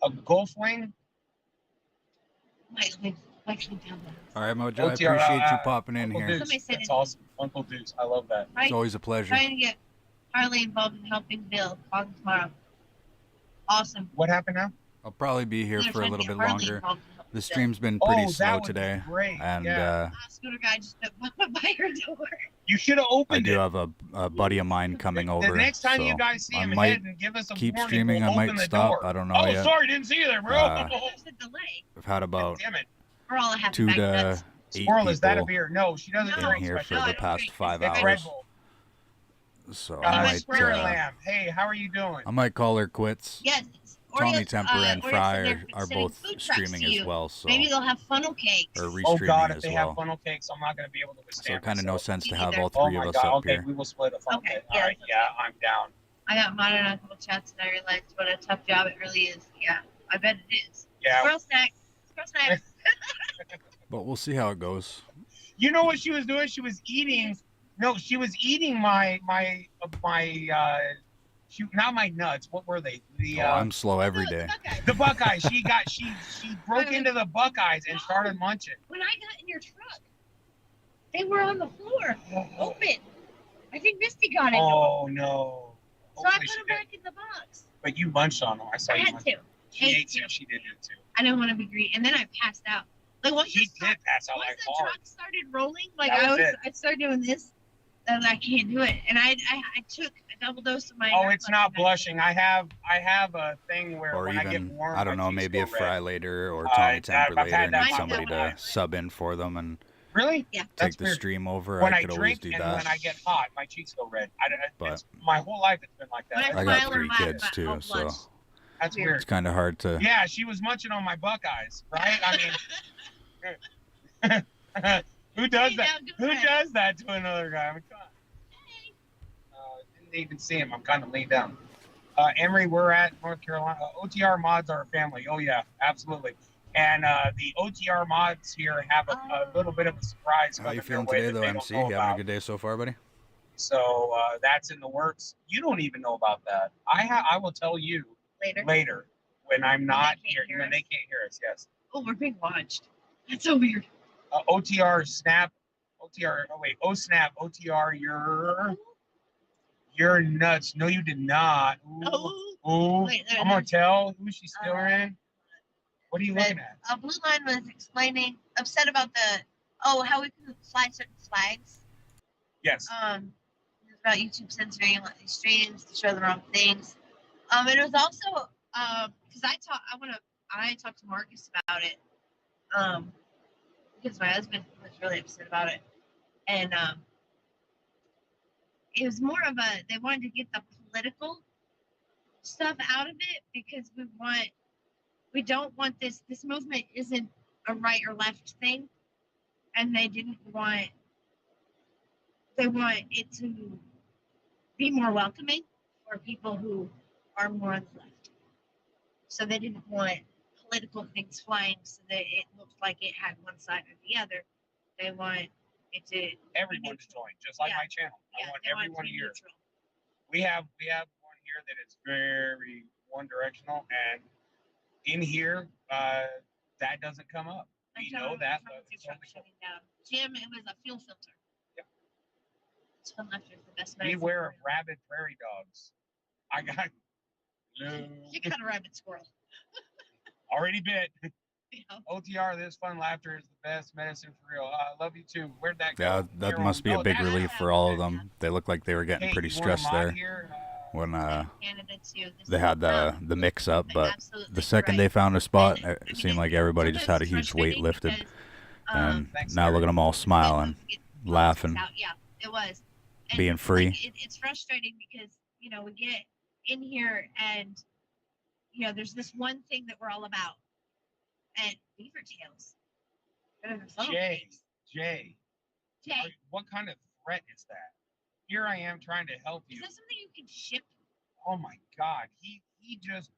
Gulfwing. Mike Lindell. All right, Mojo, I appreciate you popping in Uncle here. Deuce. That's awesome. Uncle Deuce, I love that. It's always a pleasure. Trying to get Harley involved in helping Bill on tomorrow. Awesome. What happened now? I'll probably be here They're for a trying to little bit get Harley longer. involved in The stream's been pretty that slow would be today, great, and Scooter guy just by your door. You should have opened I do have a buddy of mine coming over. The next time you so guys see I him, might head and give us a keep warning. streaming. We'll I might open the stop. door. I don't know Oh, yet. sorry, didn't see you there, bro. There's a delay. I've had about Damn it. We're all half 2 to 8 Squirrel, is that a people beer? No, she doesn't in drink. here for special. the past 5 It's Red hours. Bull. So I might Spirit Lamb. Hey, how are you doing? I might call her quits. Yes. Tommy Temper and Oreo Fry said they're are sending both food trucks streaming to as you. well, so Maybe they'll have funnel cakes. or Oh God, restreaming if as they have well. funnel cakes, I'm not going to be able to withstand So it kind of no myself. sense to Me have neither. all Oh three my of us God. up Okay, here. we will split a funnel Okay, cake. yeah, All right, that's yeah, I'm down. I got mine on a couple chats and I realized what a tough job it really is. Yeah, I bet it is. Yeah. Squirrel snack. Squirrel snack. But we'll see how it goes. You know what she was doing? She was eating. No, she was eating not my nuts. What were they? The I'm slow every day. the Buckeyes. She broke into the Buckeyes and started munching. When I got in your truck, they were on the floor, open. I think Misty got it. Oh no. So I Hopefully put she them did. back in the box. But you munched on them. I saw I you had munch. to. She ate too. She did it too. I didn't want to be greedy, and then I passed out. Like once She did pass out once like the hard. truck started rolling, like That was it. I started doing this, and I can't do it. And I took a double dose of my. Oh, it's not blushing. I have a thing where Or when I get even, warm, I don't my know, cheeks maybe go a Fry red. later or Tommy Temper I've later had and that need my somebody whole to life. sub in for them and Really? Yeah. take That's the weird. stream over. When I I could always drink do and that. when I get hot, my cheeks go red. But it's, my whole life it's been like that. When I got 3 kids laugh, too, I'll so blush. That's weird. it's kind of hard to. Yeah, she was munching on my Buckeyes, right? I mean, who does that? Who does that to another guy? I mean, come on. Didn't even see him. I'm kind of laid down. Emery, we're at North Carolina. OTR mods are a family. Oh yeah, absolutely. And the OTR mods here have a little bit of a surprise How you coming feeling their way today, that though, they don't MC? know You having a about. good day so far, buddy? So that's in the works. You don't even know about that. I will tell you later when I'm not here. When they can't hear us. Yes. Oh, we're being watched. That's so weird. OTR snap. OTR. Oh wait. Oh snap. OTR. You're nuts. No, you did not. Ooh. Wait, I'm gonna tell who she's still in. What are you looking at? Blue Line was explaining, upset about how we couldn't fly certain flags. Yes. It was about YouTube censoring these streams to show the wrong things. And it was also because I talked to Marcus about it. Because my husband was really upset about it, and it was more of they wanted to get the political stuff out of it because we don't want this movement isn't a right or left thing, and they want it to be more welcoming for people who are more on the left. So they didn't want political things flying so that it looked like it had one side or the other. They want it to everyone to join, just like my channel. I want everyone here. We have one here that is very one directional, and in here that doesn't come up. We know that. But it's totally cool. Jim, it was a fuel filter. Yep. Spun left is the best medicine. Beware of rabid prairie dogs. I got You got a rabbit squirrel. already bit. OTR, this fun laughter is the best medicine for real. Love you too. Where'd that go? Yeah, that must be a big relief for all of them. They look like they were getting pretty stressed there when they had the mix up, but the second they found a spot, it seemed like everybody just had a huge weight lifted. And now look at them all smiling, laughing, Yeah, it was. being free. It's frustrating because, we get in here and, there's this one thing that we're all about. And beaver tails. Jay. What kind of threat is that? Here I am trying to help you. Is that something you can ship? Oh my God. He just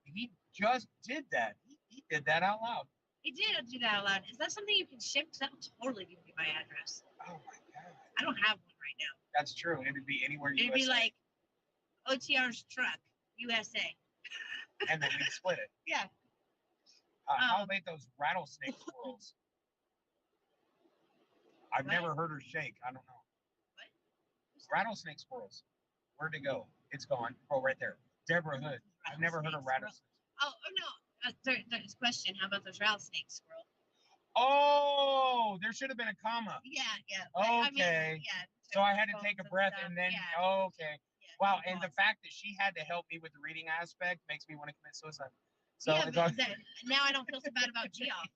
did that. He did that out loud. He did do that out loud. Is that something you can ship? Because that would totally give me my address. Oh my God. I don't have one right now. That's true. It'd be anywhere USA. It'd be like OTR's truck, USA. And then we'd split it. Yeah. How about those rattlesnake squirrels? I've never heard her shake. I don't know. What? Rattlesnake squirrels. Where'd it go? It's gone. Oh, right there. Deborah Hood. I've never heard of rattlesnakes. Oh no. There's a question. How about those rattlesnake squirrel? Oh, there should have been a comma. Yeah. Okay. So I had to take a breath and then. Okay. Wow. And the fact that she had to help me with the reading aspect makes me want to commit suicide. So now I don't feel so bad about Geoff.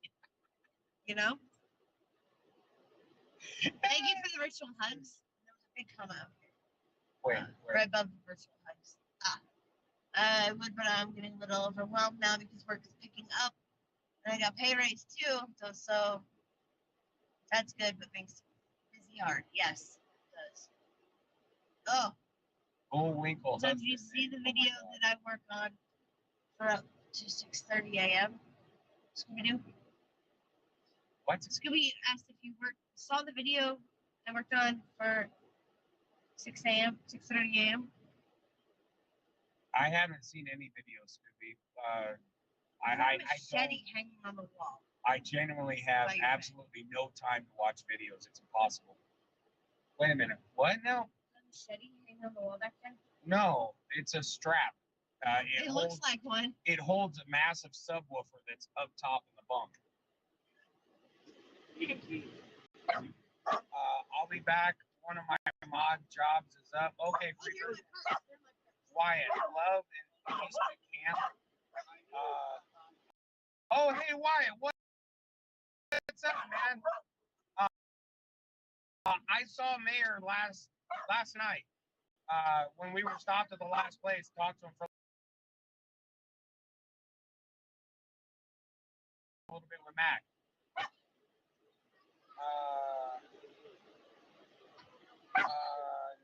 Thank you for the virtual hugs. There was a big comma out here. Where? Right above the virtual hugs. I would, but I'm getting a little overwhelmed now because work is picking up, and I got pay raise too. So that's good, but makes busy hard. Yes, it does. Oh. Bullwinkle. So did you see the video that I work on for up to 6:30 a.m.? Scooby-Doo? What? Scooby asked if you saw the video I worked on for 6 a.m., 6:30 a.m. I haven't seen any videos, Scooby. I machete hanging on the wall. I genuinely have absolutely no time to watch videos. It's impossible. Wait a minute. What now? Machete hanging on the wall back there? No, it's a strap. It looks like one. It holds a massive subwoofer that's up top in the bunk. I'll be back. One of my mod jobs is up. Okay, Wyatt, love and peace to camp. Oh, hey Wyatt, what's up, man? I saw Mayor last night when we were stopped at the last place. Talked to him for a little bit with Mac.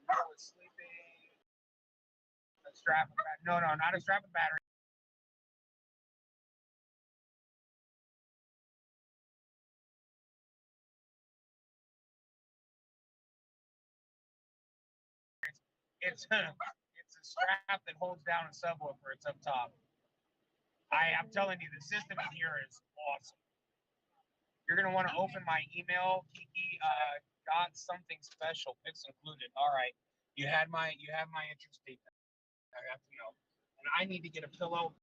Noah sleeping. A strap of battery. No, not a strap of battery. It's a strap that holds down a subwoofer. It's up top. I'm telling you, the system in here is awesome. You're gonna want to open my email. Kiki got something special. It's included. All right. You have my interest statement. I have to know. And I need to get a pillow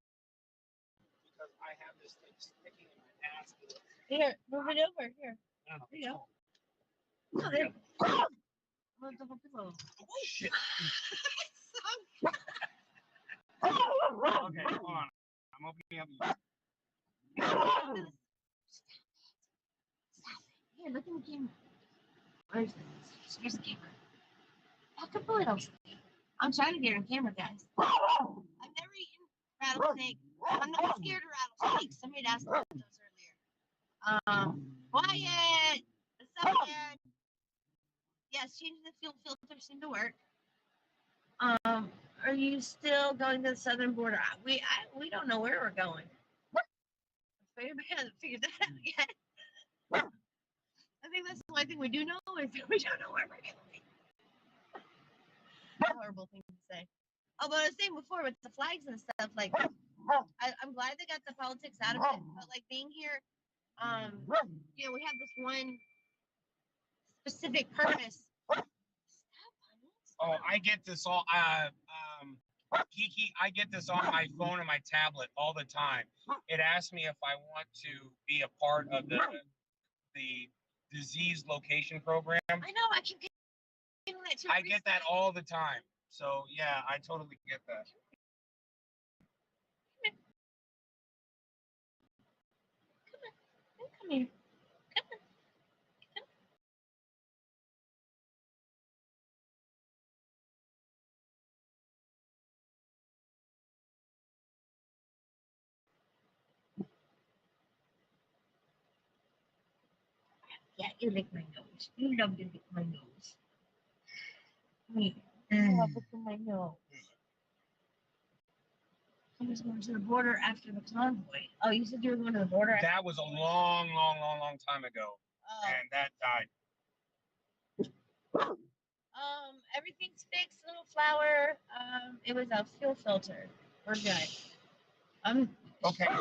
because I have this thing sticking in my ass. Here, move it over. Here. No. There you go. Oh, there. Oh, shit. Okay, hold on. I'm opening up. Here, look in the camera. Where's this? Here's the camera. Back up a little. I'm trying to get on camera, guys. I've never eaten rattlesnake. I'm not scared of rattlesnakes. Somebody asked me about those earlier. Wyatt! What's up, man? Yes, changing the fuel filter seemed to work. Are you still going to the southern border? We don't know where we're going. We haven't figured that out yet. I think that's the one thing we do know is we don't know where we're going. Horrible thing to say. Oh, but I was saying before with the flags and stuff, like I'm glad they got the politics out of it, but like being here, we have this one specific purpose. Oh, I get this all. Kiki, I get this on my phone and my tablet all the time. It asks me if I want to be a part of the disease location program. I know. I keep getting that too. I get that all the time. So yeah, I totally get that. Come here. Yeah, you lick my nose. You love to lick my nose. Me. You love to lick my nose. I was going to the border after the convoy. Oh, you said you were going to the border after That was a long time ago. Oh. And that died. Everything's fixed, little flower. It was a fuel filter. We're good. Okay. I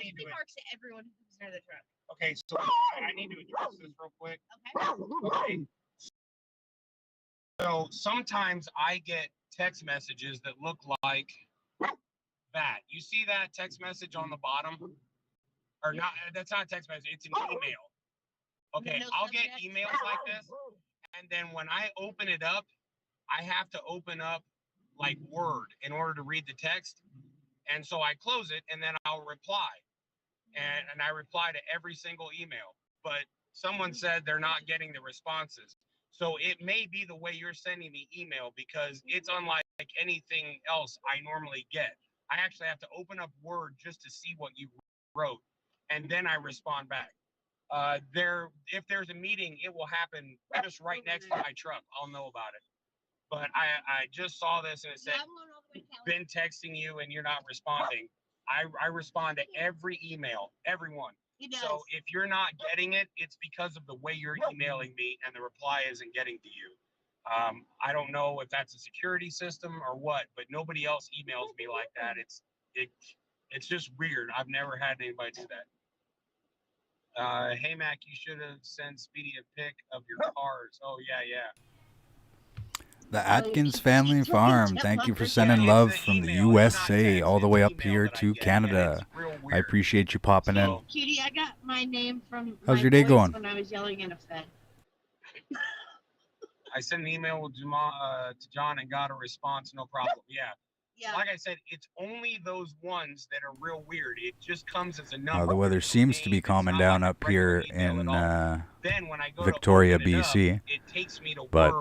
need to marks to everyone who comes near the truck. Okay, so I need to address this real quick. Okay. So sometimes I get text messages that look like that. You see that text message on the bottom? Or not? That's not a text message. It's an email. Okay, I'll get emails like this, and then when I open it up, I have to open up like Word in order to read the text. And so I close it, and then I'll reply. And I reply to every single email. But someone said they're not getting the responses. So it may be the way you're sending me email because it's unlike anything else I normally get. I actually have to open up Word just to see what you wrote, and then I respond back. If there's a meeting, it will happen just right next to my truck. I'll know about it. But I just saw this and it said, been texting you and you're not responding. I respond to every email, everyone. So if you're not getting it, it's because of the way you're emailing me and the reply isn't getting to you. I don't know if that's a security system or what, but nobody else emails me like that. It's just weird. I've never had anybody do that. Hey Mac, you should have sent Speedy a pic of your cars. Oh yeah. The Atkins Family Farm. Thank you for sending love from the USA all the way up here to Canada. I appreciate you popping in. Cutie, I got my name from How's your day going? when I was yelling in a Fed. I sent an email to John and got a response. No problem. Yeah. Like I said, it's only those ones that are real weird. It just comes as a number. The weather seems to be calming down up here in Victoria, BC. But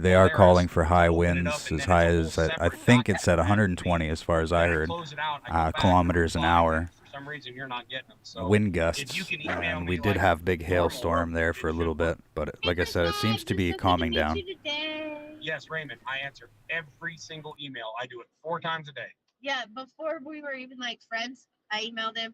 they are calling for high winds as high as, I think it's at 120 as far as I heard, kilometers an hour. For some reason, you're not getting them. So wind gusts, and we did have big hailstorm there for a little bit, but like I said, it seems to be calming down. Yes, Raymond, I answer every single email. I do it 4 times a day. Yeah, before we were even like friends, I emailed him.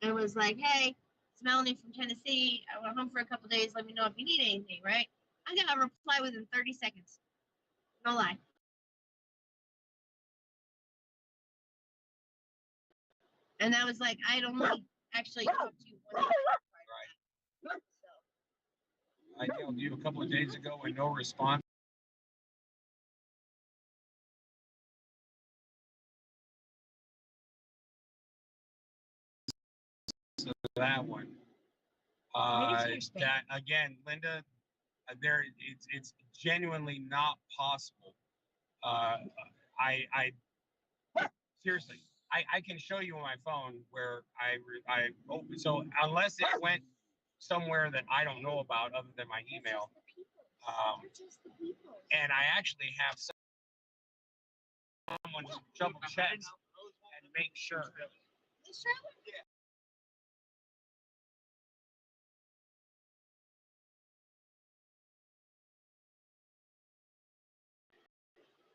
It was like, hey, it's Melanie from Tennessee. I went home for a couple days. Let me know if you need anything, right? I got a reply within 30 seconds. No lie. And that was like, I'd only actually talked to you one day. I emailed you a couple of days ago and no response. So that one. That again, Linda. It's genuinely not possible. I seriously, I can show you on my phone where I opened. So unless it went somewhere that I don't know about other than my email, and I actually have someone just double check and make sure.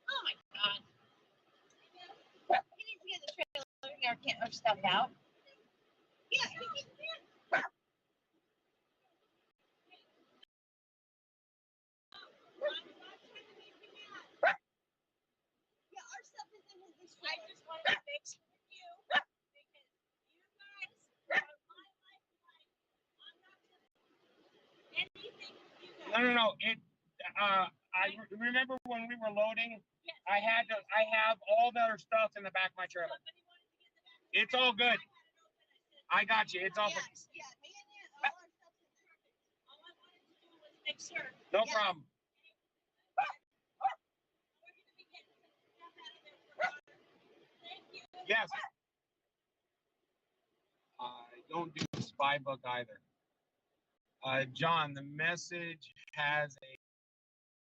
Oh my God. We need to get the trailer or stuff out. Yeah, our stuff is in his trailer. I just wanted to make sure with you because you guys are my lifeline. I'm not doing anything with you guys. No. I remember when we were loading. Yes. I have all the other stuff in the back of my trailer. It's all good. I got you. It's all good. Yeah, me and you, all our stuff's in there. All I wanted to do was make sure. No problem. Yes. I don't do the spy book either. John, the message has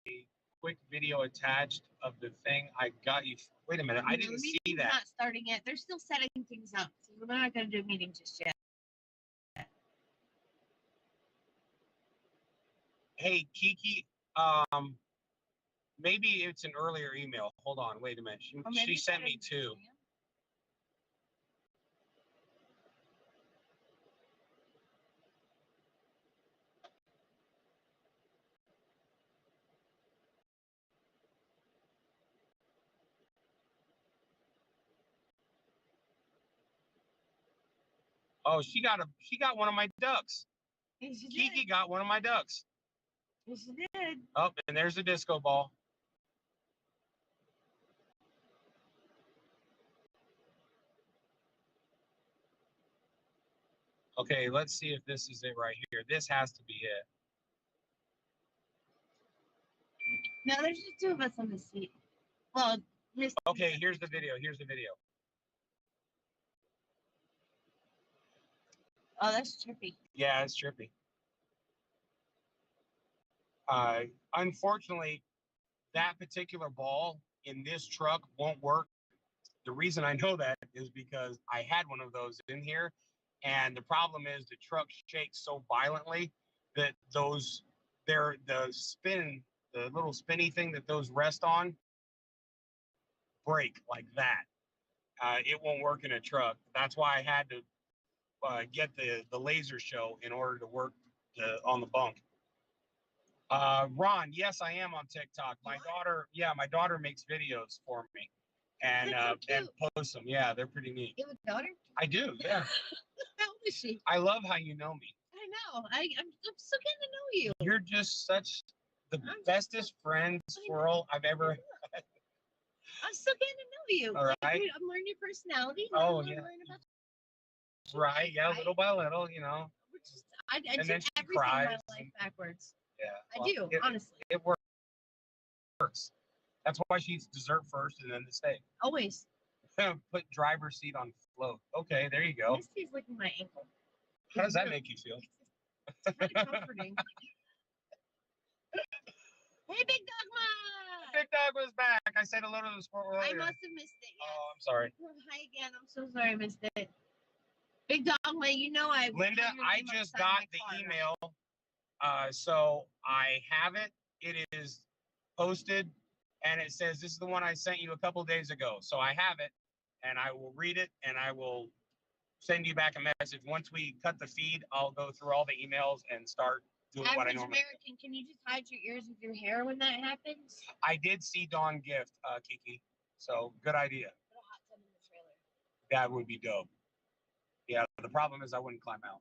a quick video attached of the thing I got you. Wait a minute, I didn't see that. Not starting yet. They're still setting things up, so we're not going to do a meeting just yet. Hey, Kiki, maybe it's an earlier email. Hold on, wait a minute. She sent me 2. Oh, she got one of my ducks. Yes, Kiki got one of my ducks. Yes, she did. Oh, and there's a disco ball. Okay, let's see if this is it right here. This has to be it. No, there's just 2 of us on the seat. Well, okay, here's the video. Here's the video. Oh, that's trippy. Yeah, it's trippy. Unfortunately, that particular ball in this truck won't work. The reason I know that is because I had one of those in here, and the problem is the truck shakes so violently that the little spinny thing that those rest on break like that. It won't work in a truck. That's why I had to get the laser show in order to work on the bunk. Ron, yes, I am on TikTok. My daughter makes videos for me and posts them. Yeah, they're pretty neat. You have a daughter? I do, yeah. How old is she? I love how you know me. I know. I'm still getting to know you. You're just such the bestest friend squirrel I've ever had. I'm still getting to know you. All right. I'm learning your personality. Oh, I'm yeah. learning about Right, yeah, little by little, you know. I And do then she everything in cries my life backwards. Yeah. I do, honestly. It works. That's why she eats dessert first and then the steak. Always. Put driver's seat on float. Okay, there you go. Misty's licking my ankle. How does that make you feel? It's kind of comforting. Hey, Big Dogma! Big Dog was back. I said hello to the squirrel earlier. I must have missed it. Yes. Oh, I'm sorry. Hi again. I'm so sorry I missed it. Big Dogma, you know I. Linda, I just got the email. So I have it. It is posted, and it says this is the one I sent you a couple days ago. So I have it, and I will read it, and I will send you back a message. Once we cut the feed, I'll go through all the emails and start doing what I Average normally American, can you just hide your ears with your hair when that happens? I did see Dawn Gift, Kiki. So good idea. Put a hot tub in the trailer. That would be dope. Yeah, the problem is I wouldn't climb out.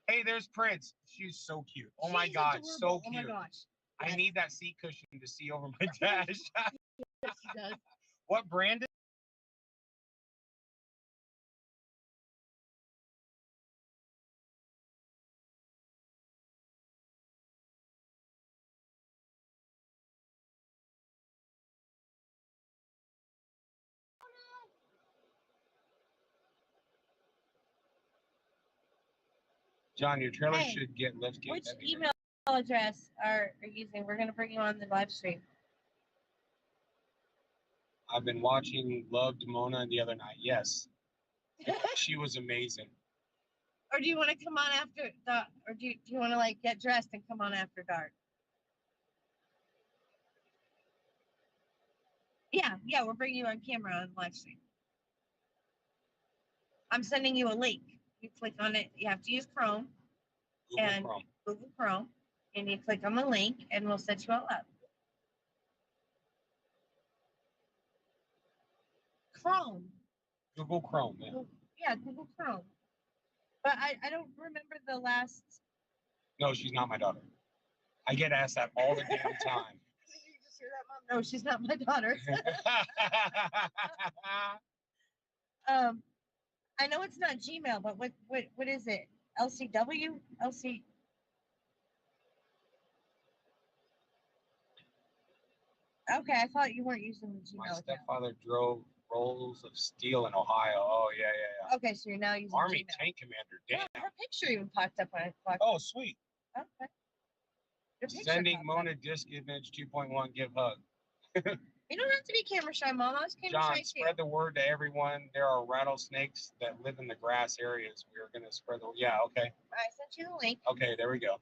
Hey, there's Prince. She's so cute. Oh my God, so cute. Oh my gosh. I need that seat cushion to see over my dash. Yes, she does. What brand is John, your trailer Hey, should get lifted. Which email address are you using? We're going to bring you on the live stream. I've been watching Love Demona the other night. Yes. She was amazing. Or do you want to come on after the, or do you want to like get dressed and come on after dark? Yeah, we're bringing you on camera on live stream. I'm sending you a link. You click on it. You have to use Chrome. Google Chrome. And you click on the link and we'll set you all up. Chrome. Google Chrome, yeah. Yeah, Google Chrome. But I don't remember the last. No, she's not my daughter. I get asked that all the damn time. Did you just hear that, Mom? No, she's not my daughter. I know it's not Gmail, but what is it? LCW? LC? Okay, I thought you weren't using the Gmail My account. stepfather drove rolls of steel in Ohio. Oh, yeah. Okay, so you're now using Army Gmail. tank commander. Yeah, Damn. her picture even popped up when I clocked. Oh, sweet. Okay. Your picture Sending popped Mona up. disk image 2.1. Give hug. You don't have to be camera shy, Mom. I was camera John, shy too. spread the word to everyone. There are rattlesnakes that live in the grass areas. We are going to spread the. Yeah, okay. I sent you the link. Okay, there we go.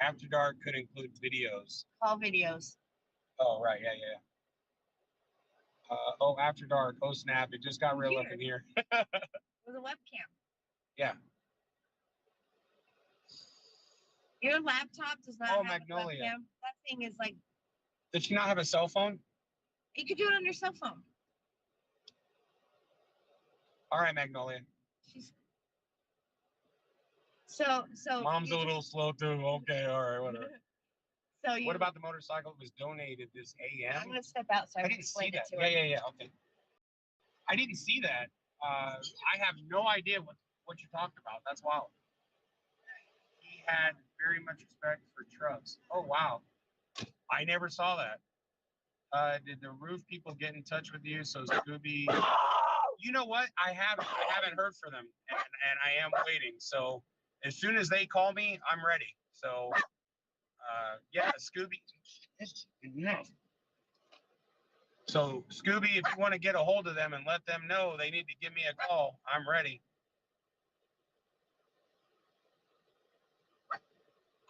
After Dark could include videos. Call videos. Oh, right. Yeah. After Dark. Oh, snap. It just got real up in here. With a webcam. Yeah. Your laptop does not Oh, have Magnolia. a webcam. That thing is like, Did she not have a cell phone? you could do it on your cell phone. All right, Magnolia. So Mom's a little slow too. Okay, all right, whatever. What about the motorcycle that was donated this AM? I'm gonna step outside. I didn't see that. Yeah. Okay. I didn't see that. I have no idea what you're talking about. That's wild. He had very much respect for trucks. Oh wow. I never saw that. Did the roof people get in touch with you? So Scooby, you know what? I haven't heard from them, and I am waiting. So as soon as they call me, I'm ready. So yeah, Scooby. No. So, Scooby, if you want to get a hold of them and let them know they need to give me a call, I'm ready.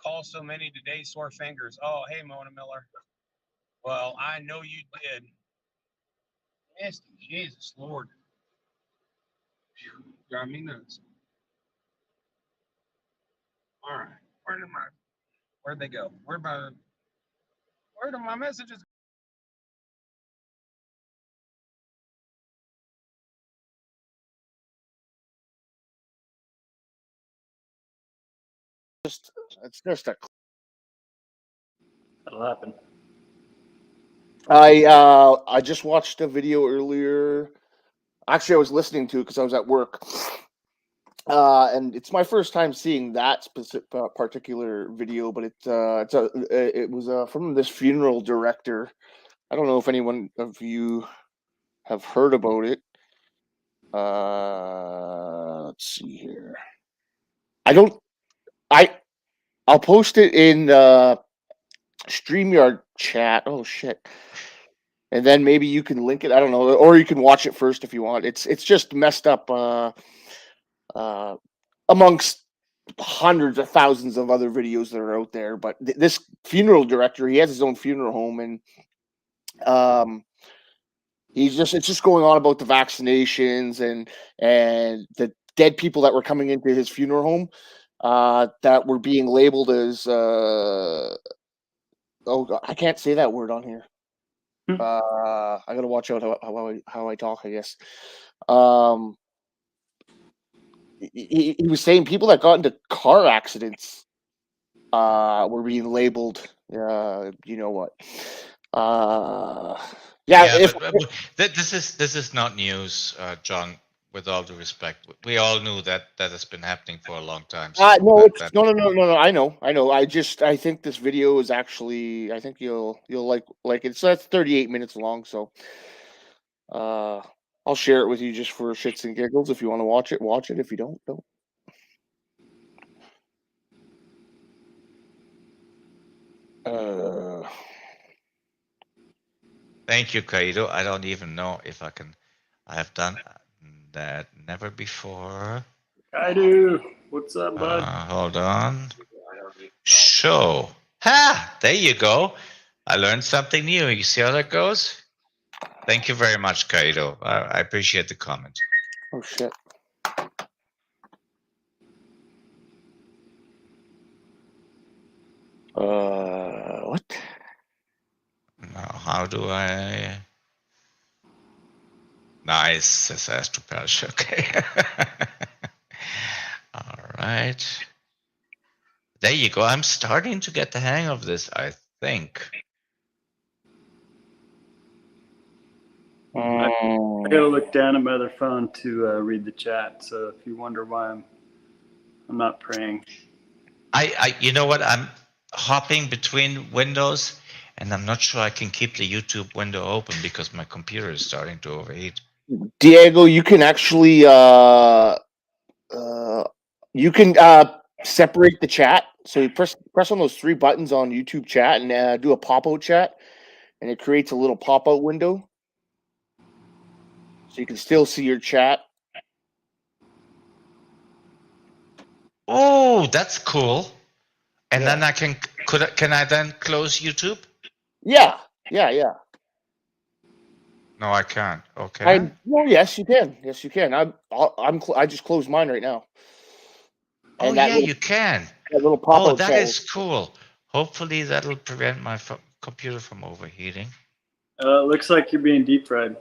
Call so many today, sore fingers. Oh, hey, Mona Miller. Well, I know you did. Nasty, Jesus Lord. Drive me nuts. All right. Where'd they go? Where did my messages go? It's just a. That'll happen. I just watched a video earlier. Actually, I was listening to it because I was at work. And it's my first time seeing that specific particular video, but it was from this funeral director. I don't know if anyone of you have heard about it. Let's see here. I'll post it in StreamYard chat. Oh shit. And then maybe you can link it. I don't know, or you can watch it first if you want. It's just messed up amongst hundreds of thousands of other videos that are out there. But this funeral director, he has his own funeral home, and it's just going on about the vaccinations and the dead people that were coming into his funeral home that were being labeled as oh God, I can't say that word on here. I gotta watch out how I talk, I guess. He was saying people that got into car accidents were being labeled you know what. This is not news, John. With all due respect, we all knew that has been happening for a long time. So no. I know. I think this video is actually. I think you'll like it. So that's 38 minutes long. So, I'll share it with you just for shits and giggles. If you want to watch it, watch it. If you don't, don't. Thank you, Kaido. I don't even know if I can. I have done that never before. Kaido, what's up, bud? Hold on. Show. Ha! There you go. I learned something new. You see how that goes? Thank you very much, Kaido. I appreciate the comment. Oh shit. What? Now, how do I? Nice, says Astropelch. Okay. All right. There you go. I'm starting to get the hang of this, I think. I gotta look down at my other phone to read the chat. So if you wonder why I'm not praying. You know what? I'm hopping between windows, and I'm not sure I can keep the YouTube window open because my computer is starting to overheat. Diego, you can actually separate the chat. So you press on those three buttons on YouTube chat and do a pop-out chat, and it creates a little pop-out window. So you can still see your chat. Oh, that's cool. And then I can I then close YouTube? Yeah. No, I can't. Okay. Well, yes, you can. Yes, you can. I just closed mine right now. Oh, yeah, you can. That little pop-out Oh, that chat. is cool. Hopefully that'll prevent my computer from overheating. Looks like you're being deep fried.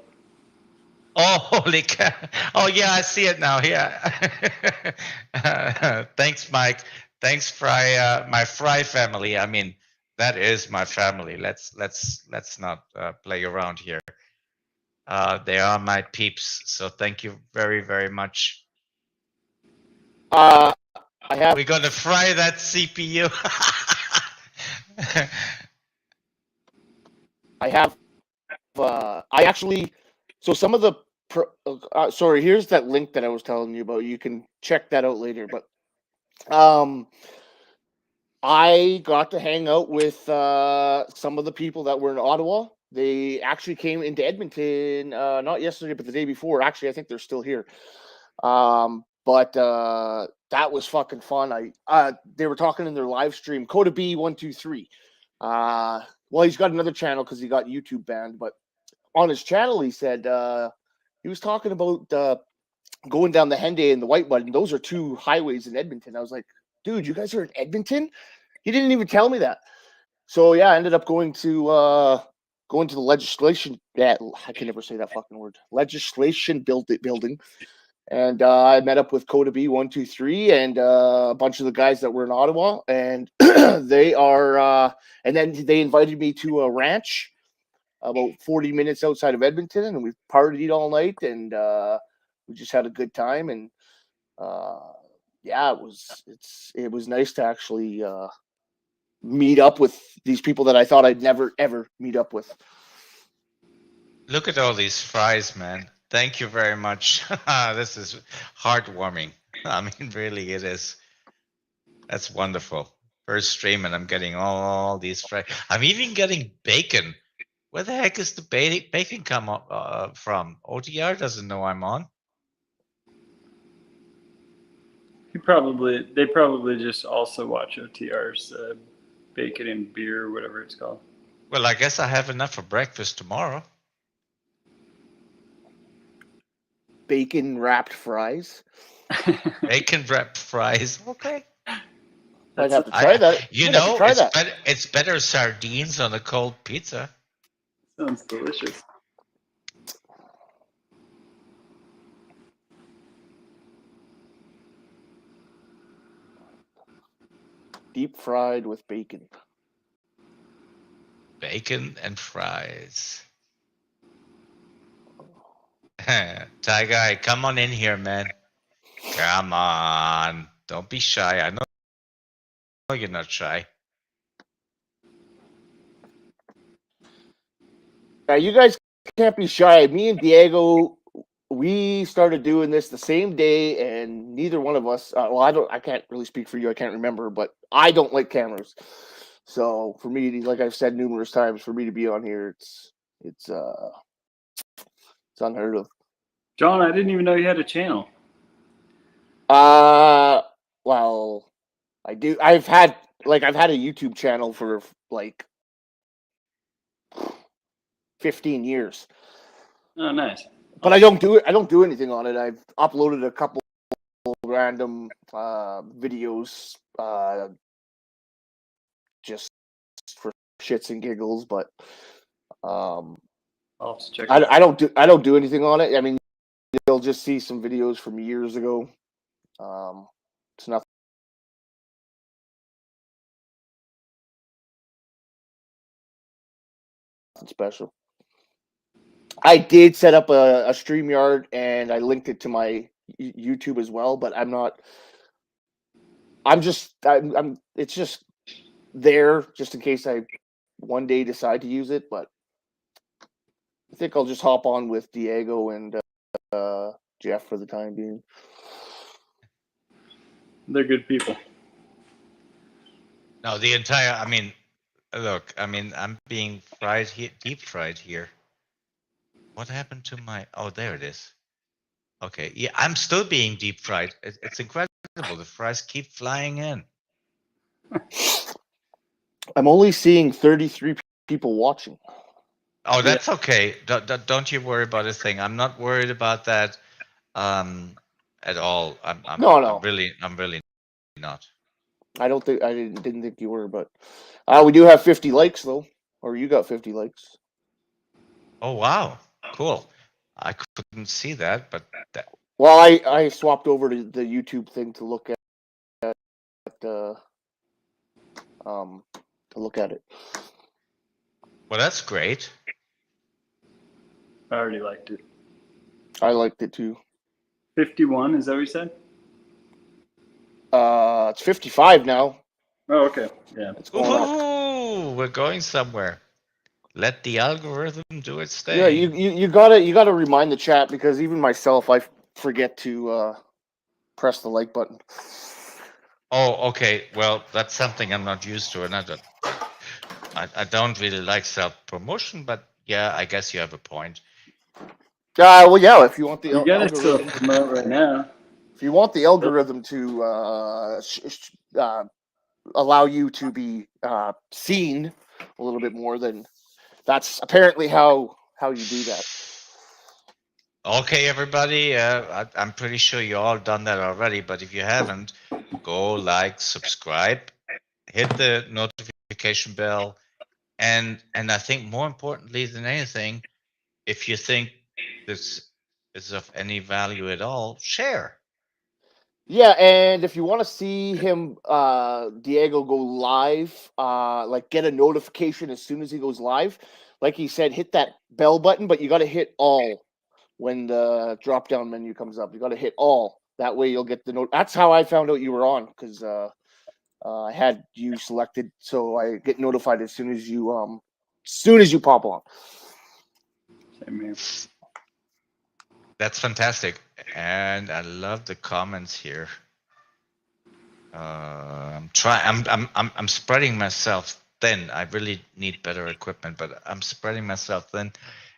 Oh, holy cow. Oh, yeah, I see it now. Yeah. Thanks, Mike. Thanks, Frei, my Frei family. I mean, that is my family. Let's not play around here. They are my peeps. So thank you very, very much. We're gonna fry that CPU. So some of the sorry, here's that link that I was telling you about. You can check that out later. But I got to hang out with some of the people that were in Ottawa. They actually came into Edmonton, not yesterday, but the day before. Actually, I think they're still here. But that was fucking fun. They were talking in their live stream. Coda B123. Well, he's got another channel because he got YouTube banned. But on his channel, he said he was talking about going down the Henday and the Whitewood, and those are two highways in Edmonton. I was like, dude, you guys are in Edmonton? He didn't even tell me that. So yeah, I ended up going to the legislation. Yeah, I can never say that fucking word. Legislation building. And I met up with Coda B123 and a bunch of the guys that were in Ottawa, and they are. And then they invited me to a ranch about 40 minutes outside of Edmonton, and we partied all night, and we just had a good time. And yeah, it was nice to actually meet up with these people that I thought I'd never ever meet up with. Look at all these fries, man. Thank you very much. This is heartwarming. I mean, really, it is. That's wonderful. First stream, and I'm getting all these fries. I'm even getting bacon. Where the heck is the bacon come from? OTR doesn't know I'm on. They probably just also watch OTR's bacon and beer or whatever it's called. Well, I guess I have enough for breakfast tomorrow. Bacon wrapped fries. Bacon wrapped fries. Okay. I'd have to try that. You know, it's better sardines on a cold pizza. Sounds delicious. Deep fried with bacon. Bacon and fries. Ty Guy, come on in here, man. Come on. Don't be shy. I know you're not shy. Yeah, you guys can't be shy. Me and Diego, we started doing this the same day, and neither one of us. Well, I can't really speak for you. I can't remember, but I don't like cameras. So for me, like I've said numerous times, for me to be on here, it's unheard of. John, I didn't even know you had a channel. Well, I do. I've had a YouTube channel for like 15 years. Oh, nice. But I don't do it. I don't do anything on it. I've uploaded a couple random videos, just for shits and giggles. But I'll have to check I don't do anything on it. I mean, you'll just see some videos from years ago. It's nothing special. I did set up a StreamYard, and I linked it to my YouTube as well, but it's just there just in case I one day decide to use it, but I think I'll just hop on with Diego and Jeff for the time being. They're good people. No, look, I'm being fried here, deep fried here. What happened to my, oh, there it is. Okay, yeah, I'm still being deep fried. It's incredible. The fries keep flying in. I'm only seeing 33 people watching. Oh, that's okay. Don't you worry about a thing. I'm not worried about that at all. I'm really not. I didn't think you were, but we do have 50 likes though, or you got 50 likes. Oh wow, cool. I couldn't see that, but well, I swapped over to the YouTube thing to look at it. Well, that's great. I already liked it. I liked it too. 51, is that what you said? It's 55 now. Oh, okay. Yeah. It's going up. Ooh, we're going somewhere. Let the algorithm do its thing. Yeah, you gotta remind the chat, because even myself, I forget to press the like button. Oh, okay. Well, that's something I'm not used to, and I don't really like self-promotion, but yeah, I guess you have a point. Well, yeah. If you want the You gotta still algorithm, promote right now. if you want the algorithm to allow you to be seen a little bit more, then that's apparently how you do that. Okay, everybody. I'm pretty sure you all done that already, but if you haven't, go like, subscribe, hit the notification bell, and I think more importantly than anything, if you think this is of any value at all, share. Yeah, and if you want to see him, Diego, go live, like get a notification as soon as he goes live, like he said, hit that bell button, but you got to hit all when the drop down menu comes up. You got to hit all. That way you'll get the note. That's how I found out you were on, because I had you selected, so I get notified as soon as you pop on. Same here. That's fantastic, and I love the comments here. I'm spreading myself thin. I really need better equipment, but I'm spreading myself thin,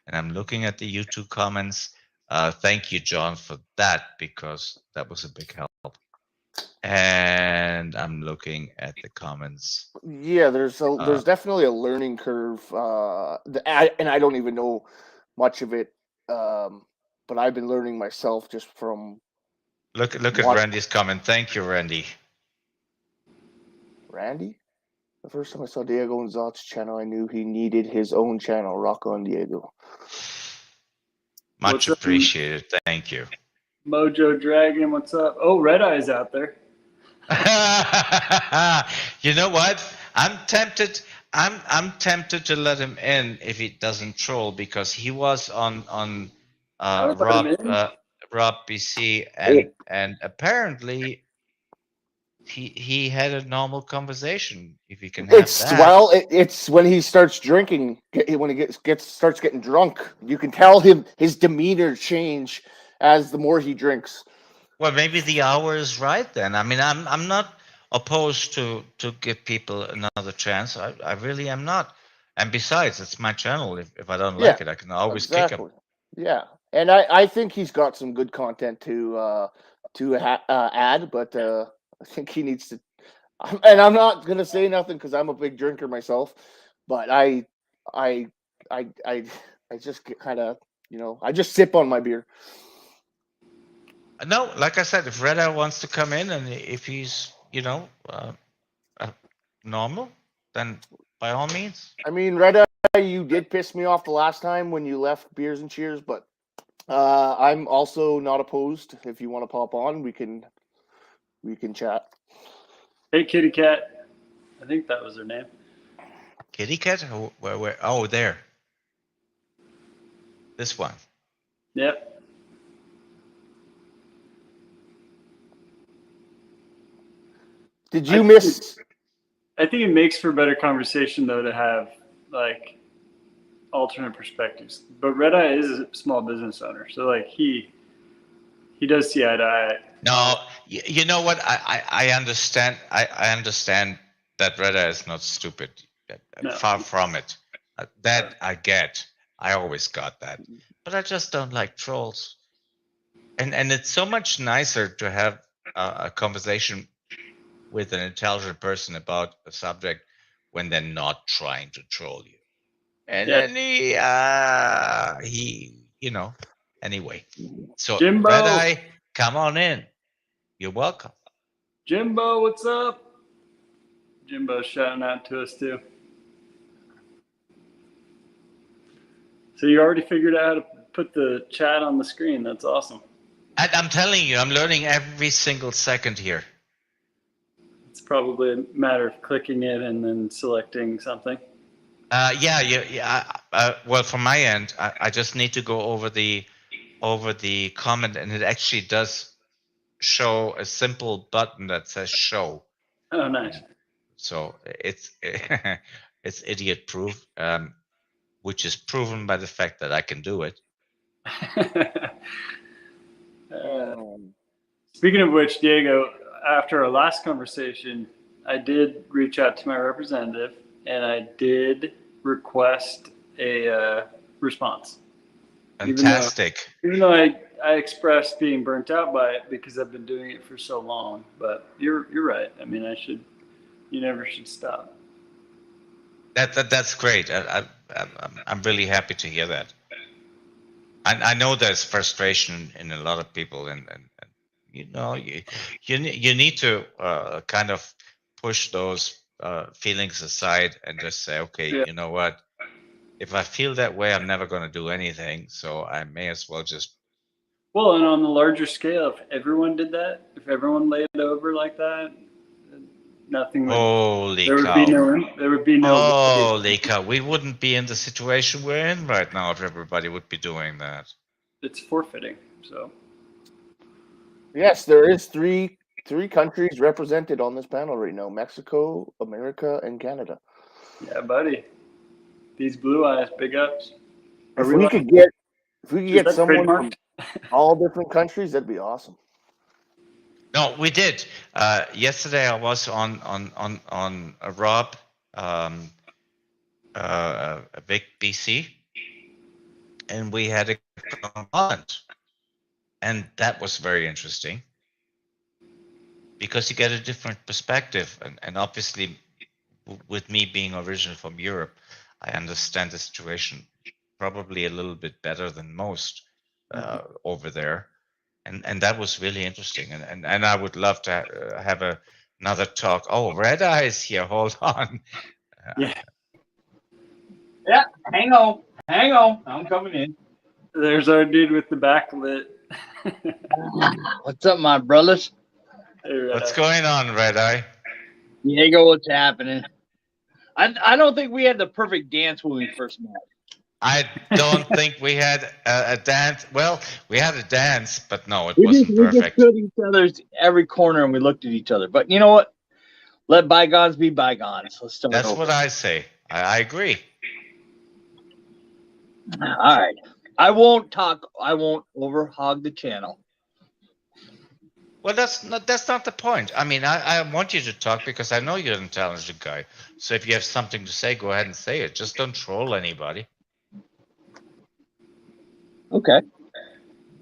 and I'm looking at the YouTube comments. Thank you, John, for that, because that was a big help. And I'm looking at the comments. Yeah, there's definitely a learning curve, and I don't even know much of it, but I've been learning myself just from. Look at Randy's comment. Thank you, Randy. Randy? The first time I saw Diego and Zot's channel, I knew he needed his own channel. Rock on, Diego. Much appreciated. Thank you. Mojo Dragon, what's up? Oh, Red Eye's out there. You know what? I'm tempted to let him in if he doesn't troll, because he was on Rob BC, and apparently he had a normal conversation. If he can have that. It's when he starts drinking, when he starts getting drunk. You can tell his demeanor change as the more he drinks. Well, maybe the hour is right then. I mean, I'm not opposed to give people another chance. I really am not. And besides, it's my channel. If I don't like it, I can always kick him. Yeah, and I think he's got some good content to add, but I think he needs to. And I'm not gonna say nothing because I'm a big drinker myself, but I just get kind of, I just sip on my beer. No, like I said, if Reda wants to come in and if he's, normal, then by all means. I mean, Reda, you did piss me off the last time when you left Beers and Cheers, but I'm also not opposed. If you want to pop on, we can chat. Hey, Kitty Cat. I think that was her name. Kitty Cat? Where? Oh, there. This one. Yep. Did you miss? I think it makes for better conversation though to have like alternate perspectives. But Red Eye is a small business owner, so like he does see eye to eye. No, you know what? I understand. I understand that Red Eye is not stupid. No. Far from it. That I get. I always got that. But I just don't like trolls. And it's so much nicer to have a conversation with an intelligent person about a subject when they're not trying to troll you. And then he anyway. So Jimbo. Red Eye, come on in. You're welcome. Jimbo, what's up? Jimbo's shouting out to us too. So you already figured out how to put the chat on the screen. That's awesome. I'm telling you, I'm learning every single second here. It's probably a matter of clicking it and then selecting something. Well, from my end, I just need to go over the comment, and it actually does show a simple button that says show. Oh, nice. So it's it's idiot proof, which is proven by the fact that I can do it. Speaking of which, Diego, after our last conversation, I did reach out to my representative and I did request a response. Fantastic. Even though I expressed being burnt out by it because I've been doing it for so long. But you're right. I mean, you never should stop. That's great. I'm really happy to hear that. I know there's frustration in a lot of people, and you know, you need to kind of push those feelings aside and just say, okay, Yeah. you know what? If I feel that way, I'm never going to do anything. So I may as well just. Well, and on the larger scale, if everyone did that, if everyone laid over like that, nothing would. Holy there cow! Would be no. Holy cow! We wouldn't be in the situation we're in right now if everybody would be doing that. It's forfeiting. So. Yes, there is three countries represented on this panel right now: Mexico, America, and Canada. Yeah, buddy. These blue eyes, big ups. If we could get someone from all different countries, that'd be awesome. No, we did. Yesterday I was on Rob, Vic, BC, and we had a Holland, and that was very interesting because you get a different perspective, and obviously, with me being originally from Europe, I understand the situation probably a little bit better than most over there. And that was really interesting. And I would love to have another talk. Oh, Red Eye is here. Hold on. Yeah. Yeah, hang on. I'm coming in. There's our dude with the backlit. What's up, my brothers? Hey, what's going on, Red Eye? Diego, what's happening? I don't think we had the perfect dance when we first met. I don't think we had a dance. Well, we had a dance, but no, it wasn't perfect. We just stood each other's every corner and we looked at each other. But you know what? Let bygones be bygones. Let's start That's over. what I say. I agree. All right. I won't overhog the channel. Well, that's not the point. I mean, I want you to talk because I know you're an intelligent guy. So if you have something to say, go ahead and say it. Just don't troll anybody. Okay.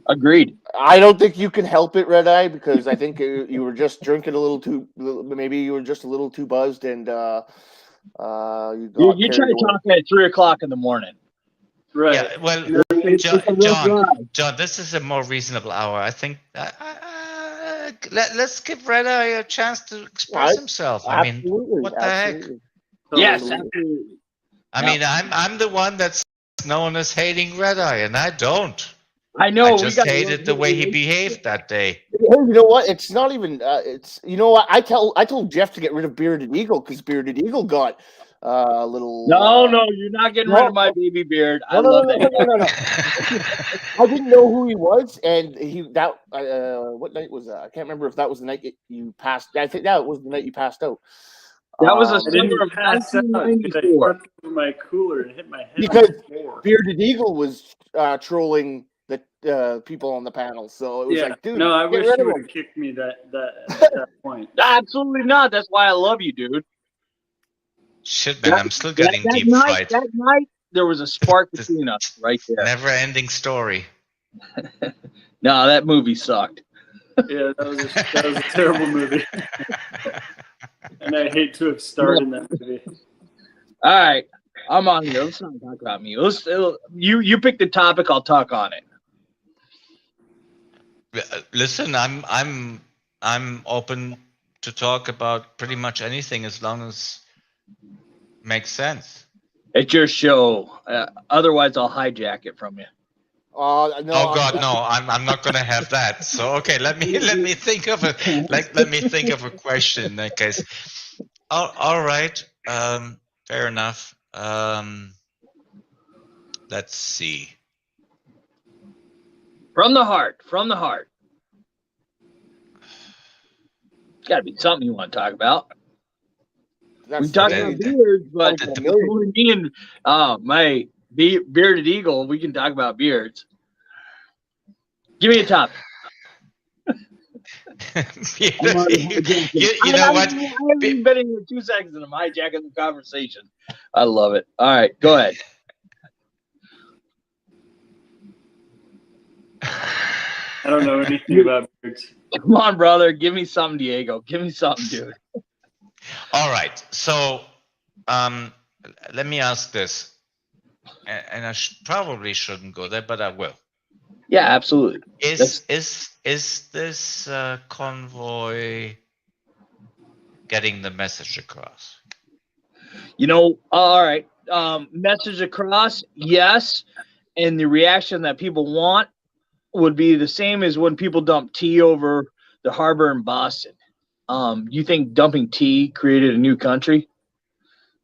Agreed. I don't think you can help it, Red Eye, because I think you were just drinking a little too. Maybe you were just a little too buzzed, and you try talking at 3:00 in the morning. Right. Yeah. Well, John, this is a more reasonable hour. I think. Let's give Red Eye a chance to express himself. I mean, what the heck? Yes, absolutely. I mean, I'm the one that's known as hating Red Eye, and I don't. I know. I just hated the way he behaved that day. Hey, you know what? It's not even. It's you know what? I told Jeff to get rid of Bearded Eagle because Bearded Eagle got a little. No, you're not getting rid of my baby beard. I love it. No. I didn't know who he was, and what night was that? I can't remember if that was the night you passed. I think that was the night you passed out. That was a summer of 1994. I my cooler and hit my head because on the floor. Bearded Eagle was trolling the people on the panel, so it was like, dude. No, I wish you would have kicked me at that point. Absolutely not. That's why I love you, dude. Shit, man, I'm still getting deep fried. That night, there was a spark between us right there. Never-ending story. No, that movie sucked. Yeah, that was a terrible movie. And I hate to have starred in that movie. All right, I'm on here. Let's not talk about me. You pick the topic. I'll talk on it. Listen, I'm open to talk about pretty much anything as long as it makes sense. It's your show. Otherwise, I'll hijack it from you. No, oh God, no! I'm not gonna have that. So okay, let me think of a question in that case. All right, fair enough. Let's see. From the heart. It's got to be something you want to talk about. We talked about beards, but between me and my Bearded Eagle, we can talk about beards. Give me a topic. you I'm already hijacking. know what? I haven't even been in here 2 seconds and I'm hijacking the conversation. I love it. All right, go ahead. I don't know anything about birds. Come on, brother. Give me something, Diego. Give me something, dude. All right. So, let me ask this, and I probably shouldn't go there, but I will. Yeah, absolutely. Is this convoy getting the message across? You know, all right. Message across, yes. And the reaction that people want would be the same as when people dump tea over the harbor in Boston. You think dumping tea created a new country?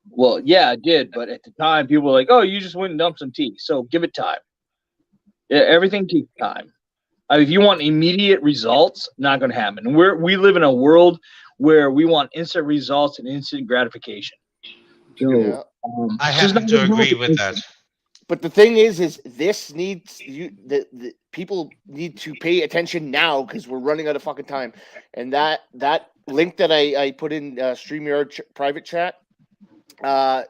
Well, yeah, it did. But at the time, people were like, oh, you just went and dumped some tea. So give it time. Yeah, everything takes time. If you want immediate results, not going to happen. We live in a world where we want instant results and instant gratification. So, I happen to agree with that. But the thing is this needs the people need to pay attention now because we're running out of fucking time. And that link that I put in StreamYard private chat, I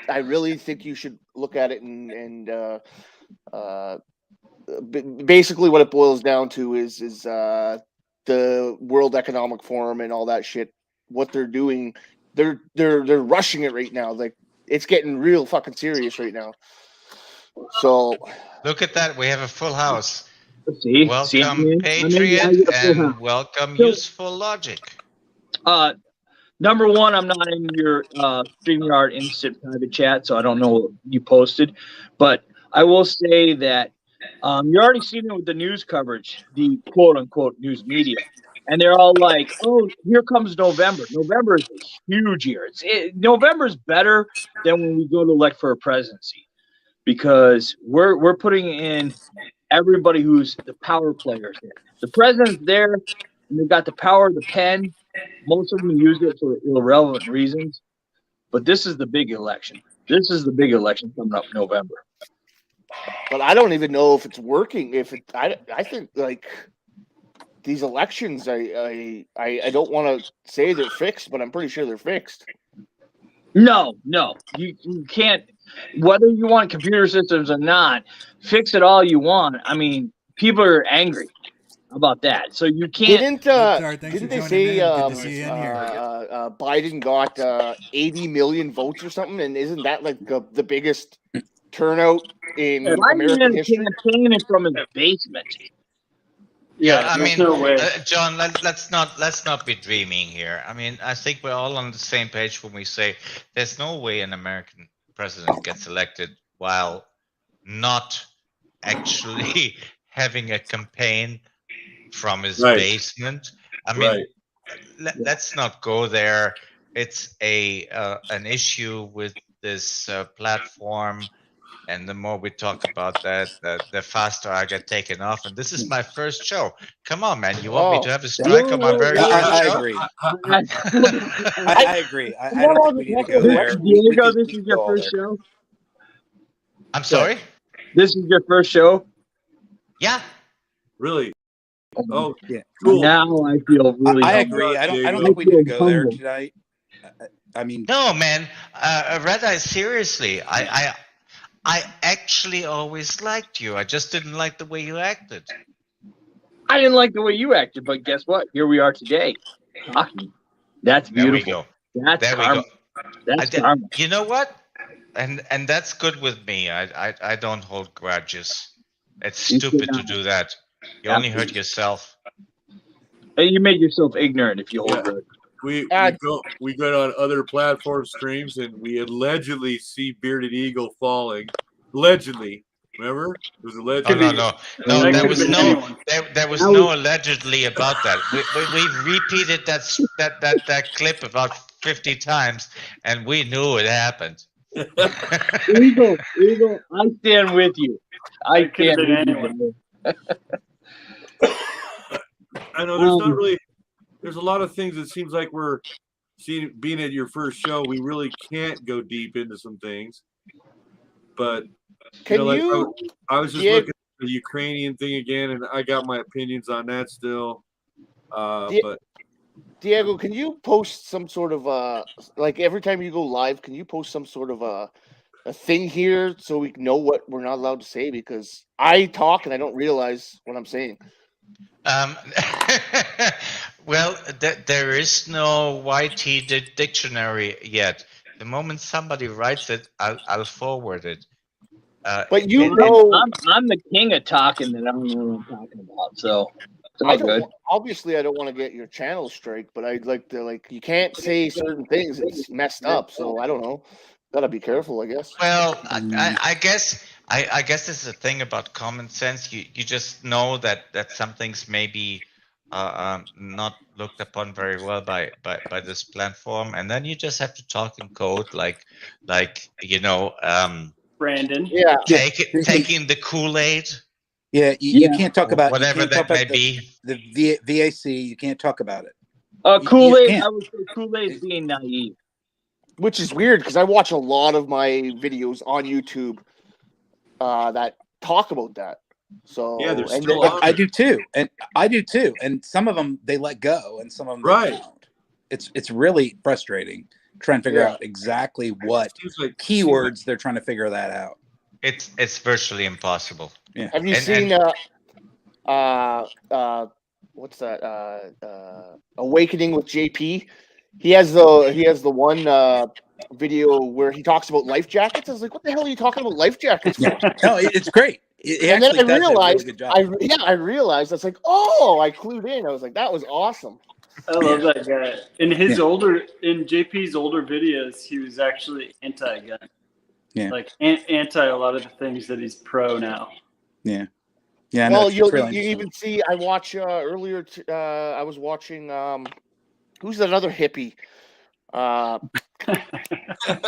really think you should look at it and basically what it boils down to is the World Economic Forum and all that shit. What they're doing, they're rushing it right now. Like it's getting real fucking serious right now. So look at that. We have a full house. See, welcome Patriot and welcome Useful Logic. Number one, I'm not in your StreamYard instant private chat, so I don't know what you posted. But I will say that you're already seeing it with the news coverage, the quote-unquote news media. And they're all like, oh, here comes November. November is a huge year. November is better than when we go to elect for a presidency because we're putting in everybody who's the power players there. The president's there, and they've got the power of the pen. Most of them use it for irrelevant reasons. But this is the big election. This is the big election coming up in November. But I don't even know if it's working. I think like these elections, I don't want to say they're fixed, but I'm pretty sure they're fixed. No, you can't. Whether you want computer systems or not, fix it all you want. I mean, people are angry about that, so you can't. Didn't they say Biden got 80 million votes or something? And isn't that like the biggest turnout in American history? Campaigning from his basement. Yeah, I mean, no way. John, let's not be dreaming here. I mean, I think we're all on the same page when we say there's no way an American president gets elected while not actually having a campaign from his basement. I mean, let's not go there. It's an issue with this platform. And the more we talk about that, the faster I get taken off. And this is my first show. Come on, man. You want me to have a strike on my very first show? I agree. I agree. I don't think we need to go there. Diego, this is your first show? I'm sorry? This is your first show? Yeah. Really? Oh, yeah. Cool. Now I feel really. I agree. I don't think we need to go there tonight. I mean, no, man. Red Eye, seriously, I actually always liked you. I just didn't like the way you acted. I didn't like the way you acted, but guess what? Here we are today. Talking. That's beautiful. There we go. That's karma. That's karma. You know what? And that's good with me. I don't hold grudges. It's stupid to do that. You only hurt yourself. And you make yourself ignorant if you hold grudges. We go on other platform streams and we allegedly see Bearded Eagle falling. Allegedly, remember? It was allegedly. No. There was no allegedly about that. We repeated that clip about 50 times, and we knew it happened. Eagle, I stand with you. I stand with you. I know there's not really. There's a lot of things. It seems like we're seeing being at your first show. We really can't go deep into some things, but I was just looking at the Ukrainian thing again, and I got my opinions on that still. But Diego, can you post some sort of like every time you go live, can you post some sort of a thing here so we know what we're not allowed to say? Because I talk and I don't realize what I'm saying. Well, there is no YT dictionary yet. The moment somebody writes it, I'll forward it. But you I'm the king of talking that I don't know what I'm talking about. So it's all good. Obviously, I don't want to get your channel strike, but I'd like to you can't say certain things. It's messed up. So I don't know. Gotta be careful, I guess. Well, I guess this is the thing about common sense. You just know that some things may be not looked upon very well by this platform, and then you just have to talk in code, like Brandon. Yeah. Taking the Kool-Aid. Yeah, you can't talk about whatever that may be. The VAC. You can't talk about it. Kool-Aid. I would say Kool-Aid is being naive. Which is weird because I watch a lot of my videos on YouTube that talk about that. So yeah, there's and still I do too, and some of them they let go, and some of them they don't. It's really frustrating trying to figure out exactly what keywords they're trying to figure that out. It's virtually impossible. Yeah. Have you seen what's that? Awakening with JP. He has the one video where he talks about life jackets. I was like, what the hell are you talking about life jackets for? No, it's great. And then I realized, I realized, I was like, oh, I clued in. I was like, that was awesome. I love that guy. In JP's older videos, he was actually anti-gun. Yeah. Like anti a lot of the things that he's pro now. Yeah. Yeah. Well, no, you even see, I watch earlier. I was watching. Who's that other hippie?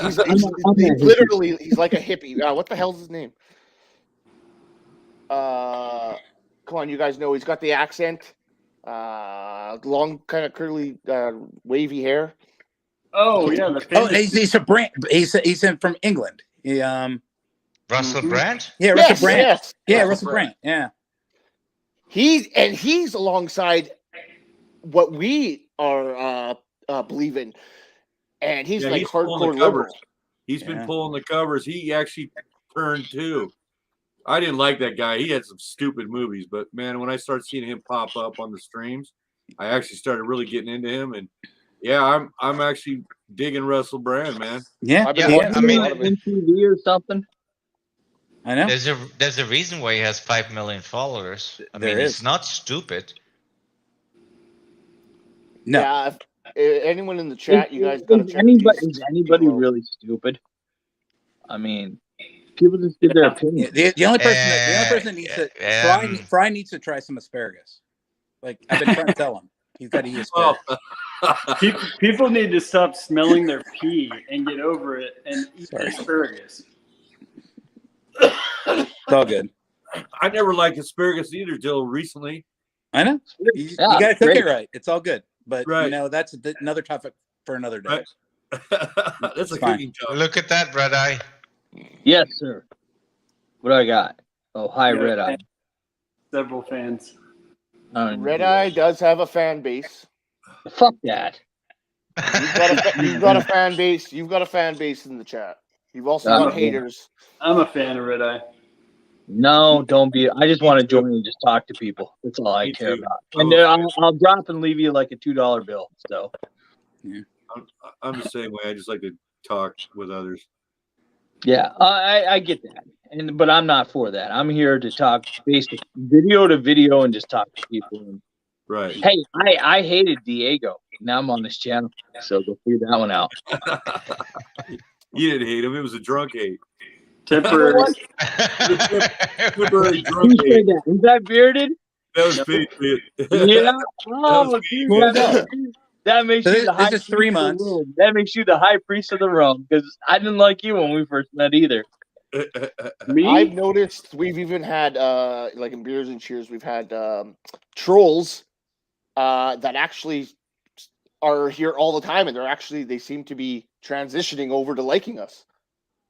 He's literally he's like a hippie. What the hell's his name? Come on, you guys know he's got the accent. Long, kind of curly, wavy hair. Oh yeah, he's a Brant. He's from England. He, Russell Brand. Yeah, Russell Brand. Yes. Yeah, Russell Brand. Yeah. He's alongside what we are believe in, and he's like hardcore liberal. He's been pulling the covers. He actually turned too. I didn't like that guy. He had some stupid movies, but man, when I started seeing him pop up on the streams, I actually started really getting into him. And yeah, I'm actually digging Russell Brand, man. Yeah, I mean, MTV or something. I know. There's a reason why he has 5 million followers. I mean, is. it's not stupid. No. Yeah, if anyone in the chat, you guys gotta check. Is anybody really stupid? I mean, people just give their opinion. The only person needs to Fry needs to try some asparagus. Like I've been trying to tell him, he's got to eat asparagus. People need to stop smelling their pee and get over it and eat asparagus. It's all good. I never liked asparagus either till recently. I know. You got to cook it right. It's all good. But you know, that's another topic for another day. That's a cooking topic. Look at that, Red Eye. Yes, sir. What do I got? Oh, hi, Red Eye. Several fans. Red Eye does have a fan base. Fuck that. You've got a fan base. You've got a fan base in the chat. You've also got haters. I'm a fan of Red Eye. No, don't be. I just want to join and just talk to people. That's all I care about. And I'll drop and leave you like a $2 bill. So, yeah, I'm the same way. I just like to talk with others. Yeah, I get that, but I'm not for that. I'm here to talk basic video to video and just talk to people. Right. Hey, I hated Diego. Now I'm on this channel, so go figure that one out. You didn't hate him. It was a drunk hate. Temporary. Temporary drunk Who said that? Was that bearded? That was Pete. Yeah. Oh, dude, that makes you the high priest 3 of the months. room. That makes you the high priest of the realm because I didn't like you when we first met either. Me? I've noticed we've even had like in Beers and Cheers, we've had trolls that actually are here all the time, and they seem to be transitioning over to liking us.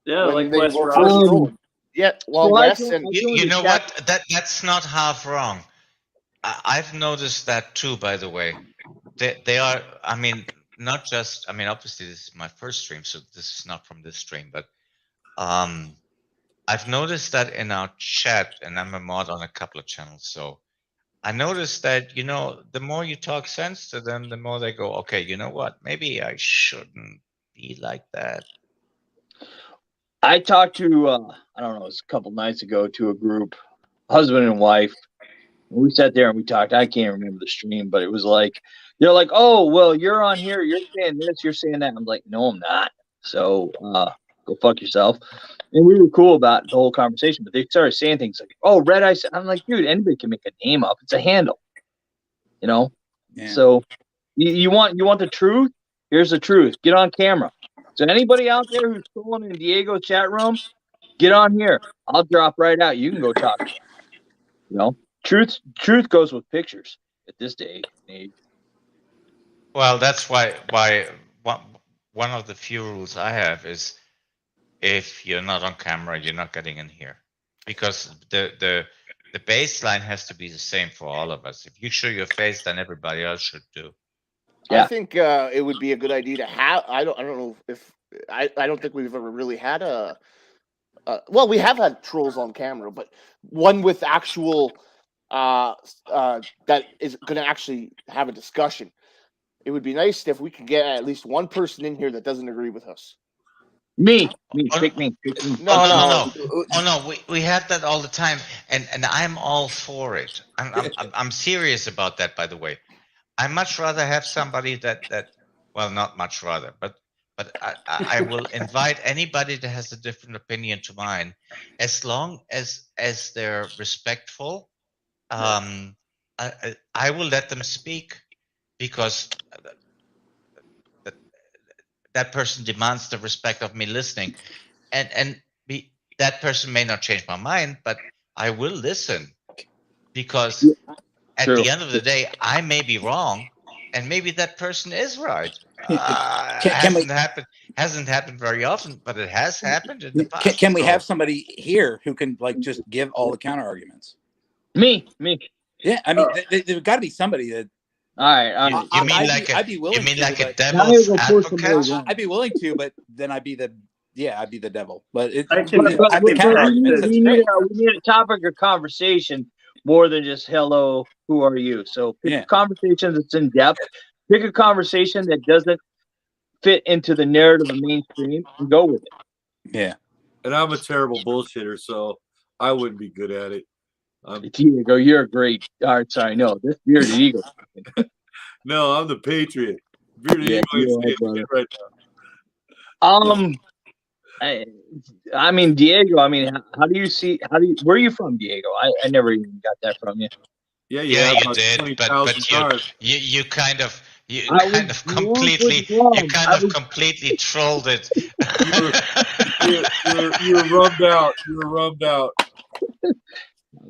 Yeah, when like they Wes were Ross. first trolling. Yeah, well, Wes and You know what? That's not half wrong. I've noticed that too, by the way. They are, I mean, not just, I mean, obviously this is my first stream, so this is not from this stream, but I've noticed that in our chat, and I'm a mod on a couple of channels, so I noticed that, you know, the more you talk sense to them, the more they go, okay, you know what, maybe I shouldn't be like that. I talked to, I don't know, it was a couple nights ago to a group, husband and wife. We sat there and we talked. I can't remember the stream, but it was like, they're like, oh, well, you're on here. You're saying this, you're saying that. I'm like, no, I'm not. So go fuck yourself. And we were cool about the whole conversation, but they started saying things like, oh, Red Eye. I'm like, dude, anybody can make a name up. It's a handle, you know? Yeah. So you want the truth? Here's the truth. Get on camera. So anybody out there who's trolling in Diego's chat room, get on here. I'll drop right out. You can go talk to them. You know, truth goes with pictures at this day and age. Well, that's why one of the few rules I have is if you're not on camera, you're not getting in here, because the baseline has to be the same for all of us. If you show your face, then everybody else should do. I think it would be a good idea to have. I don't know if I don't think we've ever really had a. Well, we have had trolls on camera, but one with actual that is going to actually have a discussion. It would be nice if we could get at least one person in here that doesn't agree with us. Me, pick me. No. Oh no, we have that all the time, and I'm all for it. I'm serious about that, by the way. I much rather have somebody that well, not much rather, but I will invite anybody that has a different opinion to mine, as long as they're respectful. I will let them speak, because that person demands the respect of me listening, and that person may not change my mind, but I will listen, because at the end of the day, I may be wrong, and maybe that person is right. Hasn't happened very often, but it has happened in the past. Can we have somebody here who can like just give all the counter arguments? Me. Yeah, I mean, there's got to be somebody that. All right. I'd be willing. You mean to, like a but- devil's advocate? I'd be willing to, but then I'd be the devil. But I think we need a topic of conversation more than just hello, who are you? So pick a conversation that's in depth. Pick a conversation that doesn't fit into the narrative of mainstream and go with it. Yeah. And I'm a terrible bullshitter, so I wouldn't be good at it. Diego, you're a great. All right, sorry, no, this bearded eagle. No, I'm the Patriot. Bearded Eagle ain't saying shit right now. I mean, Diego. I mean, how do you see? Where are you from, Diego? I never even got that from you. Yeah, you did, but you kind of completely trolled it. You were rummed out. You were rummed out.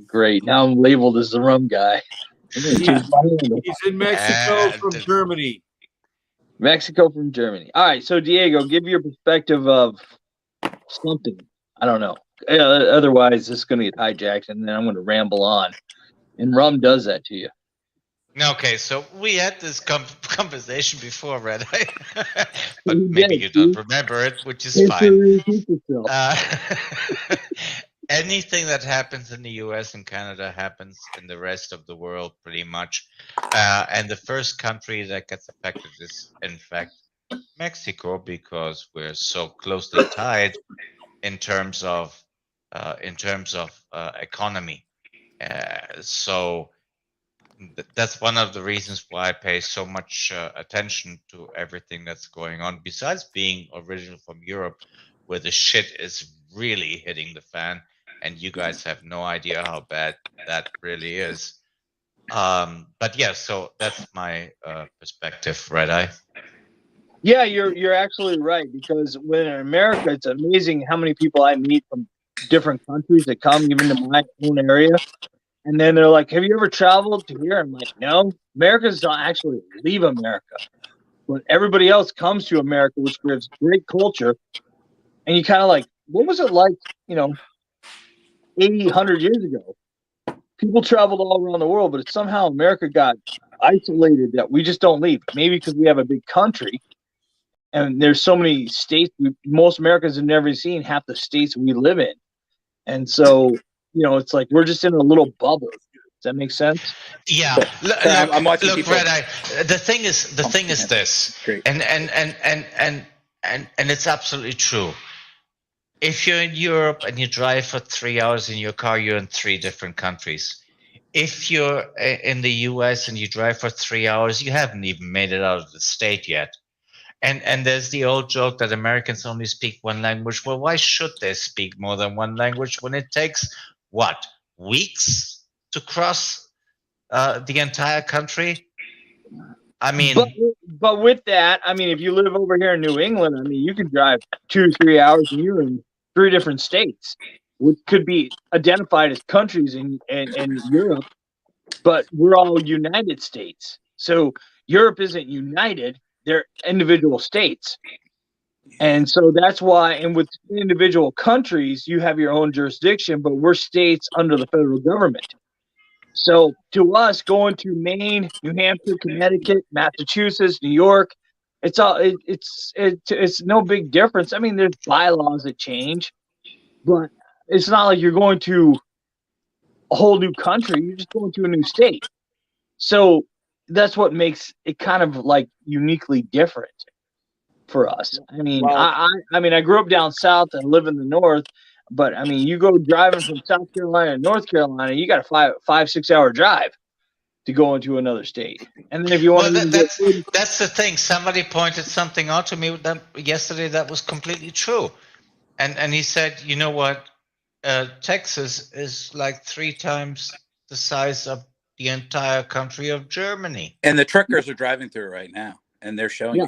Great. Now I'm labeled as the rum guy. He's in Mexico from Germany. Mexico from Germany. All right. So, Diego, give your perspective of something. I don't know. Otherwise, this is going to get hijacked, and then I'm going to ramble on. And rum does that to you. Okay, so we had this conversation before, Red Eye. But maybe you don't remember it, which is fine. Anything that happens in the US and Canada happens in the rest of the world, pretty much. And the first country that gets affected is, in fact, Mexico, because we're so closely tied in terms of economy. So that's one of the reasons why I pay so much attention to everything that's going on. Besides being original from Europe, where the shit is really hitting the fan, and you guys have no idea how bad that really is. But yeah, so that's my perspective, Red Eye. Yeah, you're absolutely right, because when in America, it's amazing how many people I meet from different countries that come even to my own area, and then they're like, "Have you ever traveled to here?" I'm like, "No, Americans don't actually leave America, but everybody else comes to America, which gives great culture." And you kind of like, what was it like, 80, 100 years ago? people traveled all around the world, but somehow America got isolated that we just don't leave. Maybe because we have a big country and there's so many states. Most Americans have never seen half the states we live in. And so, it's like we're just in a little bubble. Does that make sense? Yeah. I'm watching look, people. Red Eye. The thing is this, Great. and it's absolutely true. If you're in Europe and you drive for 3 hours in your car, you're in 3 different countries. If you're in the US and you drive for 3 hours, you haven't even made it out of the state yet. And there's the old joke that Americans only speak one language. Well, why should they speak more than one language when it takes, what, weeks to cross the entire country? I mean, but with that, I mean, if you live over here in New England, I mean, you can drive 2 or 3 hours and you're in 3 different states, which could be identified as countries in Europe, but we're all United States. So Europe isn't united. They're individual states. And so that's why, and with individual countries, you have your own jurisdiction, but we're states under the federal government. So to us, going to Maine, New Hampshire, Connecticut, Massachusetts, New York, it's no big difference. I mean, there's bylaws that change, but it's not like you're going to a whole new country. You're just going to a new state. So that's what makes it kind of like uniquely different for us. I mean, Wow. I mean, I grew up down south and live in the north, but I mean, you go driving from South Carolina to North Carolina, you got a 5-6 hour drive to go into another state. And then if you want that's the thing. Somebody pointed something out to me yesterday that was completely true, and he said, you know what, Texas is like 3 times the size of the entire country of Germany. And the truckers are driving through right now, and they're showing you.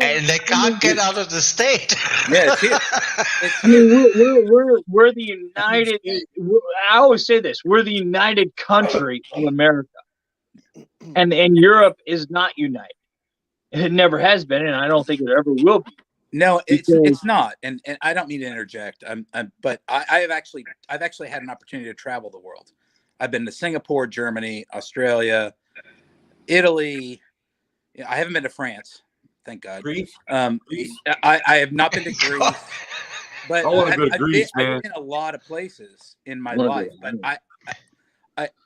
And they can't get out of the state. Yeah, it's here. I mean, we're the United. I always say this: we're the united country of America, and Europe is not united. It never has been, and I don't think it ever will be. No, it's not, and I don't mean to interject. But I've actually had an opportunity to travel the world. I've been to Singapore, Germany, Australia, Italy. I haven't been to France, thank God. Greece? I have not been to Greece, but I want to go to Greece, man. I've been a lot of places in my life, but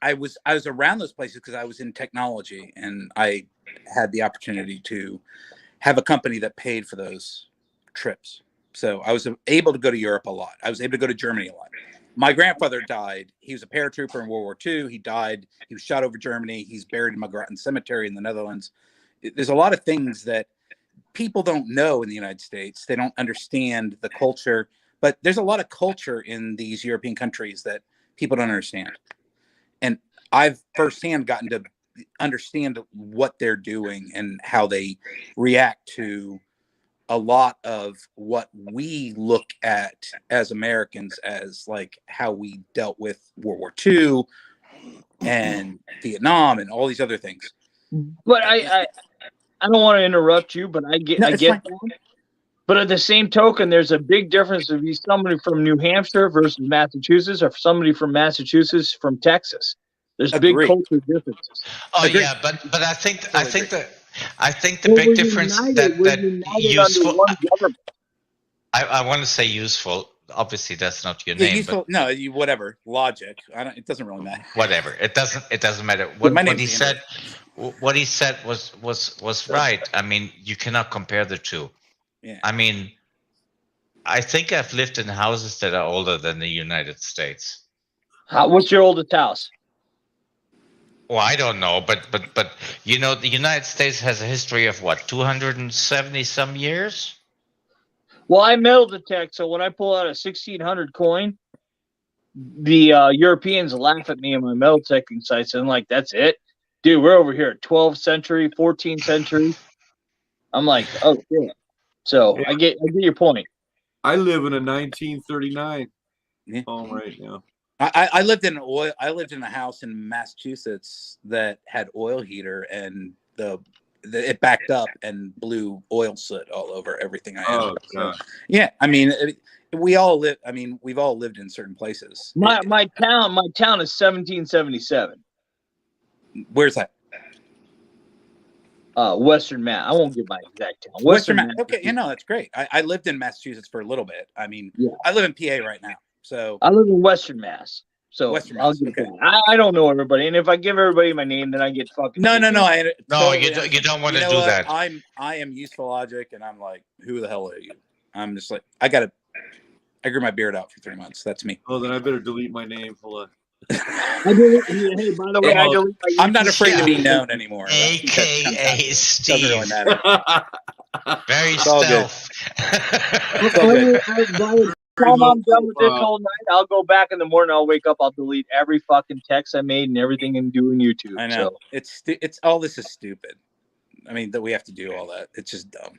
I was around those places because I was in technology, and I had the opportunity to have a company that paid for those trips. So I was able to go to Europe a lot. I was able to go to Germany a lot. My grandfather died. He was a paratrooper in World War II. He died. He was shot over Germany. He's buried in Margraten Cemetery in the Netherlands. There's a lot of things that people don't know in the United States. They don't understand the culture, but there's a lot of culture in these European countries that people don't understand. And I've firsthand gotten to understand what they're doing and how they react to a lot of what we look at as Americans as like how we dealt with World War II and Vietnam and all these other things. But I don't want to interrupt you, but I get that. But at the same token, there's a big difference if you're somebody from New Hampshire versus Massachusetts, or somebody from Massachusetts from Texas. There's big culture differences. Oh yeah, but I think the big difference that useful. I want to say useful. Obviously, that's not your name. Useful, but no, whatever logic. It doesn't really matter. Whatever. It doesn't matter. What he said was right. I mean, you cannot compare the two. Yeah. I mean, I think I've lived in houses that are older than the United States. What's your oldest house? Well, I don't know, but you know, the United States has a history of what, 270 some years? Well, I metal detect, so when I pull out a 1600 coin, the Europeans laugh at me in my metal detecting sites, and I'm like, that's it? Dude, we're over here at 12th century, 14th century. I'm like, oh, shit. So I get your point. I live in a 1939 home right now. I lived in a house in Massachusetts that had oil heater, and it backed up and blew oil soot all over everything I had. Oh, God. Yeah, I mean, We all live. I mean, we've all lived in certain places. My town is 1777. Where's that? Western Mass. I won't give my exact town. Western Mass. Okay, that's great. I lived in Massachusetts for a little bit. I mean, yeah. I live in PA right now, so I live in Western Mass. So Western I'll Mass. give Okay. that. I don't know everybody, and if I give everybody my name, then I get fucking. No. You don't want to do that. I am useful logic, and I'm like, who the hell are you? I'm just like, I grew my beard out for 3 months. That's me. Oh, then I better delete my name. Hold on. Hey, by the way, I delete my I'm not afraid to be known anymore. AKA Steve. Doesn't really matter. Very It's all good. stealth. While I'm done with this whole night, I'll go back in the morning. I'll wake up. I'll delete every fucking text I made and everything and doing YouTube. I know. So. It's all this is stupid. I mean, that we have to do all that. It's just dumb.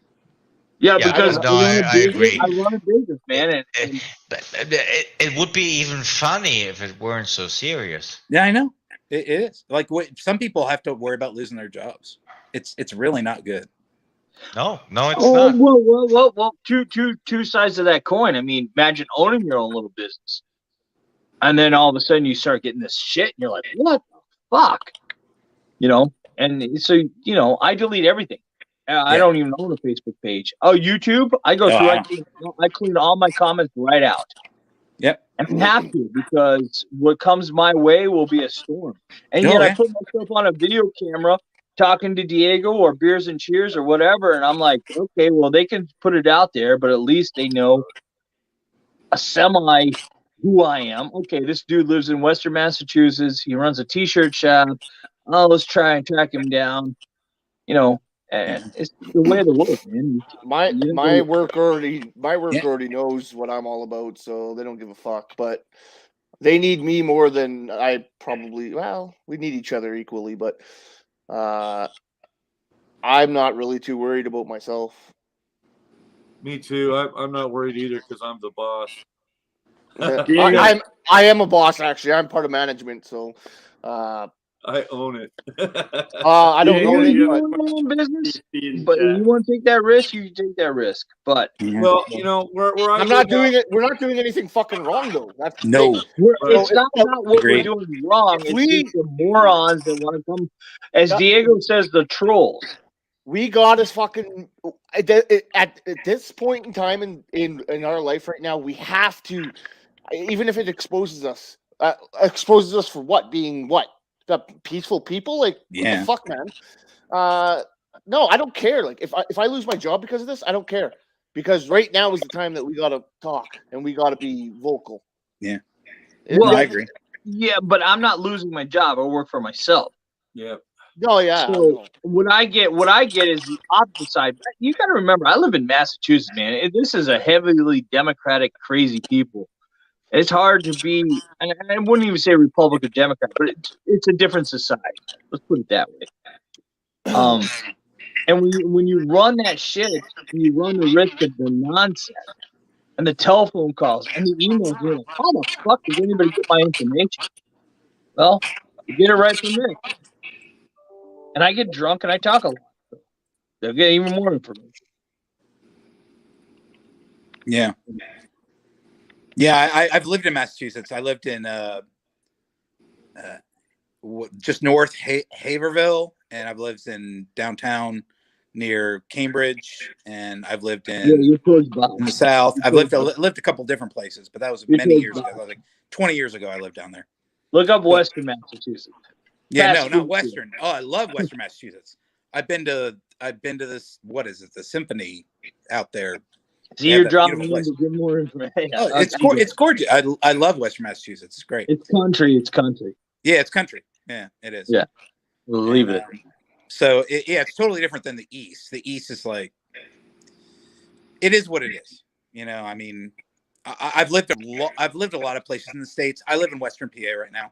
Yeah, because I agree. I run a business, man. It would be even funny if it weren't so serious. Yeah, I know. It is. Like, some people have to worry about losing their jobs. It's really not good. No, it's not. Well. Two sides of that coin. I mean, imagine owning your own little business, and then all of a sudden you start getting this shit, and you're like, "What the fuck?" And so I delete everything. I don't even own a Facebook page. Oh, YouTube, I go through. I clean all my comments right out. Yep. And I have to, because what comes my way will be a storm. And yet I put myself on a video camera talking to Diego or Beers and Cheers or whatever, and I'm like, okay, well, they can put it out there, but at least they know a semi who I am. Okay, this dude lives in Western Massachusetts. He runs a T-shirt shop. Oh, let's try and track him down. And it's the way of the world, man. My work already knows what I'm all about, so they don't give a fuck. But they need me more than I probably. Well, we need each other equally, but I'm not really too worried about myself. Me too. I'm not worried either because I'm the boss. I am a boss, actually. I'm part of management, so. I own it. I don't own it. You own your own business, but you want to take that risk, you take that risk. But well, where I'm not doing it. We're not doing anything fucking wrong, though. That's no. It's not about what we're doing wrong. It's just the morons that want to come, as Diego says, the trolls. We got us fucking at this point in time in our life right now. We have to, even if it exposes us for what being what. The peaceful people, like what the fuck, man. No, I don't care. Like if I lose my job because of this, I don't care, because right now is the time that we gotta talk and we gotta be vocal. Yeah, well, I agree. Yeah, but I'm not losing my job. I work for myself. Yeah. Oh yeah. So what I get is the opposite side. You got to remember, I live in Massachusetts, man. This is a heavily Democratic, crazy people. It's hard to be, and I wouldn't even say Republican, Democrat, but it's a different society. Let's put it that way. And when you run that shit, you run the risk of the nonsense and the telephone calls and the emails. You're like, how the fuck does anybody get my information? Well, you get it right from me. And I get drunk and I talk a lot. They'll get even more information. Yeah. Yeah, I've lived in Massachusetts. I lived in just north Haverhill, and I've lived in downtown near Cambridge, and I've lived in the south. I've lived a couple different places, but that was many years ago. Like 20 years ago, I lived down there. Look up Western Massachusetts. Yeah, no, not Western. Oh, I love Western Massachusetts. I've been to this. What is it? The Symphony out there. So you're dropping in to get more information. Oh, it's gorgeous. I love Western Massachusetts. It's great. It's country. It's country. Yeah, it's country. Yeah, it is. Yeah, believe it. So it's totally different than the East. The East is like, it is what it is. I mean, I've lived a lot of places in the States. I live in Western PA right now.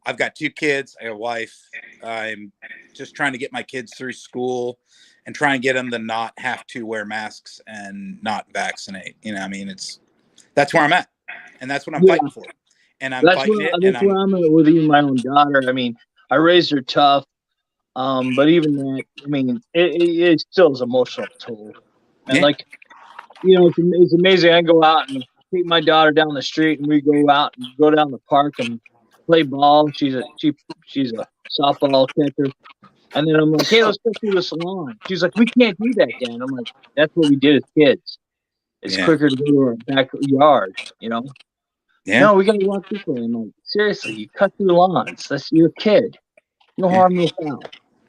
I've got 2 kids. I got a wife. I'm just trying to get my kids through school and try and get them to not have to wear masks and not vaccinate. I mean, that's where I'm at, and that's what I'm fighting for. And I'm fighting it. That's where I'm at with even my own daughter. I mean, I raised her tough, but even that, I mean, it still is emotional toll. And it's amazing. I go out and take my daughter down the street, and we go out and go down the park and play ball. She's a softball catcher, and then I'm like, hey, let's go through the salon. She's like, we can't do that, Dan. I'm like, that's what we did as kids. It's quicker to go to our backyard, Yeah. No, we gotta walk this way. I'm like, seriously, you cut through the lawns. You're a kid. No harm, no foul.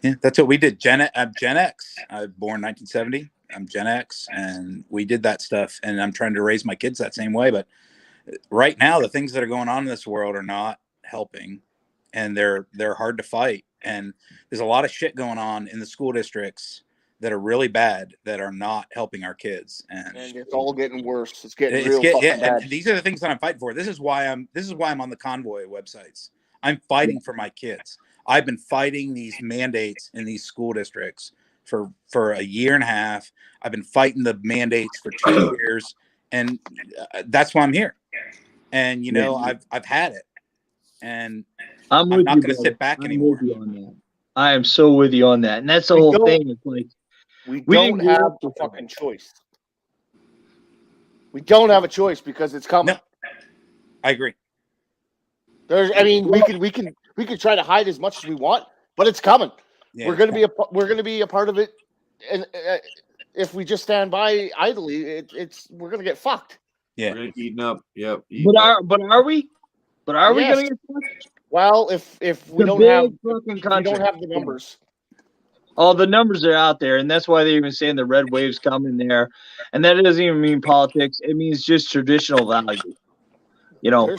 Yeah, that's what we did. Gen X. I was born 1970. I'm Gen X, and we did that stuff. And I'm trying to raise my kids that same way. But right now, the things that are going on in this world are not helping, and they're hard to fight. And there's a lot of shit going on in the school districts that are really bad that are not helping our kids. And it's all getting worse. It's getting real fucking bad. And these are the things that I'm fighting for. This is why I'm on the Convoy websites. I'm fighting for my kids. I've been fighting these mandates in these school districts for a year and a half. I've been fighting the mandates for 2 years, and that's why I'm here. And I've had it, and I'm not going to sit back anymore. With you on that. I am so with you on that, and that's the whole thing. It's like we don't have a fucking choice. We don't have a choice because it's coming. No, I agree. We can try to hide as much as we want, but it's coming. Yeah. We're going to be a part of it, and if we just stand by idly, we're going to get fucked. Yeah, we're eating up. Yep. But are we? But are we going to get fucked? Well, if we don't have the numbers. Oh, the numbers are out there, and that's why they're even saying the red wave's coming there, and that doesn't even mean politics. It means just traditional value. I'm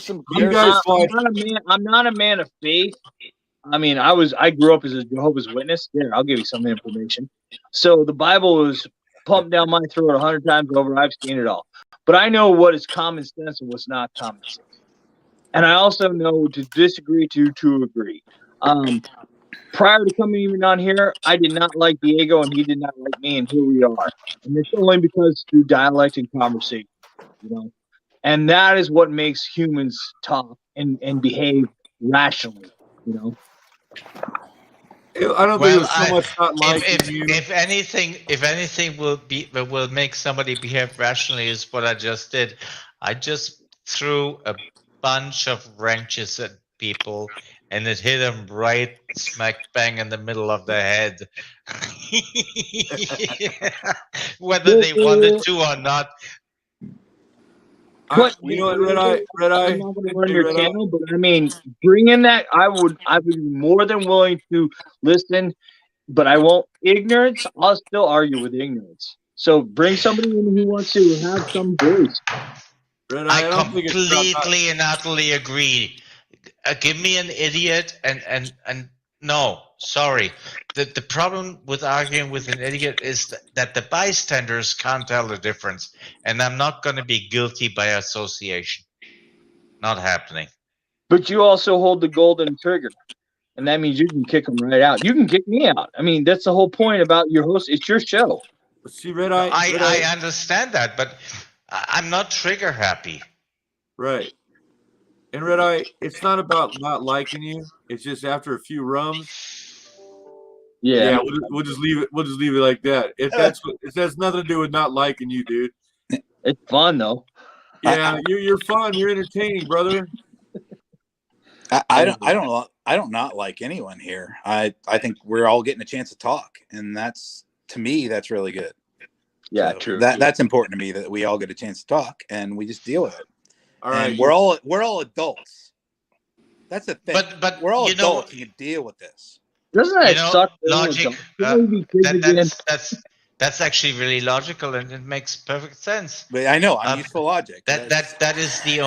not a man of faith. I mean, I grew up as a Jehovah's Witness. There, I'll give you some information. So the Bible was pumped down my throat 100 times over. I've seen it all. But I know what is common sense and what's not common sense. And I also know to disagree to agree. Prior to coming even on here, I did not like Diego, and he did not like me, and here we are. And it's only because through dialect and conversation, And that is what makes humans talk and behave rationally, I don't think it's so much not like you. If anything will make somebody behave rationally is what I just did. I just threw a bunch of wrenches at people, and it hit them right smack bang in the middle of the head. Whether they wanted to or not. But you know what, Red Eye? I'm not going to run your channel, but I mean, bring in that. I would be more than willing to listen, but I won't. Ignorance, I'll still argue with ignorance. So bring somebody in who wants to have some voice. I completely and utterly agree. Give me an idiot and no, sorry. The problem with arguing with an idiot is that the bystanders can't tell the difference, and I'm not going to be guilty by association. Not happening. But you also hold the golden trigger, and that means you can kick them right out. You can kick me out. I mean, that's the whole point about your host. It's your show. See, Red Eye. I understand that, but I'm not trigger happy. Right. And Red Eye, it's not about not liking you. It's just after a few rums. Yeah. We'll just leave it. We'll just leave it like that. It has nothing to do with not liking you, dude. It's fun though. Yeah, you're fun. You're entertaining, brother. I don't not like anyone here. I think we're all getting a chance to talk, and that's, to me, that's really good. Yeah, so true. That's important to me, that we all get a chance to talk and we just deal with it. All right. And we're all adults. That's the thing. But we're all adults. You can deal with this. Doesn't that suck? Logic. That's actually really logical, and it makes perfect sense. But I know I'm used to logic. That is the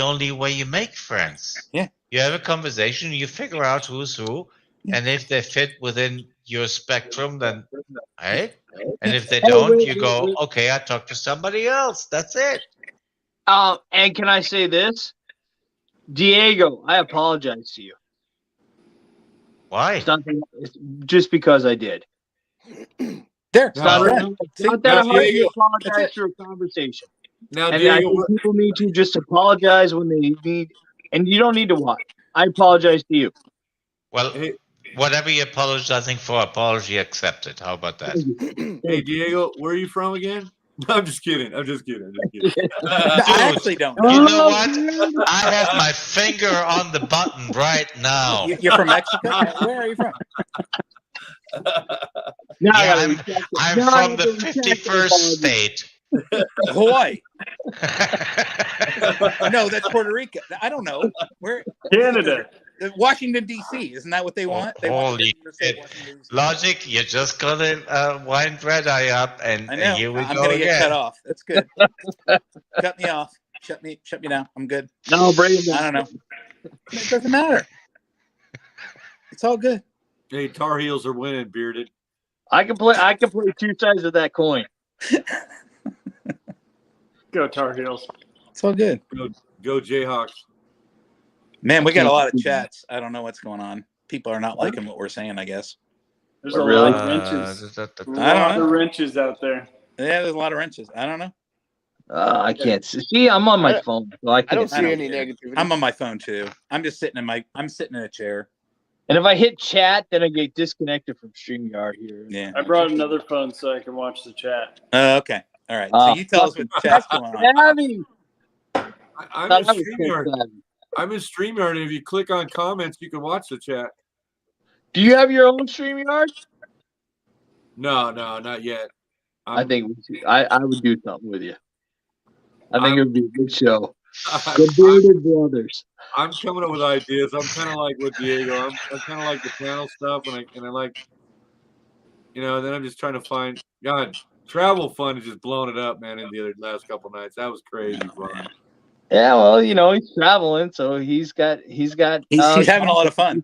only way you make friends. Yeah. You have a conversation, you figure out who's who, and if they fit within your spectrum, then hey. And if they don't, you go, okay, I talk to somebody else. That's it. And can I say this? Diego, I apologize to you. Why? It's just because I did. There. It's not that hard to apologize through a conversation. Now, and Diego, people need to just apologize when they need, and you don't need to watch. I apologize to you. Well, whatever you're apologizing for, apology accepted. How about that? Hey, Diego, where are you from again? I'm just kidding. I'm just kidding. No, I actually don't. You know what? I have my finger on the button right now. You're from Mexico? Where are you from? Yeah, I'm from the 51st state. Hawaii. No, that's Puerto Rico. I don't know. Where? Canada. Washington, D.C. Isn't that what they want? They want Holy shit. Logic, you're just gonna wind Red Eye up, and I know. here we I'm go gonna again. get cut off. That's good. Cut me off. Shut me down. I'm good. No, Brady. I don't know. It doesn't matter. It's all good. Hey, Tar Heels are winning, Bearded. I can play two sides of that coin. Go Tar Heels. It's all good. Go Jayhawks. Man, we got a lot of chats. I don't know what's going on. People are not liking what we're saying, I guess. There's a lot of wrenches. I don't A lot know. of wrenches out there. Yeah, there's a lot of wrenches. I don't know. I can't see. I'm on my phone, so I can't. don't see any negativity. I'm on my phone too. I'm just sitting in a chair. And if I hit chat, then I get disconnected from StreamYard here. Yeah. I brought another phone so I can watch the chat. Okay. All right. So you tell us what chat's going on. I'm in StreamYard. I'm in StreamYard, and if you click on comments, you can watch the chat. Do you have your own StreamYard? No, not yet. I think I would do something with you. I think it would be a good show. The Bearded Brothers. I'm coming up with ideas. I'm kind of like with Diego. I'm kind of like the panel stuff, and I like, then I'm just trying to find. God, Travel Fun is just blowing it up, man. In the last couple nights, that was crazy fun. Yeah, well, he's traveling, so he's having a lot of fun.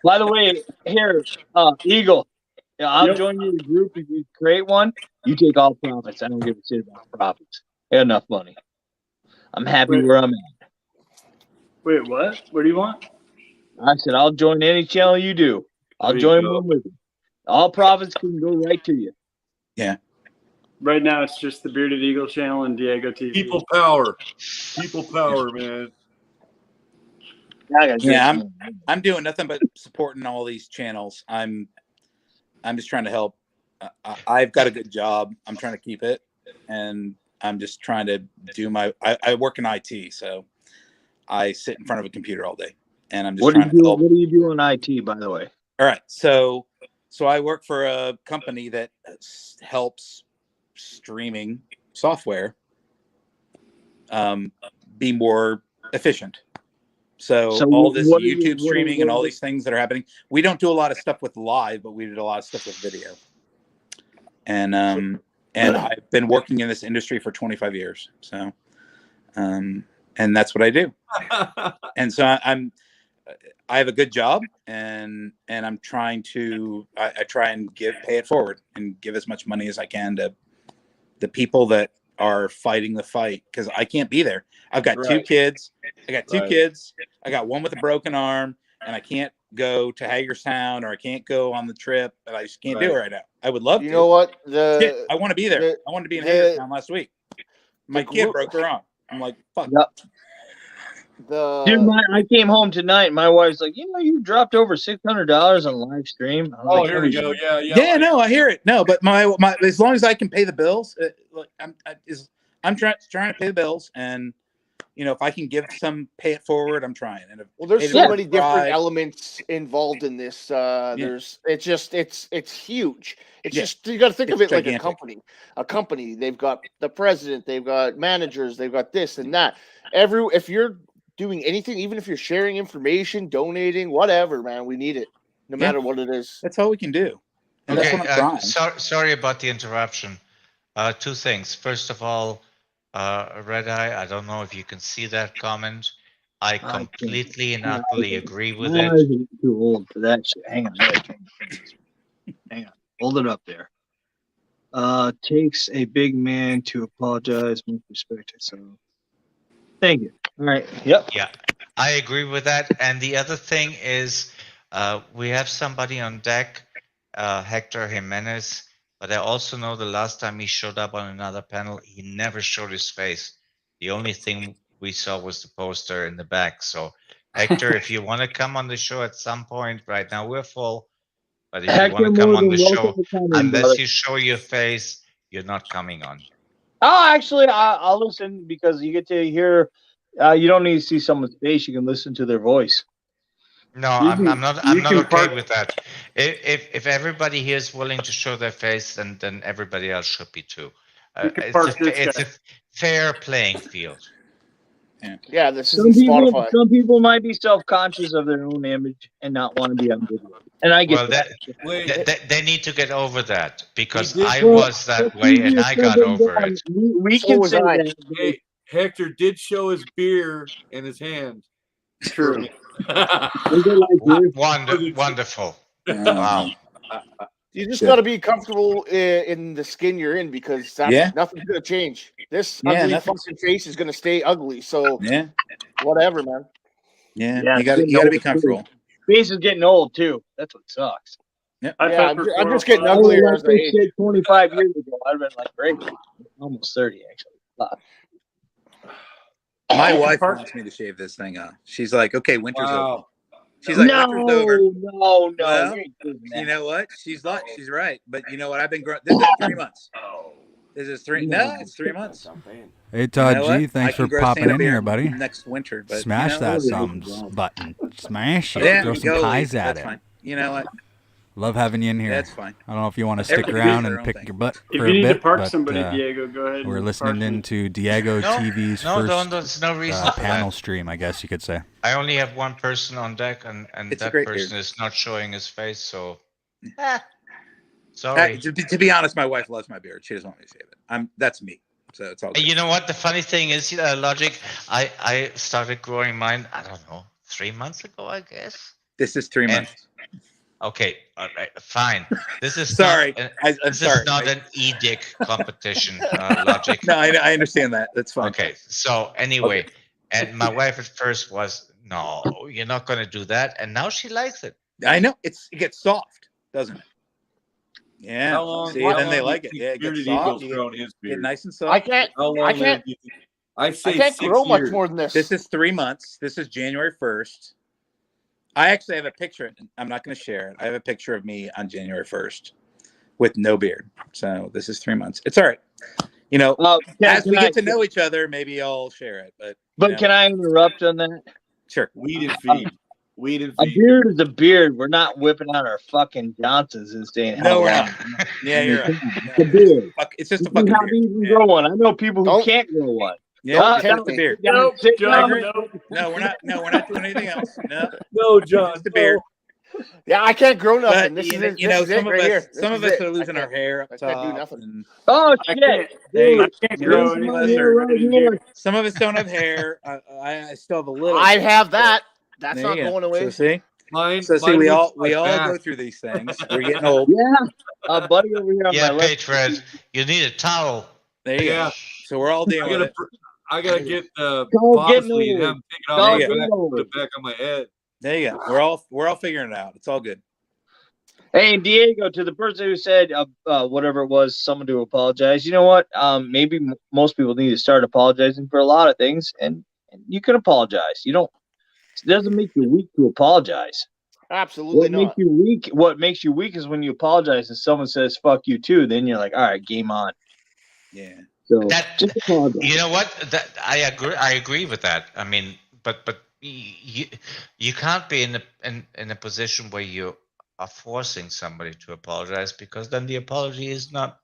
By the way, here, Eagle, I'll join you in a group if you create one. You take all profits. I don't give a shit about profits. I got enough money. I'm happy where I'm at. Wait, what? What do you want? I said I'll join any channel you do. I'll join one with you. All profits can go right to you. Yeah. Right now, it's just the Bearded Eagle channel and Diego TV. People power, man. Yeah, I'm doing nothing but supporting all these channels. I'm just trying to help. I've got a good job. I'm trying to keep it, and I'm just trying to do I work in IT, so I sit in front of a computer all day, and I'm just trying to help. What do you do in IT, by the way? All right, so I work for a company that helps streaming software be more efficient. So all this YouTube streaming and all these things that are happening, we don't do a lot of stuff with live, but we did a lot of stuff with video. And I've been working in this industry for 25 years. So, and that's what I do. And so I have a good job, and I'm trying to I try and pay it forward and give as much money as I can to the people that are fighting the fight, because I can't be there. I've got two kids. I got two kids. I got one with a broken arm, and I can't go to Hagerstown, or I can't go on the trip, and I just can't do it right now. I would love to. You know what? I want to be there. I wanted to be in Hagerstown last week. My kid broke her arm. I'm like, fuck. Dude, I came home tonight. My wife's like, you dropped over $600 on live stream. Oh, here we go. Yeah. No, I hear it. No, but my as long as I can pay the bills, I'm trying to pay the bills, and if I can give pay it forward, I'm trying. And there's so many different elements involved in this. It's huge. It's just, you got to think of it gigantic. like a company. They've got the president, they've got managers, they've got this and that. If you're doing anything, even if you're sharing information, donating, whatever, man, we need it, no matter what it is. That's all we can do. And Okay, that's what I'm trying. sorry about the interruption. Two things. First of all, Red Eye, I don't know if you can see that comment. I completely and utterly agree with it. I'm too old for that shit. Hang on. Hang on. Hold it up there. Takes a big man to apologize. With respect. So, thank you. All right. Yep. Yeah, I agree with that. And the other thing is, we have somebody on deck, Hector Jimenez. But I also know the last time he showed up on another panel, he never showed his face. The only thing we saw was the poster in the back. So, Hector, if you want to come on the show at some point, right now we're full. But if you want to come on the show, unless you show your face, you're not coming on. Oh, actually, I'll listen because you get to hear. You don't need to see someone's face; you can listen to their voice. No, I'm not okay with that. If everybody here is willing to show their face, then everybody else should be too. It's a fair playing field. Yeah, this Some isn't people, Spotify. some people might be self-conscious of their own image and not want to be on video, and I get Well, that. they need to get over that because I was that way and I got over it. We can say that. Hey, Hector did show his beer in his hand. True. Wonderful. Wow. You just got to be comfortable in the skin you're in because nothing's going to change. This ugly fucking face is going to stay ugly. So whatever, man. Yeah, you got to be comfortable. Face is getting old too. That's what sucks. Yeah, I'm just getting uglier as I age. 25 years ago, I'd have been like, great. Almost 30, actually. My wife wants me to shave this thing off. She's like, okay, winter's over. She's like, winter's over. No. Well, you know what? She's right. But you know what? I've been growing. This is 3 months. This is 3. No, it's 3 months. Hey, Todd G, thanks for popping in here, buddy. Next winter, but smash that thumbs button. Smash it. Yeah, Throw some pies at it. Fine. You know what? Love having you in here. That's fine. I don't know if you want to stick around and pick your butt If for you a need bit, to park but, somebody, Diego, go ahead. We're and listening park into Diego TV's there's no reason first for panel that. stream, I guess you could say. I only have one person on deck, and It's a that great person beard. is not showing his face. So, sorry. To be honest, my wife loves my beard. She doesn't want me to shave it. That's me. So it's all good. You know what? The funny thing is, Logic. I started growing mine. I don't know, 3 months ago, I guess. This is 3 months. Okay, all right, fine. This is sorry. I'm this sorry. is not an edict competition, Logic. No, I understand that. That's fine. Okay, so anyway, and my wife at first was, no, you're not going to do that, and now she likes it. I know it gets soft, doesn't it? Yeah. How long- See, how then they long like do it. you Yeah, think it gets Bearded soft. Eagle's You grown get, his get beard? nice and soft. I can't say I can't 6 grow much years. more than this. This is 3 months. This is January 1st. I actually have a picture. I'm not going to share it. I have a picture of me on January 1st with no beard. So this is 3 months. It's all right. You know, as we get to know each other, maybe I'll share it. But can I interrupt on that? Sure. Weed and feed. Weed and A feed. beard is a beard. We're not whipping out our fucking Johnsons and saying, No, we're "How not. long?" Yeah, you're right. It's a beard. It's just a You fucking can beard. even grow one. I know people who can't grow one. Yeah, it's no, just a beard. no, No, we're not doing anything else. No, no, John. Just a beard. Yeah, I can't grow nothing. But, This is you know, some of right us, here. some of This us is are it. losing our hair up I top. can't do nothing. and- Oh I shit! can't Dude, grow some of anything us are- right in here. Some of us don't have hair. I still have a little. I have that. That's There not you go. going away. So see, Mine, so see, mine we looks all like go that. through these things. We're getting old. Yeah, a buddy over here on Yeah, my left. Patriot, you need a towel. There you Yeah. go. So we're all dealing with it. I gotta get the Go get bosley and me. have him take it Go off get the back, me. the back of my head. There you go. We're all figuring it out. It's all good. Hey, Diego, to the person who said whatever it was, someone to apologize. You know what? Maybe most people need to start apologizing for a lot of things, and you can apologize. You don't. It doesn't make you weak to apologize. Absolutely What makes not. you weak? What makes you weak is when you apologize and someone says "fuck you" too. Then you're like, all right, game on. Yeah. So That just apologize. you know what? That I agree with that. I mean, but you can't be in a position where you are forcing somebody to apologize because then the apology is not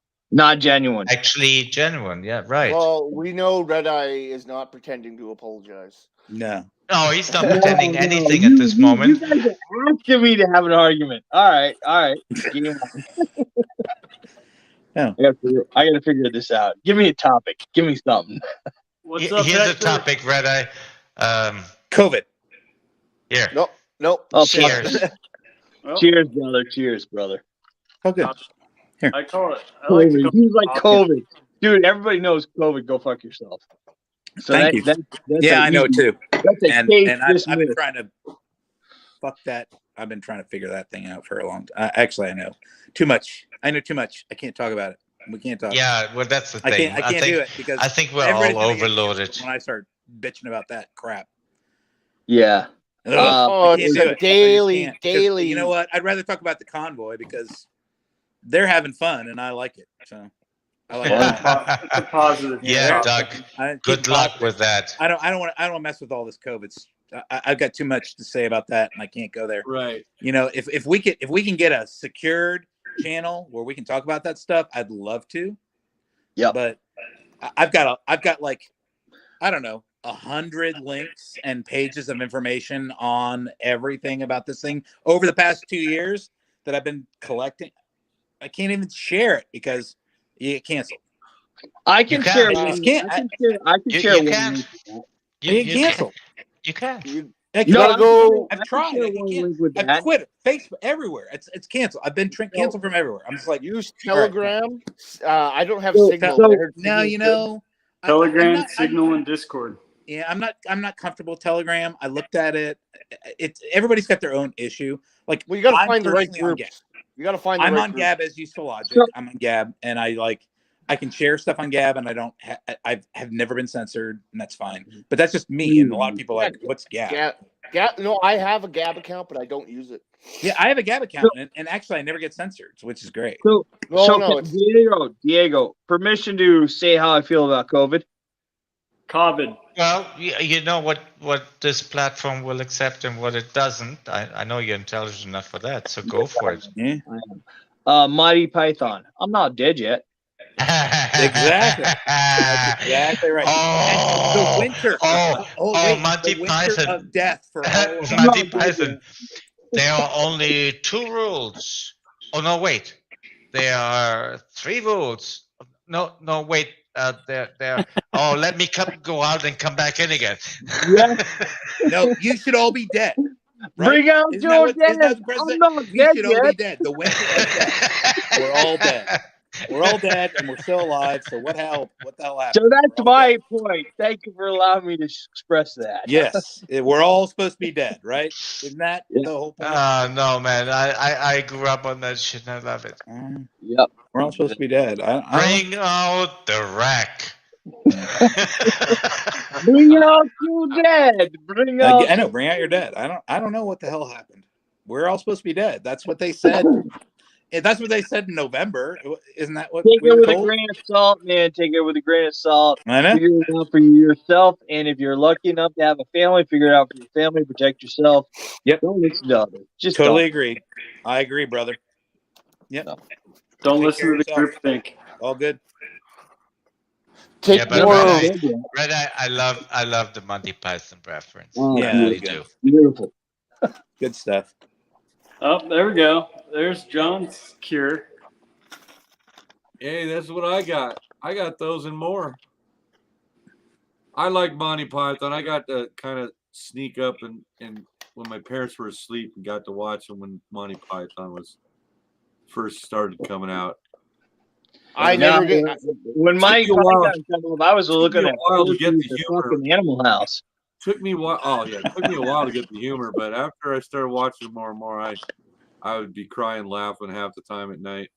genuine. actually genuine. Yeah, right. Well, we know Red Eye is not pretending to apologize. No. No, he's not pretending anything You- at this moment. You guys are asking me to have an argument. All right. Game on. No. I gotta figure this out. Give me a topic. Give me something. What's up, Here's the Hector? topic, Red Eye. COVID. Here. Nope. Oh, Cheers. Well, Cheers, brother. Cheers, brother. Oh, good. Here. I call it. I like to COVID. call He's like it COVID. Dude, everybody knows COVID. Go fuck yourself. So Thank you. that's Yeah, a I know it easy- too. That's a And case I've been dismissed. trying to fuck that. I've been trying to figure that thing out for a long time. Actually, I know too much. I know too much. I can't talk about it. We can't talk. Yeah, well, that's the I thing. can't. I can't think, do it because I think we're everybody's all gonna get overloaded. pissed when I start bitching about that crap. Yeah. Ugh, Oh, I can't it's do a it. I just daily. can't. 'Cause You know what? I'd rather talk about the convoy because they're having fun and I like it. So I like that. It's a positive. Yeah, Doug. Good luck with that. I don't want to mess with all this COVID. I've got too much to say about that, and I can't go there. Right. You know, if we can get a secured channel where we can talk about that stuff, I'd love to. Yeah. But I've got like, I don't know, 100 links and pages of information on everything about this thing over the past 2 years that I've been collecting. I can't even share it because you get canceled. I can share. I can share. You can't. You get canceled. You can. You gotta go. I've tried. I've quit Facebook, everywhere. It's canceled. I've been canceled from everywhere. I'm just like, use all right. Telegram. I don't have Signal. but I heard Now Signal's you know. Telegram, Signal, and Discord. Yeah, I'm not comfortable with Telegram. I looked at it. It's everybody's got their own issue. Like, well, you gotta I'm find the right personally on groups. Gab. You gotta find. The I'm right on groups. Gab as useful logic. I'm on Gab, and I can share stuff on Gab, and I don't. I have never been censored, and that's fine. But that's just me, and a lot of people are like, what's Gab? Gab. No, I have a Gab account, but I don't use it. Yeah, I have a Gab account, and actually, I never get censored, which is great. So, No, Diego, permission to say how I feel about COVID. COVID. Well, you know what this platform will accept and what it doesn't. I know you're intelligent enough for that, so go for it. Yeah. Mighty Python. I'm not dead yet. Exactly. That's exactly right. Oh, the winter. Monty the winter Python. Of death for all of Monty Python. There are only 2 rules. Oh no, wait. There are 3 rules. No, wait. There. Oh, let me go out and come back in again. Yeah. No, you should all be dead. Right? Bring out your dead. I'm not We dead should yet. all be dead. The winter of death. We're all dead. We're all dead, and we're still alive. So what the hell happened? So that's my point. Thank you for allowing me to express that. Yes, we're all supposed to be dead, right? Isn't that the whole point? No, man. I grew up on that shit. And I love it. Yep. We're all supposed to be dead. Bring out the rack. Bring out your dead. Bring out. I know. Bring out your dead. I don't know what the hell happened. We're all supposed to be dead. That's what they said. That's what they said in November. Isn't that what? Take we it were with told? a grain of salt, man. Take it with a grain of salt. I know. Figure it out for yourself, and if you're lucky enough to have a family, figure it out for your family. Protect yourself. Yep. Don't listen to others. Just Totally don't. agree. I agree, brother. Yep. No. Don't Take listen care to of the yourself. group think. All good. Take But more. Red Eye, I love the Monty Python reference. Oh, I really do. Beautiful. Good stuff. Oh, there we go. There's John's cure. Hey, that's what I got. I got those and more. I like Monty Python. I got to kind of sneak up and when my parents were asleep and got to watch them when Monty Python was first started coming out. When Monty Python came up, I was looking at to get the humor. fucking Animal House. Took me a while. Oh yeah, it took me a while to get the humor, but after I started watching more and more, I would be crying, laughing half the time at night.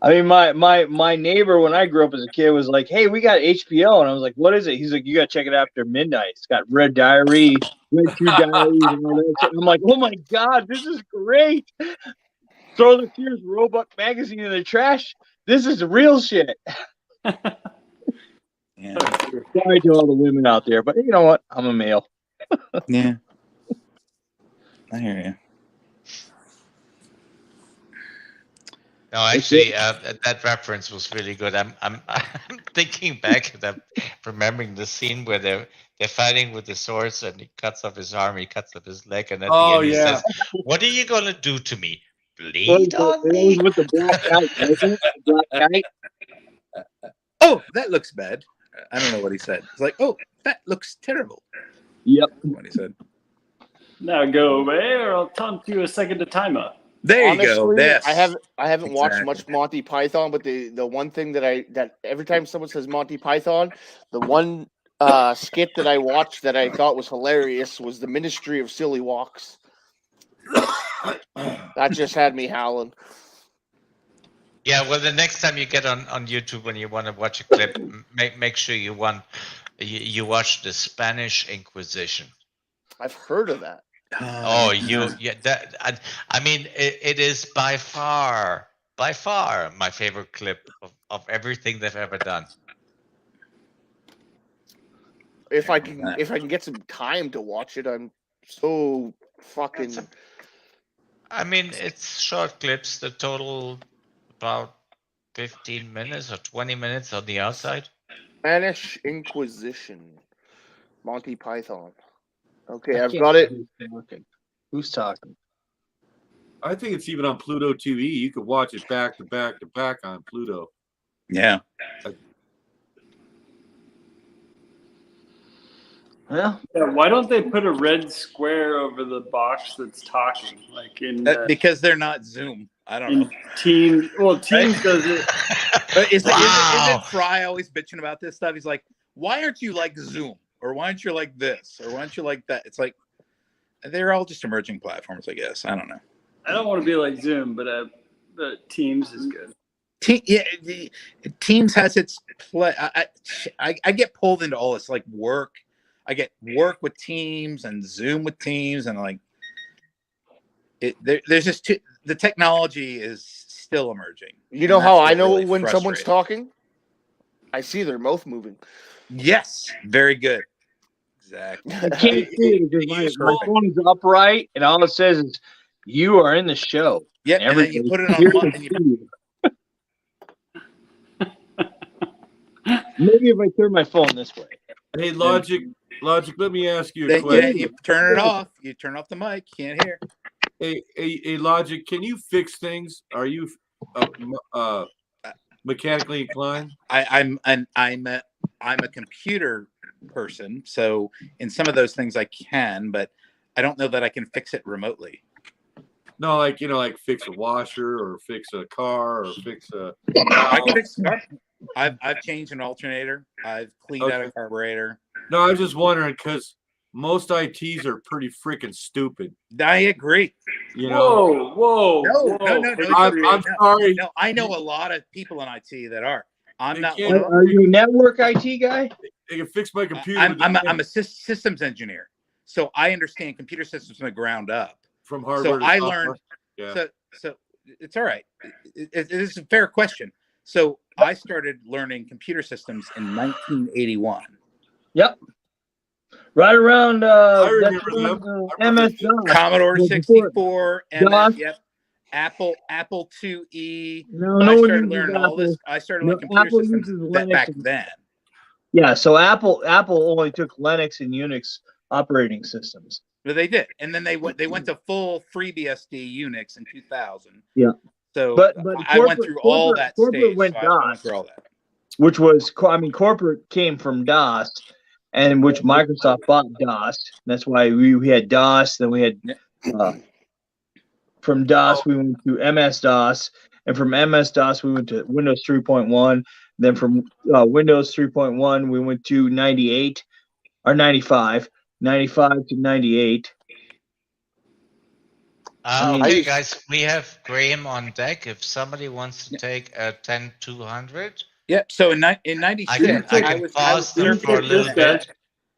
I mean, my neighbor when I grew up as a kid was like, "Hey, we got HBO," and I was like, "What is it?" He's like, "You got to check it after midnight. It's got Red Diary, Red True Diaries, and all that." Shit. I'm like, "Oh my god, this is great!" Throw the Sears Roebuck magazine in the trash. This is real shit. Yeah. Sorry to all the women out there, but you know what? I'm a male. Yeah. I hear you. No, actually, that reference was really good. I'm thinking back and I'm remembering the scene where they're fighting with the swords and he cuts off his arm, he cuts off his leg, and at the end he says, "What are you gonna do to me? Bleed on me?" With the black kite, wasn't it? The black kite. Oh, that looks bad. I don't know what he said. It's like, oh, that looks terrible. Yep. What he said. Now go away, or I'll taunt you a second to timer. There Honestly, you go. Yes. I haven't watched much Monty Python, but the one thing that every time someone says Monty Python, the one skit that I watched that I thought was hilarious was the Ministry of Silly Walks. That just had me howling. Yeah, well, the next time you get on YouTube when you want to watch a clip, make sure you watch the Spanish Inquisition. I've heard of that. I mean, it is by far my favorite clip of everything they've ever done. If I can get some time to watch it, I'm so fucking. I mean, it's short clips. The total about 15 minutes or 20 minutes on the outside. Spanish Inquisition, Monty Python. Okay, I I've can't got it. Who's talking? I think it's even on Pluto TV. You could watch it back to back to back on Pluto. Yeah. Yeah. Why don't they put a red square over the box that's talking? Like in because they're not Zoom. I don't know. Teams. Well, Teams does it. But isn't Fry always bitching about this stuff? He's like, why aren't you like Zoom? Or why aren't you like this? Or why aren't you like that? It's like they're all just emerging platforms, I guess. I don't know. I don't want to be like Zoom, but Teams is good. Teams has its play. I get pulled into all this, like work. I get work with Teams and Zoom with Teams, and like there's just the technology is still emerging. You know how I know really when someone's talking? I see their mouth moving. Yes, very good. Exactly. I can't see it because my phone's upright, and all it says is "You are in the show." Yeah, and then you put it on. Maybe if I turn my phone this way. Hey, Logic, let me ask you a question. Yeah, you turn it off. You turn off the mic. Can't hear. Hey, Logic, can you fix things? Are you mechanically inclined? I'm a computer person, so in some of those things I can, but I don't know that I can fix it remotely. No, like fix a washer or fix a car or fix a. I can fix a car. I've changed an alternator. I've cleaned out a carburetor. No, I was just wondering because most ITs are pretty freaking stupid. I agree. You know. Whoa. No. I'm sorry. No, I know a lot of people in IT that are. I'm not. Are you a network IT guy? They can fix my computer. I'm a systems engineer, so I understand computer systems from the ground up. From hardware. So I learned. Yeah. So it's all right. It's a fair question. So I started learning computer systems in 1981. Yep. Right around MS-DOS. Commodore 64, MS, yep. Apple IIe. I started learning all this. I started learning computer systems back then. Yeah, so Apple only took Linux and Unix operating systems. But they did, and then they went to full FreeBSD Unix in 2000. Yeah. So but I went through all that stage. Went so DOS, I went through all that. Which was, corporate came from DOS, and which Microsoft bought DOS. That's why we had DOS. Then we had from DOS we went to MS-DOS, and from MS-DOS we went to Windows 3.1. Then from Windows 3.1 we went to 98 or 95 to 98. Okay, guys, we have Graham on deck. If somebody wants to take a 10-200. Yep. So in 96, I was surfing for a little bit.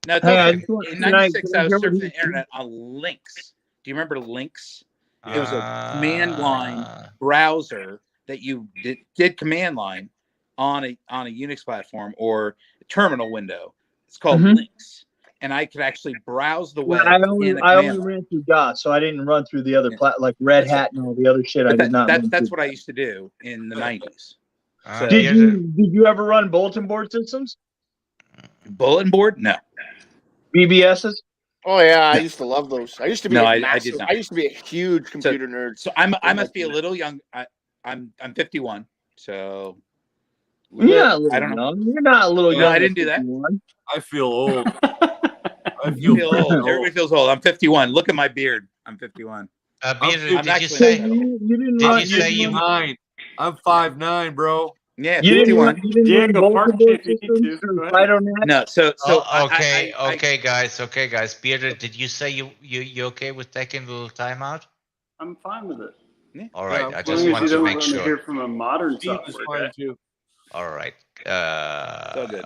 Now, in 96, I was surfing the internet on Lynx. Do you remember Lynx? It was a command line browser that you did command line on a Unix platform or a terminal window. It's called Lynx. And I could actually browse the web. I only ran through DOS, so I didn't run through the other like Red Hat and all the other shit. That's what I used to do in the 90s. So, did you ever run bulletin board systems? Bulletin board? No. BBSs? Oh yeah, I used to love those. I used to be I did not. I used to be a huge computer nerd. So I must be a little young. I'm 51. So yeah, I don't know. You're not a little young. No, I didn't do that. I feel old. You feel old. Everybody feels old. I'm 51. Look at my beard. I'm 51. Did you say you? I'm 5'9", bro. Yeah, you 51. Didn't No, so okay, guys. Bearded, did you say you okay with taking a little time out? I'm fine with it. Yeah. All right, I As just long as want you to don't make want to sure. hear from a modern Steve is software fine guy. too. All right. So good.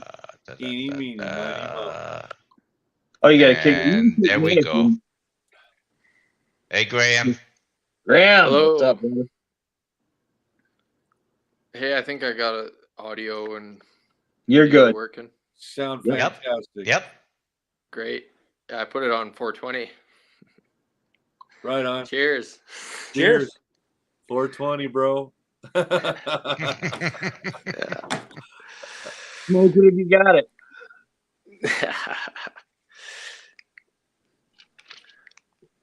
Oh, you gotta kick. There we go. Hey, Graham. Graham, Hello. what's up, brother? Hey, I think I got audio and You're video good. working? Sound Yep. fantastic. Yep. Great. Yeah, I put it on 420. Right on. Cheers. Cheers. 420, bro. Smoke it if you got it.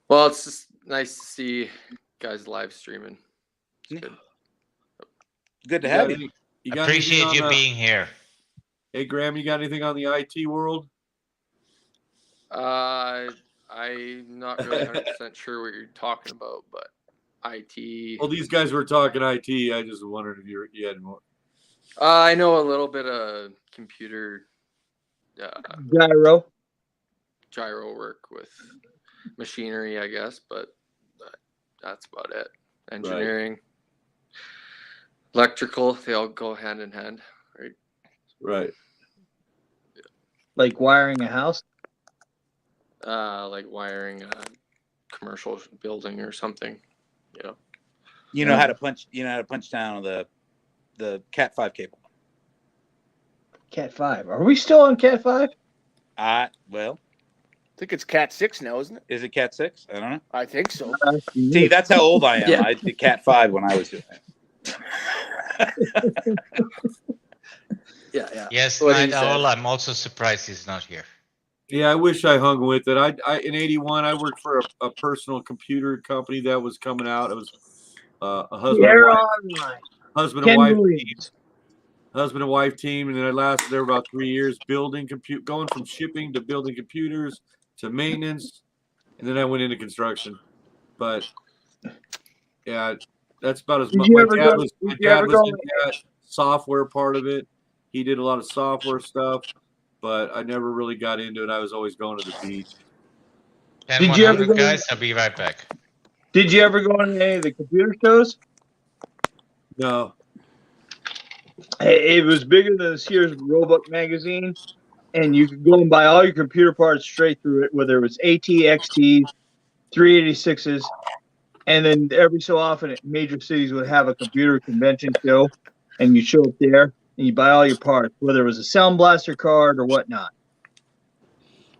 Well, it's just nice to see guys live streaming. It's good. Good to You have got you. You got Appreciate anything you on the- being here. Hey, Graham, you got anything on the IT world? I'm not really 100% sure what you're talking about, but IT. Well, these guys were talking IT. I just wondered if you had more. I know a little bit of computer gyro work with machinery, I guess, but that's about it. Engineering, electrical, they all go hand in hand, right? Right. Like wiring a house? Like wiring a commercial building or something, you know. You know how to punch. You know how to punch down the Cat 5 cable. Cat 5. Are we still on Cat 5? Well, I think it's Cat 6 now, isn't it? is it Cat 6? I don't know. I think so. See, that's how old I am. Yeah. I did Cat 5 when I was doing it. Yeah. Yes, What he Night said. Owl. I'm also surprised he's not here. Yeah, I wish I hung with it. I in '81, I worked for a personal computer company that was coming out. It was a husband and wife, Ken team, Williams. husband and wife team, and then I lasted there about 3 years, building going from shipping to building computers to maintenance, and then I went into construction. But yeah, that's about as much. My dad was in that software part of it. He did a lot of software stuff, but I never really got into it. I was always going to the beach. 10-100, guys. I'll be right back. Did you ever go on any of the computer shows? No. It was bigger than the Sears Roebuck magazine, and you could go and buy all your computer parts straight through it, whether it was AT, XT, 386s, and then every so often major cities would have a computer convention show, and you show up there, and you buy all your parts, whether it was a Sound Blaster card or whatnot.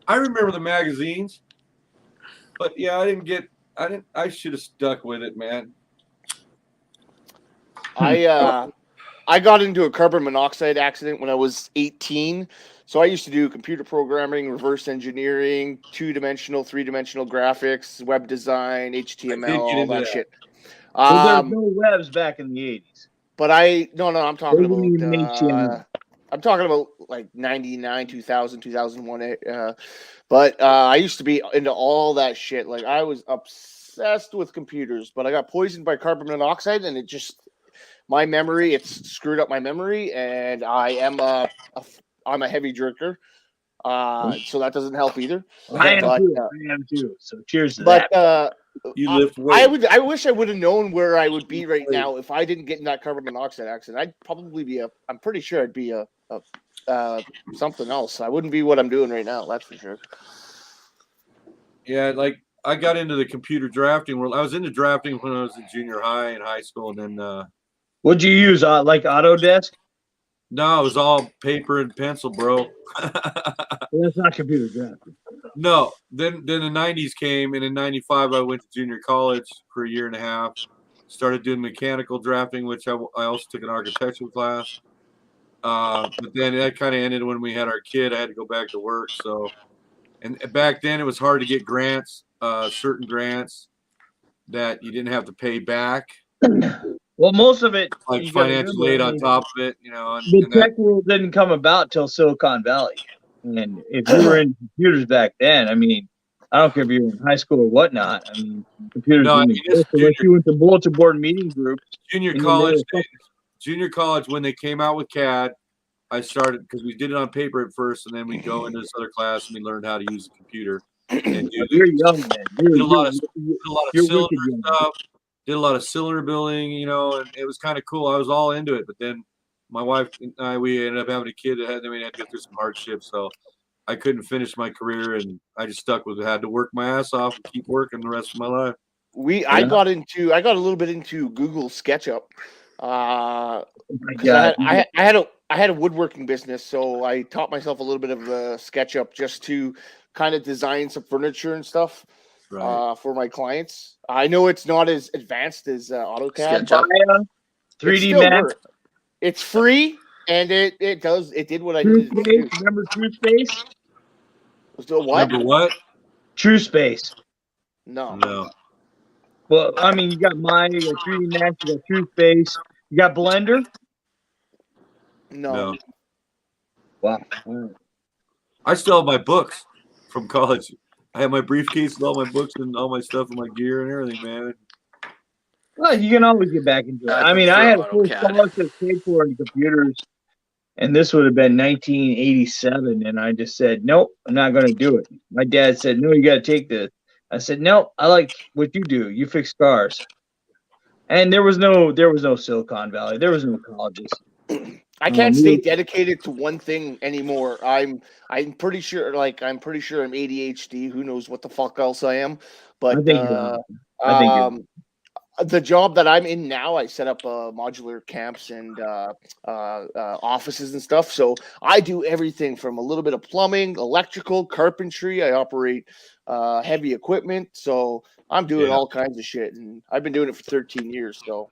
I remember the magazines, but yeah, I should have stuck with it, man. I got into a carbon monoxide accident when I was 18. So I used to do computer programming, reverse engineering, 2-dimensional, 3-dimensional graphics, web design, HTML, all that shit. Well, there was no webs back in the 80s. But I'm talking about I'm talking about like 99, 2000, 2001. But I used to be into all that shit. Like I was obsessed with computers, but I got poisoned by carbon monoxide, and it's screwed up my memory, and I'm a heavy drinker. So that doesn't help either. I am too. So cheers to that. You lift weight. I wish I would have known where I would be right now if I didn't get in that carbon monoxide accident. I'd probably be I'm pretty sure I'd be something else. I wouldn't be what I'm doing right now. That's for sure. Yeah, like I got into the computer drafting world. I was into drafting when I was in junior high and high school, and then what'd you use? Like Autodesk? No, it was all paper and pencil, bro. Well, that's not computer drafting. No. Then the 90s came, and in 95 I went to junior college for a year and a half. Started doing mechanical drafting, which I also took an architectural class. But then that kind of ended when we had our kid. I had to go back to work. So, and back then it was hard to get grants, certain grants that you didn't have to pay back. Well, most of it, like financial aid on top of it, you know. The tech world didn't come about till Silicon Valley, and if you were in computers back then, I mean, I don't care if you were in high school or whatnot. I mean, computers. No, I mean, it's unless you went to bulletin board meeting groups. Junior college, when they came out with CAD, I started because we did it on paper at first, and then we go into this other class and we learned how to use a computer. And You're young, man. Did a lot of cylinder stuff. Did a lot of cylinder building, you know, and it was kind of cool. I was all into it, but then my wife and I, we ended up having a kid that we had to go through some hardships, so I couldn't finish my career, and I just stuck with it. I had to work my ass off and keep working the rest of my life. I got a little bit into Google SketchUp. my Because God. I had a woodworking business, so I taught myself a little bit of SketchUp just to kind of design some furniture and stuff for my clients. I know it's not as advanced as AutoCAD, but Maya, it 3D still Max, works. It's free, and it did what I True needed to Space. do. Remember True Space? So what? Remember what? True Space. No. No. Well, I mean, you got Maya, you got 3D Max, you got True Space, you got Blender. No. Wow. I still have my books from college. I have my briefcase with all my books and all my stuff and my gear and everything, man. Well, you can always get back into it. I mean, I had a full scholarship paid for in computers, and this would have been 1987, and I just said, nope, I'm not going to do it. My dad said, no, you got to take this. I said, no, I like what you do. You fix cars. And there was no Silicon Valley. There was no colleges. I can't stay dedicated to one thing anymore. I'm pretty sure I'm ADHD. Who knows what the fuck else I am? But I think you're the job that I'm in now, I set up modular camps and offices and stuff. So I do everything from a little bit of plumbing, electrical, carpentry. I operate heavy equipment. So I'm doing all kinds of shit, and I've been doing it for 13 years. So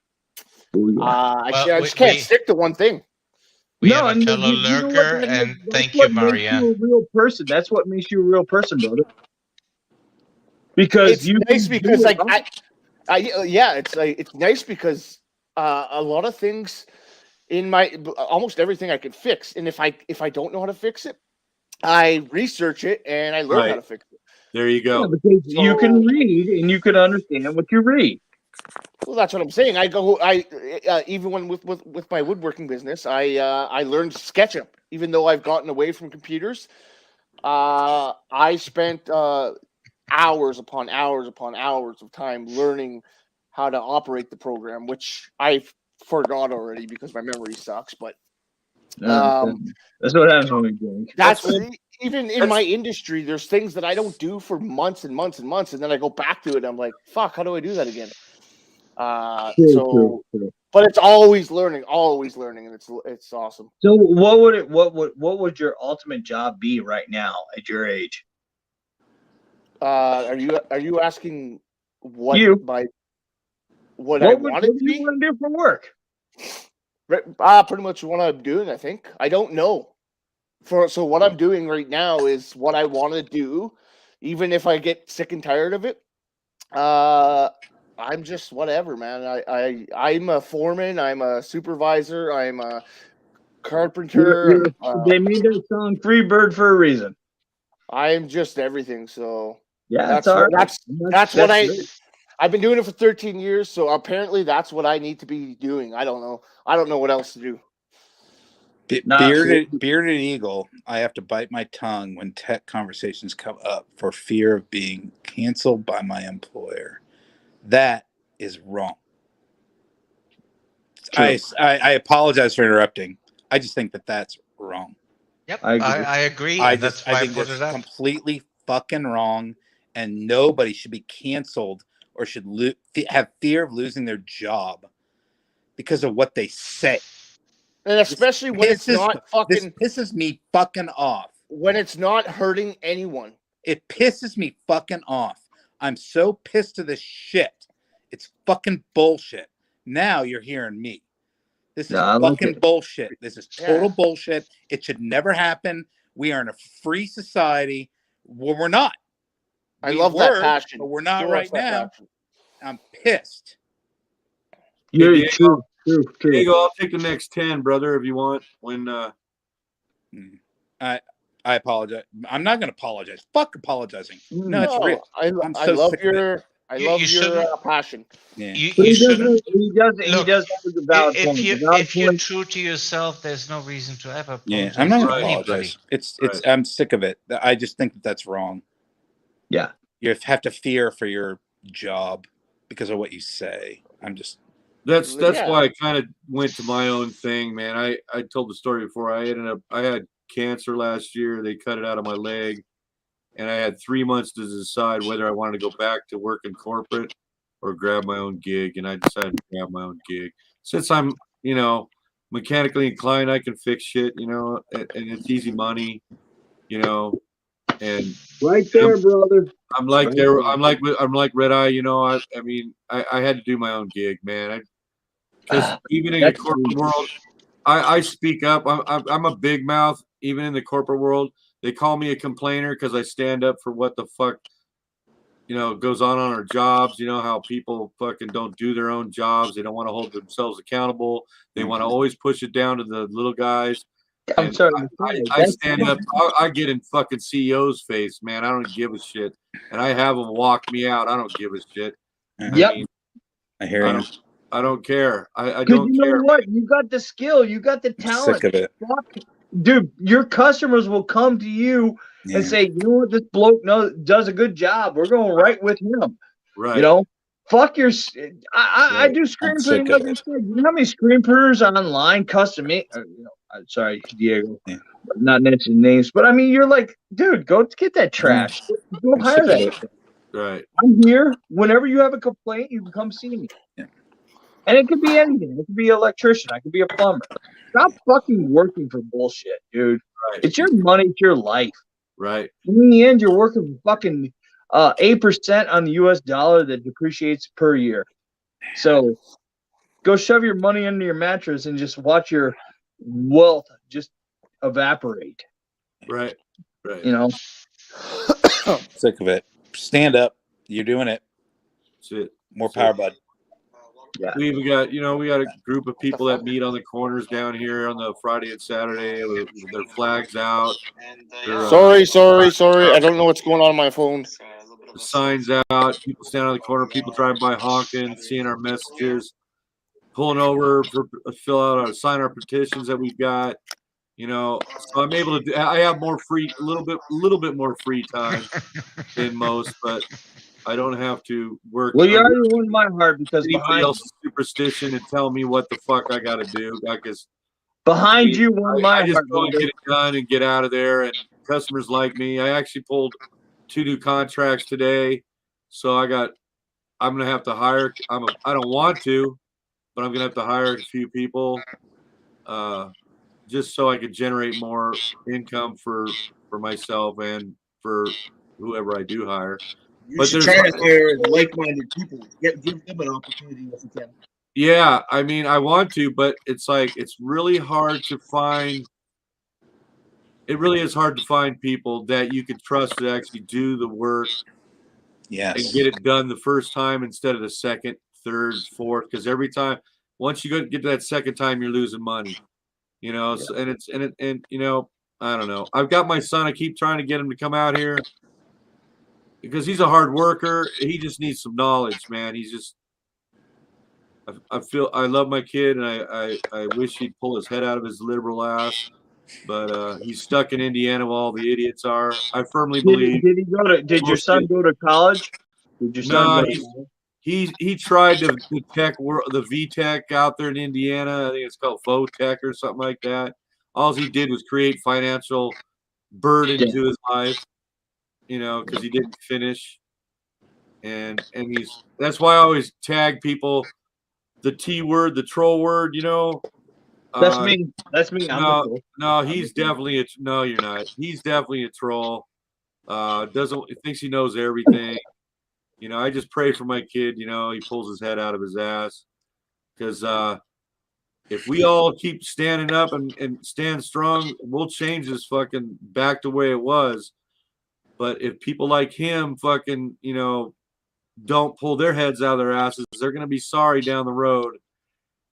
I just can't stick to one thing. We have a fellow lurker, and thank you, Maria. You a real person. That's what makes you a real person, brother. Because It's nice because it's nice because a lot of things in almost everything I can fix, and if I don't know how to fix it, I research it and I learn how to fix it. There you go. Yeah, because you can read and you can understand what you read. Well, that's what I'm saying. Even when with my woodworking business, I learned SketchUp. Even though I've gotten away from computers, I spent hours upon hours upon hours of time learning how to operate the program, which I forgot already because my memory sucks. But that's what happens when we drink. Even in my industry, there's things that I don't do for months and months and months, and then I go back to it. And I'm like, fuck, how do I do that again? True. But it's always learning, and it's awesome. So what would your ultimate job be right now at your age? Are you asking what I want to be? You want to do for work? Pretty much what I'm doing. I think I don't know. So what I'm doing right now is what I want to do, even if I get sick and tired of it. I'm just whatever, man. I'm a foreman. I'm a supervisor. I'm a carpenter. They made that song "Free Bird" for a reason. I'm just everything. So yeah, that's what I've been doing it for 13 years. So apparently that's what I need to be doing. I don't know. I don't know what else to do. Bearded Eagle, I have to bite my tongue when tech conversations come up for fear of being canceled by my employer. That is wrong. I apologize for interrupting. I just think that that's wrong. Yep, I agree. I That's think why I that's put it up. completely fucking wrong, and nobody should be canceled or should have fear of losing their job because of what they say. And especially when it's not fucking... This pisses me fucking off. When it's not hurting anyone. It pisses me fucking off. I'm so pissed to this shit. It's fucking bullshit. Now you're hearing me. This is fucking bullshit. This is total bullshit. It should never happen. We are in a free society. Well, we're not. I love that passion. But we're not right now. I'm pissed. You're true. Diego, I'll take the next 10, brother, if you want. I apologize. I'm not going to apologize. Fuck apologizing. No, it's real. I love your passion. Yeah. He does have a valid point. If you're true to yourself, there's no reason to ever apologize. Yeah, I'm not to going to anybody. apologize. I'm sick of it. I just think that's wrong. Yeah. You have to fear for your job because of what you say. That's why I kind of went to my own thing, man. I told the story before. I had cancer last year. They cut it out of my leg, and I had 3 months to decide whether I wanted to go back to work in corporate or grab my own gig, and I decided to grab my own gig. since I'm, mechanically inclined, I can fix shit, and it's easy money, and right there, brother. I'm like Right there. there. I'm like Red Eye. I mean, I had to do my own gig, man. Because even in the corporate world, I speak up. I'm a big mouth. Even in the corporate world, they call me a complainer because I stand up for what the fuck, goes on our jobs. You know how people fucking don't do their own jobs. They don't want to hold themselves accountable. They want to always push it down to the little guys. I'm And sorry. I stand up. I get in fucking CEO's face, man. I don't give a shit. And I have them walk me out. I don't give a shit. Yep. I hear you. I don't care. I Because don't you care. know what? You got the skill. You got the talent. Sick of it. Dude, your customers will come to you and say, you know what? This bloke does a good job. We're going right with him. Right. Fuck your. I do screen I'm printing. sick of Like I it. said, you know how many screen printers online custom made? I'm sorry, Diego. Not mentioning names, but I mean, you're like, dude, go get that trash. Go I'm hire sick of that. it. Right. I'm here. Whenever you have a complaint, you can come see me. And it could be anything. It could be an electrician. I could be a plumber. Stop fucking working for bullshit, dude. Right. It's your money. It's your life. Right. In the end, you're working for fucking 8% on the U.S. dollar that depreciates per year. So go shove your money under your mattress and just watch your wealth just evaporate. Right. Right. Sick of it. Stand up. You're doing it. That's it. More power, bud. Yeah. We got a group of people that meet on the corners down here on the Friday and Saturday with their flags out. Sorry. I don't know what's going on my phone. The signs out. People standing on the corner. People driving by honking, seeing our messages, pulling over for sign our petitions that we've got. So I'm able to. I have more free, a little bit more free time than most, but I don't have to work. Well, you already won my heart because anybody else's superstition and tell me what the fuck I got to do. Because behind you won my I just heart. go and get it done and get out of there. And customers like me. I actually pulled 2 new contracts today, so I'm gonna have to hire. I don't want to, but I'm gonna have to hire a few people, just so I could generate more income for myself and for whoever I do hire. You should try to hire like-minded people. Give them an opportunity if you can. Yeah, I mean, I want to, but it's really hard to find. It really is hard to find people that you can trust to actually do the work. Yes. And get it done the first time instead of the second, third, fourth. Because every time, once you get to that second time, you're losing money. So, and I don't know. I've got my son. I keep trying to get him to come out here because he's a hard worker. He just needs some knowledge, man. He's just. I love my kid, and I wish he'd pull his head out of his liberal ass, but he's stuck in Indiana while all the idiots are. I firmly believe. Did your son go to college? Did your son go to college? He tried the tech world, the VTech out there in Indiana. I think it's called Votech or something like that. All he did was create financial burden to his life, because he didn't finish. And that's why I always tag people the T word, the troll word, That's me. That's me. No, he's definitely no, you're not. He's definitely a troll. Thinks he knows everything. I just pray for my kid. He pulls his head out of his ass, because if we all keep standing up and stand strong, we'll change this fucking back to the way it was. But if people like him fucking, don't pull their heads out of their asses, they're going to be sorry down the road,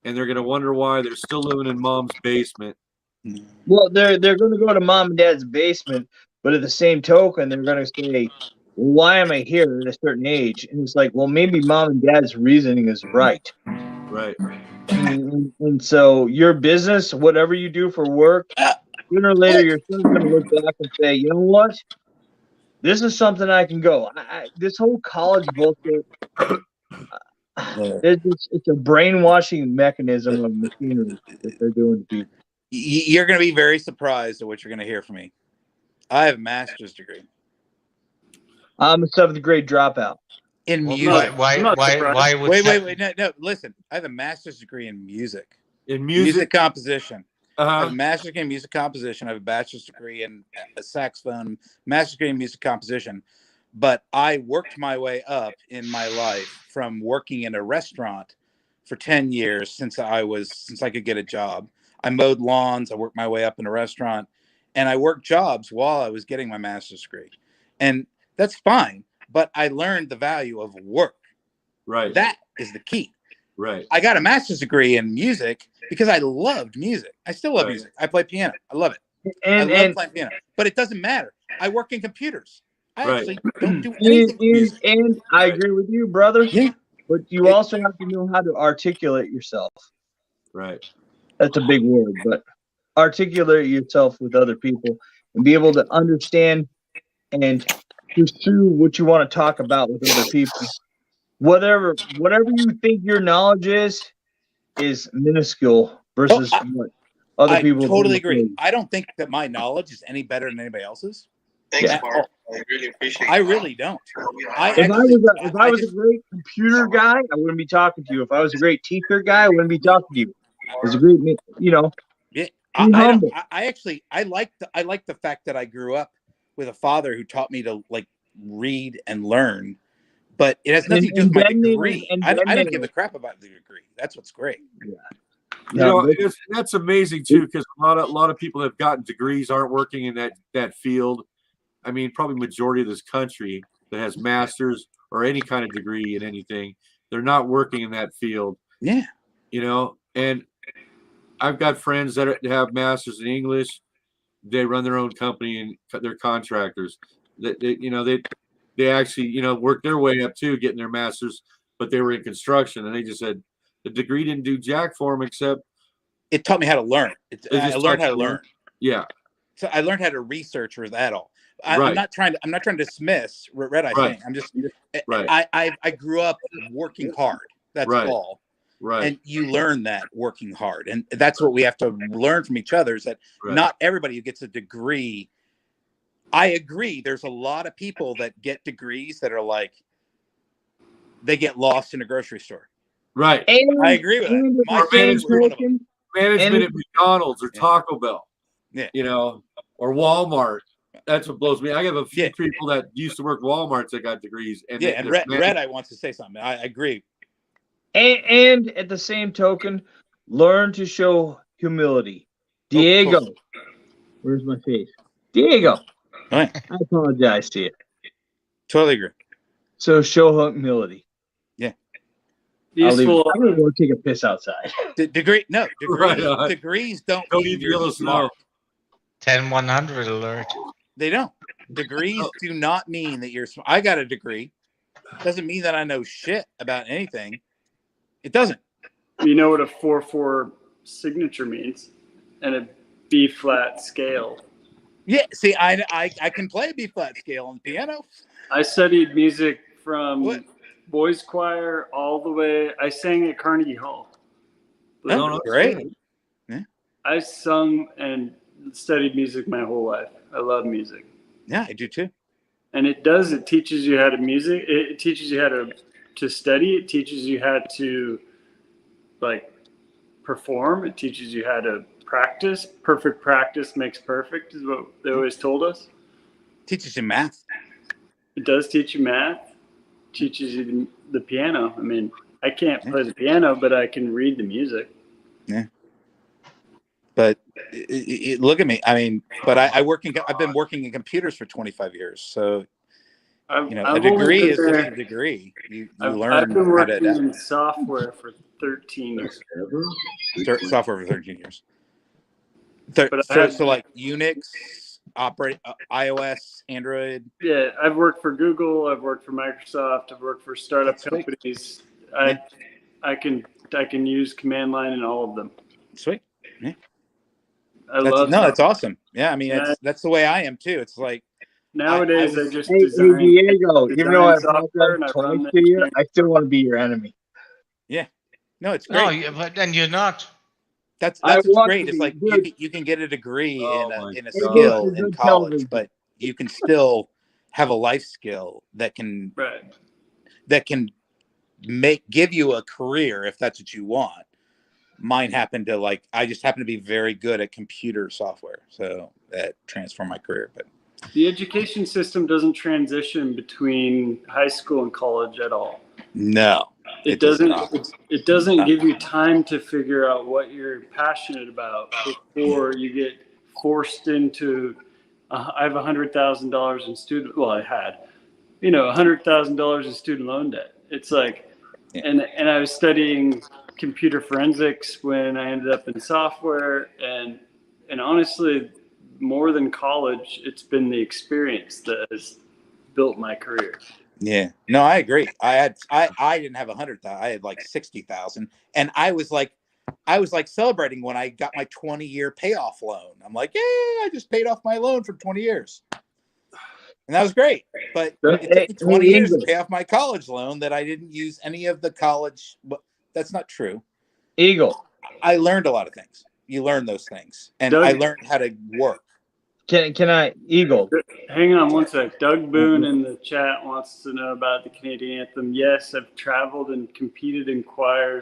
and they're going to wonder why they're still living in mom's basement. Well, they're going to go to mom and dad's basement, but at the same token, they're going to say, why am I here at a certain age? And it's like, well, maybe mom and dad's reasoning is right. Right. And so your business, whatever you do for work, sooner or later, your son's going to look back and say, you know what? This is something I can go. This whole college bullshit, it's a brainwashing mechanism of machinery that they're doing to people. You're going to be very surprised at what you're going to hear from me. I have a master's degree. I'm a 7th grade dropout. In Well, music. why would Wait. No. Listen, I have a master's degree in music. In music composition. I have Uh-huh. a master's degree in music composition. I have a bachelor's degree in saxophone, master's degree in music composition. But I worked my way up in my life from working in a restaurant for 10 years since I could get a job. I mowed lawns. I worked my way up in a restaurant, and I worked jobs while I was getting my master's degree. And that's fine, but I learned the value of work. Right. That is the key. Right. I got a master's degree in music because I loved music. I still love Right. music. I play piano. I love it. I love playing piano. But it doesn't matter. I work in computers. I actually don't do anything with music. And I agree with you, brother. Yeah. But you also have to know how to articulate yourself. Right. That's a big word, but articulate yourself with other people and be able to understand and pursue what you want to talk about with other people. Whatever you think your knowledge is minuscule versus what other people. I totally agree. I don't think that my knowledge is any better than anybody else's. Thanks, Mark. I really appreciate it. I really don't. If I was a great computer guy, I wouldn't be talking to you. If I was a great teacher guy, I wouldn't be talking to you. As a great, Yeah, be humble. I like the fact that I grew up with a father who taught me to like read and learn, but it has nothing to do with my degree. I don't give a crap about the degree. That's what's great. You know, that's amazing too, because a lot of people that have gotten degrees aren't working in that field. I mean, probably majority of this country that has masters or any kind of degree in anything, they're not working in that field. Yeah. You know, and I've got friends that have masters in English. They run their own company and they're contractors. They actually, work their way up too, getting their masters, but they were in construction, and they just said the degree didn't do jack for them except it taught me how to learn. I learned how to learn. Yeah. So I learned how to research with that all. Right. I'm not trying to dismiss Red Eye Right. thing. I'm just Right. I grew up working hard. That's Right. all. Right. And you learn that working hard. And that's what we have to learn from each other, is that Right. not everybody who gets a degree. I agree. There's a lot of people that get degrees that are like, they get lost in a grocery store. Right. I agree with that. My kids were one of them. Management at McDonald's or Yeah. Taco Bell. Yeah. Or Walmart. That's what blows me. I have a few people that used to work Walmarts that got degrees. And Yeah, and Red Eye wants to say something. I agree. And at the same token, learn to show humility. Diego, where's my face? Diego, I apologize to you. Totally agree. So show humility. Yeah. I'm going to go take a piss outside. Degrees don't Don't mean even you're feel smart. 10-100 alert. They don't. Degrees do not mean that you're smart. I got a degree. Doesn't mean that I know shit about anything. It doesn't. You know what a 4/4 signature means, and a B flat scale. Yeah. See, I can play a B flat scale on the piano. I studied music from boys choir all the way. I sang at Carnegie Hall. Oh, great. Yeah. I sung and studied music my whole life. I love music. Yeah, I do too. And it teaches you how to music. It teaches you how to study. It teaches you how to perform. It teaches you how to practice. Perfect practice makes perfect is what they always told us. Teaches you math. It does teach you math. Teaches you the piano. I mean, I can't play the piano, but I can read the music. Yeah. But look at me. I mean, but I've been working in computers for 25 years. So, a degree is just a degree. You learn I've been how working to in software for 13 years. Software for 13 years. So like Unix, iOS, Android. Yeah, I've worked for Google. I've worked for Microsoft. I've worked for startup companies. I can use command line in all of them. Sweet. Yeah. That's awesome. Yeah, I mean that's the way I am too. It's like nowadays I just Hey, design. Diego, even though I've software and I run to you, I still want to be your enemy. Yeah. No, it's great. No, but then you're not. That's what's great. It's like you can get a degree in a skill in college, but you can still have a life skill that can that can give you a career if that's what you want. Mine happened to I just happen to be very good at computer software, so that transformed my career. But the education system doesn't transition between high school and college at all. no, it doesn't. It doesn't give you time to figure out what you're passionate about before you get forced into. I have $100,000 in student. Well, I had, $100,000 in student loan debt. It's like, and I was studying computer forensics when I ended up in software, and honestly, more than college, it's been the experience that has built my career. Yeah, no, I agree. I didn't have 100,000. I had like 60,000, and I was like celebrating when I got my 20-year payoff loan. I'm like, yay! I just paid off my loan for 20 years, and that was great. But it took me 20 years to pay off my college loan that I didn't use any of the college. But that's not true. Eagle, I learned a lot of things. You learn those things, and I learned how to work. Can I, Eagle? Hang on one sec. Doug Boone in the chat wants to know about the Canadian anthem. Yes, I've traveled and competed in choir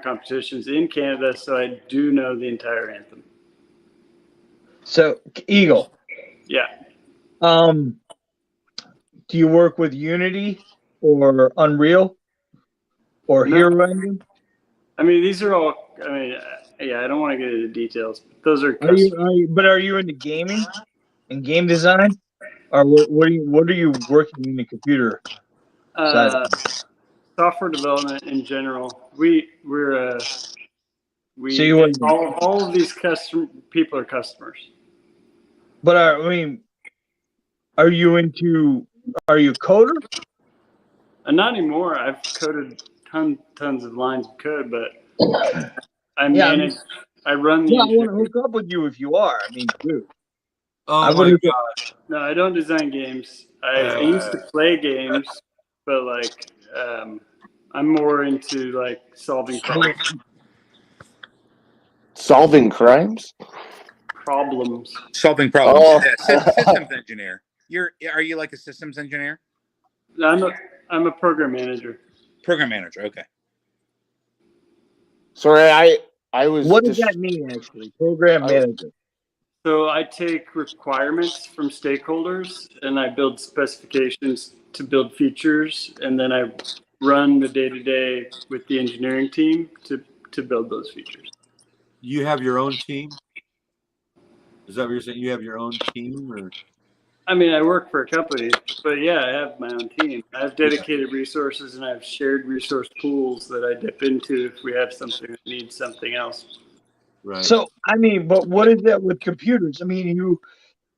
competitions in Canada, so I do know the entire anthem. So, Eagle. Yeah. Do you work with Unity or Unreal or Hero Engine? I mean, these are all. I mean, yeah, I don't want to get into details. But those are. Are you into gaming and game design, or what are you working in the computer side? Software development in general. We're So you want all of these people are customers. But are you a coder? Not anymore. I've coded tons of lines of code, but I manage. I run the. Yeah, I want to hook up with you if you are. I mean, dude. Oh my god! No, I don't design games. I used to play games, but I'm more into solving crimes. Solving crimes? Solving problems. Oh. Yeah, systems engineer. Are you like a systems engineer? I'm a program manager. Program manager. Okay. Sorry, I was. What does that mean, actually? Program manager. So I take requirements from stakeholders and I build specifications to build features, and then I run the day-to-day with the engineering team to build those features. You have your own team? Is that what you're saying? You have your own team, or? I mean, I work for a company, but yeah, I have my own team. I have dedicated resources and I have shared resource pools that I dip into if we have something that needs something else. Right. So, I mean, but what is that with computers? I mean, you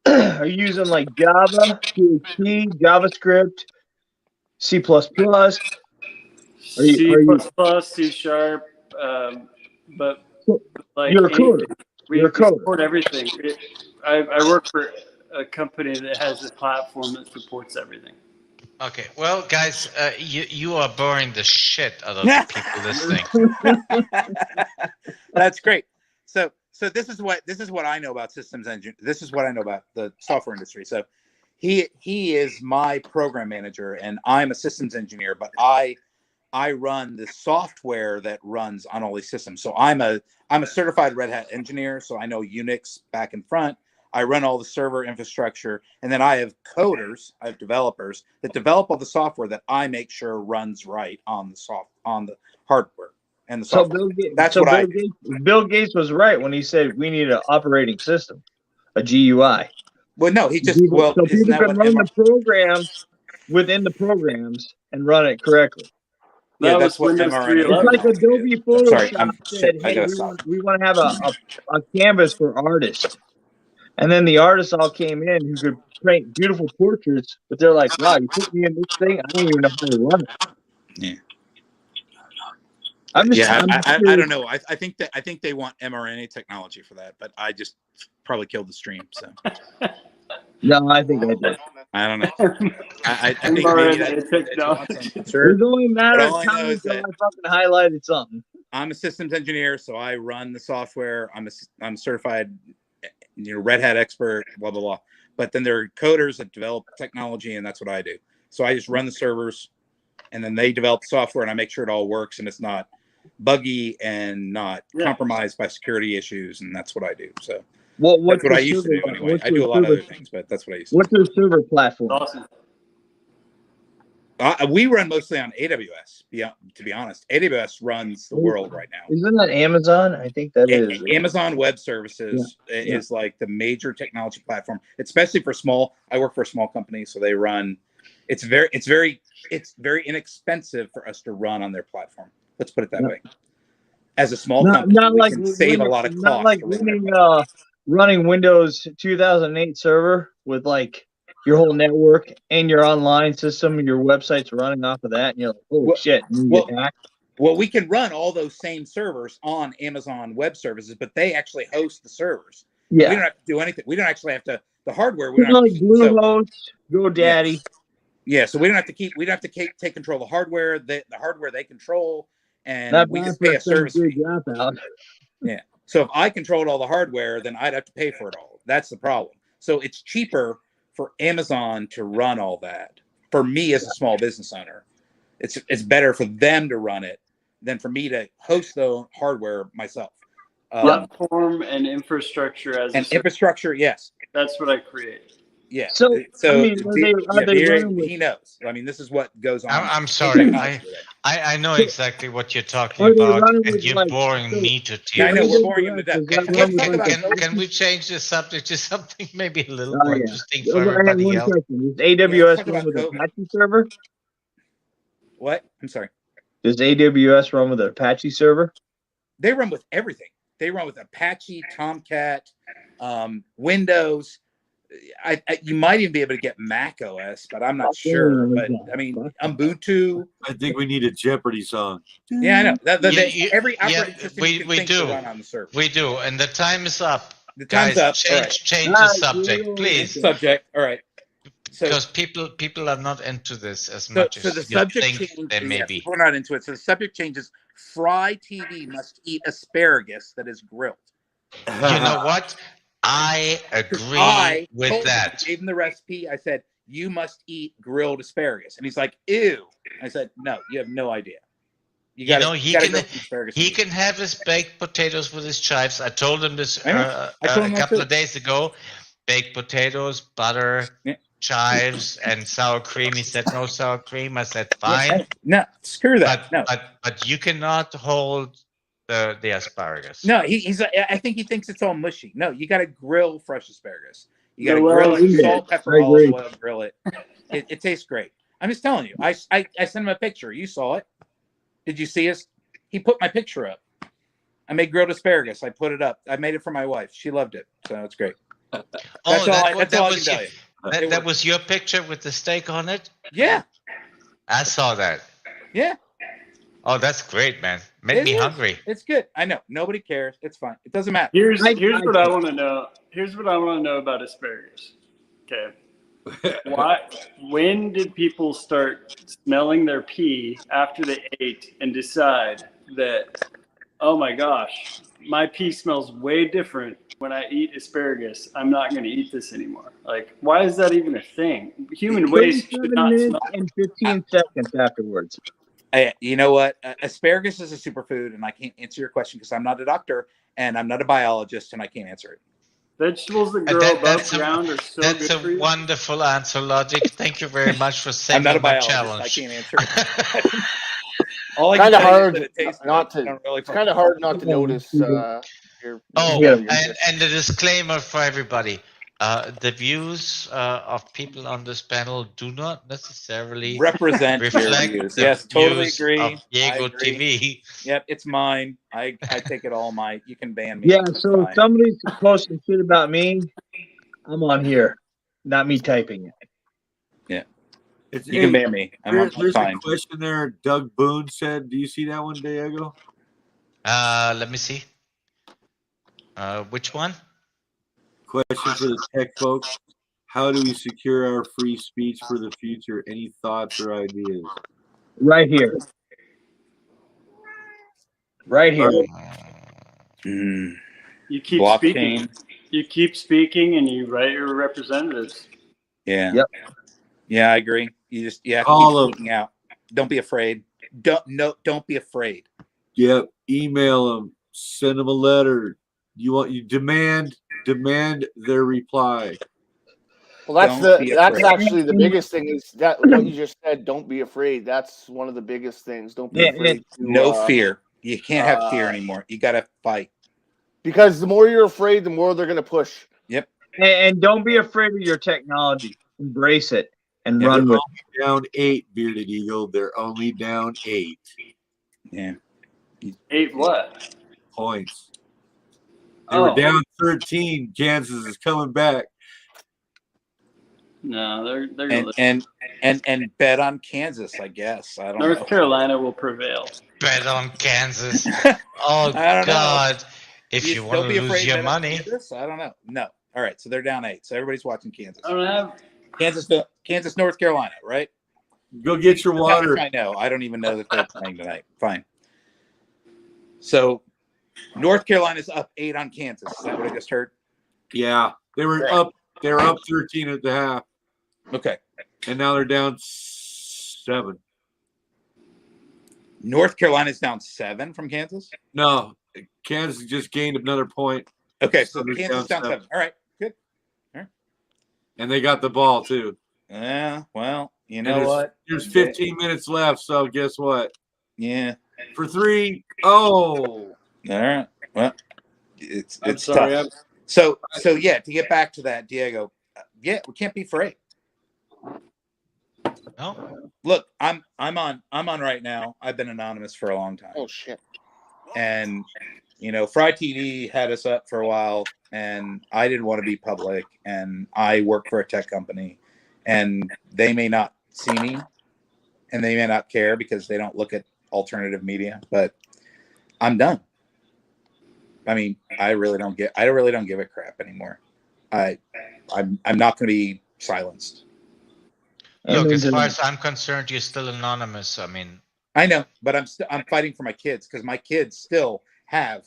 are you using like Java, PHP, JavaScript, C++? C++, C#, but like you're a coder. We support everything. I work for a company that has a platform that supports everything. Okay, well, guys, you are boring the shit out of the people listening. That's great. So this is what I know about systems engine. This is what I know about the software industry. So he is my program manager, and I'm a systems engineer. But I run the software that runs on all these systems. So I'm a certified Red Hat engineer. So I know Unix back and front. I run all the server infrastructure, and then I have coders, I have developers that develop all the software that I make sure runs right on the hardware and the software. Bill Gates was right when he said we need an operating system, a GUI. Well, no, he just people can run the programs within the programs and run it correctly. Yeah, that's what It's like Adobe Photoshop said, hey, we want to have a canvas for artists. And then the artists all came in who could paint beautiful portraits, but they're like, wow, you put me in this thing, I don't even know how to run it. Yeah. I don't know. I think they want mRNA technology for that, but I just probably killed the stream. So no, I think I did. I don't know. I think maybe that's There's only a matter of time until I fucking highlighted something. I'm a systems engineer, so I run the software. I'm certified, Red Hat expert, blah blah blah. But then there are coders that develop technology, and that's what I do. So I just run the servers, and then they develop software, and I make sure it all works and it's not buggy and not compromised by security issues, and that's what I do. So that's what I used to do anyway. I do a lot of other things, but that's what I used to do. What's their server platform? Awesome. We run mostly on AWS. To be honest, AWS runs the world right now. Isn't that Amazon? I think that is. Amazon Web Services is like the major technology platform, especially for small. I work for a small company, so they run. It's very inexpensive for us to run on their platform. Let's put it that way. As a small company, we can save a lot of costs. Not like running Windows 2008 server with like your whole network and your online system and your website's running off of that, and you're like, oh shit, well, we can run all those same servers on Amazon Web Services, but they actually host the servers. Yeah, we don't have to do anything. We don't actually have to the hardware. We don't like Bluehost, GoDaddy. Yeah, so we don't have to keep. We don't have to take control of the hardware. The hardware they control, and we just pay a service fee. Yeah. So if I controlled all the hardware, then I'd have to pay for it all. That's the problem. So it's cheaper for Amazon to run all that. For me as a small business owner, it's better for them to run it than for me to host the hardware myself. Platform and infrastructure as infrastructure, yes. That's what I create. Yeah. So I mean, he knows. I mean, this is what goes on. I'm sorry. I know exactly what you're talking about, and you're boring me to tears. Yeah, I know we're boring him to death. Can we change the subject to something maybe a little more interesting for everybody else? Does AWS run with an Apache server? What? I'm sorry. Does AWS run with an Apache server? They run with everything. They run with Apache, Tomcat, Windows. You might even be able to get Mac OS, but I'm not sure. But I mean, Ubuntu. I think we need a Jeopardy song. Yeah, I know. Every operating system we do. Run on the server. We do, and the time is up. The time's Guys, up. Change the subject, please. Subject. All right. Because people are not into this as much as the you subject think change, they may be. We're not into it. So the subject changes. Fry TV must eat asparagus that is grilled. You know what? I agree with that. I gave him the recipe. I said, you must eat grilled asparagus. And he's like, ew. I said, no, you have no idea. He can have his baked potatoes with his chives. I told him this a couple of days ago. Baked potatoes, butter, chives, and sour cream. He said, no sour cream. I said, fine. No, screw that. But you cannot hold the asparagus. No, I think he thinks it's all mushy. No, you got to grill fresh asparagus. You got to grill it, salt, pepper, olive oil, grill it. It tastes great. I'm just telling you. I sent him a picture. You saw it. Did you see us? He put my picture up. I made grilled asparagus. I put it up. I made it for my wife. She loved it. So it's great. That's all I can tell you. That was your picture with the steak on it? Yeah. I saw that. Yeah. Oh, that's great, man. Made me hungry. It's good. I know. Nobody cares. It's fine. It doesn't matter. Here's what I want to know. Here's what I want to know about asparagus. Okay. When did people start smelling their pee after they ate and decide that, oh my gosh, my pee smells way different when I eat asparagus? I'm not going to eat this anymore. Like, why is that even a thing? Human waste should not smell. And 15 seconds afterwards. You know what? Asparagus is a superfood, and I can't answer your question because I'm not a doctor and I'm not a biologist, and I can't answer it. Vegetables that grow above ground are so good for you. That's a wonderful answer, Logic. Thank you very much for saving I'm not a my biologist. challenge. I can't answer it. All I kind can of tell you is hard that it tastes not good. to. Really it's kind of hard not to notice. And the disclaimer for everybody: the views of people on this panel do not necessarily represent reflect your views. the Yes, totally views agree. of Diego TV. Yep, it's mine. I take it all. You can ban me. Yeah, so if somebody's posting shit about me, I'm on here, not me typing it. Yeah, you can ban me. I'm There's fine. a question there. Doug Boone said, "Do you see that one, Diego?" Let me see. Which one? Question for the tech folks. How do we secure our free speech for the future? Any thoughts or ideas? Right here. Right here. You keep speaking. You keep speaking, and you write your representatives. Yeah. Yep. Yeah, I agree. You have to keep Call 'em. speaking out. Don't be afraid. Don't be afraid. Yep. Email them. Send them a letter. You demand their reply. Well, that's Don't be that's afraid. actually the biggest thing is that what you just said. Don't be afraid. That's one of the biggest things. Don't be afraid. No fear. You can't have fear anymore. You got to fight. Because the more you're afraid, the more they're going to push. Yep. And don't be afraid of your technology. Embrace it and They're run with only down 8, Bearded Eagle. They're only down 8. Yeah. 8 what? Points. They were down 13. Kansas is coming back. No, they're gonna and bet on Kansas, I guess. I don't know. North Carolina will prevail. Bet on Kansas. Oh I don't know. God! If you want to lose your money, Kansas? I don't know. No. All right, so they're down 8. So everybody's watching Kansas. I don't have Kansas, North Carolina, right? Go get your water. I know. I don't even know that they're playing tonight. Fine. So North Carolina's up 8 on Kansas. Is that what I just heard? Yeah, they were up. They were up 13 at the half. Okay. And now they're down 7. North Carolina's down 7 from Kansas? No, Kansas just gained another point. Okay, so they're Kansas down 7. All right, good. All right. And they got the ball too. Yeah, well, you And know what? There's 15 minutes left, so guess what? Yeah. For 3. Oh. All right. Well, it's sorry, tough. So yeah, to get back to that, Diego, yeah, we can't be afraid. No. Look, I'm on right now. I've been anonymous for a long time. Oh shit. And Fry TV had us up for a while, and I didn't want to be public, and I work for a tech company, and they may not see me, and they may not care because they don't look at alternative media, but I'm done. I mean, I really don't give a crap anymore. I'm not going to be silenced. Look, as far as I'm concerned, you're still anonymous. I mean, I know, but I'm fighting for my kids because my kids still have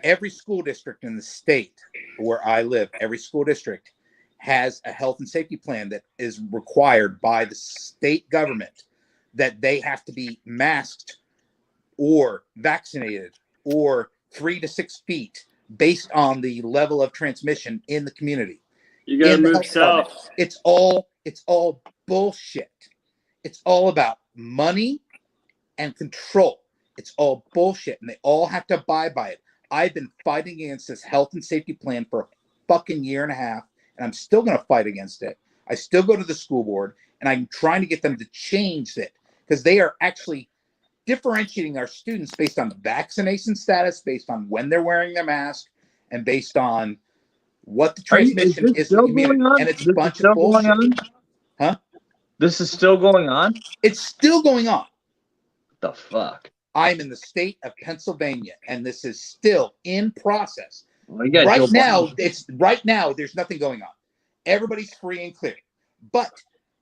every school district in the state where I live. Every school district has a health and safety plan that is required by the state government that they have to be masked or vaccinated or 3 to 6 feet based on the level of transmission in the community. You gotta move south. It's all bullshit. It's all about money and control. It's all bullshit, and they all have to abide by it. I've been fighting against this health and safety plan for a fucking year and a half, and I'm still going to fight against it. I still go to the school board, and I'm trying to get them to change it because they are actually differentiating our students based on vaccination status, based on when they're wearing their mask, and based on what the transmission is in the community. And it's a bunch of bullshit. Huh? This is still going on? It's still going on. What the fuck? I'm in the state of Pennsylvania, and this is still in process. Well, Right now, there's nothing going on. Everybody's free and clear. But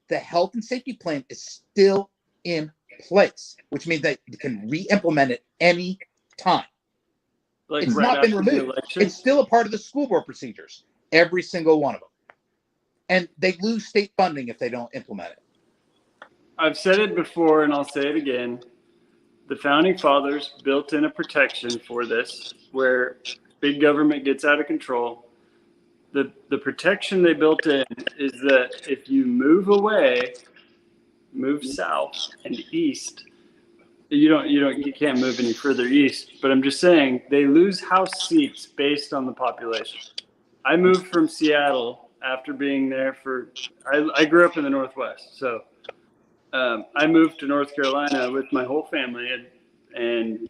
the health and safety plan is still in place, which means that you can re-implement it any time. Like it's right not been after the removed. election? It's still a part of the school board procedures, every single one of them. And they lose state funding if they don't implement it. I've said it before and I'll say it again. The founding fathers built in a protection for this where big government gets out of control. The protection they built in is that if you move away, move south and east, you can't move any further east. But I'm just saying they lose house seats based on the population. I moved from Seattle after being there I grew up in the Northwest. So I moved to North Carolina with my whole family, and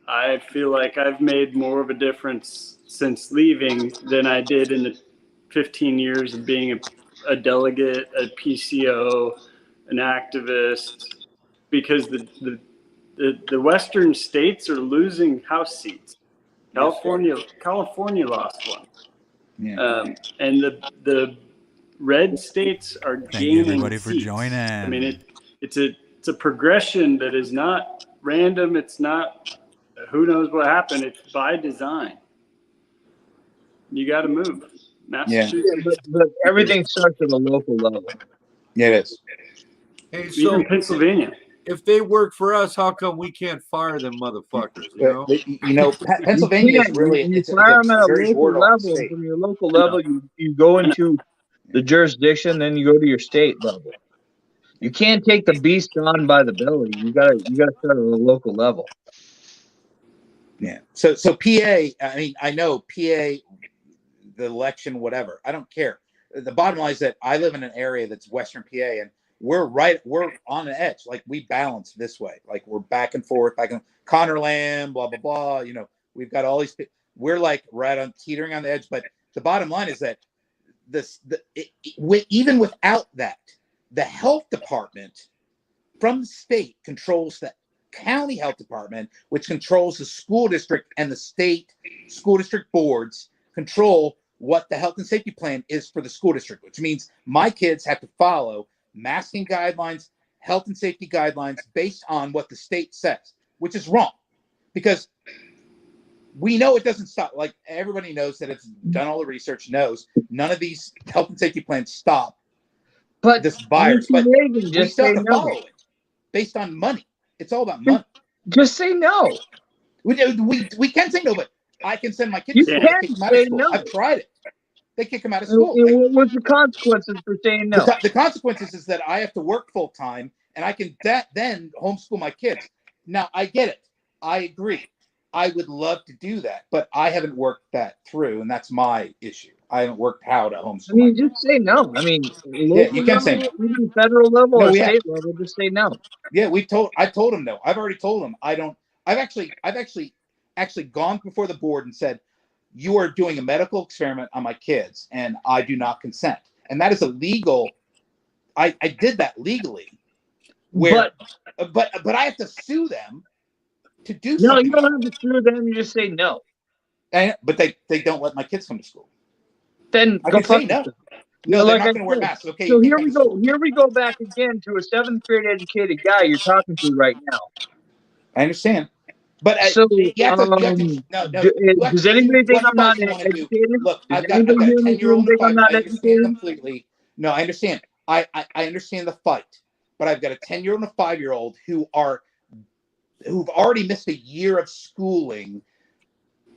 I feel like I've made more of a difference since leaving than I did in the 15 years of being a delegate, a PCO, an activist, because the Western states are losing House seats. California lost one. Yeah. And the red states are Thank you gaining everybody for seats. joining. I mean, it's a progression that is not random. It's not who knows what happened. It's by design. You got to move. Massachusetts. but everything starts at a local level. Yeah, it is. Hey, Even Pennsylvania. If they work for us, how come we can't fire them motherfuckers? You know, Pennsylvania is really you it's fire them at a very local borderline level. state. From your local level, you go into the jurisdiction, then you go to your state level. You can't take the beast on by the belly. You gotta start at a local level. Yeah. So PA. I mean, I know PA, the election, whatever. I don't care. The bottom line is that I live in an area that's Western PA, and we're on the edge. Like, we balance this way. Like, we're back and forth, like Connorland, blah, blah, blah. You know, we've got all these, we're like right on teetering on the edge. But the bottom line is that even without that, the health department from the state controls the county health department, which controls the school district, and the state school district boards control what the health and safety plan is for the school district, which means my kids have to follow masking guidelines, health and safety guidelines based on what the state says, which is wrong, because we know it doesn't stop. Like, everybody knows that it's done all the research, knows none of these health and safety plans stop this virus, but we still have to follow it based on money. It's all about money. Just say no. We can say no, but I can send my kids to school. They kick them out of school. I've tried it. They kick them out of school. What's the consequences for saying no? The consequences is that I have to work full time, and I can then homeschool my kids. Now, I get it. I agree. I would love to do that, but I haven't worked that through, and that's my issue. I haven't worked how to homeschool. I mean, just say no. I mean, yeah, you can say no. Even federal level or state level, just say no. Yeah, I told him no. I've already told him I don't. I've actually gone before the board and said, you are doing a medical experiment on my kids, and I do not consent. And that is illegal. I did that legally. But I have to sue them to do something. No, you don't have to sue them. You just say no. But they don't let my kids come to school. Then I go can say no. No, they're not going to wear masks. Okay. So here we go. Here we go back again to a 7th grade educated guy you're talking to right now. I understand. But so, does anybody think I'm not educated? Look, I've got a 10-year-old and a 5-year-old. I understand completely. No, I understand. I understand the fight. But I've got a 10-year-old and a 5-year-old who've already missed a year of schooling,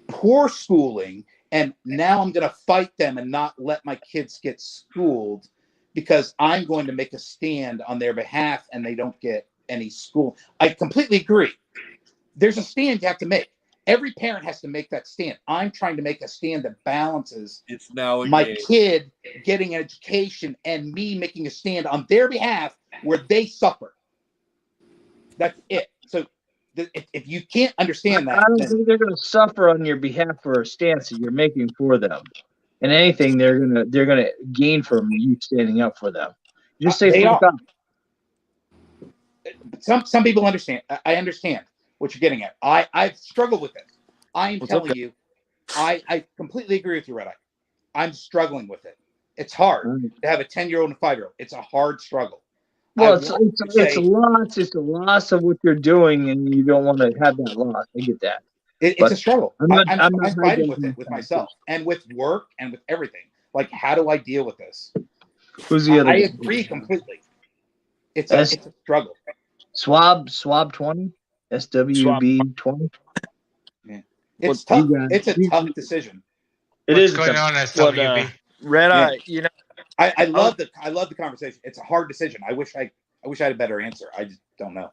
poor schooling, and now I'm going to fight them and not let my kids get schooled because I'm going to make a stand on their behalf and they don't get any school. I completely agree. There's a stand you have to make. Every parent has to make that stand. I'm trying to make a stand that balances my kid getting an education and me making a stand on their behalf where they suffer. That's it. So if you can't understand that, I don't think they're going to suffer on your behalf for a stance that you're making for them. And anything they're gonna gain from you standing up for them. Just say fuck up. Some people understand. I understand what you're getting at. I've struggled with it. I'm telling you, I completely agree with you, Red Eye. I'm struggling with it. It's hard to have a 10-year-old and a 5-year-old. It's a hard struggle. Well, it's a loss. It's a loss of what you're doing, and you don't want to have that loss. I get that. It's a struggle. I'm fighting with it with myself and with work and with everything. Like, how do I deal with this? Who's the other? I agree completely. It's a struggle. Swab 20, SWB 20. Yeah, it's tough. It's a tough decision. What's going on, SWB? Red Eye, you know, I love the conversation. It's a hard decision. I wish I had a better answer. I just don't know.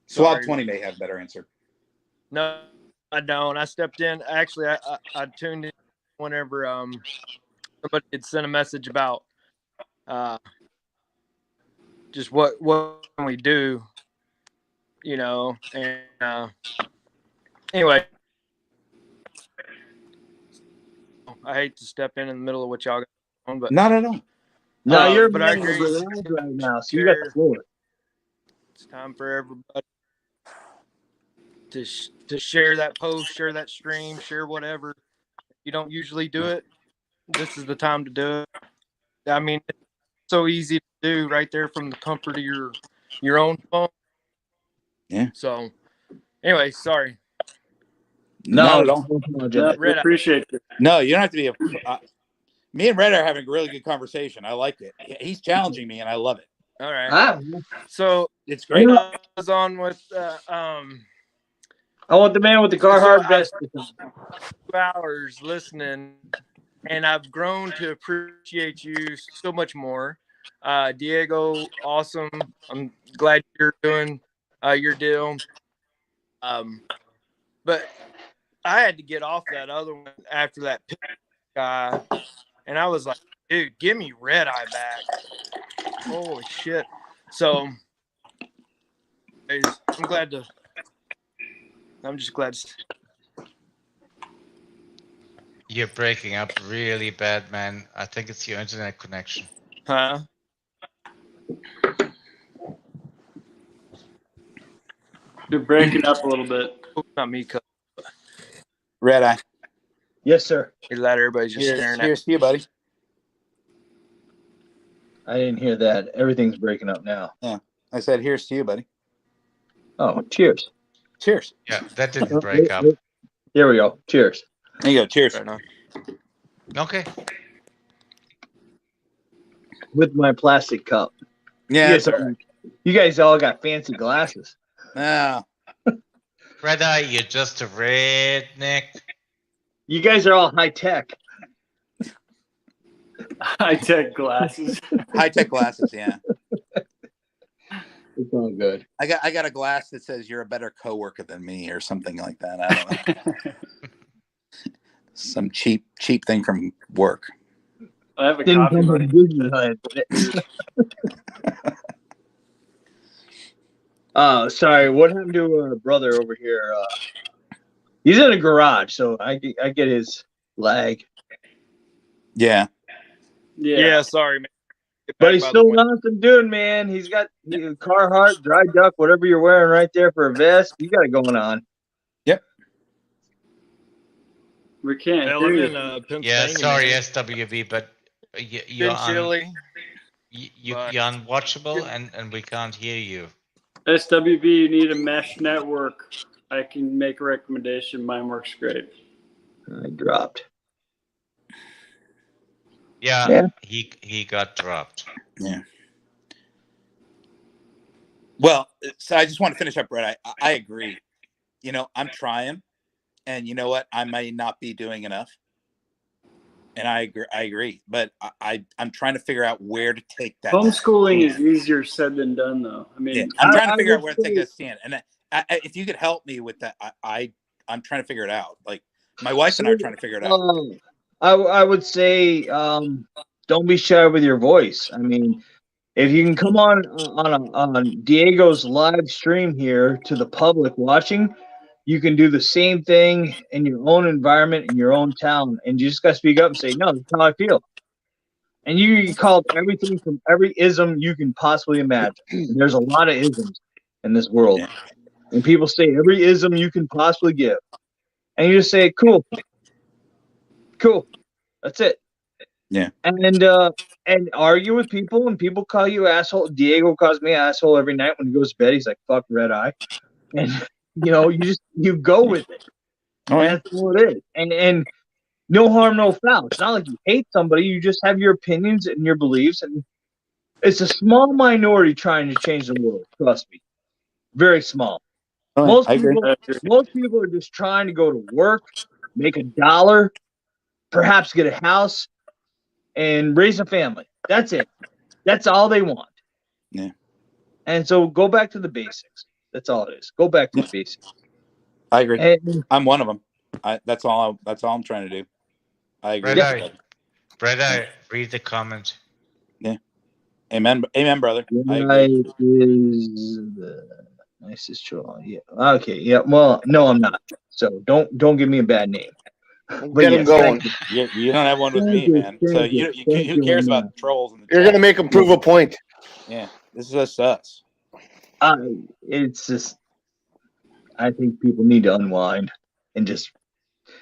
Swab 20 may have a better answer. No, I don't. I stepped in. Actually, I tuned in whenever somebody had sent a message about just what can we do, you know, and anyway, I hate to step in the middle of what y'all got on, but not at all. No, you're but I agree right now, so you got the floor. It's time for everybody to share that post, share that stream, share whatever. If you don't usually do it, this is the time to do it. I mean, it's so easy to do right there from the comfort of your own phone. Yeah. So, anyway, sorry. No, at all. Red appreciate it. No, you don't have to be Me and Red are having a really good conversation. I like it. He's challenging me, and I love it. All right. Ah, So it's great. I was on with I want the man with the Carhartt vest. 2 hours listening, and I've grown to appreciate you so much more. Diego, awesome. I'm glad you're doing your deal. But I had to get off that other one after that guy, and I was like, dude, give me Red Eye back. Holy shit. So I'm just glad to. You're breaking up really bad, man. I think it's your internet connection. Huh? You're breaking up a little bit. Not me, Red Eye. Yes, sir. Glad everybody's just staring at. Here's to you, buddy. I didn't hear that. Everything's breaking up now. Yeah. I said, here's to you, buddy. Oh, cheers. Cheers. Yeah, that didn't break up. Here we go. Cheers. There you go. Cheers. Okay. With my plastic cup. Yeah. You guys all got fancy glasses. No. Red Eye, you're just a redneck. You guys are all high tech. High tech glasses. High tech glasses, yeah. It's all good. I got a glass that says you're a better coworker than me or something like that. I don't know. Some cheap thing from work. I have a coffee buddy. Sorry. What happened to a brother over here? He's in a garage, so I get his lag. Yeah. Yeah, sorry, man. But he's still knows what I'm doing, man. He's got Carhartt, dry duck, whatever you're wearing right there for a vest. You got it going on. Yep. We can't I hear live you. in Pennsylvania. Yeah, sorry, man. SWV, but you're you're unwatchable and we can't hear you. SWB, you need a mesh network. I can make a recommendation. Mine works great. I dropped. Yeah. He got dropped. Yeah. Well, so I just want to finish up, Brett. I agree. You know, I'm trying, and you know what? I may not be doing enough. And I agree. But I'm trying to figure out where to take that. Homeschooling is easier said than done, though. I mean, I'm trying to figure out where to take that stand. And if you could help me with that, I'm trying to figure it out. Like my wife and I are trying to figure it out. I would say don't be shy with your voice. I mean, if you can come on Diego's live stream here to the public watching, you can do the same thing in your own environment, in your own town, and you just got to speak up and say, no, that's how I feel. And you call everything from every ism you can possibly imagine. And there's a lot of isms in this world. Yeah. And people say every ism you can possibly give. And you just say, cool. That's it. Yeah. And argue with people, and people call you asshole. Diego calls me asshole every night when he goes to bed. He's like, fuck Red Eye. And you know, you go with it. Oh, yeah. That's what it is. And no harm, no foul. It's not like you hate somebody. You just have your opinions and your beliefs. And it's a small minority trying to change the world. Trust me. Very small. Oh, most people are just trying to go to work, make $1, perhaps get a house, and raise a family. That's it. That's all they want. Yeah. And so go back to the basics. That's all it is. Go back to the basics. I agree. And I'm one of them. That's all I'm trying to do. I agree. Brother, read the comment. Yeah. Amen, brother. I is the nicest troll. Yeah. Okay. Yeah. Well, no, I'm not. So don't give me a bad name. Get him going. You don't have one with me, man. So who cares about trolls? In the You're gonna make him prove a point. Yeah. This is just us. It's just. I think people need to unwind and just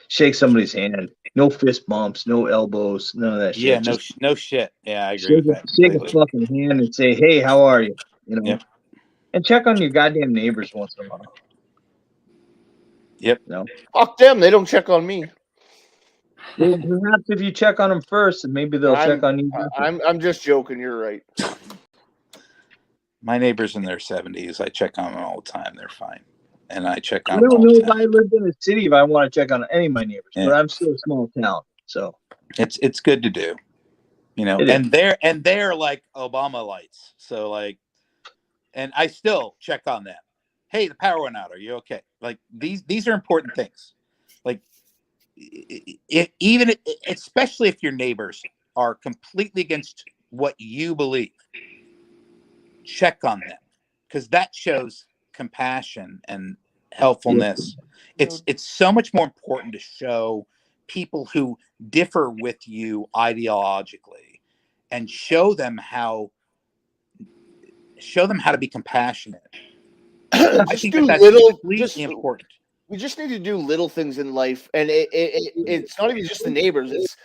shake somebody's hand. No fist bumps, no elbows, none of that shit. Yeah, no shit. Yeah, I agree with that. Shake a fucking hand and say, "Hey, how are you?" You know, and check on your goddamn neighbors once in a while. Yep. No. Fuck them. They don't check on me. Well, perhaps if you check on them first, and maybe they'll check on you. I'm just joking. You're right. My neighbors in their 70s, I check on them all the time. They're fine. And I check I on them don't all know the if time. I lived in a city if I want to check on any of my neighbors, Yeah. but I'm still a small town, so It's good to do. You know, It and they're like Obama lights. So like, and I still check on them. Hey, the power went out. Are you okay? Like these are important things. Like especially if your neighbors are completely against what you believe, check on them, because that shows compassion and helpfulness. It's so much more important to show people who differ with you ideologically and show them how to be compassionate. I think that's completely important. We just need to do little things in life, and it's not even just the neighbors. It's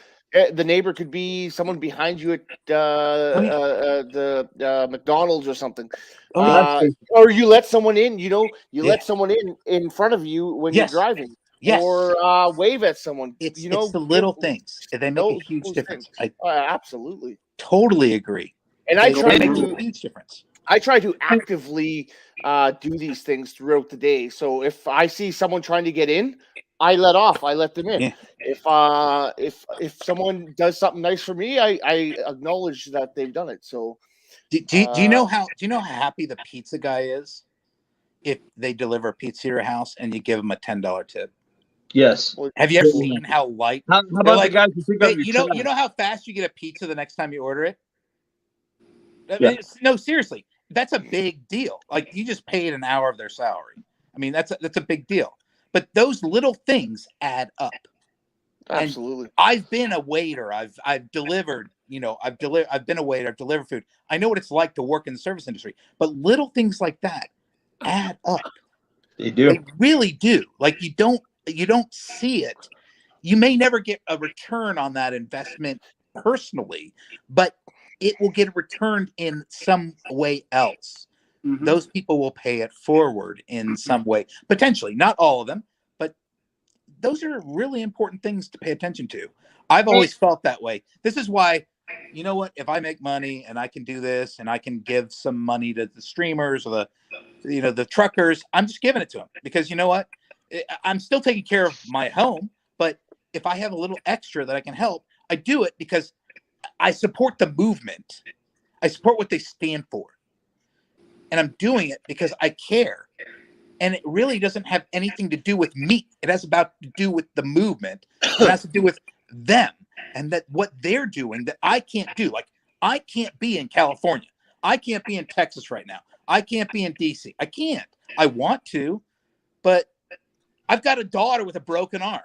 the neighbor could be someone behind you at the McDonald's or something, or you let someone in. You let someone in front of you when you're driving, or wave at someone. It's the little things. They make a huge difference. Absolutely, totally agree. And I try make to a huge difference. I try to actively do these things throughout the day. So if I see someone trying to get in, I let off. I let them in. Yeah. If someone does something nice for me, I acknowledge that they've done it. So do you know how happy the pizza guy is if they deliver pizza to your house and you give them a $10 tip? Yes. Have you ever seen how light? How about the guys who pick up you your know how fast you get a pizza the next time you order it? I Yeah. mean, no, seriously, that's a big deal. Like you just paid an hour of their salary. I mean, that's a big deal. But those little things add up. Absolutely. And I've been a waiter. I've delivered. I've been a waiter. I've delivered food. I know what it's like to work in the service industry. But little things like that add up. They do. They really do. Like you don't see it. You may never get a return on that investment personally, but it will get returned in some way else. Mm-hmm. Those people will pay it forward in some way, potentially. Not all of them, but those are really important things to pay attention to. I've always felt that way. This is why, you know what? If I make money and I can do this and I can give some money to the streamers or the truckers, I'm just giving it to them because you know what? I'm still taking care of my home, but if I have a little extra that I can help, I do it because I support the movement. I support what they stand for. And I'm doing it because I care. And it really doesn't have anything to do with me. It has to do with the movement. It has to do with them and that what they're doing that I can't do. Like I can't be in California. I can't be in Texas right now. I can't be in DC. I can't. I want to, but I've got a daughter with a broken arm.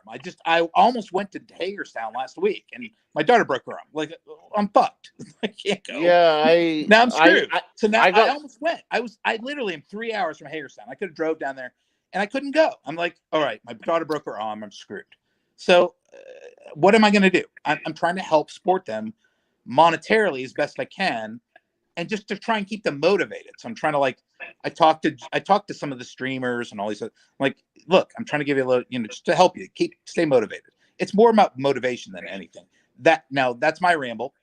I almost went to Hagerstown last week, and my daughter broke her arm. Like I'm fucked. I can't go. Yeah, now I'm screwed. So now I almost went. I literally am 3 hours from Hagerstown. I could have drove down there, and I couldn't go. I'm like, all right, my daughter broke her arm. I'm screwed. So what am I going to do? I'm trying to help support them monetarily as best I can, and just to try and keep them motivated. So I'm trying to I talked to some of the streamers and all these. Like, look, I'm trying to give you a little, just to help you stay motivated. It's more about motivation than anything. That's my ramble.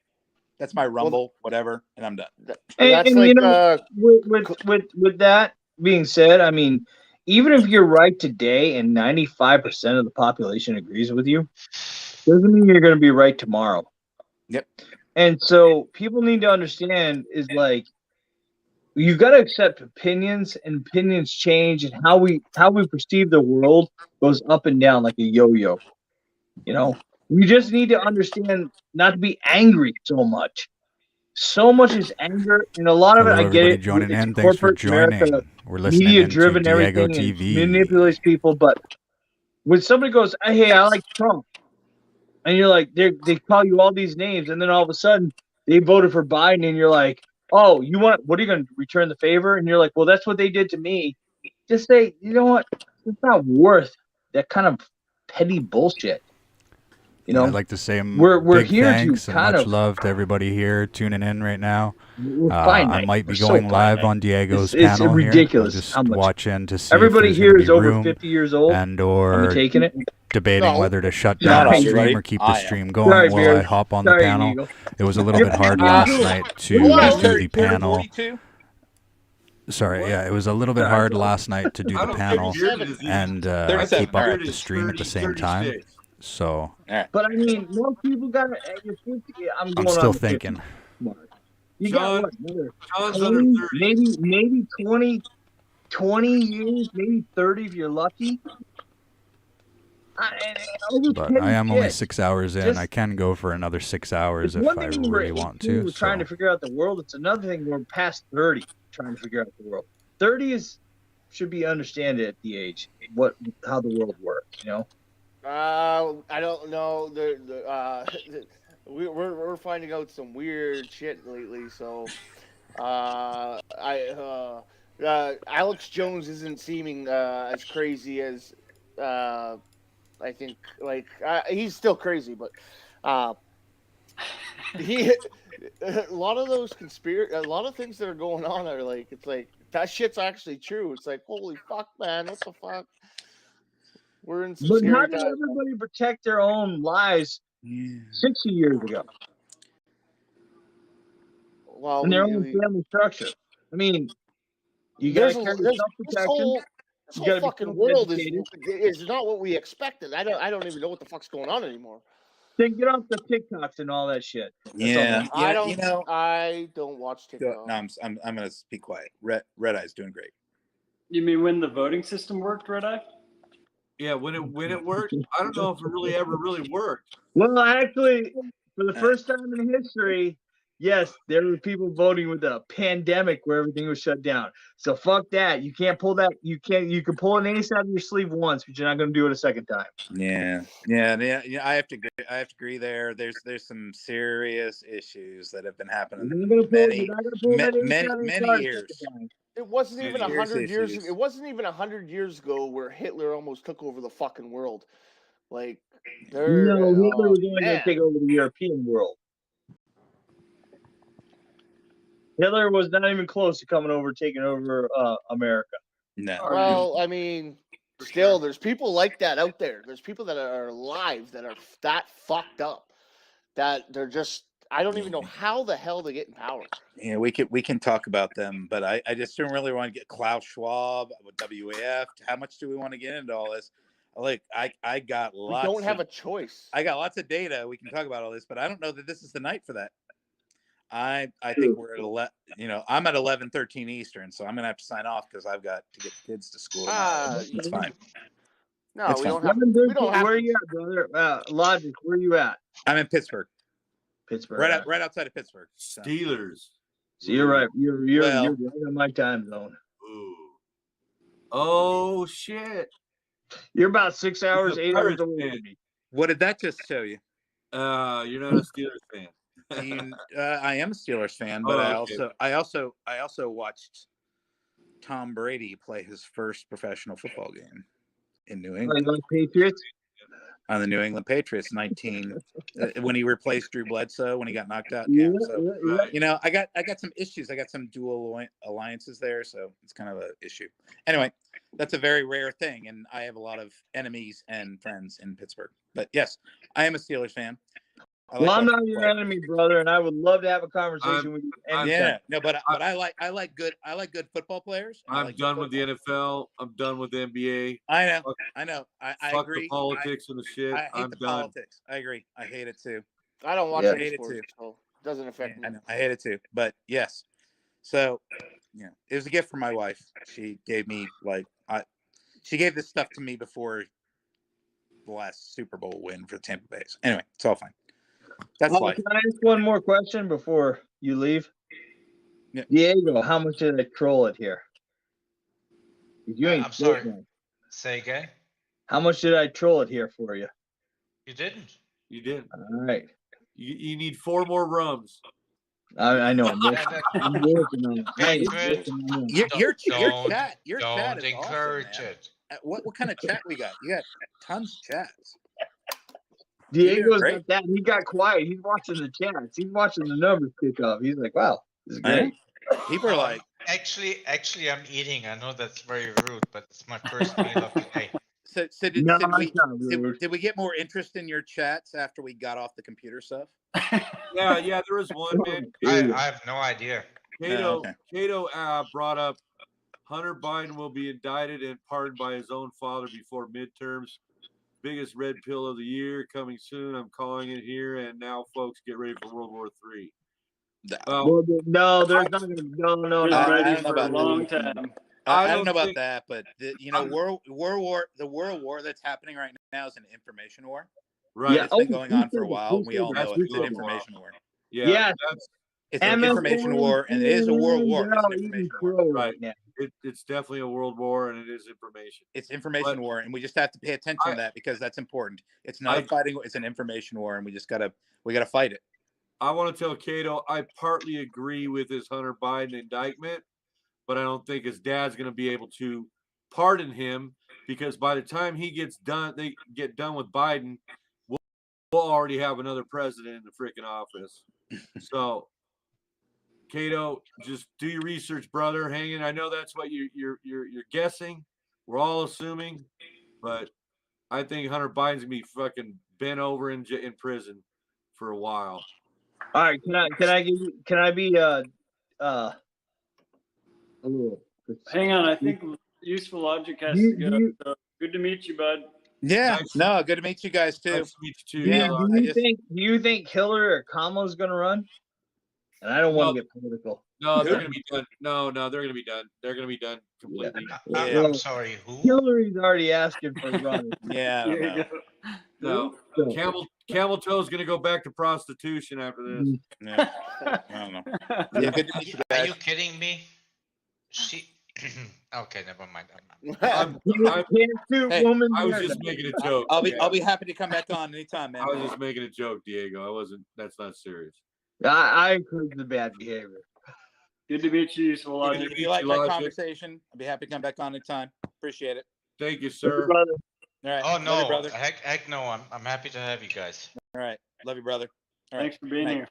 That's my rumble, whatever, and I'm done. With that being said, I mean, even if you're right today and 95% of the population agrees with you, doesn't mean you're going to be right tomorrow. Yep. And so people need to understand is you've got to accept opinions, and opinions change, and how we perceive the world goes up and down like a yo-yo. We just need to understand not to be angry so much. So much is anger, and a lot of it, I get it. Joining it's in. Thanks for corporate joining. America, We're listening media-driven to Diego everything, TV. and manipulates people. But when somebody goes, "Hey, I like Trump," and you're like, they call you all these names, and then all of a sudden they voted for Biden, and you're like, "Oh, what are you going to return the favor?" And you're like, "Well, that's what they did to me." Just say, you know what? It's not worth that kind of petty bullshit. I'd like to say we're big here thanks to and kind much of love to everybody here tuning in right now. Finite. I might be We're going so live finite. on Diego's It's panel ridiculous here. I'm just how much watching to see everybody if there's here gonna is be over room 50 years old. and Are we or taking it? debating No. whether to shut No, down no, the you stream ready? or keep the I am. stream going Sorry, while I Beard. hop on the Sorry, panel. Eagle. It was a little bit hard last night to do the panel. Sorry, yeah, it was a little bit hard last night to do the panel and keep up with the stream at the same time. So But I mean, most people got at your 50. I'm going still on the 50 thinking. mark. You Sean- got what? Another Sean's 20, under 30. maybe 20 years, maybe 30 if you're lucky. But I am only 6 hours in. Just- I can go for another 6 hours if One I thing we're really want 18, to. we're trying So to figure out the world. It's another thing we're past 30 trying to figure out the world. 30 should be understand at the age how the world works. You know. I don't know. We're finding out some weird shit lately. So, Alex Jones isn't seeming as crazy as I think. Like he's still crazy, but he a lot of those a lot of things that are going on are like it's like that shit's actually true. It's like holy fuck, man, what the fuck. We're in some But how scary did times. everybody protect their own lives 60 years ago? Well, in their own family structure. I mean, you got to carry self-protection. This whole fucking world is not what we expected. I don't even know what the fuck's going on anymore. Then get off the TikToks and all that shit. Yeah, I don't watch TikTok. No, I'm gonna be quiet. Red Eye's doing great. You mean when the voting system worked, Red Eye? Yeah, when it worked, I don't know if it really ever really worked. Well, actually, for the first time in history, yes, there were people voting with a pandemic where everything was shut down. So fuck that. You can't pull that. You can pull an ace out of your sleeve once, but you're not going to do it a second time. Yeah. I have to agree there. There's some serious issues that have been happening many years. It wasn't even 100 years. It wasn't even 100 years ago where Hitler almost took over the fucking world. Like, Hitler was only going to take over the European world. Hitler was not even close to taking over America. No. Well, I mean, still, there's people like that out there. There's people that are alive that are that fucked up that they're just. I don't even know how the hell they get in power. Yeah, we can talk about them, but I just don't really want to get Klaus Schwab with WAF. How much do we want to get into all this? Like, I got lots. We don't have a choice. I got lots of data. We can talk about all this, but I don't know that this is the night for that. I think we're at I'm at 11:13 Eastern, so I'm gonna have to sign off because I've got to get the kids to school. That's fine. No, it's we fine. don't have. Where are you at, brother? Logic, where are you at? I'm in Pittsburgh. Right outside of Pittsburgh. So. Steelers. So you're right. You're right on my time zone. Ooh. Oh shit! You're about 6 hours, 8 hours away from me. What did that just show you? You're not a Steelers fan. I am a Steelers fan, but I also watched Tom Brady play his first professional football game in New England. Patriots? On the New England Patriots, when he replaced Drew Bledsoe when he got knocked out. I got some issues. I got some dual alliances there, so it's kind of an issue. Anyway, that's a very rare thing, and I have a lot of enemies and friends in Pittsburgh. But yes, I am a Steelers fan. I'm not your enemy, brother, and I would love to have a conversation with you. But I like good football players. I'm done with the NFL. I'm done with the NBA. I know. I fuck agree. The politics and the shit. I'm done. Politics. I agree. I hate it too. I don't watch any sports, so it doesn't affect me. I know. I hate it too. But yes, so it was a gift from my wife. She gave me she gave this stuff to me before the last Super Bowl win for the Tampa Bay. Anyway, it's all fine. That's life. Can I ask one more question before you leave? Yeah. Diego, how much did I troll it here? I'm sorry. Say again. How much did I troll it here for you? You didn't. You did. All right. You need 4 more rums. I know. I'm working on it. Your chat Don't is encourage awesome, it. What kind of chat we got? You got tons of chats. Diego's like that. He got quiet. He's watching the chats. He's watching the numbers kick off. He's like, wow, this is great. People are like, actually, I'm eating. I know that's very rude, but it's my first meal of the day. So did we get more interest in your chats after we got off the computer stuff? Yeah, there was one, man. I have no idea. Cato brought up Hunter Biden will be indicted and pardoned by his own father before midterms. Biggest red pill of the year coming soon. I'm calling it here. And now, folks, get ready for World War III. Well, no, there's not going to be. No. I don't know about long that. time. I don't know about that, but the world war that's happening right now is an information war. Right. It's been going on for a while, and we all know it. It's an information war. Yeah. It's an information war, and it is a world war. It's an information war. Right. It's definitely a world war, and it is information. It's information war, and we just have to pay attention to that because that's important. It's not a fighting war. It's an information war, and we gotta fight it. I want to tell Cato, I partly agree with his Hunter Biden indictment, but I don't think his dad's going to be able to pardon him because by the time he gets done, they get done with Biden, we'll already have another president in the freaking office. So, Cato, just do your research, brother. Hang in. I know that's what you're guessing. We're all assuming, but I think Hunter Biden's gonna be fucking bent over in prison for a while. All right, can I be a little? Hang on, I think Useful Logic has to go. So good to meet you, bud. Yeah, no, good to meet you guys too. Nice to meet you too. Yeah, Do you think Hillary or Kamala's gonna run? And I don't want to get political. No, they're gonna be done. No, they're gonna be done. They're gonna be done completely. Yeah. I'm sorry, who? Hillary's already asking for running. Yeah, I don't know. No, Camel Toe's gonna go back to prostitution after this. Yeah. I don't know. Yeah, good to meet you guys. Are you kidding me? She. Okay, never mind. I was just making a joke. I'll be happy to come back on anytime, man. I was just making a joke, Diego. I wasn't. That's not serious. I encourage the bad behavior. Good to meet you, Useful Logic. If you like my conversation, I'll be happy to come back on anytime. Appreciate it. Thank you, sir. All right. Oh Love no, you, brother. heck no. I'm happy to have you guys. All right. Love you, brother. All right. Thanks for being here.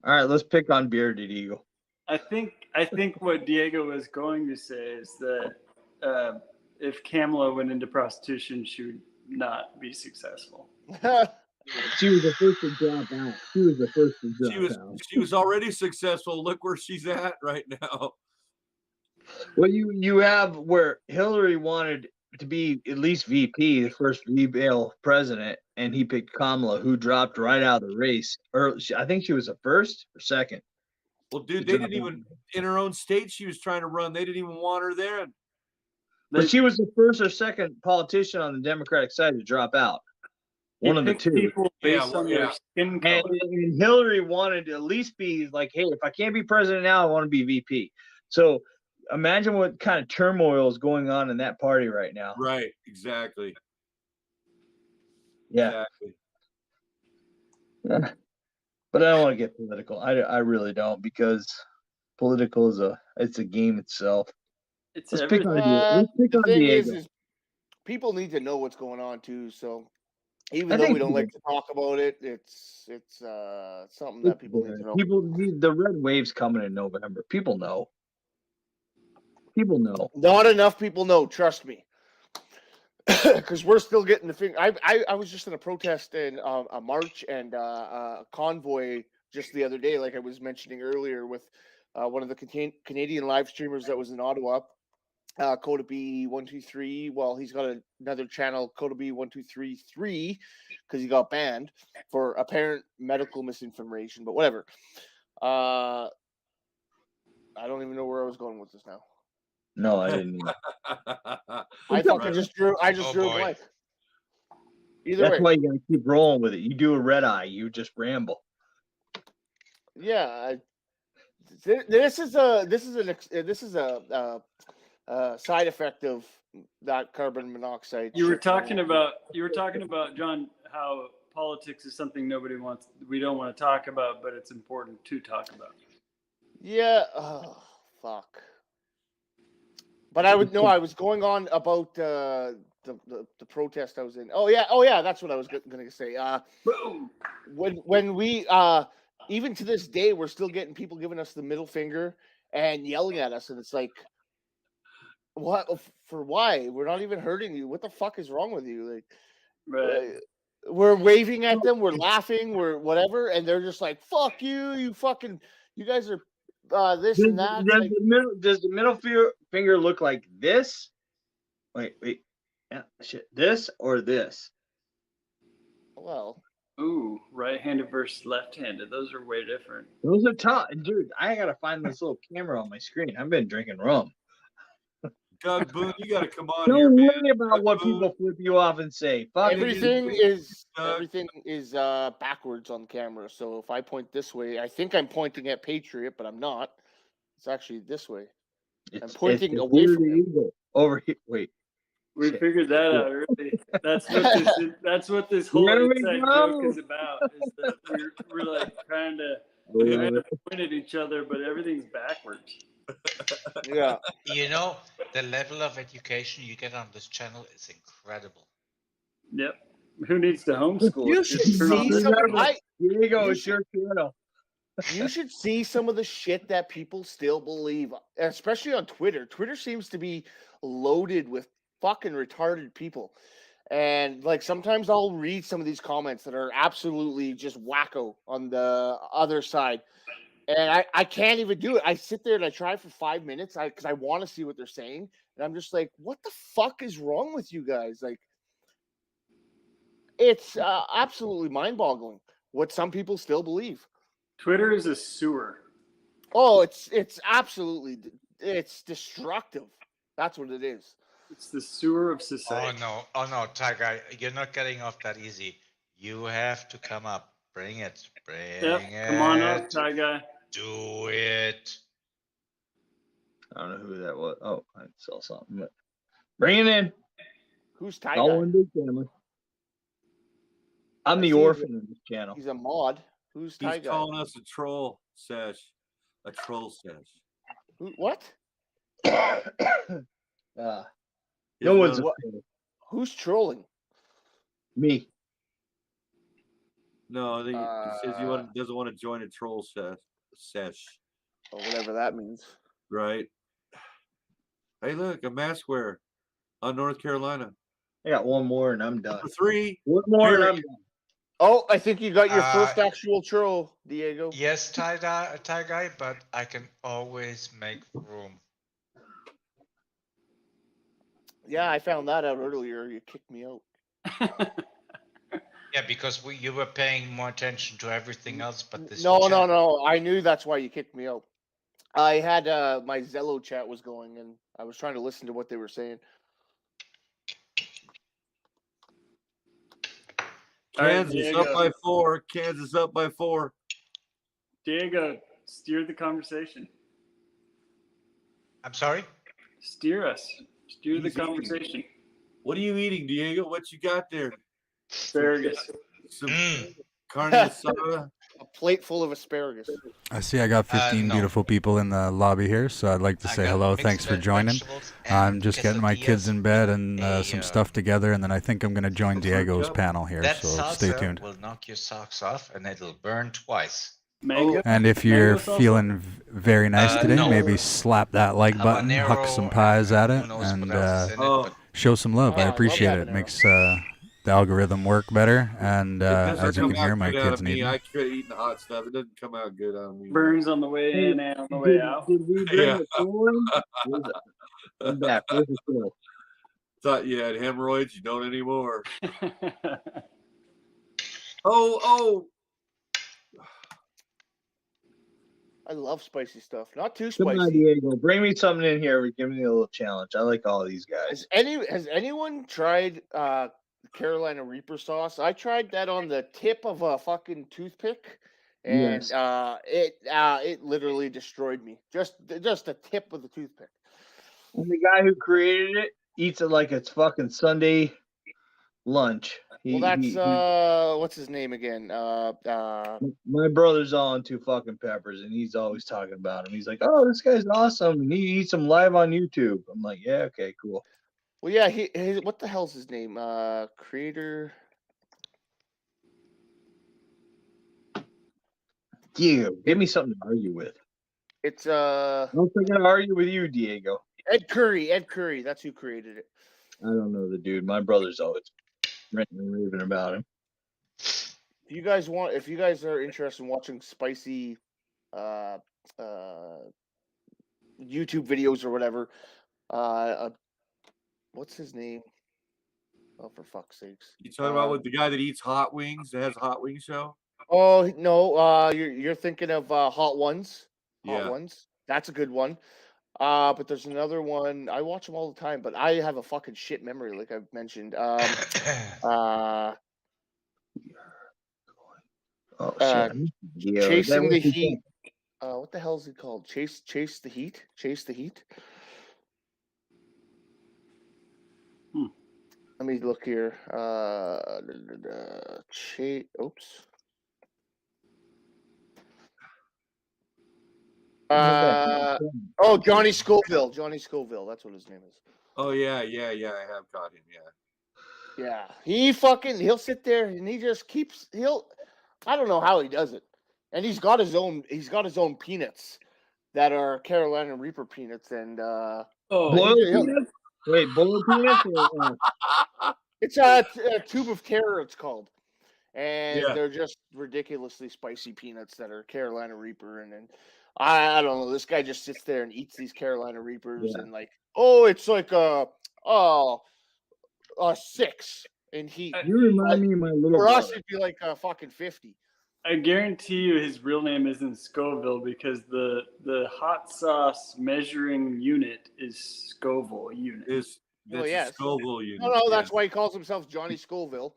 All right, let's pick on Bearded Eagle. I think what Diego was going to say is that if Kamala went into prostitution, she would not be successful. She was the first to drop out. She was already successful. Look where she's at right now. Well, you have where Hillary wanted to be at least VP, the first female president, and he picked Kamala, who dropped right out of the race. Or I think she was the first or second. Well, dude, they didn't even in her own state she was trying to run. They didn't even want her there. But she was the first or second politician on the Democratic side to drop out. One of the two. People based on their skin color. And Hillary wanted to at least be like, hey, if I can't be president now, I want to be VP. So imagine what kind of turmoil is going on in that party right now. Right, exactly. Yeah. Exactly. But I don't want to get political. I really don't, because political is a game itself. Let's pick on Diego. Is people need to know what's going on too. So even though we don't like to talk about it, it's something that people need to know. The red wave's coming in November. People know. Not enough people know. Trust me. Because we're still getting the thing. I was just in a protest in a march and a convoy just the other day, like I was mentioning earlier, with one of the Canadian live streamers that was in Ottawa, Coda B123. Well, he's got another channel, Coda B1233, because he got banned for apparent medical misinformation. But whatever. I don't even know where I was going with this now. No, I didn't. I fucking just drew a blank. That's why you gotta keep rolling with it. You do a red eye, you just ramble. Yeah, this is a side effect of that carbon monoxide. You were talking about John, how politics is something we don't want to talk about, but it's important to talk about. Yeah. Oh, fuck. But I was going on about the protest I was in. Oh yeah, that's what I was going to say. When we even to this day, we're still getting people giving us the middle finger and yelling at us, and it's like, What for? Why? We're not even hurting you. What the fuck is wrong with you? Like, we're waving at them, we're laughing, we're whatever, and they're just like, "Fuck you, you fucking, you guys are this and that." Does the middle finger look like this? Wait, yeah, shit. This or this? Well, ooh, right-handed versus left-handed. Those are way different. Those are tough, dude. I gotta find this little camera on my screen. I've been drinking rum. Doug Boone, you got to come on Don't here, man. worry about what people flip you off and say. Fuck everything is backwards on camera. So if I point this way, I think I'm pointing at Patriot, but I'm not. It's actually this way. I'm pointing away from him. Over here. Wait. We figured that out early. That's what this whole inside joke is about. Is that we're like trying to point at each other, but everything's backwards. Yeah. You know, the level of education you get on this channel is incredible. Yep. Who needs to homeschool? You should see some. Here you go. It's your channel. You should see some of the shit that people still believe, especially on Twitter. Twitter seems to be loaded with fucking retarded people. And like sometimes I'll read some of these comments that are absolutely just wacko on the other side. And I can't even do it. I sit there and I try for 5 minutes because I want to see what they're saying. And I'm just like, what the fuck is wrong with you guys? Like, it's absolutely mind-boggling what some people still believe. Twitter is a sewer. Oh, it's absolutely, it's destructive. That's what it is. It's the sewer of society. Oh no, Tiger, you're not getting off that easy. You have to come up. Bring it. Come on up, Tie Guy. Do it. I don't know who that was. Oh, I saw something. But bring it in. Who's Tie All Guy? one big family. I'm the orphan of this channel. He's a mod. Who's Tie He's Guy? calling us a troll sesh. A troll sesh. What? No one's. Who's trolling? Me. No, I think he says he doesn't want to join a troll sesh. Or whatever that means. Right. Hey, look, a mask wearer on North Carolina. I got one more and I'm done. For 3. One more and I'm done. Oh, I think you got your first actual troll, Diego. Yes, Tie Guy, but I can always make room. Yeah, I found that out earlier. You kicked me out. Yeah, because you were paying more attention to everything else but this. No. I knew that's why you kicked me out. I had my Zello chat was going, and I was trying to listen to what they were saying. Kansas up by 4. Kansas up by 4. Diego, steer the conversation. I'm sorry? Steer us. Steer the conversation. What are you eating, Diego? What you got there? Asparagus. Some carne asada. A plate full of asparagus. I see I got 15 beautiful people in the lobby here, so I'd like to say hello. Thanks for joining. I'm just getting my kids in bed and some stuff together, and then I think I'm going to join Diego's panel here, That so stay tuned. will knock your socks off and it'll burn twice. And if you're feeling very nice today, no. maybe slap that like button, huck some pies at it, and show some love. I appreciate it. It makes the algorithm work better, and as you can hear, my kids need I could eat the hot stuff. It doesn't come out good on me. Burns on the way in and on the way out. Did we bring the story? I'm back. Where's the story? Thought you had hemorrhoids. You don't anymore. Oh. I love spicy stuff. Not too Come on, spicy. Diego. Bring me something in here. Give me a little challenge. I like all these guys. Has anyone tried Carolina Reaper sauce? I tried that on the tip of a fucking toothpick, and it literally destroyed me. Just the tip of the toothpick. And the guy who created it eats it like it's fucking Sunday lunch. That's what's his name again? My brother's all into fucking peppers, and he's always talking about him. He's like, "Oh, this guy's awesome," and he eats them live on YouTube. I'm like, "Yeah, okay, cool." Well, yeah, what the hell's his name? Creator. Diego, give me something to argue with. It's I'm not gonna argue with you, Diego. Ed Curry. That's who created it. I don't know the dude. My brother's always ranting and raving about him. If you guys are interested in watching spicy YouTube videos or whatever, what's his name? Oh, for fuck's sakes! You talking about with the guy that eats hot wings? That has a hot wing show? Oh no, you're thinking of Hot Ones. Hot Yeah. Ones. That's a good one. But there's another one. I watch them all the time, but I have a fucking shit memory, like I've mentioned. Chasing the Heat. What the hell is it called? Chase the Heat. Chase the Heat. Let me look here. Oops. Johnny Scoville. Johnny Scoville. That's what his name is. Oh yeah. I have caught him. Yeah. Yeah. He'll sit there and he just keeps. I don't know how he does it. And he's got his own peanuts that are Carolina Reaper peanuts and boiled peanuts? Wait, boiled peanuts? It's a tube of terror, it's called. And Yeah. they're just ridiculously spicy peanuts that are Carolina Reaper. And then I don't know, this guy just sits there and eats these Carolina Reapers and it's like a 6 in heat. You remind me of my little For brother. us, it'd be like a fucking 50. I guarantee you his real name isn't Scoville because the hot sauce measuring unit is Scoville unit. That's a Scoville unit. No, that's why he calls himself Johnny Scoville.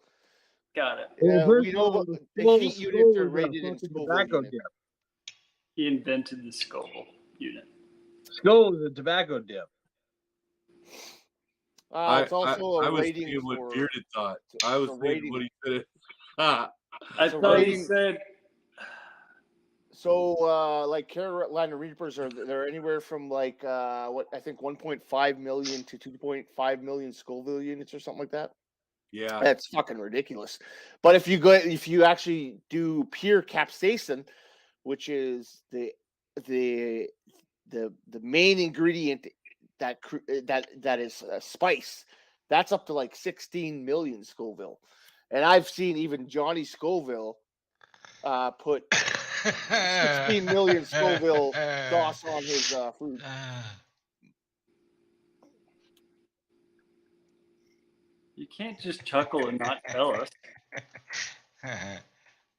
Got it. Yeah, we know the heat units are rated in Scoville unit. He invented the Scoville unit. Scoville is a tobacco dip. It's also I a was rating thinking what for. Bearded thought. I was thinking what he said. I thought he said. So, like Carolina Reapers they're anywhere from like what I think 1.5 million to 2.5 million Scoville units or something like that. Yeah, that's fucking ridiculous. But if you actually do pure capsaicin, which is the main ingredient that is spice, that's up to like 16 million Scoville. And I've seen even Johnny Scoville put 16 million Scoville sauce on his food. You can't just chuckle and not tell us.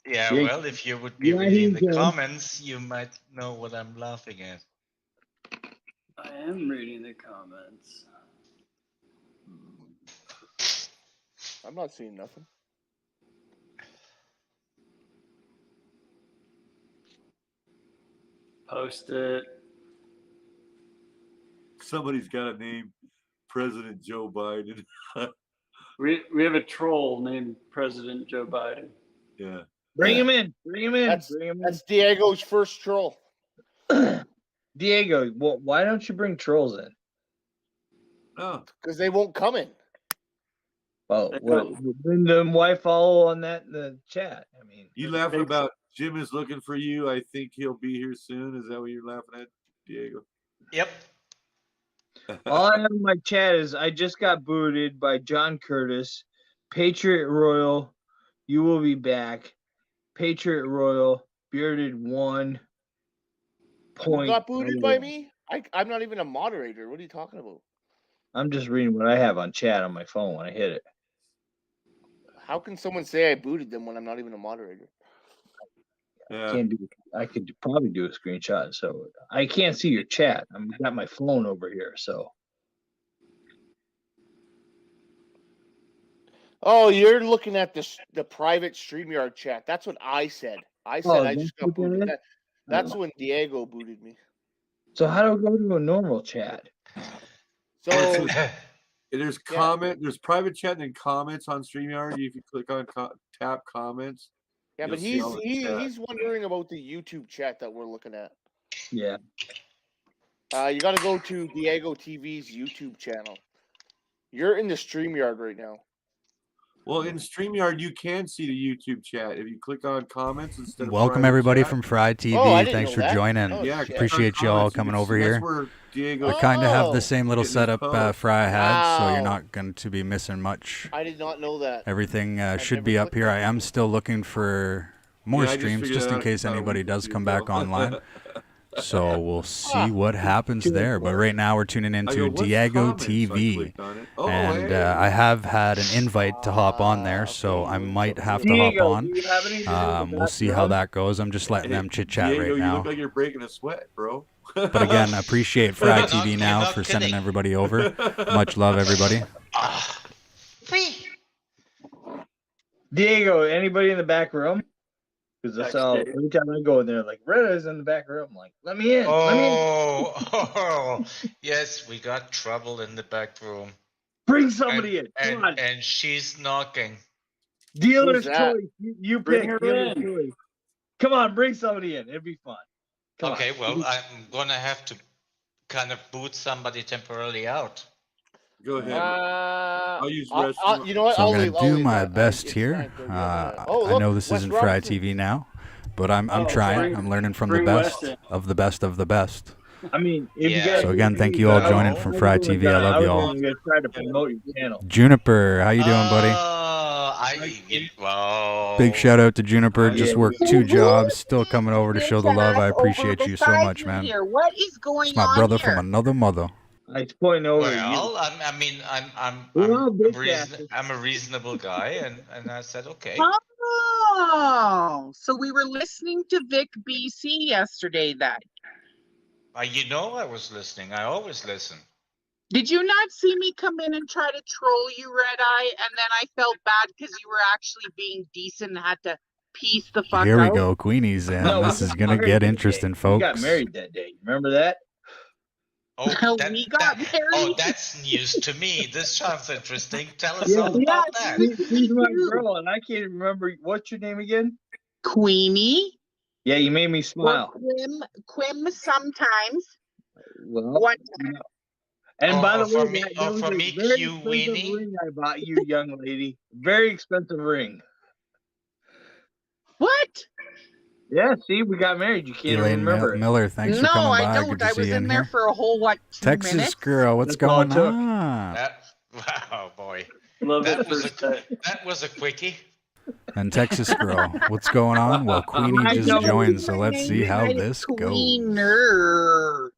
Yeah, well, if you would be reading the comments, you might know what I'm laughing at. I am reading the comments. I'm not seeing nothing. Post it. Somebody's got to name President Joe Biden. We have a troll named President Joe Biden. Yeah. Bring him in. That's Diego's first troll. Diego, why don't you bring trolls in? Oh, because they won't come in. Oh, then why follow on that in the chat? I mean, you laughing about Jim is looking for you. I think he'll be here soon. Is that what you're laughing at, Diego? Yep. All I have in my chat is I just got booted by John Curtis, Patriot Royal. You will be back. Patriot Royal, Bearded 1. You got booted by me? I'm not even a moderator. What are you talking about? I'm just reading what I have on chat on my phone when I hit it. How can someone say I booted them when I'm not even a moderator? Yeah. I could probably do a screenshot, so I can't see your chat. I've got my phone over here, so. Oh, you're looking at the private StreamYard chat. That's what I said. I said I just got booted. That's when Diego booted me. So how do I go to a normal chat? So there's comment. There's private chat and then comments on StreamYard. If you click on tap comments. Yeah, but he's wondering about the YouTube chat that we're looking at. Yeah. You got to go to Diego TV's YouTube channel. You're in the StreamYard right now. Well, in StreamYard, you can see the YouTube chat if you click on comments instead of Welcome private everybody chat. from Fry TV. Oh, I didn't Thanks know for that. joining. Oh, Yeah, shit. Appreciate you all coming over That's here. where Diego. We kind of have the Oh. same little Getting his setup pose. Fry had, so you're Wow. not going to be missing much. I did not know that. Everything should never be up clicked here. on I am still looking for more Yeah, I just streams figured just that in out case about a anybody week or does two come ago. back online. So we'll see Ah. what happens there. But right now we're tuning I into go, "What's Diego comments?" So I TV. clicked on it. Oh, And hey. I have had an invite to hop on there, so I might have to hop Diego, on. do you have anything in the We'll see how background? that goes. I'm just letting them chit chat Diego, right you now. look like you're breaking a sweat, bro. But again, appreciate Fry You're TV not- now you're not for sending kidding. everybody over. Much love, everybody. Diego, anybody in the back room? Because that's how every time I go in there, like Retta's in the back room. I'm like, let me in. Let me in. Oh, yes, we got trouble in the back room. Bring somebody in. Come on. And she's knocking. Dealer's Who's that? choice. You Bring pick her dealer's in. choice. Come on, bring somebody in. It'd be fun. Come Okay, on. well, I'm gonna have to kind of boot somebody temporarily out. Go ahead. I'll use you know what? So I'm I'll going leave. to I'll do leave my that. best It's here. 9:30. I know this Wes isn't Fry Robinson. TV now, but I'm Oh, trying. bring- I'm learning from the bring best Wes in. of the best of the best. I mean, if you Yeah. guys So again, thank you all joining from Fry TV. I love you all. I'm going to try to promote your channel. Juniper, how you doing, buddy? Well, Big shout out to Juniper. Just Yeah. worked 2 jobs. Still coming over to show the love. I appreciate you so much, man. Here. What is going It's my on brother here? from another mother. It's pointing over to you. Well, I mean, I'm a reasonable guy, and I said okay. Oh, so we were listening to Vic BC yesterday then. You know I was listening. I always listen. Did you not see me come in and try to troll you, Red Eye? And then I felt bad because you were actually being decent and had to piece the fuck Here we out. go. Queenie's in. No, This we is got going to married get that interesting, day. folks. We got married that day. Remember that? Oh, We got married. that's news to me. This sounds interesting. Tell us Yeah. all about that. She's my girl, and I can't remember. What's your name again? Queenie. Yeah, you made me smile. Or Quim sometimes. Well, One time. and by the for way, me- that was for a me, very Q expensive Weenie. ring I bought you, young lady. Very expensive ring. What? Yeah, see, we got married. You can't even Elaine remember it. Miller, thanks for No, coming I by. don't. Good to I see was you in there here. for a whole, 2 Texas minutes? girl, what's That's all going it took. on? Wow, boy. Love it That was first time. that was a quickie. And Texas girl, what's going on? Well, Queenie I just know. joined, so let's see how this goes. Queener.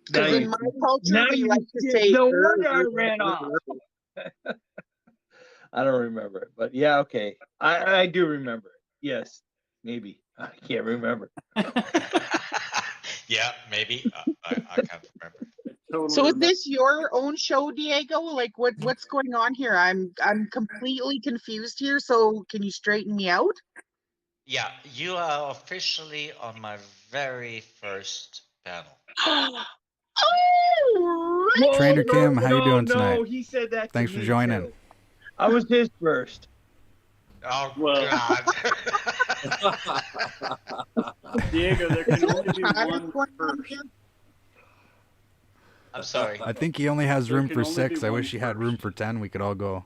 Because in my culture, Now we you like to say. no wonder I ran off. I don't remember it, but yeah, okay. I do remember it. Yes, maybe. I can't remember. Yeah, maybe. I can't remember. So is this your own show, Diego? Like what's going on here? I'm completely confused here. So can you straighten me out? Yeah, you are officially on my very first panel. Oh, Trainer Kim, how you doing No, tonight? he said that. Thanks to for me, joining. too. I was his first. Oh Well. God! Diego, there can only be one first. I'm sorry. I think he only has room can for only 6. be I one wish he had room for 10. We could all go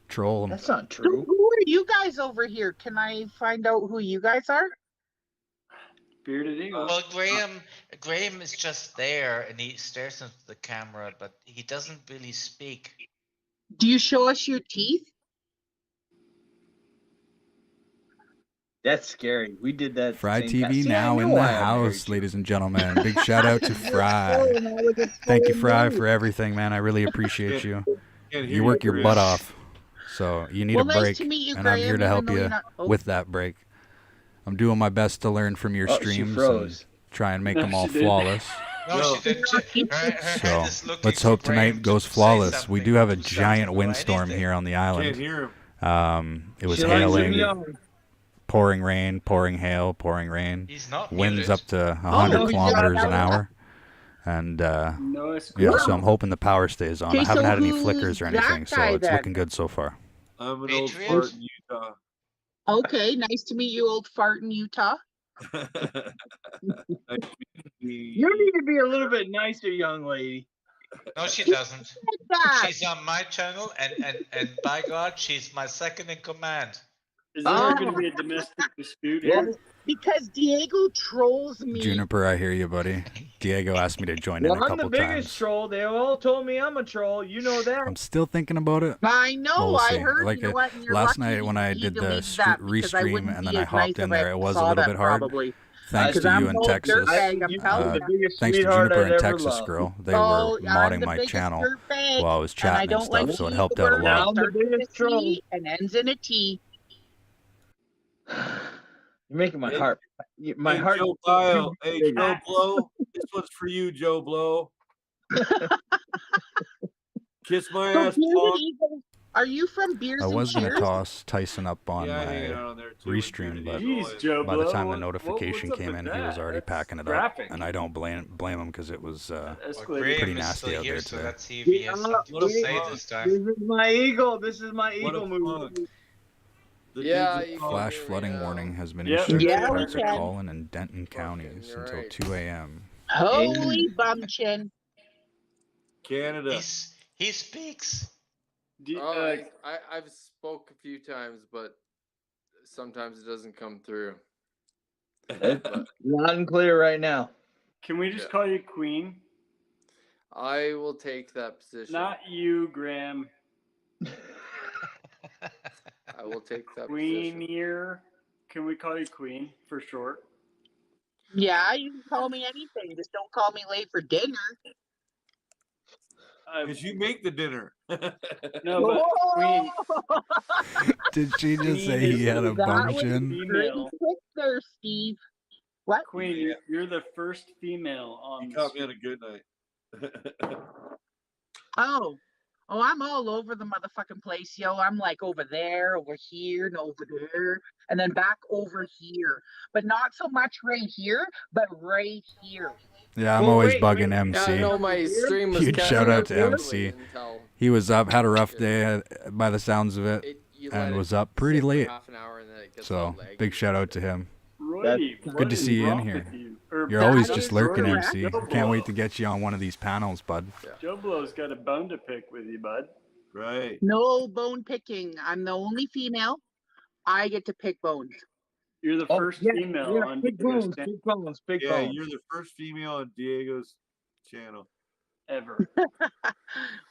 troll him. That's not Who true. are you guys over here? Can I find out who you guys are? Bearded Eagle. Well, Graham is just there and he stares into the camera, but he doesn't really speak. Do you show us your teeth? That's scary. We did that. at the Fry same time. TV See, I now knew in the why I married house, you. ladies and gentlemen. Big shout out to Fry. Thank you, Fry, for everything, man. I really appreciate you. You work your butt off, so you need Well, a nice break, to meet you, and I'm here Graham, to help even though you you're not- oh. with that break. I'm doing my best to learn from your Oh, she streams and froze. try and make No, them all she didn't. flawless. No, she didn't. Her head So is looking let's for hope Graham tonight goes to say flawless. We something, do have a do giant something or windstorm anything. here on the Can't island. hear him. It was She likes him hailing, young. pouring rain, pouring hail, pouring rain. He's not Winds muted. up to 100 no, he's not. kilometers an hour. And No, it's yeah, cool. so I'm hoping the power stays on. Okay, I haven't so had any who's flickers or that anything, so guy it's then? looking good so far. I'm an old Patriot? fart in Utah. Okay, nice to meet you, old fart in Utah. You need to be a little bit nicer, young lady. No, she doesn't. that. She's on my channel, and by God, she's my second in command. Is there going to be a domestic dispute here? Because Diego trolls me. Juniper, I hear you, buddy. Diego asked me to join in a Well, I'm the couple biggest times. troll. They all told me I'm a troll. You know that. I'm still thinking about it. I know. Well, we'll I see. heard. Like you know what? And you're last lucky night when I he did the deleted that because I restream wouldn't and be then I as hopped nice in if I there, it was a saw little that bit hard. probably. Thanks to 'Cause I'm you in all Texas. dirtbag, I'm telling you. Thanks to Biggest Juniper in sweetheart I'd ever Texas, loved. girl. They Oh, were I'm modding the my biggest channel dirtbag, while I was and chatting I and don't like stuff, so it to use helped the out a word. lot. I'm the Starts with biggest a troll. C and ends in a T. You're making my heart. My Hey, heart. Joe Blow. Hey, Joe Blow. This one's for you, Joe Blow. Kiss my So, ass, David Paul. Eagle, are you from Beers I and was gonna Cheers? toss Tyson up on Yeah, I hang my out on there too. restream, but Jeez, Joe by the Blow, time the what's notification up came with in, he was that? already That's packing it graphic. up, and I don't blame him because it was Escalated. pretty nasty out there So today. let's see if he has something to say this time. This is my eagle. This is my What a eagle move. punk. Yeah, you can Flash hear me flooding now. warning has been Yep. issued Yeah, for we parts of can. Collin and Denton counties you're until right. 2 a.m. Holy bumchin. Canada. He speaks. Oh, I've spoke a few times, but sometimes it doesn't come through. But Loud and clear right now. Can we just call you Queen? I will take that position. Not you, Graham. I will take that position. Queenier. Can we call you Queen for short? Yeah, you can call me anything. Just don't call me late for dinner. Because you make the dinner. No, but Queen. Did she just say he had a bum chin? Female. Quick there, Steve. What? Queen, you're the first female on You caught me on a good night. Oh, I'm all over the motherfucking place, yo. I'm like over there, over here, and over there, and then back over here. But not so much right here, but right here. Yeah, I'm always bugging MC. Yeah, no, my stream was Huge shout out to captured MC. until He was up, had a rough day by the sounds of it, and was up pretty late. half an hour and then it gets So, all laggy. big shout out to him. Roy, Good to see you in here. You're always just lurking, MC. Can't wait to get you on one of these panels, bud. Joe Blow's got a bone to pick with you, bud. Right. No bone picking. I'm the only female. I get to pick bones. You're the first female on big bones, big bones, big Yeah, bones. you're the first female on Diego's channel. Ever.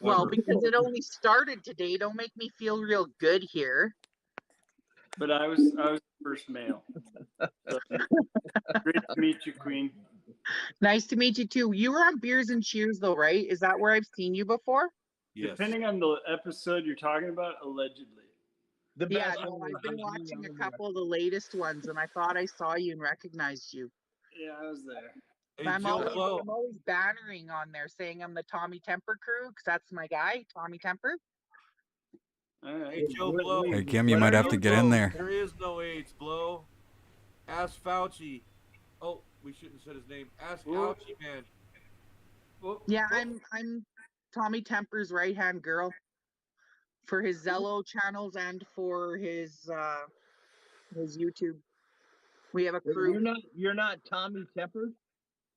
Well, because it only started today, don't make me feel real good here. But I was the first male. So, great to meet you, Queen. Nice to meet you too. You were on Beers and Cheers though, right? Is that where I've seen you before? Yes. Depending on the episode you're talking about, allegedly. Yeah, no, I've been watching a couple of the latest ones, and I thought I saw you and recognized you. Yeah, I was there. Hey, I'm Joe Blow. always bannering on there saying I'm the Tommy Temper crew because that's my guy, Tommy Temper. All right. Hey, Joe Blow. Hey, Kim, you might have to get in there. There is no AIDS, Blow. Ask Fauci. Oh, we shouldn't have said his name. Ask Fauci, man. Yeah, I'm Tommy Temper's right hand girl for his Zello channels and for his YouTube. We have a crew. You're not Tommy Temper?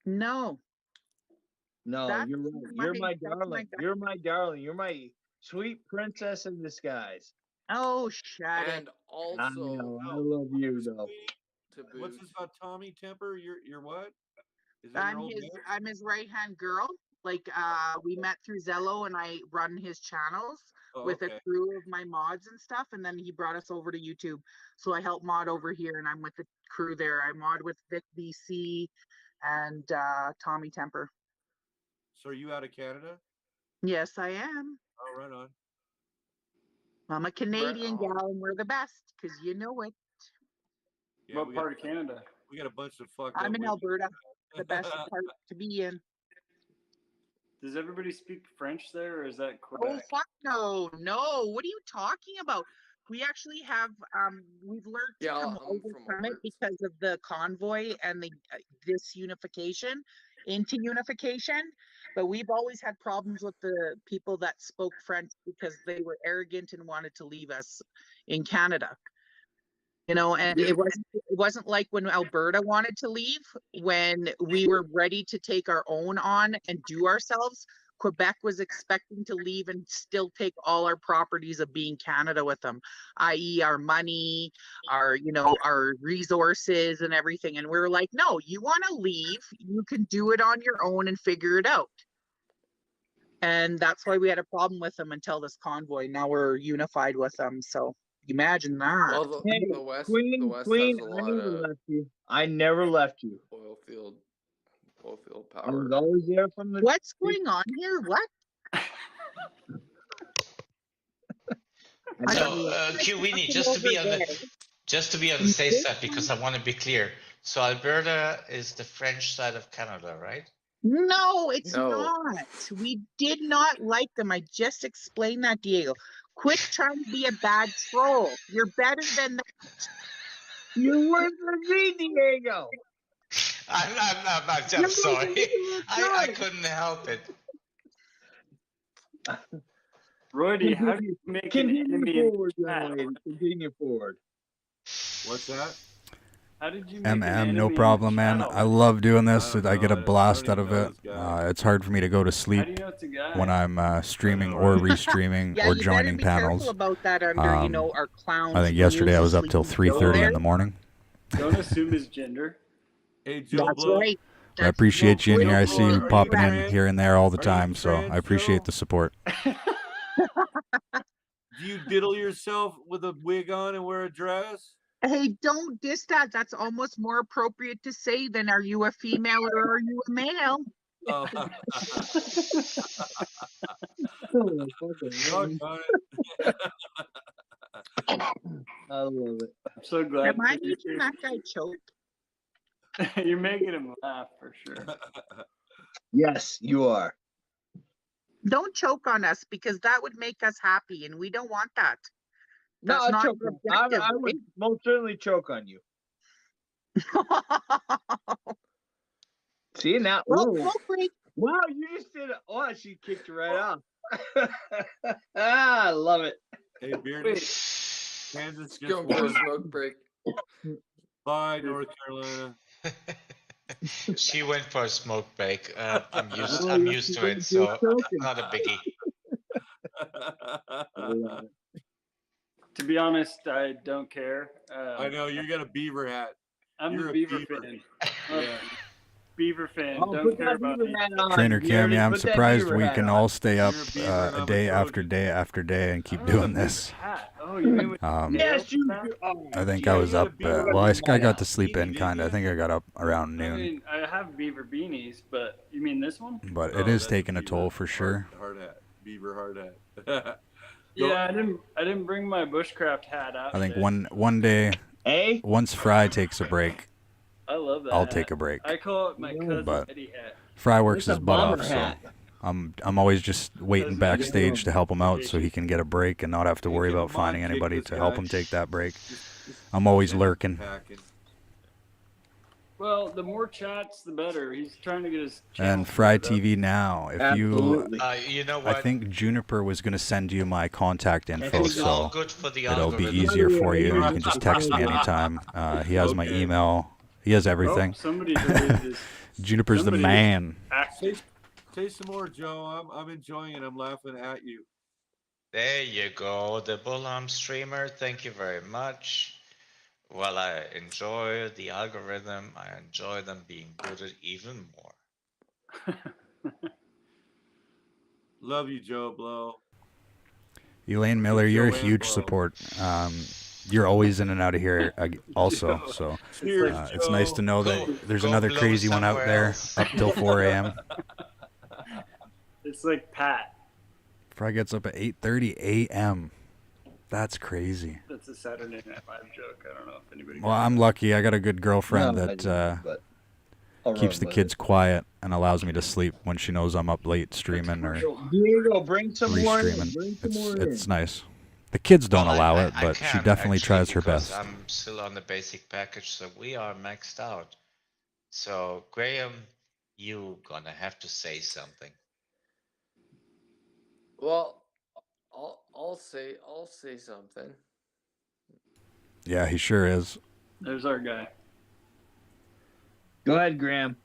No. No, That's you're right. You're my darling. You're my darling. You're my sweet princess in disguise. Oh, shut And it. also, I know. I love you though. to What's boot. this about Tommy Temper? You're what? Is that your old man? I'm his right hand girl. Like we met through Zello and I run his channels with a crew of my mods and stuff, and then he brought us over to YouTube. So I help mod over here and I'm with the crew there. I mod with Vic BC and Tommy Temper. So are you out of Canada? Yes, I am. Oh, right on. I'm a Canadian gal and we're the best because you know it. Yeah, What part of Canada? We got a bunch of fucked I'm up in women. Alberta, the best part to be in. Does everybody speak French there, or is that Oh Quebec? fuck no, no! What are you talking about? We actually have we've learned to come over from it because of the convoy and the disunification into unification. But we've always had problems with the people that spoke French because they were arrogant and wanted to leave us in Canada. You know, and it wasn't like when Alberta wanted to leave, when we were ready to take our own on and do ourselves. Quebec was expecting to leave and still take all our properties of being Canada with them, i.e. our money, our, you know, our resources and everything. And we were like, no, you want to leave, you can do it on your own and figure it out. And that's why we had a problem with them until this convoy. Now we're unified with them. So imagine that. Well, Hey, the West, Queen, the West Queen, has a I lot never of left you. I never left you. oil field I was power. always there from the. What's going on here? What? So, QWeenie, just to be on the safe side, because I want to be clear. So Alberta is the French side of Canada, right? No, it's No. not. We did not like them. I just explained that, Diego. Quit trying to be a bad troll. You're better than that. You work for me, Diego. I'm sorry. I couldn't help it. Roydy, how do you make an Continue enemy forward, in young chat? lady. Continue forward. What's that? How did you make an MM, enemy no in problem, man. chat? I love doing this. I don't I get a know. blast I out don't of even it. know this guy. It's hard for me to go to sleep How do you know it's a guy? when I'm streaming know, or right? restreaming Yeah, or you better joining be careful panels. about that under, you know, our clowns. I think yesterday I was up till 3:30 in the morning. Don't assume his gender. Hey, Joe That's Blow. right. I appreciate you in here. I see you Are popping in trans? here and there all the Are you time, so trans, I appreciate Joe? the support. Do you diddle yourself with a wig on and wear a dress? Hey, don't diss that. That's almost more appropriate to say than are you a female or are you a male? Oh. Doggone it. I love it. I'm so glad. Am I making that guy choke? You're making him laugh for sure. Yes, you are. Don't choke on us because that would make us happy and we don't want that. No, That's I'll not choke your on. I objective, would most certainly choke on you. See now? Well, Ooh. smoke break. Wow, you just did it. Oh, she kicked you right off. I love it. Hey, Beardy. Kansas just Going for a won. smoke break. Bye, North Carolina. She went for a smoke break. I'm Oh, used to it, so not a biggie. To be honest, I don't care. I know you got a beaver hat. I'm You're a a Beaver beaver. fan. Yeah. Beaver fan. Oh, Don't put care that about beaver you. hat on. Trainer You Cam, already yeah, I'm put that surprised beaver we hat can on. all stay up You're a beaver and I'm a a day after Trojan. day after day and keep I don't know doing if it's this. hat. Oh, you mean with Yes, you. Oh, I think Yeah, I you was got a up. beaver Well, on I your got to hat. sleep in Beanie, kind of. I didn't think I got up around I noon. mean, I have beaver beanies, but you mean this one? But No, it is that's taking a beaver. toll for sure. Hard hat. Beaver hard hat. Yeah, I didn't bring my bushcraft hat out. I think today. one day, Hey, once Fry takes a break, I love that. I'll hat. take a break. I call it my cousin But Eddie hat. Fry works it's his a butt bomber off, so hat. I'm always just waiting Cousin backstage Eddie. to help him out so he can get a break and not have to Hey, worry give about him a mind finding kick, anybody this to help guy. him take that break. Just I'm always send lurking. packing. Well, the more chats, the better. He's trying to get his channel And Fry started up. TV now. If Absolutely. You know I what? think Juniper was going to send you my contact info, It's all so good for the it'll be algorithm. easier for you. You can just text me anytime. He has my Okay. email. He has Oh, everything. somebody deleted his. Juniper's the somebody man. Active. Taste some more, Joe. I'm enjoying it. I'm laughing at you. There you go, the Bullham streamer. Thank you very much. Well, I enjoy the algorithm. I enjoy them being booted even more. Love you, Joe Blow. Elaine Miller, you're a Joanne huge Blow. support. You're always in and out of here also, so Cheers, it's nice Joe. to know that there's Go another blow crazy one out somewhere there else. up till 4 a.m. It's like Pat. Fry gets up at 8:30 a.m. That's crazy. That's a Saturday Night Live joke. I don't know if anybody. Well, I'm lucky. I got a good girlfriend No, I that didn't, but I'll keeps run the with kids quiet and allows me to sleep when she knows I'm up late streaming or Diego, bring some more in. restreaming. Bring some more in. It's nice. The kids don't Well, allow I it, but she can't, definitely actually, tries her because best. I'm still on the basic package, so we are maxed out. So, Graham, you gonna have to say something. Well, I'll say something. Yeah, he sure is. There's our guy. Go ahead, Graham.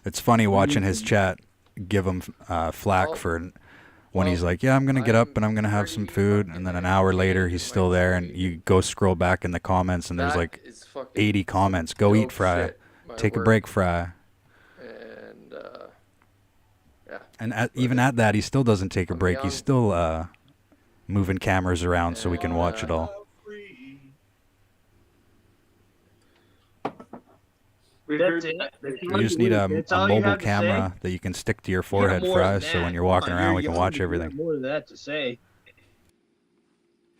It's funny watching his chat give him flack for when he's like, yeah, I'm going to get up and I'm going to have some food. And then an hour later, he's still there. And you go scroll back in the comments and there's like 80 comments. Go eat, Fry. Take a break, Fry. And yeah. And even at that, he still doesn't take a break. He's still moving cameras around so we can watch it all. That's it. You just need a mobile camera that you can stick to your forehead, Fry, so when you're walking around, we can watch everything. More than that to say.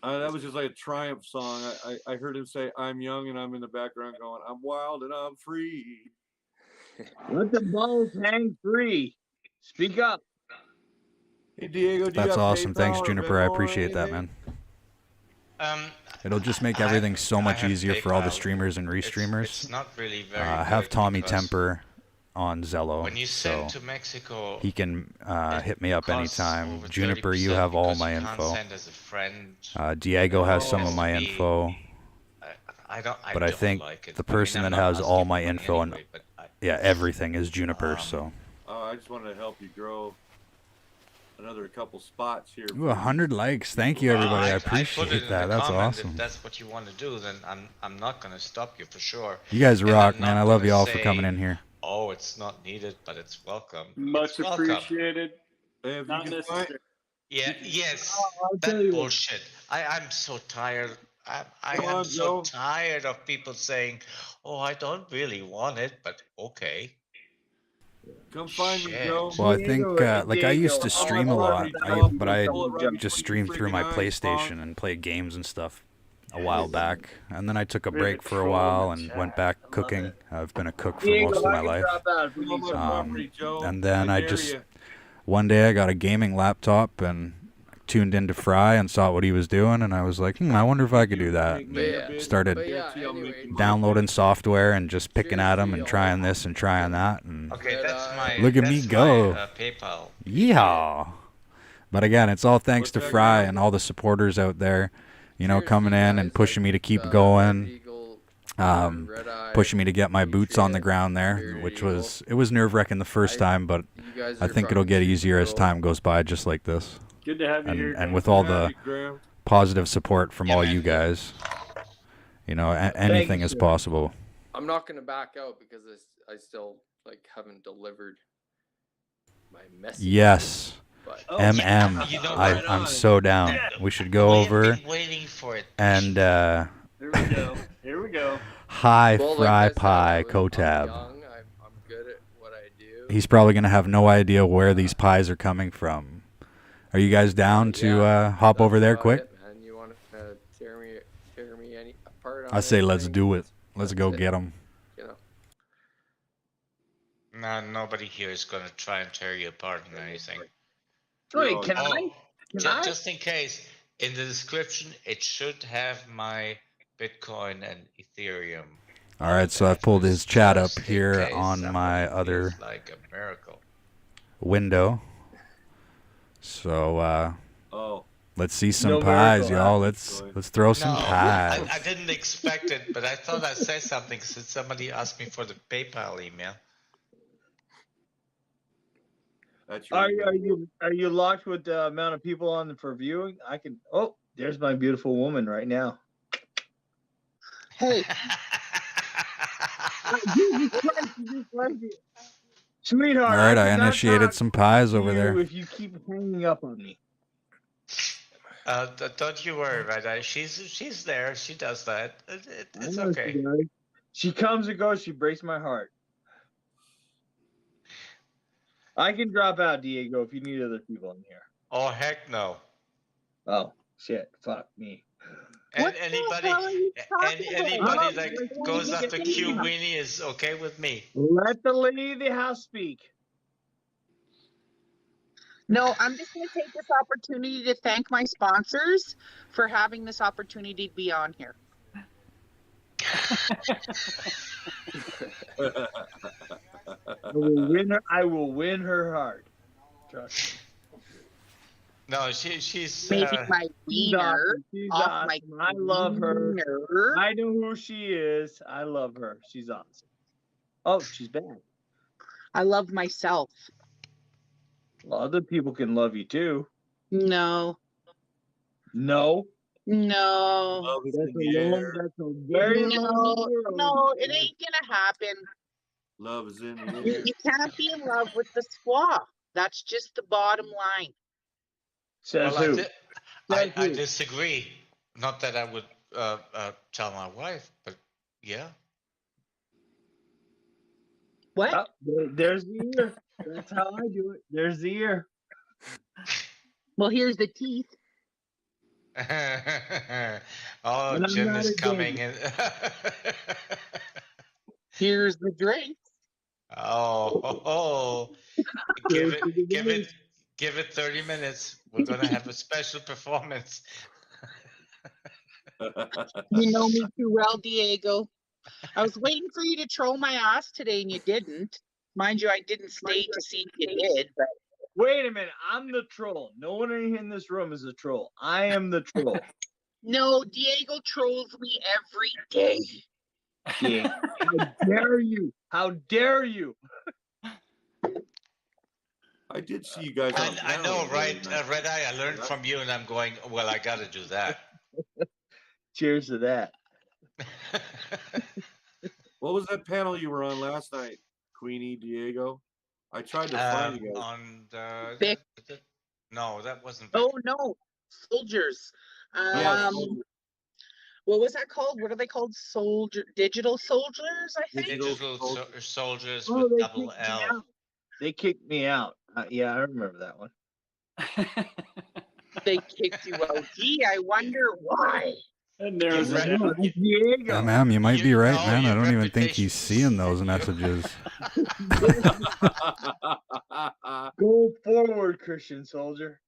That was just like a Triumph song. I heard him say, I'm young, and I'm in the background going, I'm wild and I'm free. Let the balls hang free. Speak up. Hey, Diego, do That's you have awesome. PayPal Thanks, or Juniper. Venmo I or appreciate that, anything? man. It'll just make everything so much easier for all the streamers and restreamers. It's not really very I have good Tommy because Temper on Zello, when you so send to Mexico, he can hit me up costs anytime. over Juniper, you 30% have all because my you can't info. send as a friend. Diego has some Has of to my be- info. I But I don't think like it. the I mean, person I'm that not has asking all for my money info anyway, but and everything is Juniper. So I just wanted to help you grow another couple spots here. ooh, 100 likes. Thank you, everybody. I put it appreciate in that. the That's comment. awesome. If that's what you want to do, then I'm not going to stop you for sure. You guys And rock, I'm man. not I love gonna you all for say, coming in here. Oh, it's not needed, but it's welcome. Much It's welcome. appreciated. If Not you can necessary. find, Yeah, yes, I'll tell that you. bullshit. I'm so tired. I Come am on, so Joe. tired of people saying, "Oh, I don't really want it," but okay. Come find me, Shit. Joe. Well, I think like I used to stream a lot, but I Pull it just streamed through my PlayStation and played games and stuff a while back, and then I took a break for a while and went back cooking. I've been a cook for most of my life. And then I just one day I got a gaming laptop and tuned into Fry and saw what he was doing, and I was like, I wonder if I could do that. And started downloading software and just picking at them and trying this and trying that, and Okay, that's my. look at me that's go. My, PayPal. Yeehaw! But again, it's all thanks to Fry and all the supporters out there, you know, coming in and pushing me to keep going, pushing me to get my boots on the ground there, which was nerve-wracking the first time, but I think it'll get easier as time goes by, just like this. Good to have you here. And with all the positive support from all you guys, you know, anything is possible. I'm not going to back out because I still like haven't delivered my message. Yes. MM, You know I'm so down. We should go over waiting for it. and Here we go. Here we go. hi Well, like Fry I said, Pie I'm Kotab. young. I'm good at what I do. He's probably gonna have no idea where these pies are coming from. Are you guys down to hop over there quick? Man, you want to tear me any apart? On I say let's anything? do it. Let's go get them. You know. No, nobody here is going to try and tear you apart or anything. Wait, can I? Just in case, in the description, it should have my Bitcoin and Ethereum. All right, so I've pulled his chat up here on my other Like a miracle. window. So let's see some No pies, miracle y'all. Let's throw some No, pies. I didn't expect it, but I thought I'd say something since somebody asked me for the PayPal email. Are you locked with the amount of people on for viewing? I can. Oh, there's my beautiful woman right now. Hey. Sweetheart. All right, I cannot initiated talk some pies to over you there. If you keep hanging up on me. Don't you worry about that. She's there. She does that. It's I know okay. she does. She comes and goes. She breaks my heart. I can drop out, Diego, if you need other people in here. Oh heck no. Oh shit! Fuck me. And anybody that goes after Q Weenie is okay with me. Let the lady of the house speak. No, I'm just going to take this opportunity to thank my sponsors for having this opportunity to be on here. I will win her heart. Trust me. No, she's Maybe my She's wiener awesome. She's off awesome. my I love her. wiener. I know who she is. I love her. She's awesome. Oh, she's back. I love myself. Well, other people can love you too. No. No. No. Love is That's in a the long, air. that's a very lonely No, world. no, it ain't gonna happen. Love is in the You, air. you can't be in love with the squaw. That's just the bottom line. Says Well, who? I disagree. Not that I would tell my wife, but yeah. What? Oh, there's the ear. That's how I do it. There's the ear. Well, here's the teeth. Oh, And I'm Jim not is a coming dentist. in. Here's the drink. Oh, give it 30 minutes. We're gonna have a special performance. You know me too well, Diego. I was waiting for you to troll my ass today, and you didn't. Mind you, I didn't stay to see if you did, but Wait a minute. I'm the troll. No one in this room is a troll. I am the troll. no, Diego trolls me every day. Diego, how dare you? How dare you? I did see you guys on I know, right? panel. Red Eye, I learned from you, and I'm going, well, I gotta do that. Cheers to that. What was that panel you were on last night, Queenie, Diego? I tried to find you guys. On the, Vic. no, that wasn't. Oh no, soldiers. Yeah, What was that called? What are they called? Digital soldiers, I think. Digital soldiers Oh, with they double kicked me L. out. They kicked me out. Yeah, I remember that one. They kicked you out. Gee, I wonder why. And there's Your Diego. Yeah, ma'am, you might be right, no, man. I your don't even think reputation- he's seeing those messages. Go forward, Christian soldier.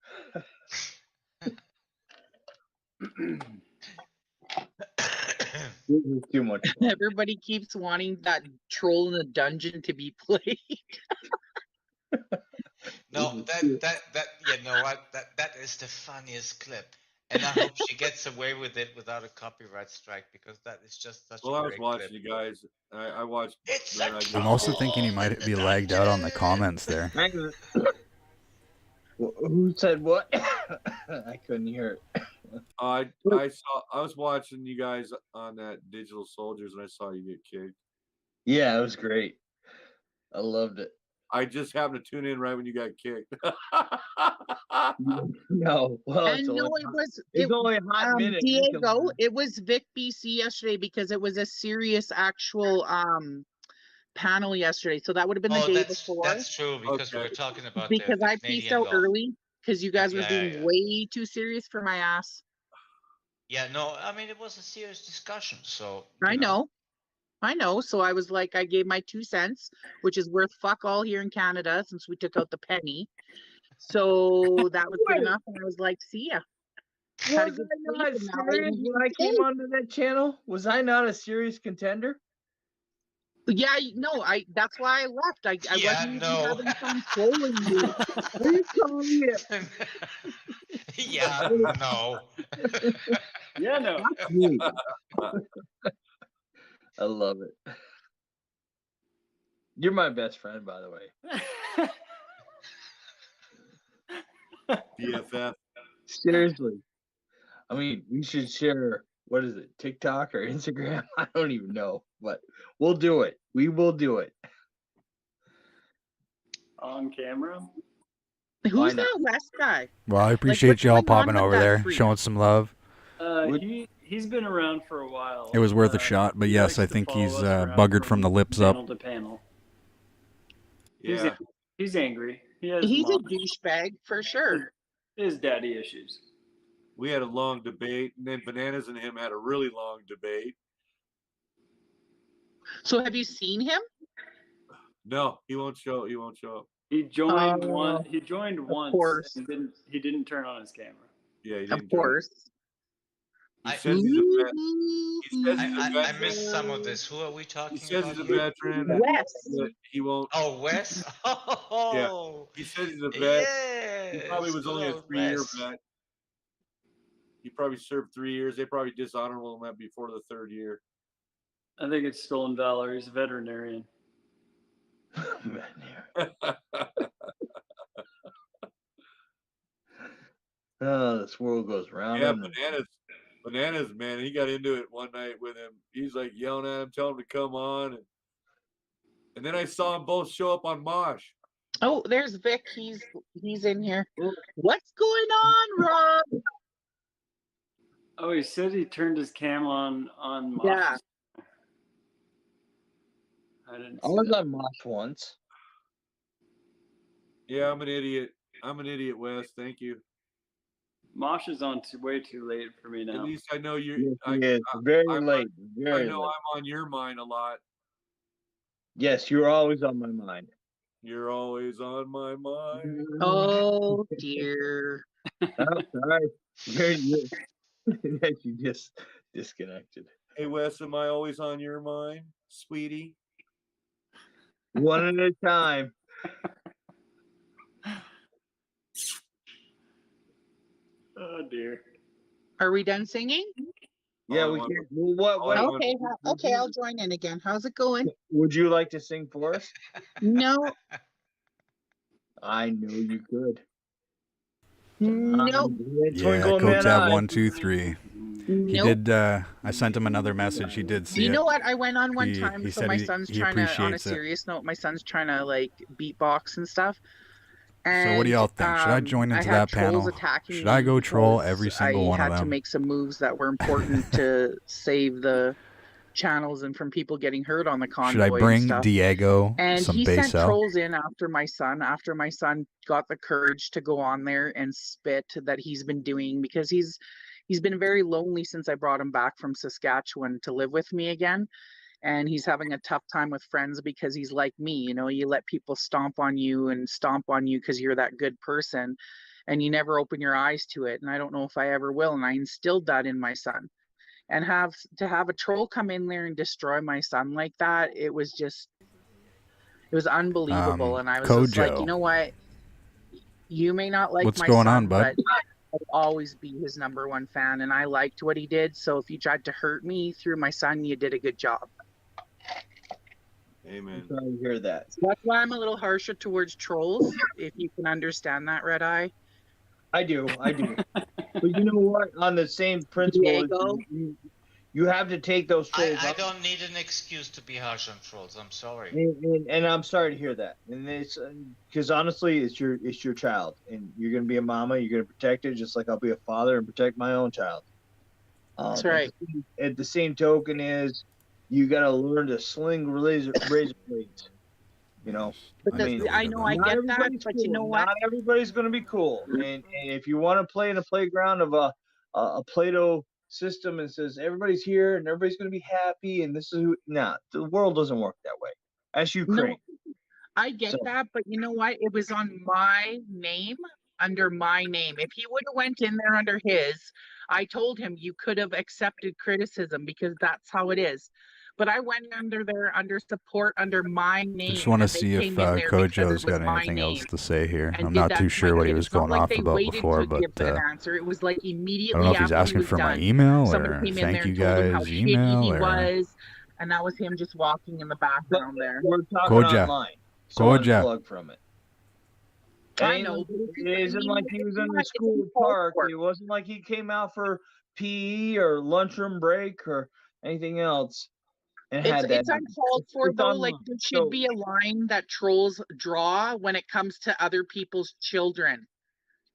This is too much fun. Everybody keeps wanting that troll in the dungeon to be played. No, that you know what? That is the funniest clip. And I hope she gets away with it without a copyright strike, because that is just such well, a I was great watching clip. you guys. I watched. It's Red a Eye I'm also thinking he might be lagged out on the comments there. Who said what? I couldn't hear it. I was watching you guys on that Digital Soldiers, and I saw you get kicked. Yeah, it was great. I loved it. I just happened to tune in right when you got kicked. No, well, And no, it's only a hot minute. Diego, it was Vic BC yesterday, because it was a serious actual panel yesterday. So that would have been the day before. That's true, because we were talking about Because the I pieced Canadian out law. early because you guys were Yeah, being yeah. way too serious for my ass. Yeah, no, I mean, it was a serious discussion, so. I know. So I was like, I gave my 2 cents, which is worth fuck all here in Canada since we took out the penny. So that was good enough. And I was like, see ya. Had a Was good I sleep, not and now I serious didn't when I stay. came onto that channel? Was I not a serious contender? Yeah, no, that's why I left. I Yeah, wasn't even no. having fun trolling you. Are you calling me? Yeah, no. Yeah, no. That's me. I love it. You're my best friend, by the way. BFF. Seriously. I mean, we should share, what is it, TikTok or Instagram? I don't even know, but we'll do it. We will do it. On camera. Who's that West guy? Well, I appreciate y'all what's going on popping with over that there, freak? showing some love. He's been around for a while. It was worth a shot, but he yes, likes I to think follow he's us around buggered from the lips up. panel to panel. Yeah. He's angry. He's a douchebag for sure. His daddy issues. We had a long debate, and then Bananas and him had a really long debate. So have you seen him? No, he won't show. He won't show up. He joined one. He joined once course. and he didn't turn on his camera. Yeah, he Of didn't. course. He says he's a vet. He says he's a I veteran. missed some of this. Who are we talking He says about? he's a veteran. Wes. But he won't. Oh, Wes? Oh, Yeah. He says he's a vet. He yes. probably was only a Hello, 3-year Wes. vet. He probably served 3 years. They probably dishonorable him before the 3rd year. I think it's stolen valor. He's a veterinarian. Oh, this world goes round. Yeah, and bananas, man. He got into it one night with him. He's like yelling at him, telling him to come on, and then I saw them both show up on Mosh. Oh, there's Vic. He's in here. What's going on, Rob? Oh, he said he turned his cam on Mosh. Yeah. I didn't I see was that. on Mosh once. Yeah, I'm an idiot. I'm an idiot, Wes. Thank you. Mosh is on way too late for me now. At least I know you're. Yes, he is. Very late. Very I know late. I'm on your mind a lot. Yes, you're always on my mind. You're always on my mind. Oh dear. Oh, sorry. You just disconnected. Hey, Wes, am I always on your mind, sweetie? One at a time. Oh dear. Are we done singing? Yeah, we can. Well, what? Okay. Okay, I'll join in again. How's it going? Would you like to sing for us? No. I know you could. Nope. Yeah, Code Tab 123. He Nope. did. I sent him another message. He did see You it. know what? I went on one time. he So said my he- son's he trying to, on a appreciates it. serious note, my son's trying to like beatbox and stuff. So what do y'all think? Should I join into that panel? Should I go troll every single one I of had to them? make some moves that were important to save the channels and from people getting hurt on the convoy. Should I and bring stuff. Diego And some he base sent L? trolls in after my son got the courage to go on there and spit that he's been doing, because he's been very lonely since I brought him back from Saskatchewan to live with me again. And he's having a tough time with friends because he's like me, you know, you let people stomp on you because you're that good person, and you never open your eyes to it. And I don't know if I ever will. And I instilled that in my son. And have a troll come in there and destroy my son like that, it was unbelievable. And I was just like, you know what? You may not like What's my going son, on, bud? but I'll always be his number one fan, and I liked what he did. So if you tried to hurt me through my son, you did a good job. Amen. I'm sorry to hear that. That's why I'm a little harsher towards trolls, if you can understand that, Red Eye. I do. But you know what? On the same principle, you have to take those trolls. I don't need an excuse to be harsh on trolls. I'm sorry. And I'm sorry to hear that. And it's because honestly, it's your child, and you're gonna be a mama. You're gonna protect it, just like I'll be a father and protect my own child. That's right. At the same token, is you got to learn to sling razor blades. You know, I know I get that, but you know what? Not everybody's going to be cool. And if you want to play in a playground of a Play-Doh system and says everybody's here and everybody's going to be happy and this is the world doesn't work that way. That's Ukraine. No, I get that, but you know what? It was on my name, under my name. If he would have went in there under his, I told him you could have accepted criticism because that's how it is. But I went under there under support under my name. I just want to and they see if came in there because Kojo's it was got my anything else name to say here. and I'm did not that too to sure my what he kid. was It's not going like off they about waited before, to but give an answer. It was like I immediately don't know if he's after he asking was for my done, email somebody or came in there thank you and told him how guys shitty email he or was, and that was him just walking in the background there. We're talking Koja. online. So Koja. unplug from it. I know. It isn't like he was in the school park. It wasn't like he came out for PE or lunchroom break or anything else. And It's had that. uncalled for It's though. online. Like there should be a line that trolls draw when it comes to other people's children.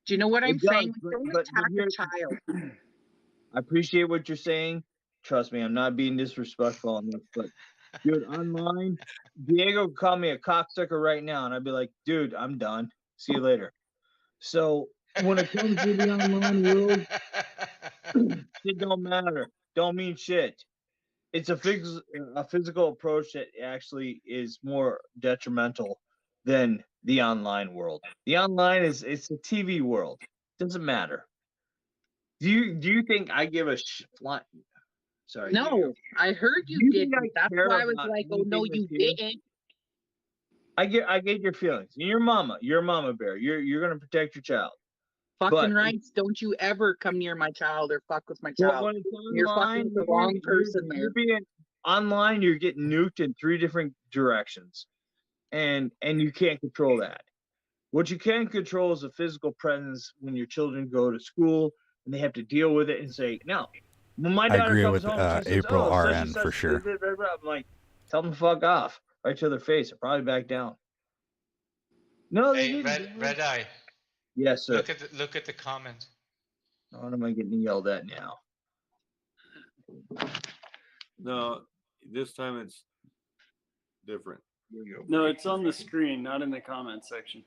Do you know what I'm saying? Don't attack a child. I appreciate what you're saying. Trust me, I'm not being disrespectful on this, but dude, online, Diego could call me a cocksucker right now, and I'd be like, dude, I'm done. See you later. So when it comes to the online world, it don't matter. Don't mean shit. It's a physical approach that actually is more detrimental than the online world. The online it's a TV world. Doesn't matter. Do you think I give a fly? Sorry. No, I heard you didn't. That's why I was like, oh no, you didn't. I get your feelings. You're a mama bear. You're gonna protect your child. Fucking rights. Don't you ever come near my child or fuck with my child. You're fucking the wrong person there. Online, you're getting nuked in 3 different directions, and you can't control that. What you can control is the physical presence when your children go to school and they have to deal with it and say, no. When my I daughter agree comes with home and she says, April oh, such RN and such, for sure. blah, blah, blah, I'm like, tell them to fuck off right to their face. They'll probably back down. No, they Hey, didn't. Red Eye. Yes, sir. Look at the comment. What am I getting yelled at now? No, this time it's different. No, it's on the screen, not in the comment section.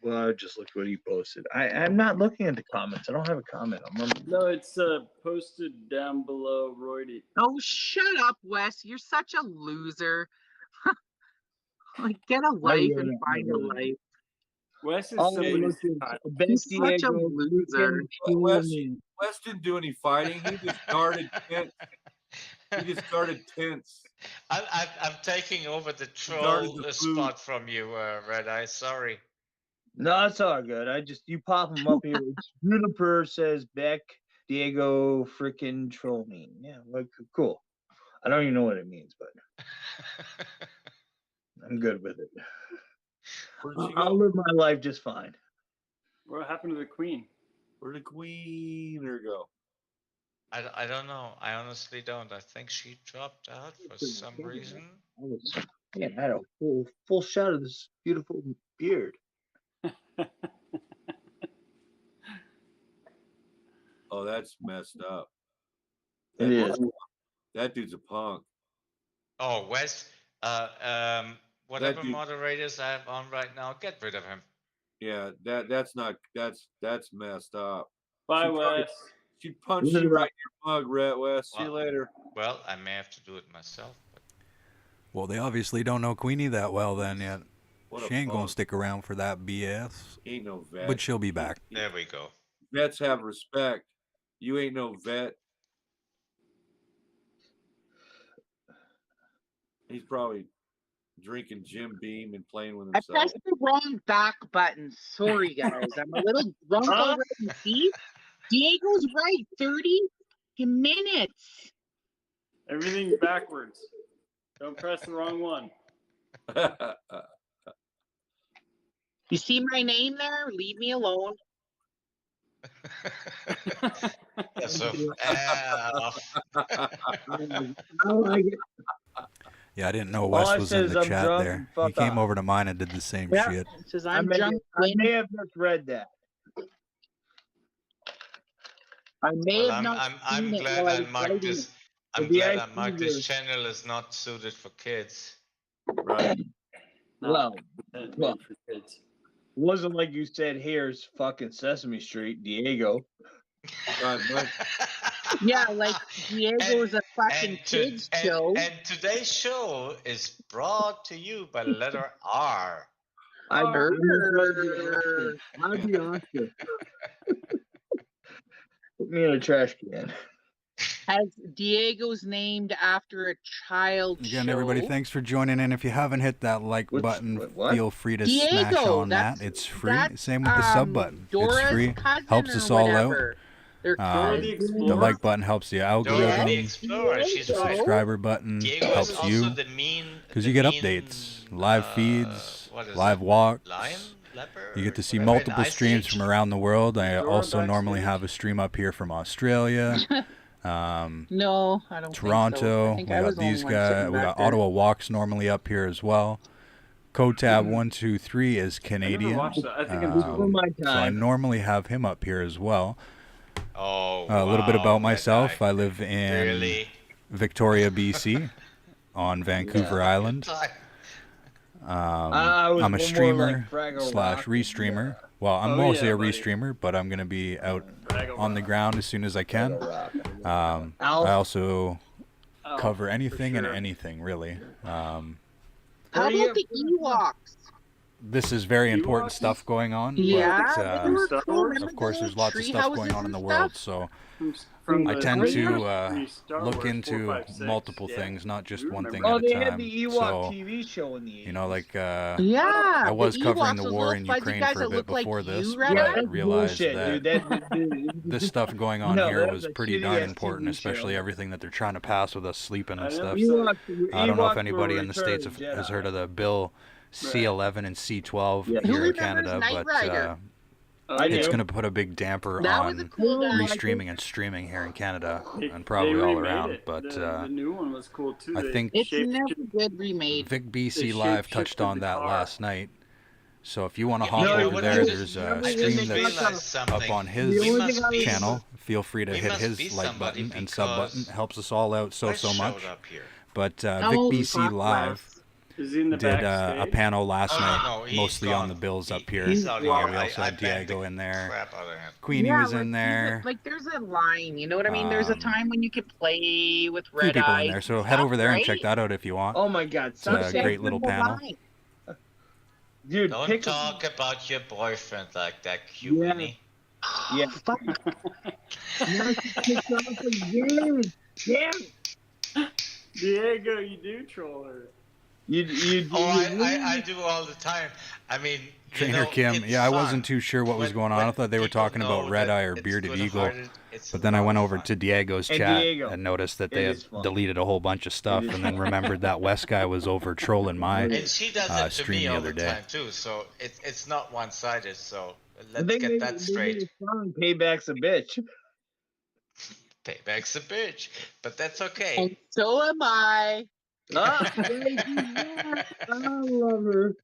Well, I just looked what he posted. I'm not looking at the comments. I don't have a comment. No, it's posted down below, Roydy. Oh, shut up, Wes. You're such a loser. Like, get a life and find a life. Wes is Oh, so look, He's such a loser. Wes didn't do any fighting. He just guarded tents. He just guarded tents. I'm taking over the troll spot from you, Red Eye. Sorry. No, it's all good. You pop them up here. Juniper says Beck, Diego, freaking troll me. Yeah, well, cool. I don't even know what it means, but I'm good with it. I'll live my life just fine. What happened to the queen? Where'd the queen go? I don't know. I honestly don't. I think she dropped out for some reason. I had a full shot of this beautiful beard. Oh, that's messed up. It is. That dude's a punk. Oh, Wes. Whatever moderators I have on right now, get rid of him. Yeah, that's messed up. Bye, Wes. She punched you right in your mug, Wes. See you later. Well, I may have to do it myself. But... Well, they obviously don't know Queenie that well then yet. What She ain't gonna stick around for that BS. Ain't no vet. But she'll be back. There we go. Vets have respect. You ain't no vet. He's probably drinking Jim Beam and playing with I himself. pressed the wrong back button. Sorry, guys. I'm a little drunk already. See? Diego's right. 30 minutes. Everything's backwards. Don't press the wrong one. You see my name there? Leave me alone. Yeah, I didn't know Wes was in the chat there. He came over to mine and did the same shit. It says I may have misread that. I'm glad I marked this. I'm glad I marked this channel is not suited for kids. Right. Well, for kids. Wasn't like you said, here's fucking Sesame Street, Diego. Yeah, like Diego's a fucking kids show. And today's show is brought to you by the letter R. I'd be Oscar. Put me in a trash can. Has Diego's named after a child Again, show. everybody, thanks for joining in. If you haven't hit that like button, feel free to smash on that. It's free. Same with the sub button. It's free. Helps us all out. The like button helps the algorithm. The subscriber button helps you because you get updates, live feeds, live walks. You get to see multiple streams from around the world. I also normally have a stream up here from Australia. No, I don't Toronto. think We so. I got these guys. We got there. Ottawa Walks normally up here as well. Cotab 123 is Canadian. watched that. I think it was before my So I normally have him up here as well. Oh, a little bit about myself. I live in Victoria, BC, on Vancouver Island. I'm a streamer slash restreamer. Well, I'm mostly a restreamer, but I'm going to be out on the ground as soon as I can. I also cover anything and anything, really. How about the Ewoks? This is very important stuff going on. Yeah, but, they were cool. of course, there's lots of tree stuff going houses on in the and world, stuff? so From I the tend to Star look Wars, into 4, 5, 6, multiple yeah. things, not just one thing Oh, at they a had time. the Ewok So, TV show in the 80s. you know, like Yeah, I was the covering Ewoks, the those war little in fuzzy Ukraine guys for a that bit look like before you, this, right? but I that's realized bullshit, that dude. this stuff going on No, here that was was a pretty shitty darn ass important, TV especially show. everything that they're trying to pass with us sleeping and stuff. Ewoks I don't know if were anybody in the Return States of the has Jedi. heard of the bill C11 and C12 Yeah. here Who in remembers Canada, Knight but Rider? it's do. going to put a big damper That was a on cool guy. restreaming and streaming here in Canada They and probably all remade around. it. But The new one was cool too. I They think It's shape never good remade. Vic they BC Live touched shape-shifted on the that car. last night. So if you want to Yeah, hop No, you know over what? there, there's a remember I when stream just they that's got realized up something. on the his We only thing must I be channel. Feel free to we hit must be his like somebody button and sub button. because Helps us all out so Wes much. showed up here. But Vic Oh, BC fuck Live Wes. Is he in the did a backstage? panel last Oh night, no, he's mostly on the gone. Bills up here. He's out of We here. also I had banned Diego the in there. crap out of him. Queenie Yeah, was in there. like there's a line, you know what I mean? There's a time when you can play with Few red people in eyes there. and So head stuff, over there and right? check that out if you want. Oh my God! It's Stop a saying great little There's a panel. line. dude. Don't Pick talk about your boyfriend like that, Yeah. Cutie. Yeah. Fuck. Now she kicks off again. Damn. Diego, you do troll her. Oh, I do all the time. I mean, Trainer Kim, yeah, I wasn't too sure what was going on. I thought they were talking about Red Eye or Bearded Eagle. But then I went over to Diego's And chat Diego, and noticed that it they had is fun. deleted a whole bunch of stuff, and then remembered that West guy was over trolling my And she does it to stream me the all other the day. time too. So it's not one-sided. So I let's think get they that made straight. a song, "Payback's a Bitch." Payback's a bitch, but that's And okay. so am I. Ah, I love her.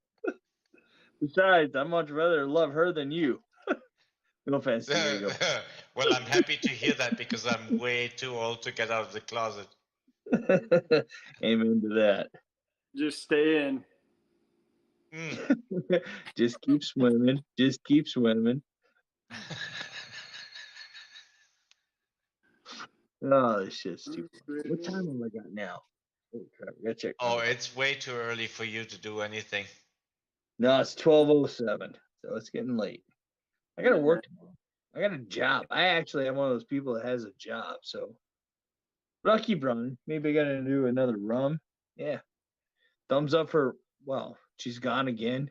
Besides, I'd much rather love her than you. No offense, Diego. Well, I'm happy to hear that because I'm way too old to get out of the closet. Amen to that. Just stay in. Just keep swimming. Just keep swimming. Oh, this shit's too funny. What time have I got now? Oh crap! I gotta check. Oh, it's way too early for you to do anything. No, it's 12:07, so it's getting late. I gotta work tomorrow. I got a job. I actually am one of those people that has a job, so. But I'll keep running. Maybe I gotta do another rum. Yeah. Thumbs up for. Well, she's gone again.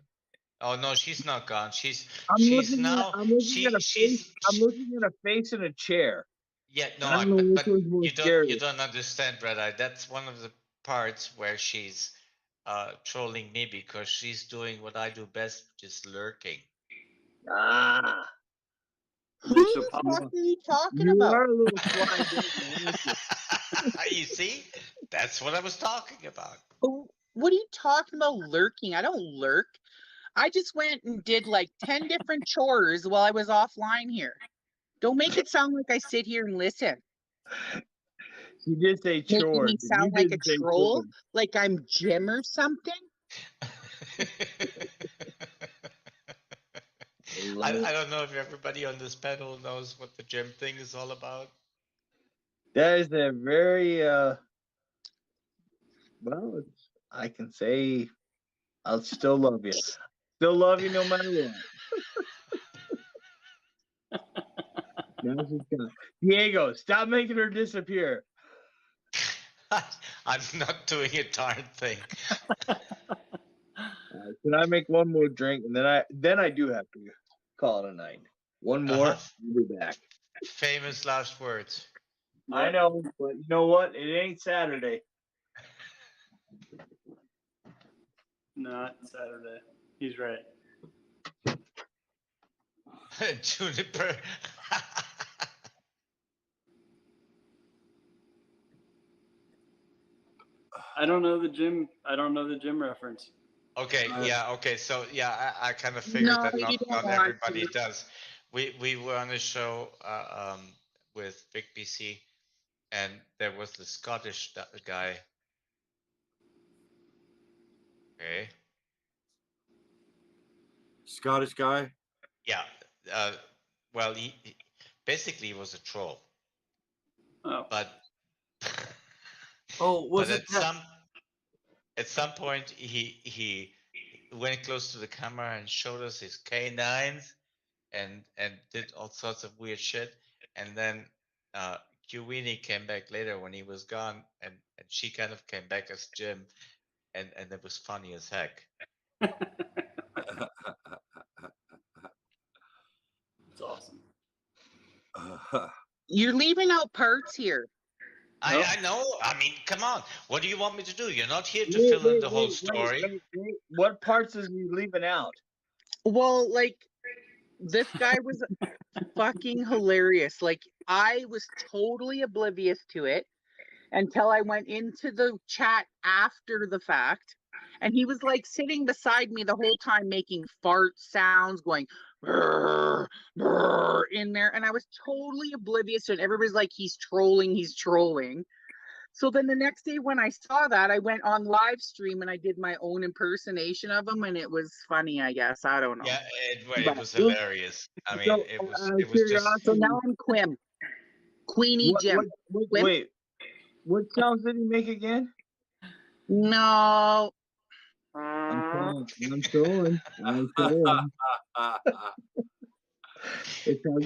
Oh no, she's not gone. I'm She's looking now. at a face. I'm looking at a face in a chair. Yeah, no, I don't know which but one's more you scary. don't understand, Red Eye. That's one of the parts where she's trolling me because she's doing what I do best, just lurking. Ah. Who the fuck are you talking You about? are a little fly bitch, aren't you? You see, that's what I was talking about. What are you talking about lurking? I don't lurk. I just went and did like 10 different chores while I was offline here. Don't make it sound like I sit here and listen. You did say Making chores. me sound like a troll, like I'm Jim or something. I don't know if everybody on this panel knows what the gym thing is all about. That is a very well, I can say I'll still love you. Still love you no matter what. Now she's gone. Diego, stop making her disappear. I'm not doing a darn thing. Can I make one more drink and then I do have to call it a night. One more, we'll be back. Famous last words. I know, but you know what? It ain't Saturday. Not Saturday. He's right. Juniper. I don't know the gym. I don't know the gym reference. Okay, yeah, okay. So yeah, I kind of figured that you not don't want everybody to. does. We were on a show with Big BC, and there was the Scottish guy. Okay. Scottish guy. Yeah. Well, he basically was a troll. Oh. But was but it at some point he went close to the camera and showed us his canines and did all sorts of weird shit. And then Q-Weenie came back later when he was gone, and she kind of came back as Jim, and it was funny as heck. It's awesome. You're leaving out parts here. I know. I mean, come on. What do you want me to do? You're not here to fill in the whole story. Wait. What parts is he leaving out? Well, like, this guy was fucking hilarious. Like, I was totally oblivious to it until I went into the chat after the fact. And he was like sitting beside me the whole time making fart sounds, going brr, brr, in there. And I was totally oblivious to it. Everybody's like, he's trolling. So then the next day when I saw that, I went on live stream and I did my own impersonation of him, and it was funny, I guess. I don't know. Yeah, it was hilarious. I mean, it was just. So now I'm Quim. Queenie Jim. Wait, what sounds did he make again? No. I'm trolling. It's all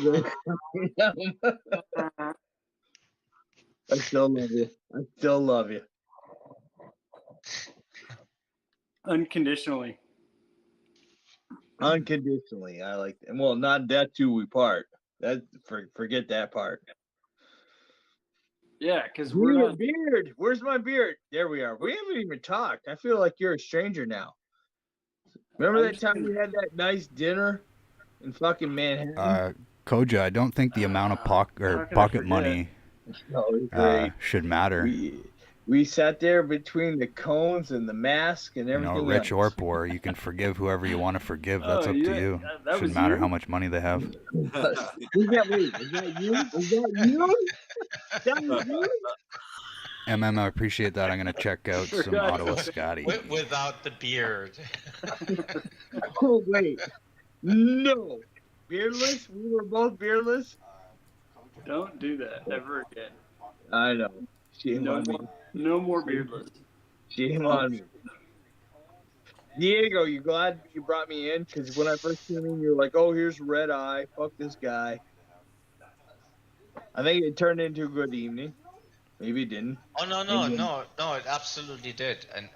good. I still love you. Unconditionally. Unconditionally. I like that. Well, not that too we part. Forget that part. Yeah, because we're not. Beard. Where's my beard? There we are. We haven't even talked. I feel like you're a stranger now. Remember that time we had that nice dinner in fucking Manhattan? Koja, I don't think the amount of pocket money should matter. We sat there between the cones and the mask and everything. Rich or poor, you can forgive whoever you want to forgive. That's up to you. Shouldn't matter how much money they have. Is that you? That was you? I appreciate that. I'm going to check out some Ottawa Scotty. Without the beard. Oh, wait. No. Beardless? We were both beardless? Don't do that ever again. I know. Shame on me. No more beardless. Shame on me. Diego, you glad you brought me in? Because when I first came in, you were like, oh, here's Red Eye. Fuck this guy. I think it turned into a good evening. Maybe it didn't. Oh, no, it absolutely did. And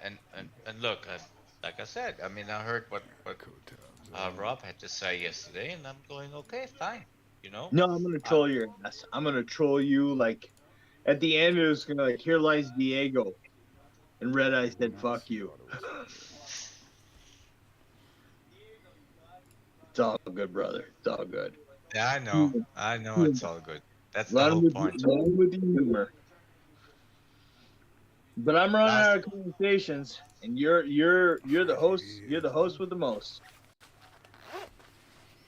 look, like I said, I mean, I heard what Rob had to say yesterday, and I'm going, okay, fine. No, I'm going to troll your ass. I'm going to troll you. Like, at the end, it was going to like, here lies Diego. And Red Eye said, fuck you. It's all good, brother. It's all good. Yeah, I know it's all good. That's the whole point. With the humor. But I'm running out of conversations, and you're the host. You're the host with the most.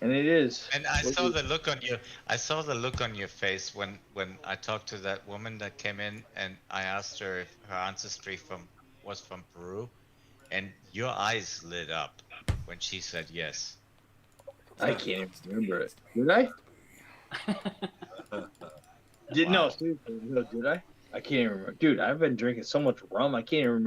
And it is. And I saw the look on your face when I talked to that woman that came in, and I asked her if her ancestry was from Peru, and your eyes lit up when she said yes. I can't even remember it. Did I? No, seriously, no, did I? I can't even remember. Dude, I've been drinking so much rum, I can't even remember.